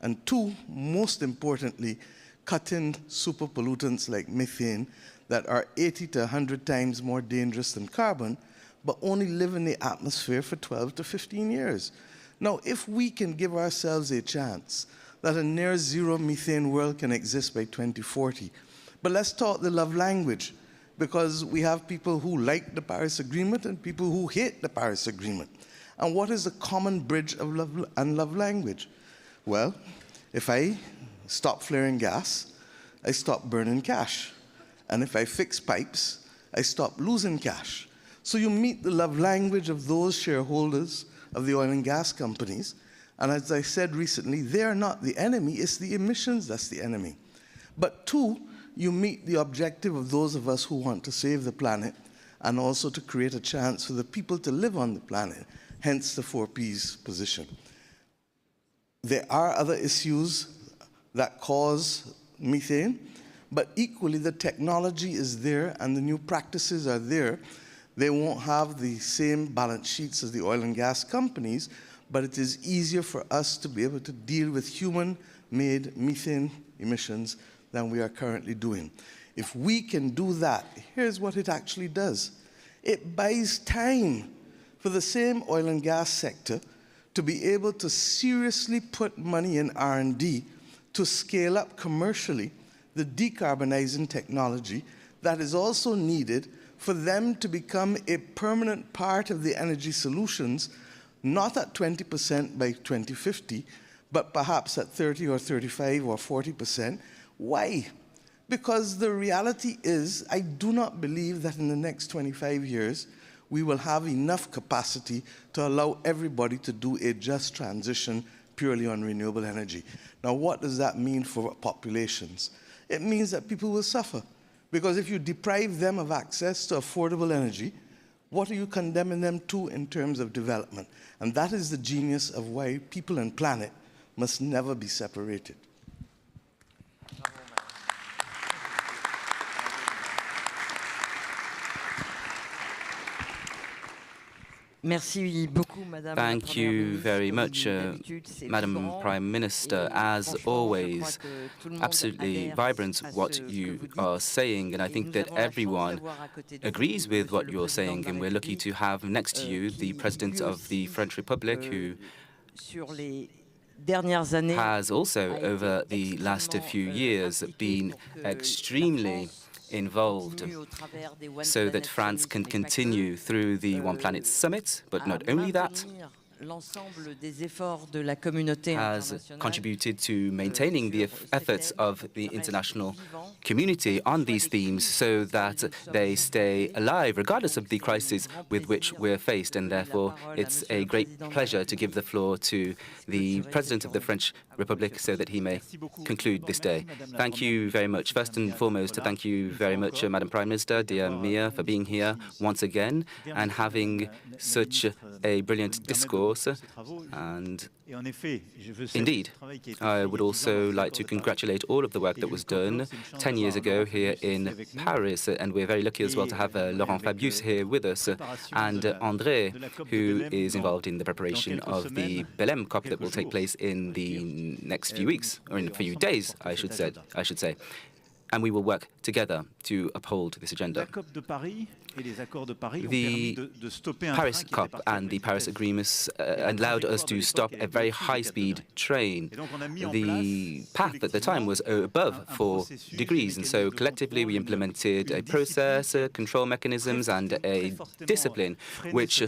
and 2, most importantly, cutting super pollutants like methane that are 80 to 100 times more dangerous than carbon, but only live in the atmosphere for 12 to 15 years. Now, if we can give ourselves a chance that a near zero methane world can exist by 2040, but let's talk the love language, because we have people who like the Paris Agreement and people who hate the Paris Agreement. And what is the common bridge of love and love language? Well, if I stop flaring gas, I stop burning cash. And if I fix pipes, I stop losing cash. So you meet the love language of those shareholders of the oil and gas companies. And as I said recently, they're not the enemy, it's the emissions that's the enemy. But 2, you meet the objective of those of us who want to save the planet and also to create a chance for the people to live on the planet, hence the 4 Ps position. There are other issues that cause methane, but equally the technology is there and the new practices are there. They won't have the same balance sheets as the oil and gas companies, but it is easier for us to be able to deal with human-made methane emissions than we are currently doing. If we can do that, here's what it actually does. It buys time for the same oil and gas sector to be able to seriously put money in R&D to scale up commercially the decarbonizing technology that is also needed for them to become a permanent part of the energy solutions, not at 20% by 2050, but perhaps at 30 or 35 or 40%. Why? Because the reality is, I do not believe that in the next 25 years, we will have enough capacity to allow everybody to do a just transition purely on renewable energy. Now, what does that mean for populations? It means that people will suffer. Because if you deprive them of access to affordable energy, what are you condemning them to in terms of development? And that is the genius of why people and planet must never be separated. Merci beaucoup, Madame. Thank you very much, Madam Prime Minister. As always, absolutely vibrant what you are saying, and I think that everyone agrees with what you're saying, and we're lucky to have next to you the President of the French Republic, who has also, over the last few years, been extremely involved so that France can continue through the One Planet Summit, but not only that, l'ensemble des efforts de la communauté has internationale contributed to maintaining the efforts of the international community on these themes so that they stay alive regardless of the crisis with which we're faced. And therefore, it's a great pleasure to give the floor to the President of the French Republic so that he may conclude this day. Thank you very much. First and foremost, thank you very much, Madam Prime Minister, dear Mia, for being here once again and having such a brilliant discourse. And indeed, I would also like to congratulate all of the work that was done 10 years ago here in Paris. And we're very lucky as well to have Laurent Fabius here with us and André, who is involved in the preparation of the Belém COP that will take place in the next few weeks, or in a few days, I should say. And we will work together to uphold this agenda. The Paris COP and the Paris agreements allowed us to stop a very high-speed train. The path at the time was above 4 degrees, and so collectively we implemented a process, control mechanisms, and a discipline which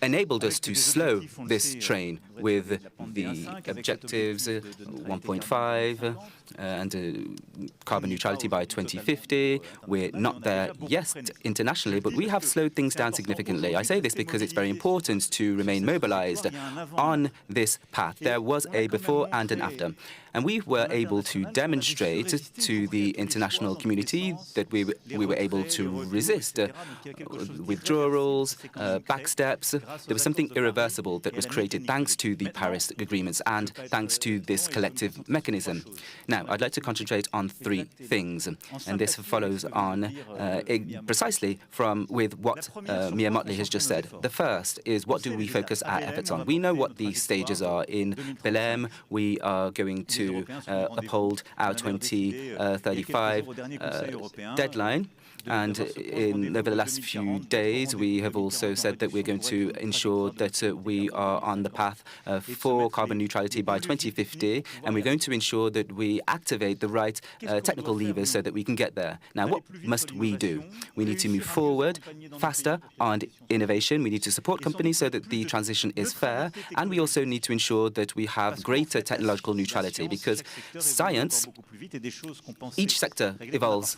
enabled us to slow this train with the objectives 1.5 and carbon neutrality by 2050. We're not there yet internationally, but we have slowed things down significantly. I say this because it's very important to remain mobilized on this path. There was a before and an after. And we were able to demonstrate to the international community that we were able to resist withdrawals, backsteps. There was something irreversible that was created thanks to the Paris agreements and thanks to this collective mechanism. Now, I'd like to concentrate on 3 things, and this follows on precisely with what Mia Mottley has just said. The first is, what do we focus our efforts on? We know what the stages are. In Belém, we are going to uphold our 2035 deadline. And over the last few days, we have also said that we're going to ensure that we are on the path for carbon neutrality by 2050, and we're going to ensure that we activate the right technical levers so that we can get there. Now, what must we do? We need to move forward faster on innovation. We need to support companies so that the transition is fair, and we also need to ensure that we have greater technological neutrality, because science, each sector evolves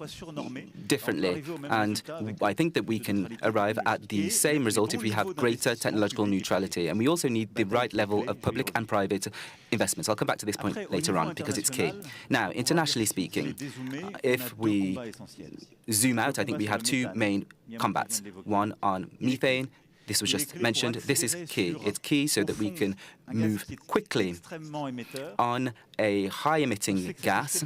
differently. And I think that we can arrive at the same result if we have greater technological neutrality. And we also need the right level of public and private investments. I'll come back to this point later on because it's key. Now, internationally speaking, if we zoom out, I think we have 2 main combats. One on methane. This was just mentioned. This is key. It's key so that we can move quickly on a high-emitting gas.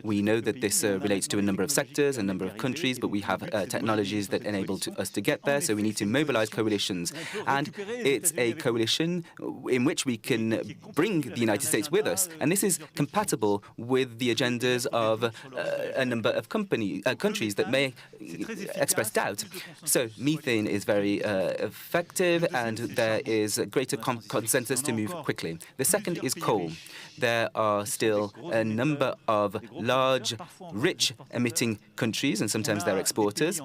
We know that this relates to a number of sectors, a number of countries, but we have technologies that enable us to get there, so we need to mobilize coalitions. And it's a coalition in which we can bring the United States with us, and this is compatible with the agendas of a number of countries that may express doubt. So methane is very effective, and there is a greater consensus to move quickly. The second is coal. There are still a number of large, rich emitting countries, and sometimes they're exporters.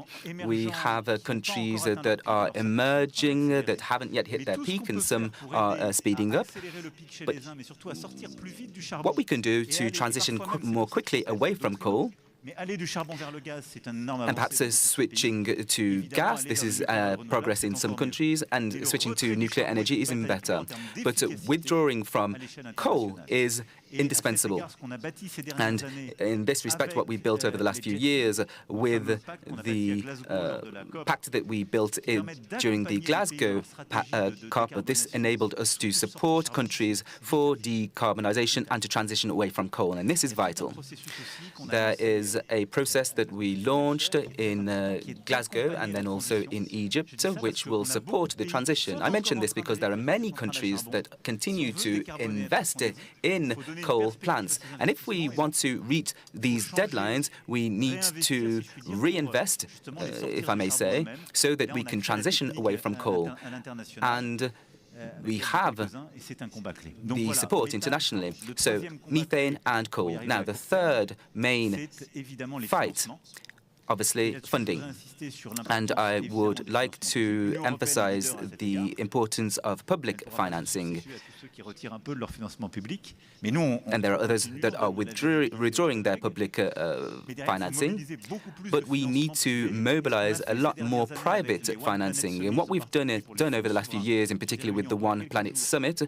We have countries that are emerging, that haven't yet hit their peak, and some are speeding up. But what we can do to transition more quickly away from coal, and perhaps switching to gas, this is progress in some countries, and switching to nuclear energy is even better. But withdrawing from coal is indispensable. And in this respect, what we built over the last few years with the pact that we built during the Glasgow COP, this enabled us to support countries for decarbonization and to transition away from coal. And this is vital. There is a process that we launched in Glasgow and then also in Egypt, which will support the transition. I mention this because there are many countries that continue to invest in coal plants. And if we want to reach these deadlines, we need to reinvest, if I may say, so that we can transition away from coal. And we have the support internationally. So methane and coal. Now, the third main fight obviously, funding. And I would like to emphasize the importance of public financing. And there are others that are withdrawing their public financing, but we need to mobilize a lot more private financing. And what we've done over the last few years, in particular with the One Planet Summit,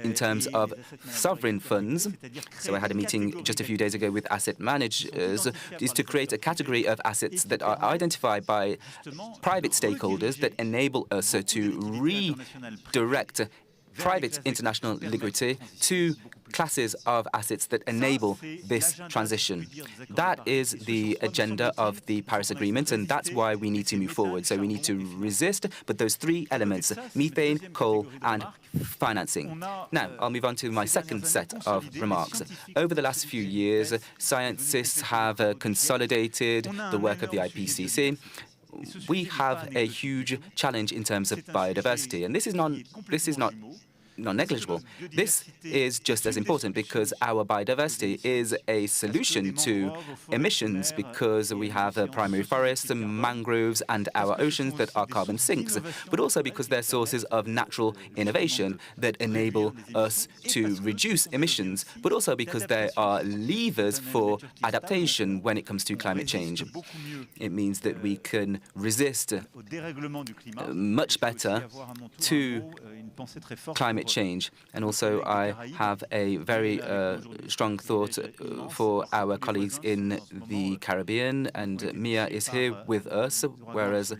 in terms of sovereign funds, so I had a meeting just a few days ago with asset managers, is to create a category of assets that are identified by private stakeholders that enable us to redirect private international liquidity to classes of assets that enable this transition. That is the agenda of the Paris Agreement, and that's why we need to move forward. So we need to resist, but those three elements, methane, coal, and financing. Now, I'll move on to my second set of remarks. Over the last few years, scientists have consolidated the work of the IPCC. We have a huge challenge in terms of biodiversity, and this is not non-negligible. This is just as important because our biodiversity is a solution to emissions, because we have primary forests, mangroves, and our oceans that are carbon sinks, but also because they're sources of natural innovation that enable us to reduce emissions, but also because they are levers for adaptation when it comes to climate change. It means that we can resist much better to climate change. And also I have a very strong thought for our colleagues in the Caribbean, and Mia is here with us, whereas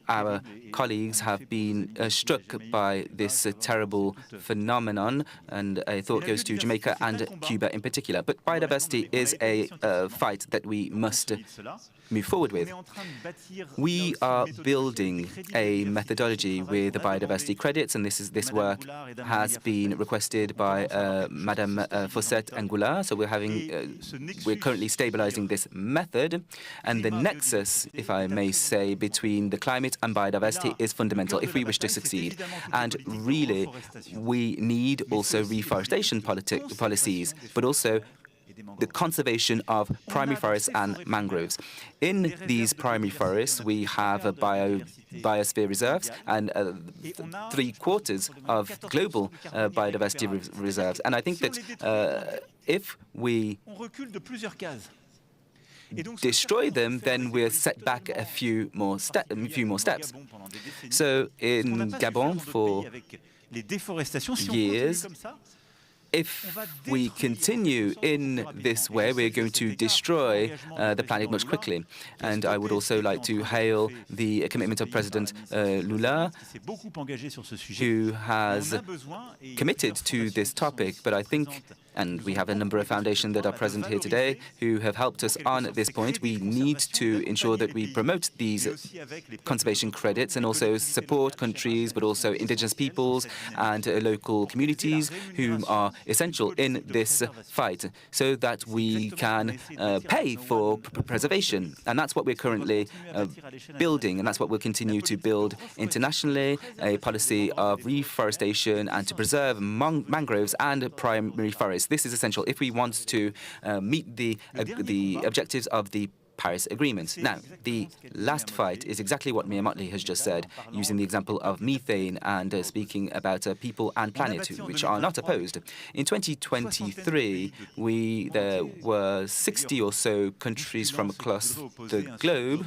our colleagues have been struck by this terrible phenomenon, and a thought goes to Jamaica and Cuba in particular. But biodiversity is a fight that we must move forward with. We are building a methodology with the biodiversity credits, and this work has been requested by Madame Fossette Angoula. So we're currently stabilizing this method, and the nexus, if I may say, between the climate and biodiversity is fundamental if we wish to succeed. And really, we need also reforestation policies, but also the conservation of primary forests and mangroves. In these primary forests, we have biosphere reserves and 3/4 of global biodiversity reserves. And I think that if we destroy them, then we're set back a few more steps. So in Gabon, for years, if we continue in this way, we're going to destroy the planet much quickly. And I would also like to hail the commitment of President Lula, who has committed to this topic. But I think, and we have a number of foundations that are present here today who have helped us on this point, we need to ensure that we promote these conservation credits and also support countries, but also indigenous peoples and local communities who are essential in this fight, so that we can pay for preservation. And that's what we're currently building, and that's what we'll continue to build internationally, a policy of reforestation and to preserve mangroves and primary forests. This is essential if we want to meet the objectives of the Paris Agreement. Now, the last fight is exactly what Mia Mottley has just said, using the example of methane and speaking about people and planet, which are not opposed. In 2023, there were 60 or so countries from across the globe,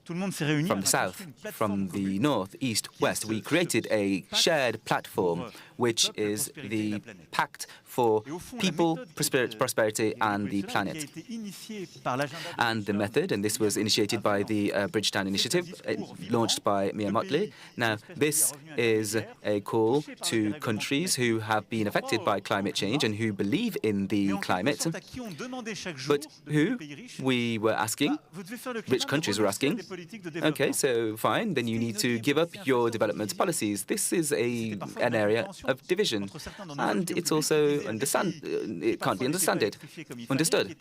from the south, from the north, east, west. We created a shared platform, which is the Pact for People, Prosperity and the Planet. And the method, and this was initiated by the Bridgetown Initiative, launched by Mia Mottley. Now, this is a call to countries who have been affected by climate change and who believe in the climate, but who we were asking, which countries were asking, Okay, so fine, then you need to give up your development policies. This is an area of division, and it's also it can't be understood.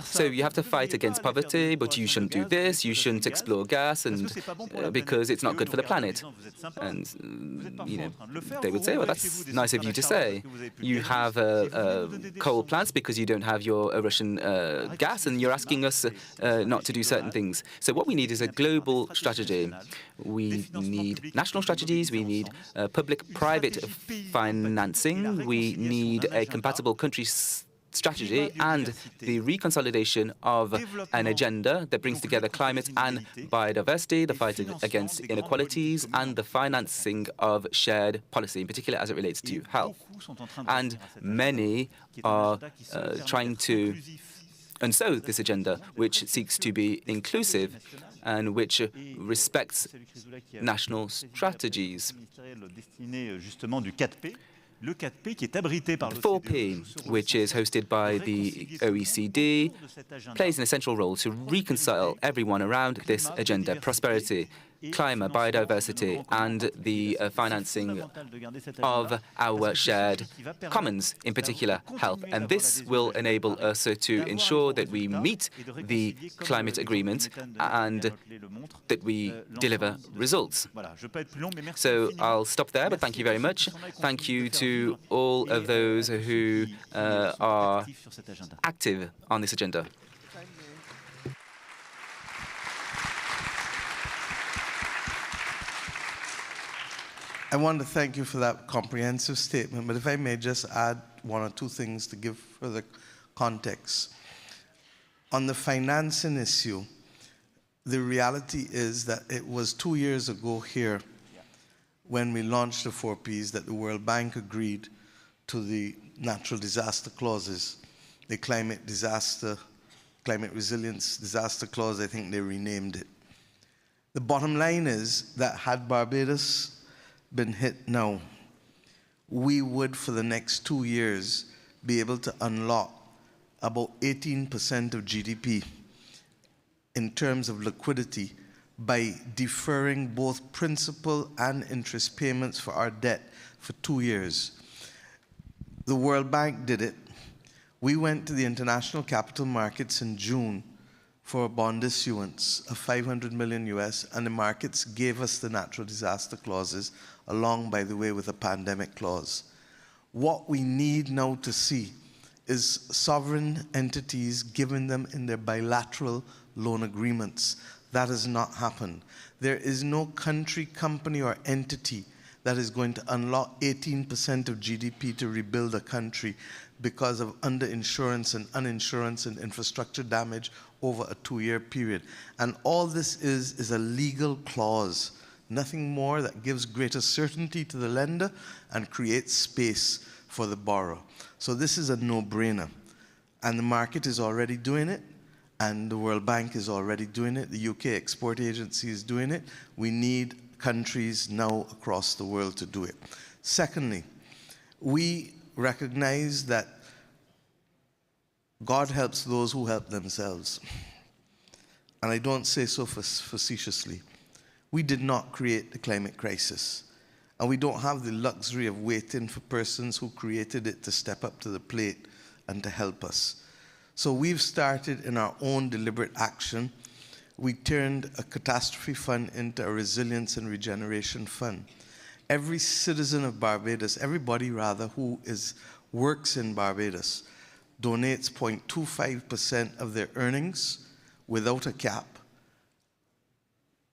So you have to fight against poverty, but you shouldn't do this, you shouldn't explore gas, and because it's not good for the planet. And they would say, well, that's nice of you to say. You have coal plants because you don't have your Russian gas, and you're asking us not to do certain things. So what we need is a global strategy. We need national strategies, we need public-private financing, we need a compatible country strategy, and the reconsolidation of an agenda that brings together climate and biodiversity, the fight against inequalities, and the financing of shared policy, in particular as it relates to health. And many are trying to unsew this agenda, which seeks to be inclusive and which respects national strategies. The 4P, which is hosted by the OECD, plays an essential role to reconcile everyone around this agenda: prosperity, climate, biodiversity, and the financing of our shared commons, in particular health. And this will enable us to ensure that we meet the climate agreement and that we deliver results. So I'll stop there, but thank you very much. Thank you to all of those who are active on this agenda. I want to thank you for that comprehensive statement, but if I may just add one or two things to give further context. On the financing issue, the reality is that it was 2 years ago here when we launched the 4Ps that the World Bank agreed to the natural disaster clauses, the climate resilience disaster clause, I think they renamed it. The bottom line is that had Barbados been hit now, we would, for the next 2 years, be able to unlock about 18% of GDP in terms of liquidity by deferring both principal and interest payments for our debt for 2 years. The World Bank did it. We went to the international capital markets in June for a bond issuance of $500 million US, and the markets gave us the natural disaster clauses, along, by the way, with a pandemic clause. What we need now to see is sovereign entities giving them in their bilateral loan agreements. That has not happened. There is no country, company, or entity that is going to unlock 18% of GDP to rebuild a country because of underinsurance and uninsurance and infrastructure damage over a 2-year period. And all this is a legal clause, nothing more, that gives greater certainty to the lender and creates space for the borrower. So this is a no-brainer. And the market is already doing it, and the World Bank is already doing it. The UK Export Agency is doing it. We need countries now across the world to do it. Secondly, we recognize that God helps those who help themselves. And I don't say so facetiously. We did not create the climate crisis. And we don't have the luxury of waiting for persons who created it to step up to the plate and to help us. So we've started in our own deliberate action. We turned a catastrophe fund into a resilience and regeneration fund. Every citizen of Barbados, everybody rather, who works in Barbados, donates 0.25% of their earnings without a cap.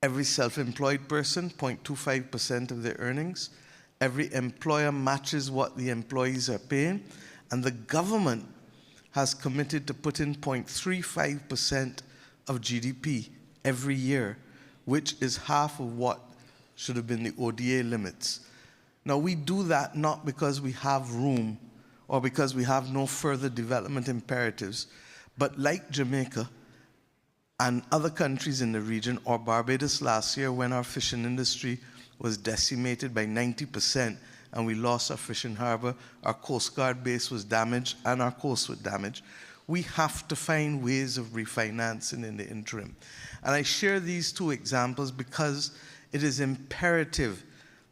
Every self-employed person, 0.25% of their earnings. Every employer matches what the employees are paying. And the government has committed to put in 0.35% of GDP every year, which is half of what should have been the ODA limits. Now, we do that not because we have room or because we have no further development imperatives, but like Jamaica and other countries in the region, or Barbados last year when our fishing industry was decimated by 90% and we lost our fishing harbor, our Coast Guard base was damaged and our coast was damaged, we have to find ways of refinancing in the interim. And I share these two examples because it is imperative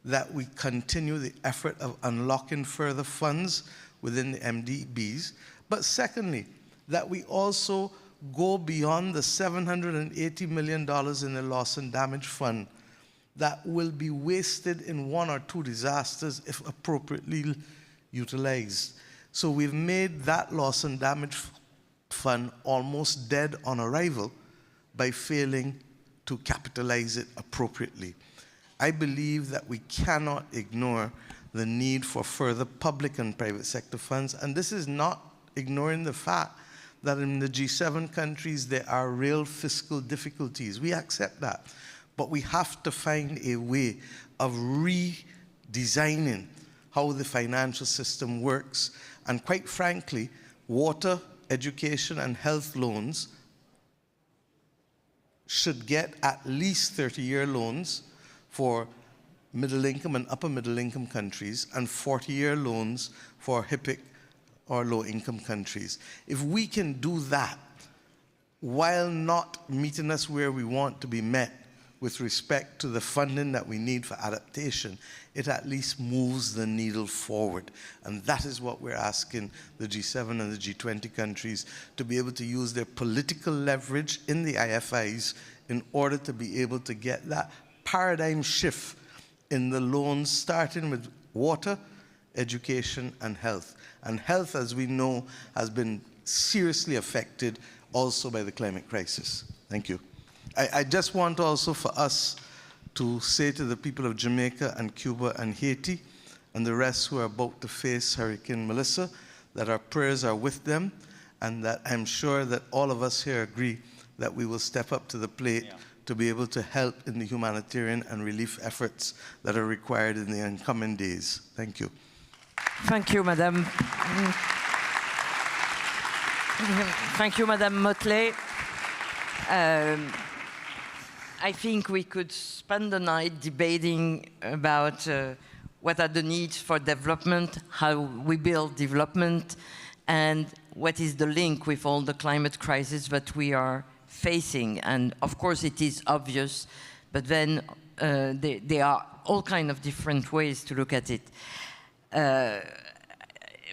that we continue the effort of unlocking further funds within the MDBs. But secondly, that we also go beyond the $780 million in the loss and damage fund that will be wasted in one or two disasters if appropriately utilized. So we've made that loss and damage fund almost dead on arrival by failing to capitalize it appropriately. I believe that we cannot ignore the need for further public and private sector funds, and this is not ignoring the fact that in the G7 countries there are real fiscal difficulties. We accept that, but we have to find a way of redesigning how the financial system works, and quite frankly, water, education, and health loans should get at least 30-year loans for middle-income and upper-middle-income countries, and 40-year loans for HIPC or low-income countries. If we can do that, while not meeting us where we want to be met with respect to the funding that we need for adaptation, it at least moves the needle forward. And that is what we're asking the G7 and the G20 countries to be able to use their political leverage in the IFIs in order to be able to get that paradigm shift in the loans, starting with water, education, and health. And health, as we know, has been seriously affected also by the climate crisis. Thank you. I just want also for us to say to the people of Jamaica and Cuba and Haiti and the rest who are about to face Hurricane Melissa that our prayers are with them, and that I'm sure that all of us here agree that we will step up to the plate to be able to help in the humanitarian and relief efforts that are required in the incoming days. Thank you. Thank you, Madame. Thank you, Madame Motley. I think we could spend the night debating about what are the needs for development, how we build development, and what is the link with all the climate crisis that we are facing. And of course it is obvious, but then there are all kinds of different ways to look at it.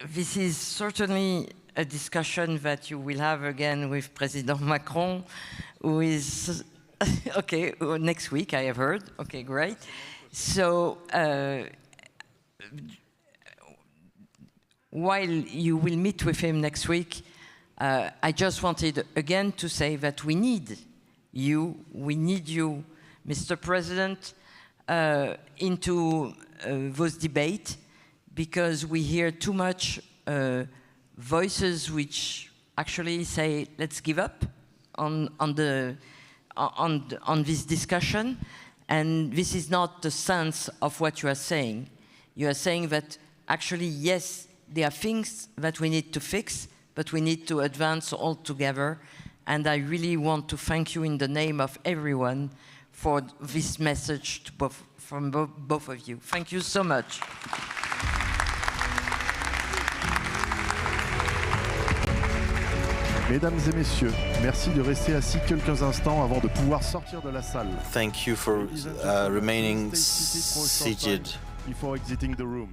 This is certainly a discussion that you will have again with President Macron, who is, okay, next week I have heard, okay, great. So, while you will meet with him next week, I just wanted again to say that we need you, Mr. President, into those debates, because we hear too much voices which actually say, let's give up on this discussion, and this is not the sense of what you are saying. You are saying that actually, yes, there are things that we need to fix, but we need to advance all together, and I really want to thank you in the name of everyone for this message to from both of you. Thank you so much. Mesdames et messieurs, merci de rester assis quelques instants avant de pouvoir sortir de la salle. Thank you for remaining seated. Before exiting the room.